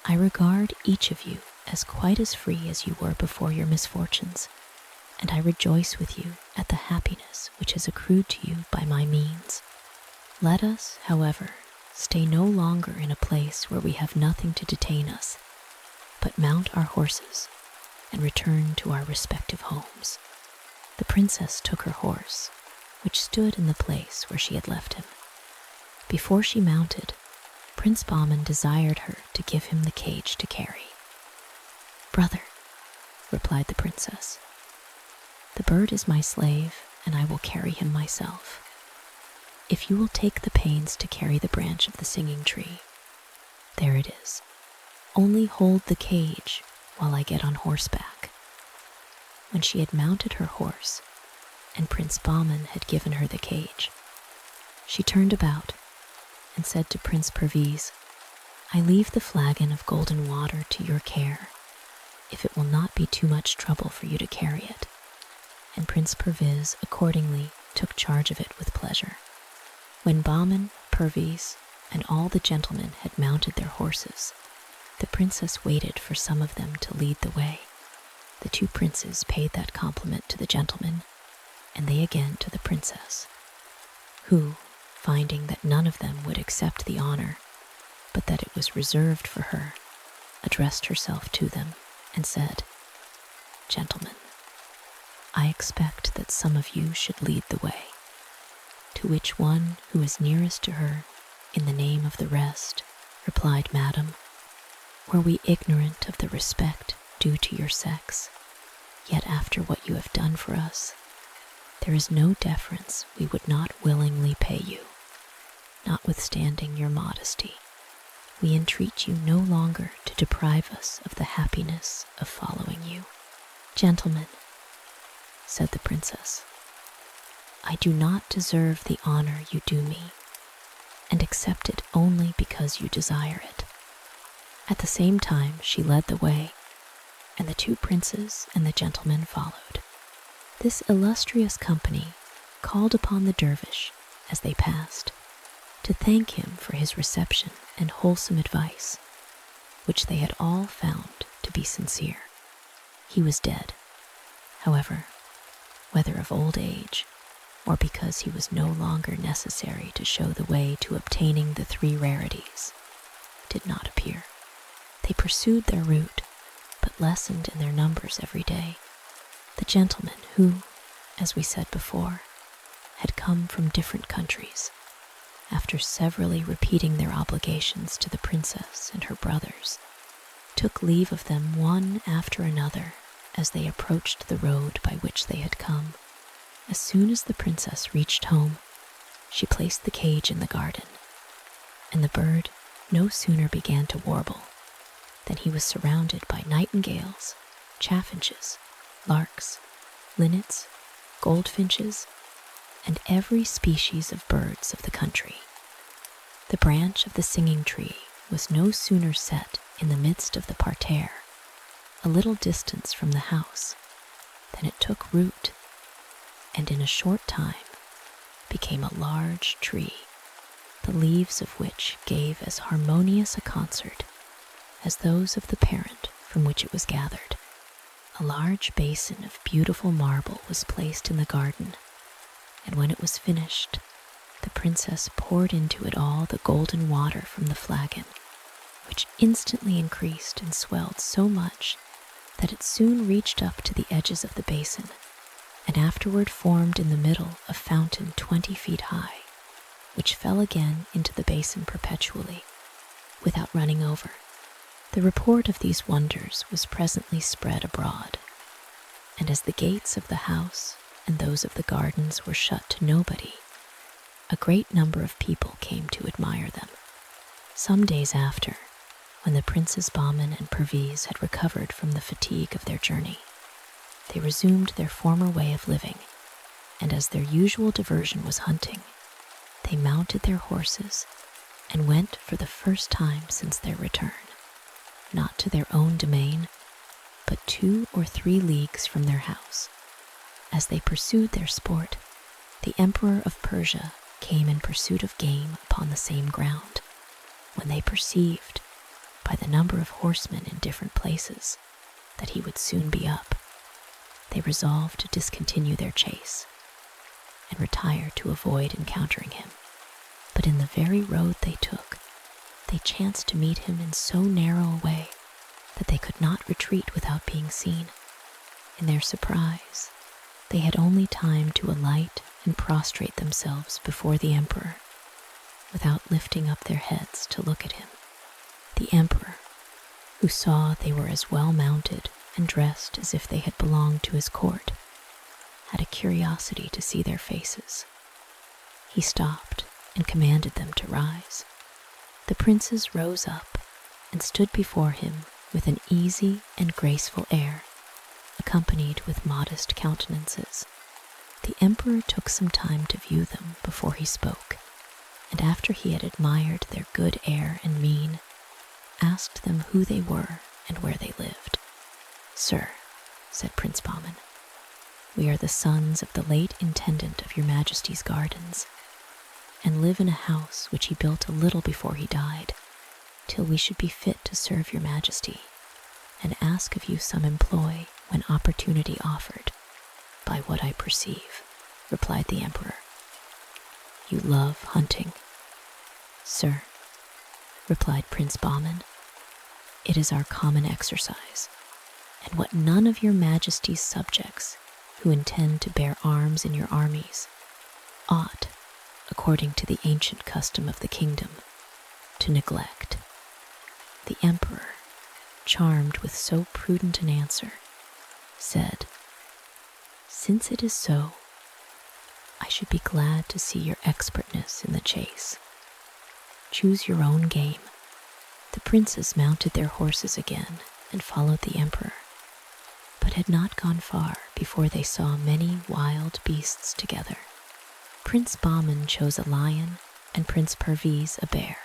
I regard each of you as quite as free as you were before your misfortunes, and I rejoice with you at the happiness which has accrued to you by my means. Let us, however, stay no longer in a place where we have nothing to detain us, but mount our horses and return to our respective homes." The princess took her horse, which stood in the place where she had left him. Before she mounted, Prince Bahman desired her to give him the cage to carry. "Brother," replied the princess, "the bird is my slave, and I will carry him myself. If you will take the pains to carry the branch of the singing tree, there it is. Only hold the cage while I get on horseback." When she had mounted her horse, and Prince Bahman had given her the cage, she turned about and said to Prince Perviz, "I leave the flagon of golden water to your care, if it will not be too much trouble for you to carry it." And Prince Perviz accordingly took charge of it with pleasure. When Bahman, Perviz, and all the gentlemen had mounted their horses, the princess waited for some of them to lead the way. The two princes paid that compliment to the gentlemen, and they again to the princess, who, finding that none of them would accept the honor, but that it was reserved for her, addressed herself to them and said, "Gentlemen, I expect that some of you should lead the way." To which one who is nearest to her, in the name of the rest, replied, "Madam, were we ignorant of the respect due to your sex, yet after what you have done for us, there is no deference we would not willingly pay you. Notwithstanding your modesty, we entreat you no longer to deprive us of the happiness of following you." "Gentlemen," said the princess, "I do not deserve the honor you do me, and accept it only because you desire it." At the same time she led the way, and the two princes and the gentlemen followed. This illustrious company called upon the dervish, as they passed, to thank him for his reception and wholesome advice, which they had all found to be sincere. He was dead, however, whether of old age, or because he was no longer necessary to show the way to obtaining the three rarities, did not appear. They pursued their route, but lessened in their numbers every day. The gentlemen who, as we said before, had come from different countries, after severally repeating their obligations to the princess and her brothers, took leave of them one after another as they approached the road by which they had come. As soon as the princess reached home, she placed the cage in the garden, and the bird no sooner began to warble than he was surrounded by nightingales, chaffinches, larks, linnets, goldfinches, and every species of birds of the country. The branch of the singing tree was no sooner set in the midst of the parterre, a little distance from the house, than it took root, and in a short time became a large tree, the leaves of which gave as harmonious a concert as those of the parent from which it was gathered. A large basin of beautiful marble was placed in the garden, and when it was finished, the princess poured into it all the golden water from the flagon, which instantly increased and swelled so much that it soon reached up to the edges of the basin, and afterward formed in the middle a fountain 20 feet high, which fell again into the basin perpetually, without running over. The report of these wonders was presently spread abroad, and as the gates of the house and those of the gardens were shut to nobody, a great number of people came to admire them. Some days after, when the Princes Bahman and Perviz had recovered from the fatigue of their journey, they resumed their former way of living, and as their usual diversion was hunting, they mounted their horses and went for the first time since their return, not to their own domain, but 2 or 3 leagues from their house. As they pursued their sport, the Emperor of Persia came in pursuit of game upon the same ground, when they perceived, by the number of horsemen in different places, that he would soon be up. They resolved to discontinue their chase and retire to avoid encountering him. But in the very road they took, they chanced to meet him in so narrow a way that they could not retreat without being seen. In their surprise, they had only time to alight and prostrate themselves before the emperor, without lifting up their heads to look at him. The emperor, who saw they were as well mounted and dressed as if they had belonged to his court, had a curiosity to see their faces. He stopped and commanded them to rise. The princes rose up and stood before him with an easy and graceful air, accompanied with modest countenances. The emperor took some time to view them before he spoke, and after he had admired their good air and mien, asked them who they were and where they lived. "Sir," said Prince Bahman, "we are the sons of the late intendant of your Majesty's gardens, and live in a house which he built a little before he died, till we should be fit to serve your Majesty, and ask of you some employ when opportunity offered." "By what I perceive," replied the emperor, "you love hunting." "Sir," replied Prince Bahman, "it is our common exercise, and what none of your Majesty's subjects who intend to bear arms in your armies ought, according to the ancient custom of the kingdom, to neglect." The emperor, charmed with so prudent an answer, said, "Since it is so, I should be glad to see your expertness in the chase. Choose your own game." The princes mounted their horses again and followed the emperor, but had not gone far before they saw many wild beasts together. Prince Bahman chose a lion and Prince Perviz a bear,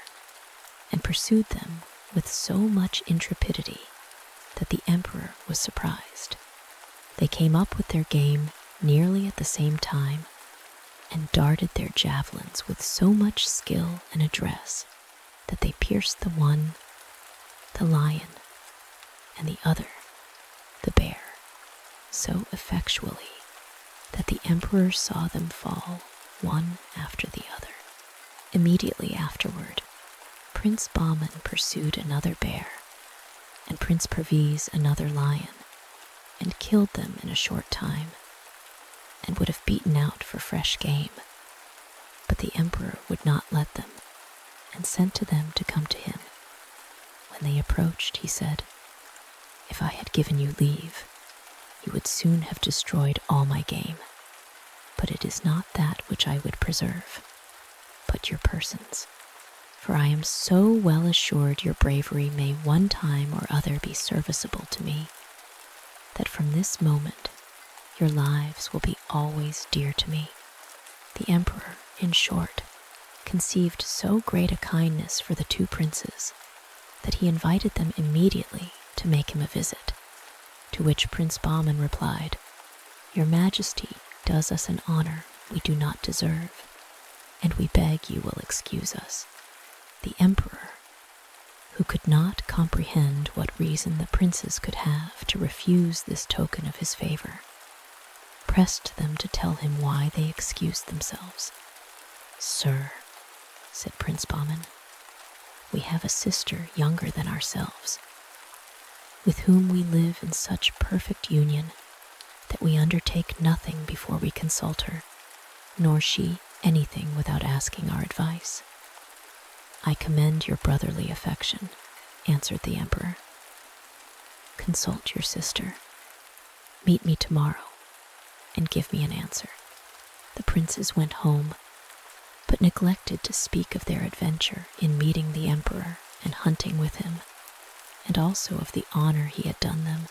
and pursued them with so much intrepidity that the emperor was surprised. They came up with their game nearly at the same time, and darted their javelins with so much skill and address that they pierced the one, the lion, and the other, the bear, so effectually that the emperor saw them fall one after the other. Immediately afterward, Prince Bahman pursued another bear, and Prince Perviz another lion, and killed them in a short time, and would have beaten out for fresh game. But the emperor would not let them, and sent to them to come to him. When they approached, he said, "If I had given you leave, you would soon have destroyed all my game. But it is not that which I would preserve, but your persons. For I am so well assured your bravery may one time or other be serviceable to me, that from this moment your lives will be always dear to me." The emperor, in short, conceived so great a kindness for the 2 princes that he invited them immediately to make him a visit, to which Prince Bahman replied, "Your Majesty does us an honor we do not deserve, and we beg you will excuse us." The emperor, who could not comprehend what reason the princes could have to refuse this token of his favor, pressed them to tell him why they excused themselves. "Sir," said Prince Bahman, "we have a sister younger than ourselves, with whom we live in such perfect union that we undertake nothing before we consult her, nor she anything without asking our advice." "I commend your brotherly affection," answered the emperor. "Consult your sister. Meet me tomorrow and give me an answer." The princes went home, but neglected to speak of their adventure in meeting the emperor and hunting with him, and also of the honor he had done them,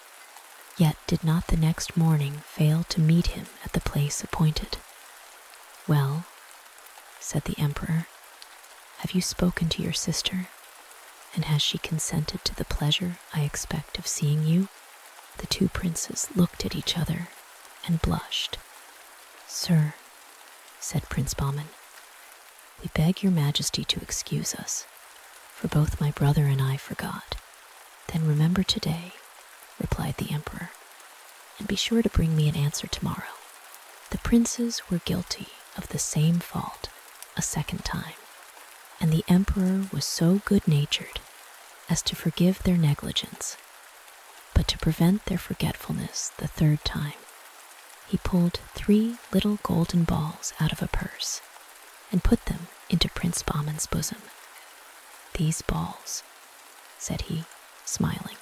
yet did not the next morning fail to meet him at the place appointed. "Well," said the emperor, "have you spoken to your sister, and has she consented to the pleasure I expect of seeing you?" The two princes looked at each other and blushed. "Sir," said Prince Bahman, "we beg your majesty to excuse us, for both my brother and I forgot." "Then remember today," replied the emperor, "and be sure to bring me an answer tomorrow." The princes were guilty of the same fault a second time, and the emperor was so good-natured as to forgive their negligence. But to prevent their forgetfulness the third time, he pulled 3 little golden balls out of a purse and put them into Prince Bahman's bosom. "These balls," said he, smiling,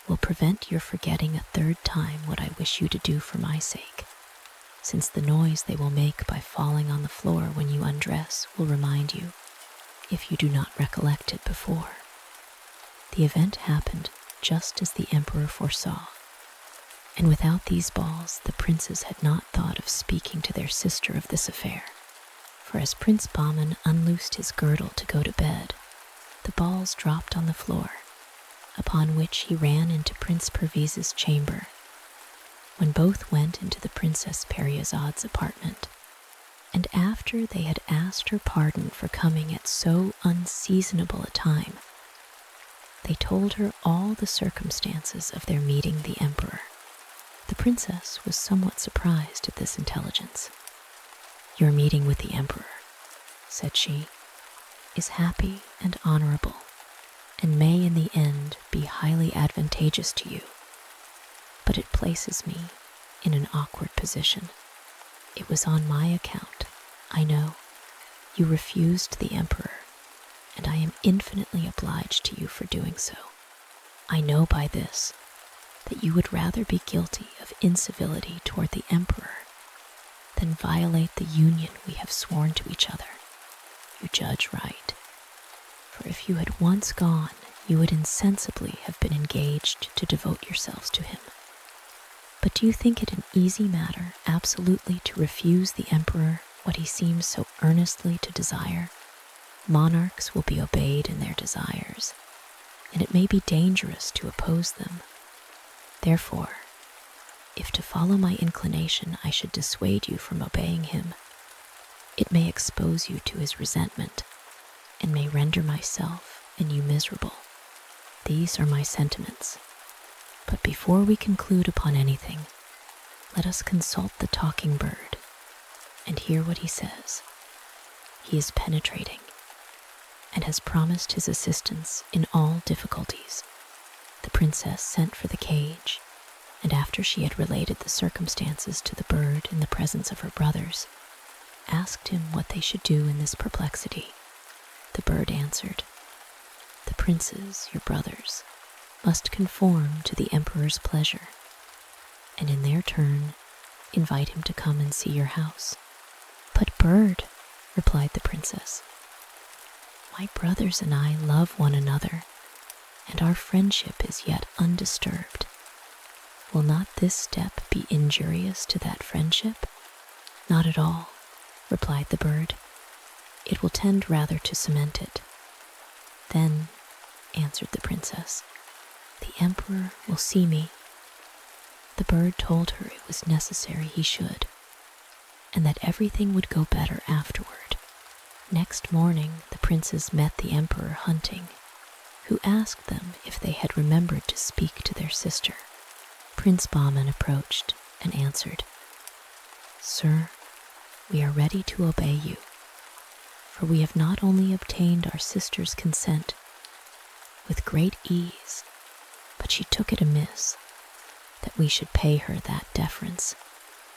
"will prevent your forgetting a third time what I wish you to do for my sake, since the noise they will make by falling on the floor when you undress will remind you, if you do not recollect it before." The event happened just as the emperor foresaw, and without these balls the princes had not thought of speaking to their sister of this affair, for as Prince Bahman unloosed his girdle to go to bed, the balls dropped on the floor, upon which he ran into Prince Perviz's chamber. When both went into the Princess Periazade's apartment, and after they had asked her pardon for coming at so unseasonable a time, they told her all the circumstances of their meeting the emperor. The princess was somewhat surprised at this intelligence. "Your meeting with the emperor," said she, "is happy and honorable, and may in the end be highly advantageous to you. But it places me in an awkward position. It was on my account, I know, you refused the emperor, and I am infinitely obliged to you for doing so. I know by this that you would rather be guilty of incivility toward the emperor than violate the union we have sworn to each other. You judge right, for if you had once gone, you would insensibly have been engaged to devote yourselves to him. But do you think it an easy matter absolutely to refuse the emperor what he seems so earnestly to desire? Monarchs will be obeyed in their desires, and it may be dangerous to oppose them. Therefore, if to follow my inclination I should dissuade you from obeying him, it may expose you to his resentment, and may render myself and you miserable. These are my sentiments. But before we conclude upon anything, let us consult the talking bird and hear what he says. He is penetrating and has promised his assistance in all difficulties." The princess sent for the cage, and after she had related the circumstances to the bird in the presence of her brothers, asked him what they should do in this perplexity. The bird answered, "The princes, your brothers, must conform to the emperor's pleasure, and in their turn invite him to come and see your house." "But bird," replied the princess, "my brothers and I love one another, and our friendship is yet undisturbed. Will not this step be injurious to that friendship?" "Not at all," replied the bird. "It will tend rather to cement it." "Then," answered the princess, "the emperor will see me." The bird told her it was necessary he should, and that everything would go better afterward Next morning, the princes met the emperor hunting, who asked them if they had remembered to speak to their sister. Prince Bahman approached and answered, "Sir, we are ready to obey you, for we have not only obtained our sister's consent with great ease, but she took it amiss that we should pay her that deference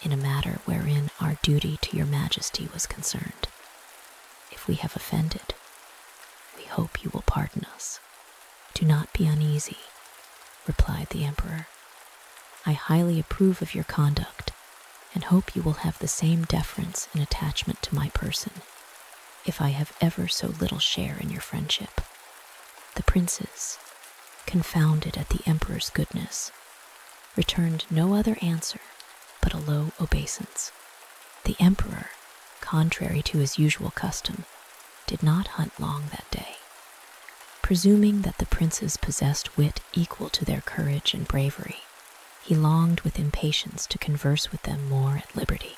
in a matter wherein our duty to your majesty was concerned. If we have offended, we hope you will pardon us." "Do not be uneasy," replied the emperor. "I highly approve of your conduct and hope you will have the same deference and attachment to my person, if I have ever so little share in your friendship." The princes, confounded at the emperor's goodness, returned no other answer but a low obeisance. The emperor, contrary to his usual custom, did not hunt long that day. Presuming that the princes possessed wit equal to their courage and bravery, he longed with impatience to converse with them more at liberty.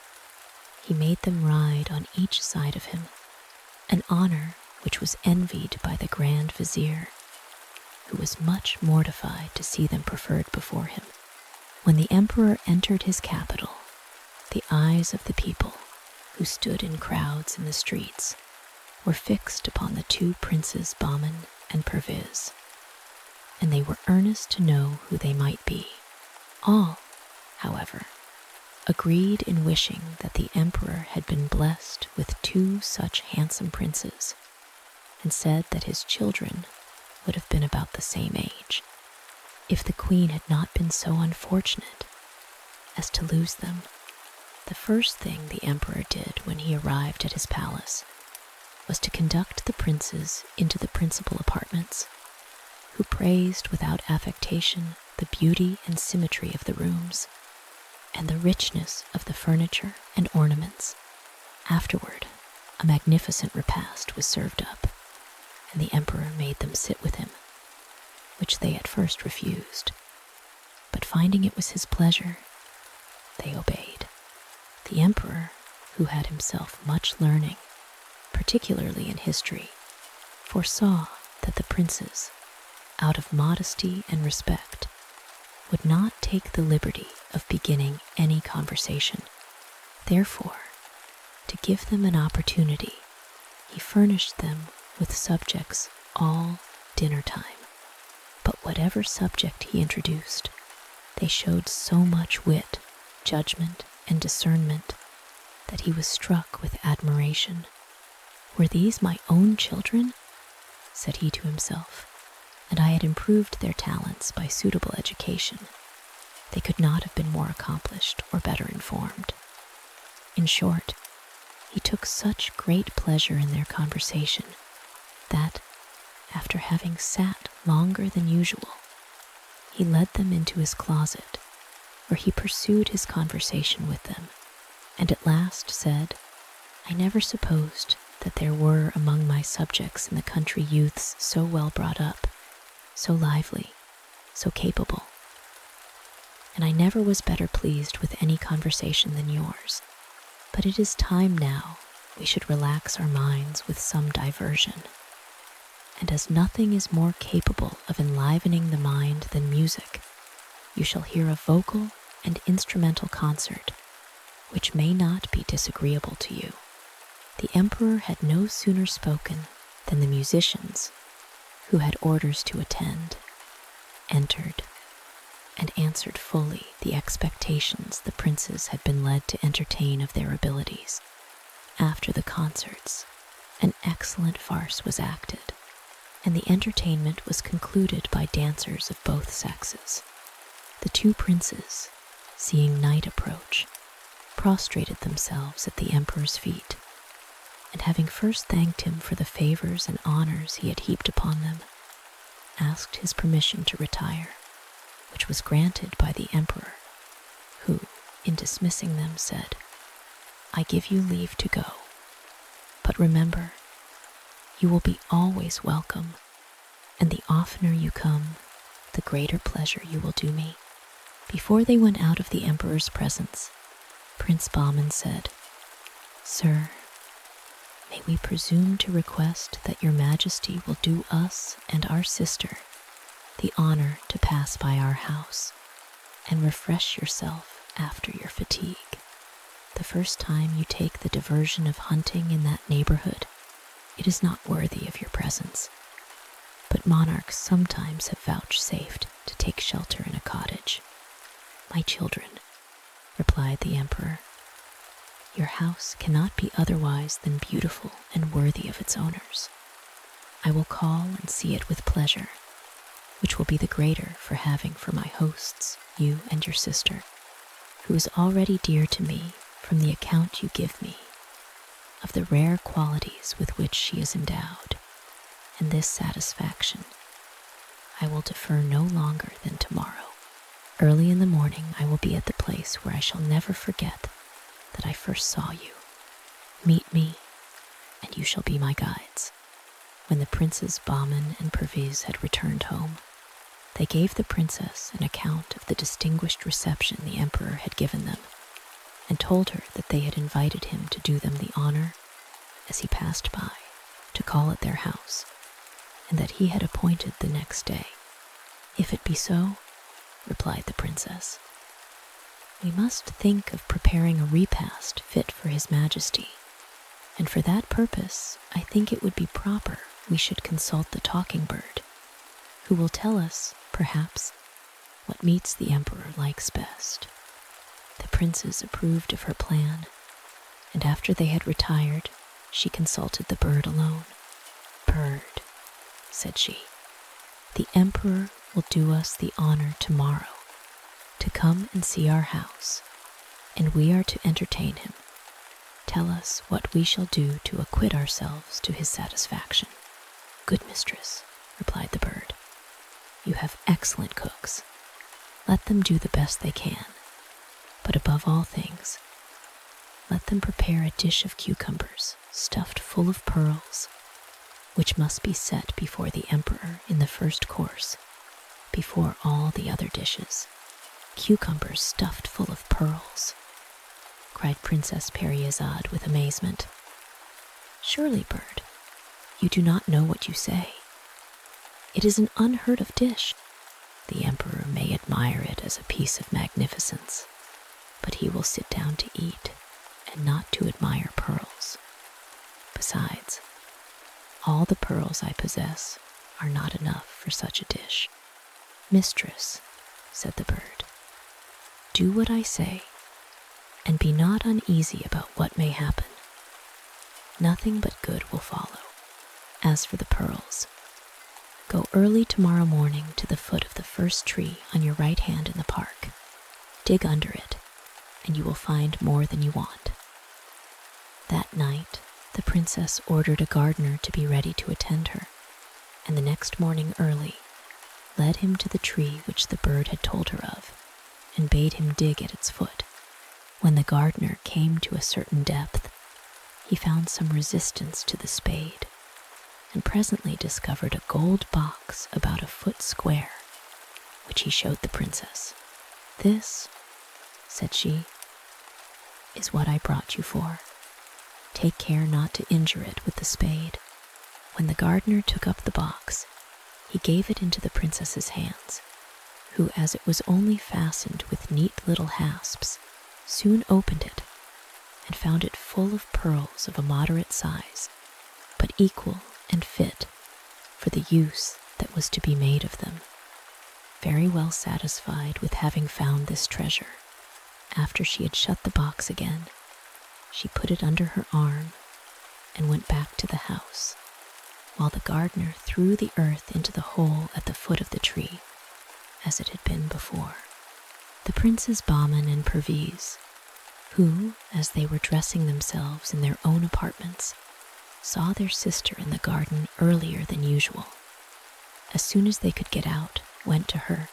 He made them ride on each side of him, an honor which was envied by the Grand Vizier, who was much mortified to see them preferred before him. When the emperor entered his capital, the eyes of the people, who stood in crowds in the streets, were fixed upon the two princes Bahman and Perviz, and they were earnest to know who they might be. All, however, agreed in wishing that the emperor had been blessed with two such handsome princes, and said that his children would have been about the same age, if the queen had not been so unfortunate as to lose them. The first thing the emperor did when he arrived at his palace was to conduct the princes into the principal apartments, who praised without affectation the beauty and symmetry of the rooms, and the richness of the furniture and ornaments. Afterward, a magnificent repast was served up, and the emperor made them sit with him, which they at first refused, but finding it was his pleasure, they obeyed. The emperor, who had himself much learning, particularly in history, foresaw that the princes, out of modesty and respect, would not take the liberty of beginning any conversation. Therefore, to give them an opportunity, he furnished them with subjects all dinner time. But whatever subject he introduced, they showed so much wit, judgment, and discernment that he was struck with admiration. "Were these my own children?" said he to himself, "and I had improved their talents by suitable education, they could not have been more accomplished or better informed." In short, he took such great pleasure in their conversation that, after having sat longer than usual, he led them into his closet, where he pursued his conversation with them, and at last said, "I never supposed that there were among my subjects in the country youths so well brought up, so lively, so capable, and I never was better pleased with any conversation than yours. But it is time now we should relax our minds with some diversion, and as nothing is more capable of enlivening the mind than music, you shall hear a vocal and instrumental concert which may not be disagreeable to you." The emperor had no sooner spoken than the musicians, who had orders to attend, entered, and answered fully the expectations the princes had been led to entertain of their abilities. After the concerts, an excellent farce was acted, and the entertainment was concluded by dancers of both sexes. The two princes, seeing night approach, prostrated themselves at the emperor's feet, and having first thanked him for the favors and honors he had heaped upon them, asked his permission to retire, which was granted by the emperor, who, in dismissing them, said, "I give you leave to go, but remember, you will be always welcome, and the oftener you come, the greater pleasure you will do me." Before they went out of the emperor's presence, Prince Bahman said, "Sir, may we presume to request that your majesty will do us and our sister the honor to pass by our house and refresh yourself after your fatigue. The first time you take the diversion of hunting in that neighborhood, it is not worthy of your presence. But monarchs sometimes have vouchsafed to take shelter in a cottage. My children, replied the emperor, your house cannot be otherwise than beautiful and worthy of its owners. I will call and see it with pleasure, which will be the greater for having for my hosts you and your sister, who is already dear to me from the account you give me of the rare qualities with which she is endowed, and this satisfaction I will defer no longer than tomorrow. Early in the morning I will be at the place where I shall never forget that I first saw you. Meet me, and you shall be my guides. When the princes Bahman and Perviz had returned home, they gave the princess an account of the distinguished reception the emperor had given them, and told her that they had invited him to do them the honor, as he passed by, to call at their house, and that he had appointed the next day. If it be so, replied the princess, we must think of preparing a repast fit for his majesty, and for that purpose I think it would be proper we should consult the talking bird, who will tell us, perhaps, what meats the emperor likes best. The princes approved of her plan, and after they had retired, she consulted the bird alone. Bird, said she, the emperor will do us the honor tomorrow to come and see our house, and we are to entertain him. Tell us what we shall do to acquit ourselves to his satisfaction. Good mistress, replied the bird, you have excellent cooks. Let them do the best they can, but above all things, let them prepare a dish of cucumbers stuffed full of pearls, which must be set before the emperor in the first course, before all the other dishes. Cucumbers stuffed full of pearls, cried Princess Parizade with amazement. Surely, bird, you do not know what you say. It is an unheard of dish. The emperor may admire it as a piece of magnificence, but he will sit down to eat and not to admire pearls. Besides, all the pearls I possess are not enough for such a dish. Mistress, said the bird, do what I say, and be not uneasy about what may happen. Nothing but good will follow. As for the pearls, go early tomorrow morning to the foot of the first tree on your right hand in the park. Dig under it, and you will find more than you want. That night, the princess ordered a gardener to be ready to attend her, and the next morning early led him to the tree which the bird had told her of, and bade him dig at its foot. When the gardener came to a certain depth, he found some resistance to the spade, and presently discovered a gold box about a foot square, which he showed the princess. This, said she, is what I brought you for. Take care not to injure it with the spade. When the gardener took up the box, he gave it into the princess's hands, who, as it was only fastened with neat little hasps, soon opened it and found it full of pearls of a moderate size, but equal and fit for the use that was to be made of them. Very well satisfied with having found this treasure, after she had shut the box again, she put it under her arm and went back to the house, while the gardener threw the earth into the hole at the foot of the tree, as it had been before. The princes Bahman and Perviz, who, as they were dressing themselves in their own apartments, saw their sister in the garden earlier than usual, as soon as they could get out, went to her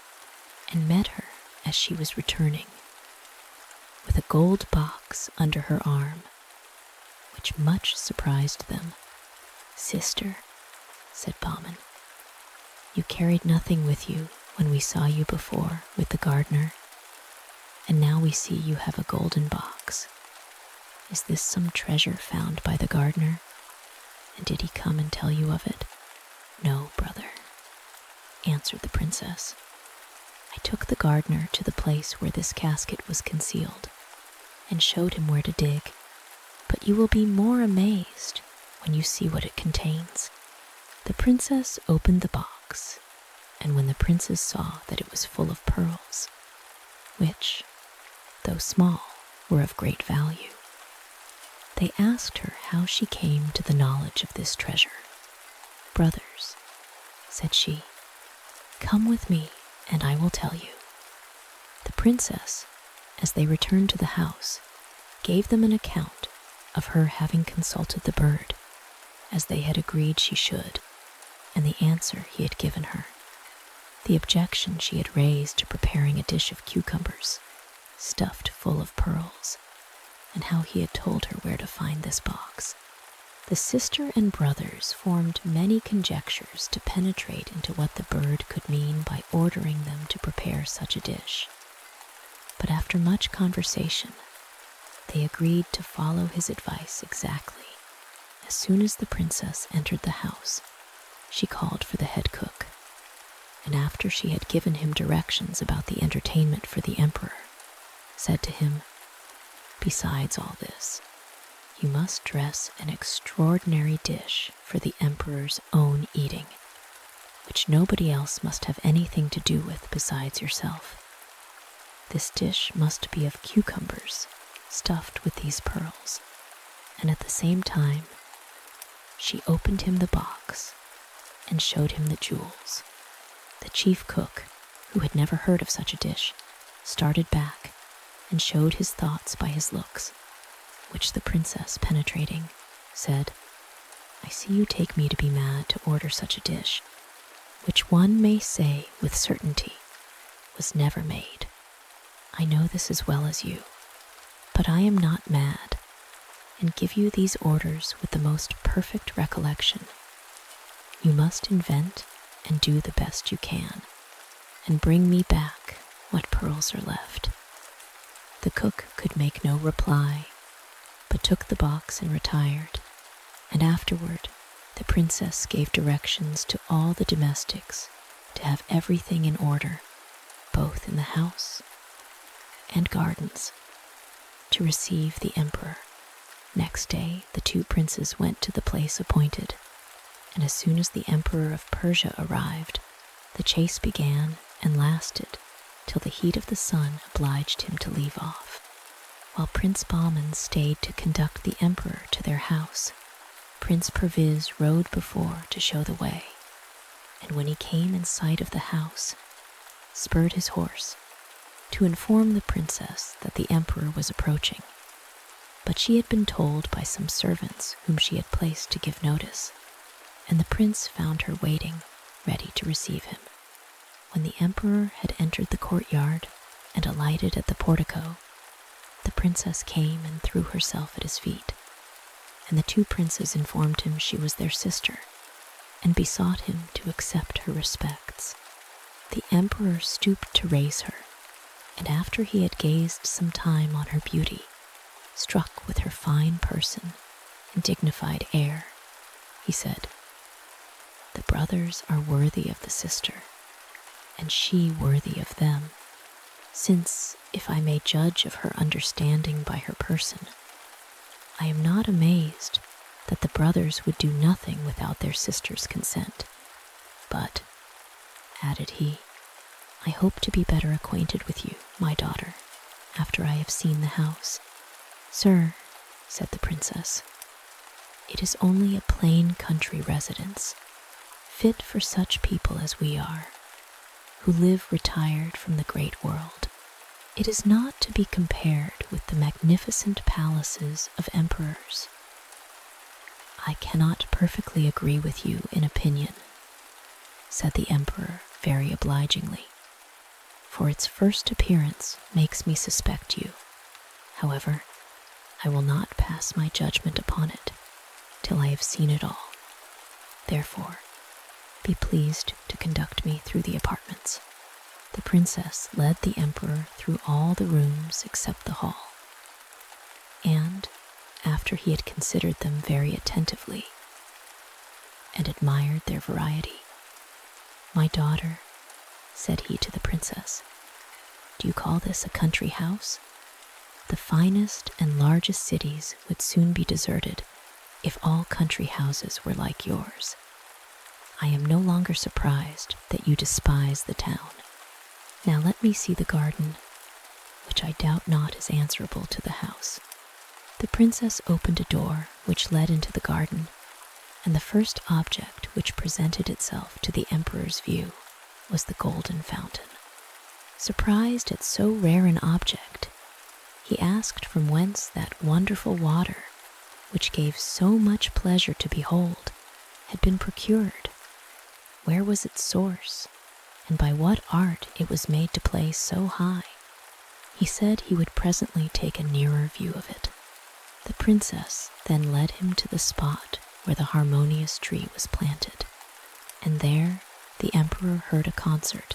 and met her as she was returning, with a gold box under her arm, which much surprised them. Sister, said Bahman, you carried nothing with you when we saw you before with the gardener, and now we see you have a golden box. Is this some treasure found by the gardener? And did he come and tell you of it?" "No, brother," answered the princess. "I took the gardener to the place where this casket was concealed and showed him where to dig, but you will be more amazed when you see what it contains." The princess opened the box, and when the princes saw that it was full of pearls, which, though small, were of great value, they asked her how she came to the knowledge of this treasure. "Brothers," said she, "come with me and I will tell you." The princess, as they returned to the house, gave them an account of her having consulted the bird, as they had agreed she should, and the answer he had given her, the objection she had raised to preparing a dish of cucumbers stuffed full of pearls, and how he had told her where to find this box. The sister and brothers formed many conjectures to penetrate into what the bird could mean by ordering them to prepare such a dish. But after much conversation, they agreed to follow his advice exactly. As soon as the princess entered the house, she called for the head cook, and after she had given him directions about the entertainment for the emperor, said to him, "Besides all this, you must dress an extraordinary dish for the emperor's own eating, which nobody else must have anything to do with besides yourself. This dish must be of cucumbers stuffed with these pearls." And at the same time, she opened him the box and showed him the jewels. The chief cook, who had never heard of such a dish, started back and showed his thoughts by his looks, which the princess, penetrating, said, "I see you take me to be mad to order such a dish, which one may say with certainty was never made. I know this as well as you, but I am not mad, and give you these orders with the most perfect recollection. You must invent and do the best you can, and bring me back what pearls are left." The cook could make no reply, but took the box and retired, and afterward the princess gave directions to all the domestics to have everything in order, both in the house and gardens, to receive the emperor. Next day the two princes went to the place appointed, and as soon as the emperor of Persia arrived, the chase began and lasted till the heat of the sun obliged him to leave off. While Prince Bahman stayed to conduct the emperor to their house, Prince Perviz rode before to show the way, and when he came in sight of the house, spurred his horse to inform the princess that the emperor was approaching. But she had been told by some servants whom she had placed to give notice, and the prince found her waiting, ready to receive him. When the emperor had entered the courtyard and alighted at the portico, the princess came and threw herself at his feet, and the two princes informed him she was their sister, and besought him to accept her respects. The emperor stooped to raise her, and after he had gazed some time on her beauty, struck with her fine person and dignified air, he said, "The brothers are worthy of the sister, and she worthy of them, since, if I may judge of her understanding by her person, I am not amazed that the brothers would do nothing without their sister's consent. But," added he, "I hope to be better acquainted with you, my daughter, after I have seen the house." "Sir," said the princess, "it is only a plain country residence, fit for such people as we are, who live retired from the great world. It is not to be compared with the magnificent palaces of emperors." "I cannot perfectly agree with you in opinion," said the emperor very obligingly, "for its first appearance makes me suspect you. However, I will not pass my judgment upon it till I have seen it all. Therefore, be pleased to conduct me through the apartments." The princess led the emperor through all the rooms except the hall, and, after he had considered them very attentively, and admired their variety. "My daughter," said he to the princess, "do you call this a country house? The finest and largest cities would soon be deserted if all country houses were like yours. I am no longer surprised that you despise the town. Now let me see the garden, which I doubt not is answerable to the house." The princess opened a door which led into the garden, and the first object which presented itself to the emperor's view was the golden fountain. Surprised at so rare an object, he asked from whence that wonderful water, which gave so much pleasure to behold, had been procured. Where was its source, and by what art it was made to play so high? He said he would presently take a nearer view of it. The princess then led him to the spot where the harmonious tree was planted, and there the emperor heard a concert,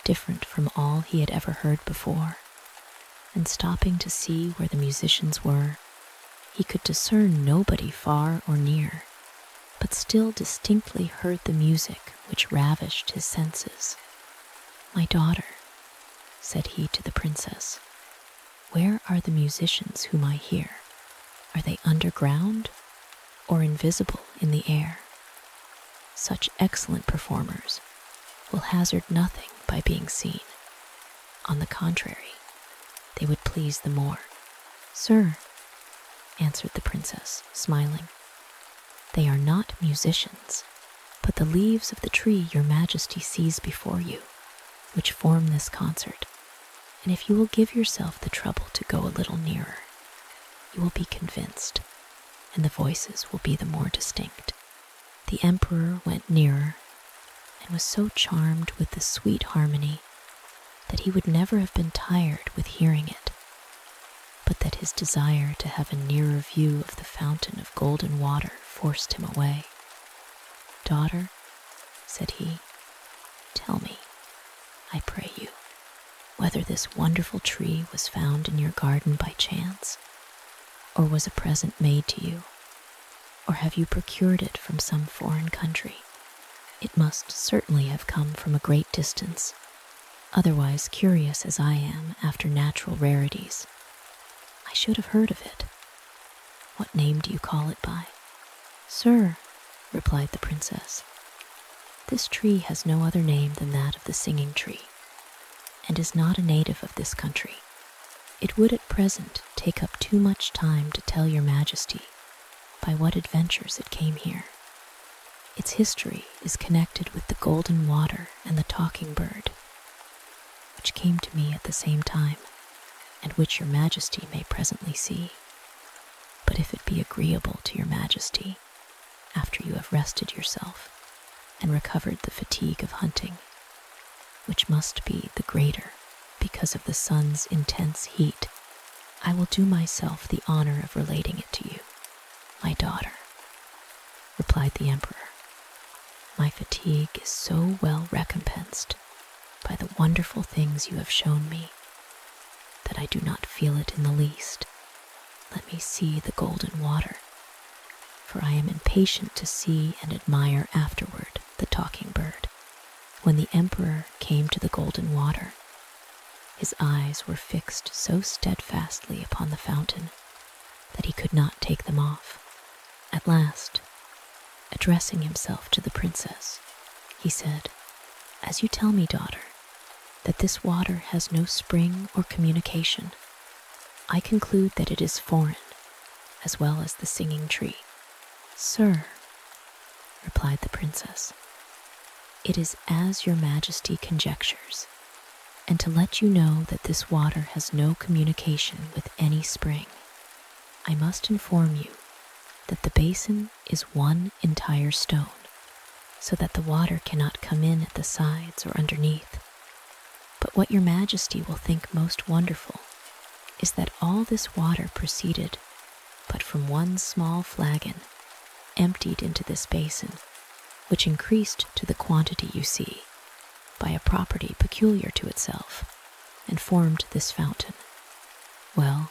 different from all he had ever heard before, and stopping to see where the musicians were, he could discern nobody far or near, but still distinctly heard the music which ravished his senses. "My daughter," said he to the princess, "where are the musicians whom I hear? Are they underground or invisible in the air? Such excellent performers will hazard nothing by being seen. On the contrary, they would please the more." "Sir," answered the princess, smiling, "they are not musicians, but the leaves of the tree your majesty sees before you, which form this concert, and if you will give yourself the trouble to go a little nearer, you will be convinced, and the voices will be the more distinct." The emperor went nearer, and was so charmed with the sweet harmony that he would never have been tired with hearing it, but that his desire to have a nearer view of the fountain of golden water forced him away. "Daughter," said he, "tell me, I pray you, whether this wonderful tree was found in your garden by chance, or was a present made to you, or have you procured it from some foreign country? It must certainly have come from a great distance, otherwise, curious as I am after natural rarities, I should have heard of it. What name do you call it by?" "Sir," replied the princess, "this tree has no other name than that of the singing tree, and is not a native of this country. It would at present take up too much time to tell your majesty by what adventures it came here. Its history is connected with the golden water and the talking bird, which came to me at the same time, and which your majesty may presently see. But if it be agreeable to your majesty, after you have rested yourself and recovered the fatigue of hunting, which must be the greater because of the sun's intense heat, I will do myself the honor of relating it to you." "My daughter," replied the emperor, "my fatigue is so well recompensed by the wonderful things you have shown me that I do not feel it in the least. Let me see the golden water, for I am impatient to see and admire afterward the talking bird." When the emperor came to the golden water, his eyes were fixed so steadfastly upon the fountain that he could not take them off. At last, addressing himself to the princess, he said, "As you tell me, daughter, that this water has no spring or communication, I conclude that it is foreign, as well as the singing tree." "Sir," replied the princess, "it is as your majesty conjectures, and to let you know that this water has no communication with any spring, I must inform you that the basin is one entire stone, so that the water cannot come in at the sides or underneath. But what your majesty will think most wonderful is that all this water proceeded but from one small flagon emptied into this basin, which increased to the quantity you see by a property peculiar to itself, and formed this fountain." "Well,"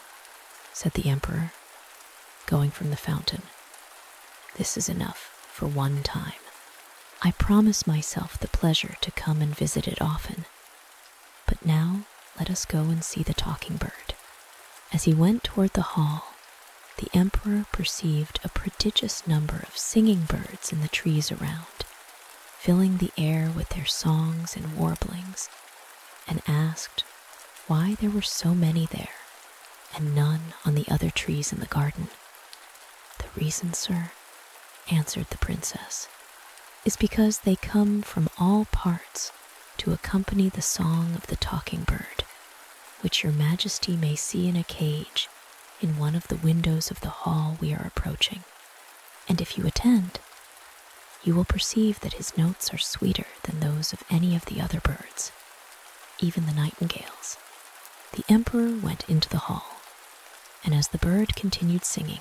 said the emperor, going from the fountain, "this is enough for one time. I promise myself the pleasure to come and visit it often. But now let us go and see the talking bird." As he went toward the hall, the emperor perceived a prodigious number of singing birds in the trees around, filling the air with their songs and warblings, and asked why there were so many there and none on the other trees in the garden. "The reason, sir," answered the princess, "is because they come from all parts to accompany the song of the talking bird, which your majesty may see in a cage in one of the windows of the hall we are approaching. And if you attend, you will perceive that his notes are sweeter than those of any of the other birds, even the nightingales." The emperor went into the hall, and as the bird continued singing,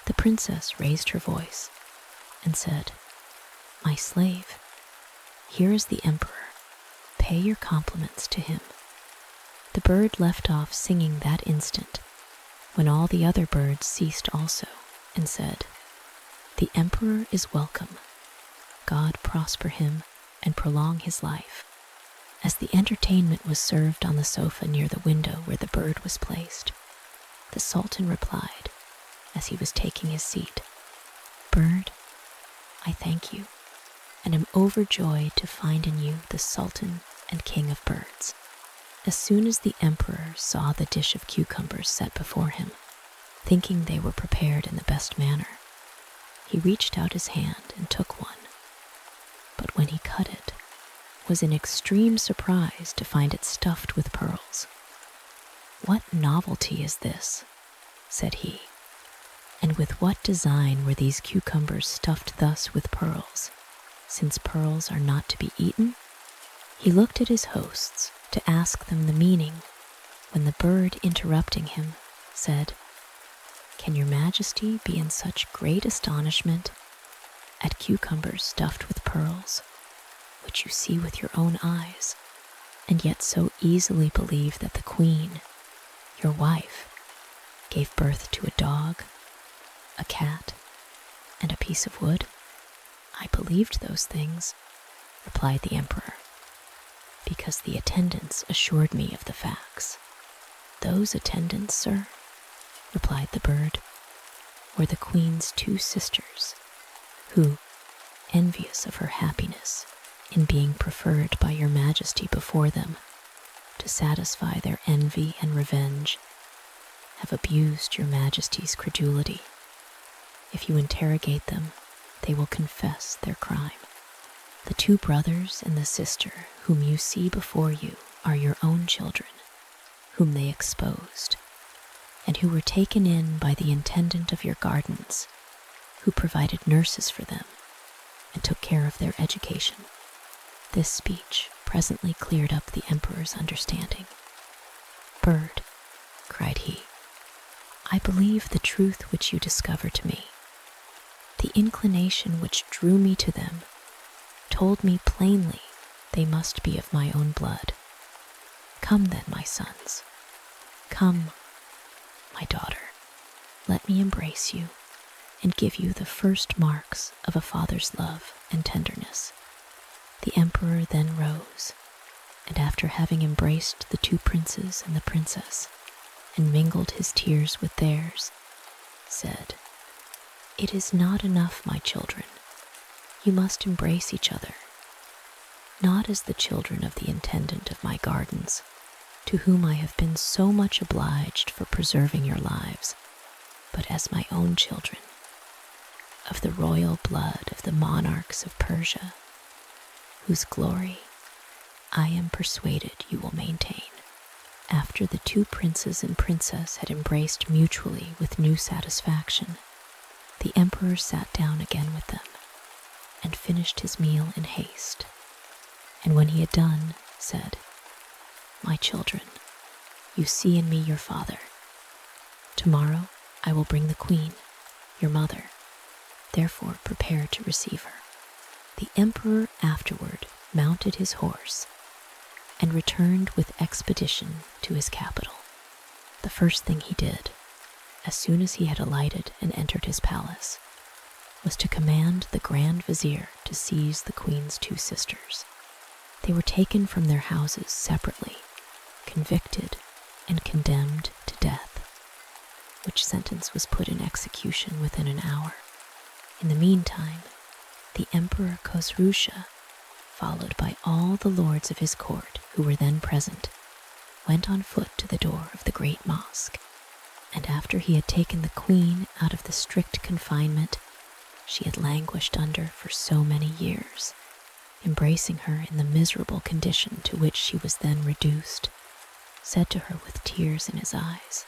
the princess raised her voice and said, "My slave, here is the emperor. Pay your compliments to him." The bird left off singing that instant, when all the other birds ceased also, and said, "The emperor is welcome. God prosper him and prolong his life." As the entertainment was served on the sofa near the window where the bird was placed, the sultan replied, as he was taking his seat, "Bird, I thank you, and am overjoyed to find in you the sultan and king of birds." As soon as the emperor saw the dish of cucumbers set before him, thinking they were prepared in the best manner, he reached out his hand and took one. But when he cut it, was in extreme surprise to find it stuffed with pearls. "What novelty is this?" said he. "And with what design were these cucumbers stuffed thus with pearls, since pearls are not to be eaten?" He looked at his hosts to ask them the meaning, when the bird, interrupting him, said, "Can your majesty be in such great astonishment at cucumbers stuffed with pearls, which you see with your own eyes, and yet so easily believe that the queen, your wife, gave birth to a dog, a cat, and a piece of wood?" "I believed those things," replied the emperor, "because the attendants assured me of the facts." "Those attendants, sir," replied the bird, "were the queen's two sisters, who, envious of her happiness in being preferred by your majesty before them, to satisfy their envy and revenge, have abused your majesty's credulity. If you interrogate them, they will confess their crime. The two brothers and the sister whom you see before you are your own children, whom they exposed, and who were taken in by the intendant of your gardens, who provided nurses for them and took care of their education." This speech presently cleared up the emperor's understanding. "Bird," cried he, "I believe the truth which you discover to me. The inclination which drew me to them told me plainly they must be of my own blood. Come then, my sons. Come, my daughter. Let me embrace you and give you the first marks of a father's love and tenderness." The emperor then rose, and after having embraced the two princes and the princess, and mingled his tears with theirs, said, "It is not enough, my children. You must embrace each other, not as the children of the intendant of my gardens, to whom I have been so much obliged for preserving your lives, but as my own children, of the royal blood of the monarchs of Persia, whose glory I am persuaded you will maintain." After the two princes and princess had embraced mutually with new satisfaction, the emperor sat down again with them and finished his meal in haste, and when he had done, said, "My children, you see in me your father. Tomorrow I will bring the queen, your mother, therefore prepare to receive her." The emperor afterward mounted his horse and returned with expedition to his capital. The first thing he did, as soon as he had alighted and entered his palace, was to command the Grand Vizier to seize the queen's two sisters. They were taken from their houses separately, convicted and condemned to death, which sentence was put in execution within an hour. In the meantime, the Emperor Khosrusha, followed by all the lords of his court who were then present, went on foot to the door of the great mosque, and after he had taken the queen out of the strict confinement she had languished under for so many years, embracing her in the miserable condition to which she was then reduced, said to her with tears in his eyes,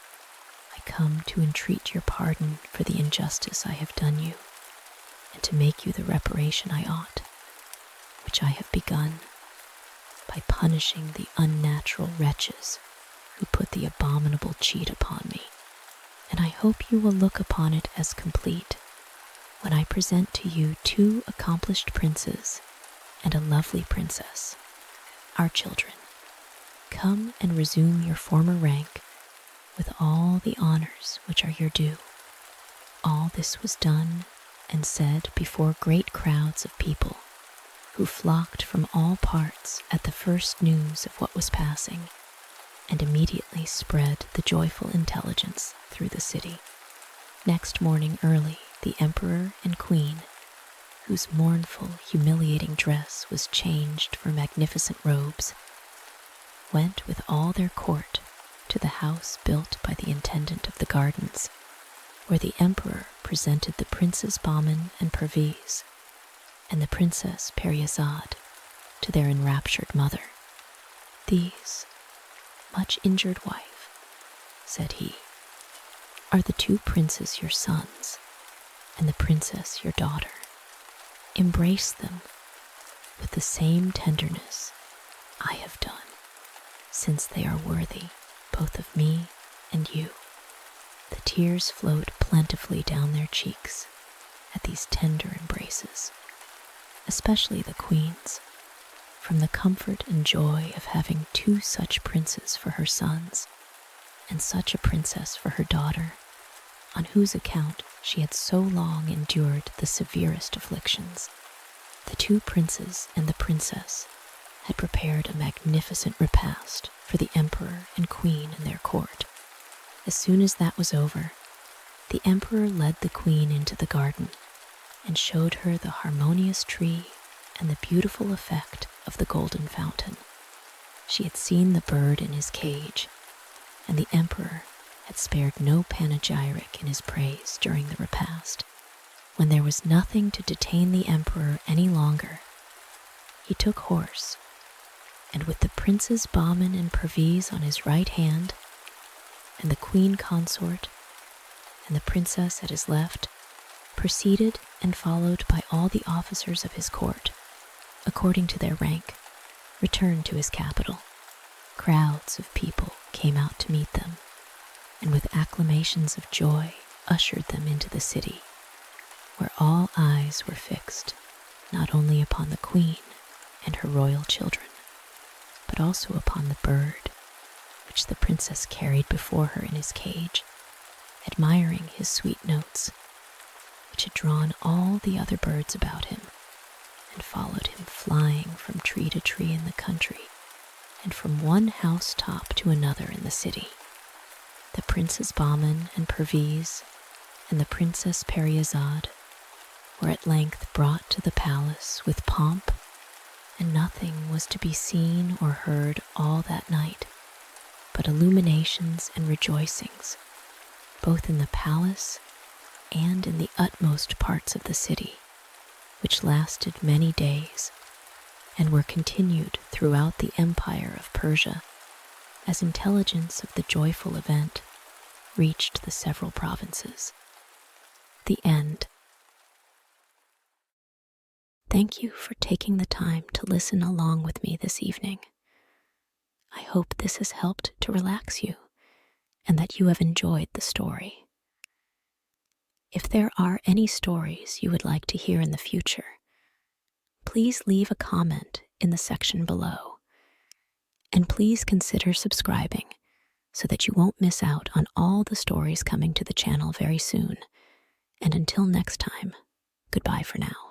"I come to entreat your pardon for the injustice I have done you, and to make you the reparation I ought, which I have begun by punishing the unnatural wretches who put the abominable cheat upon me, and I hope you will look upon it as complete when I present to you two accomplished princes and a lovely princess, our children. Come and resume your former rank with all the honors which are your due." All this was done and said before great crowds of people, who flocked from all parts at the first news of what was passing, and immediately spread the joyful intelligence through the city. Next morning early, the emperor and queen, whose mournful, humiliating dress was changed for magnificent robes, went with all their court to the house built by the intendant of the gardens, where the emperor presented the princes Bahman and Perviz, and the princess Periazad to their enraptured mother. "These, much injured wife," said he, "are the two princes your sons, and the princess your daughter. Embrace them with the same tenderness I have done, since they are worthy both of me and you." The tears flowed plentifully down their cheeks at these tender embraces, especially the queen's, from the comfort and joy of having two such princes for her sons, and such a princess for her daughter, on whose account she had so long endured the severest afflictions. The two princes and the princess had prepared a magnificent repast for the emperor and queen in their court. As soon as that was over, the emperor led the queen into the garden and showed her the harmonious tree and the beautiful effect of the golden fountain. She had seen the bird in his cage, and the emperor had spared no panegyric in his praise during the repast. When there was nothing to detain the emperor any longer, he took horse, and with the princes Bahman and Perviz on his right hand, and the queen consort and the princess at his left, proceeded and followed by all the officers of his court, according to their rank, returned to his capital. Crowds of people came out to meet them, and with acclamations of joy ushered them into the city, where all eyes were fixed not only upon the queen and her royal children, but also upon the bird which the princess carried before her in his cage, admiring his sweet notes, which had drawn all the other birds about him, and followed him flying from tree to tree in the country, and from one house top to another in the city. The princes Bahman and Perviz and the princess Periazad were at length brought to the palace with pomp, and nothing was to be seen or heard all that night but illuminations and rejoicings, both in the palace and in the utmost parts of the city, which lasted many days and were continued throughout the empire of Persia, as intelligence of the joyful event reached the several provinces. The end. Thank you for taking the time to listen along with me this evening. I hope this has helped to relax you and that you have enjoyed the story. If there are any stories you would like to hear in the future, please leave a comment in the section below. And please consider subscribing so that you won't miss out on all the stories coming to the channel very soon. And until next time, Goodbye for now.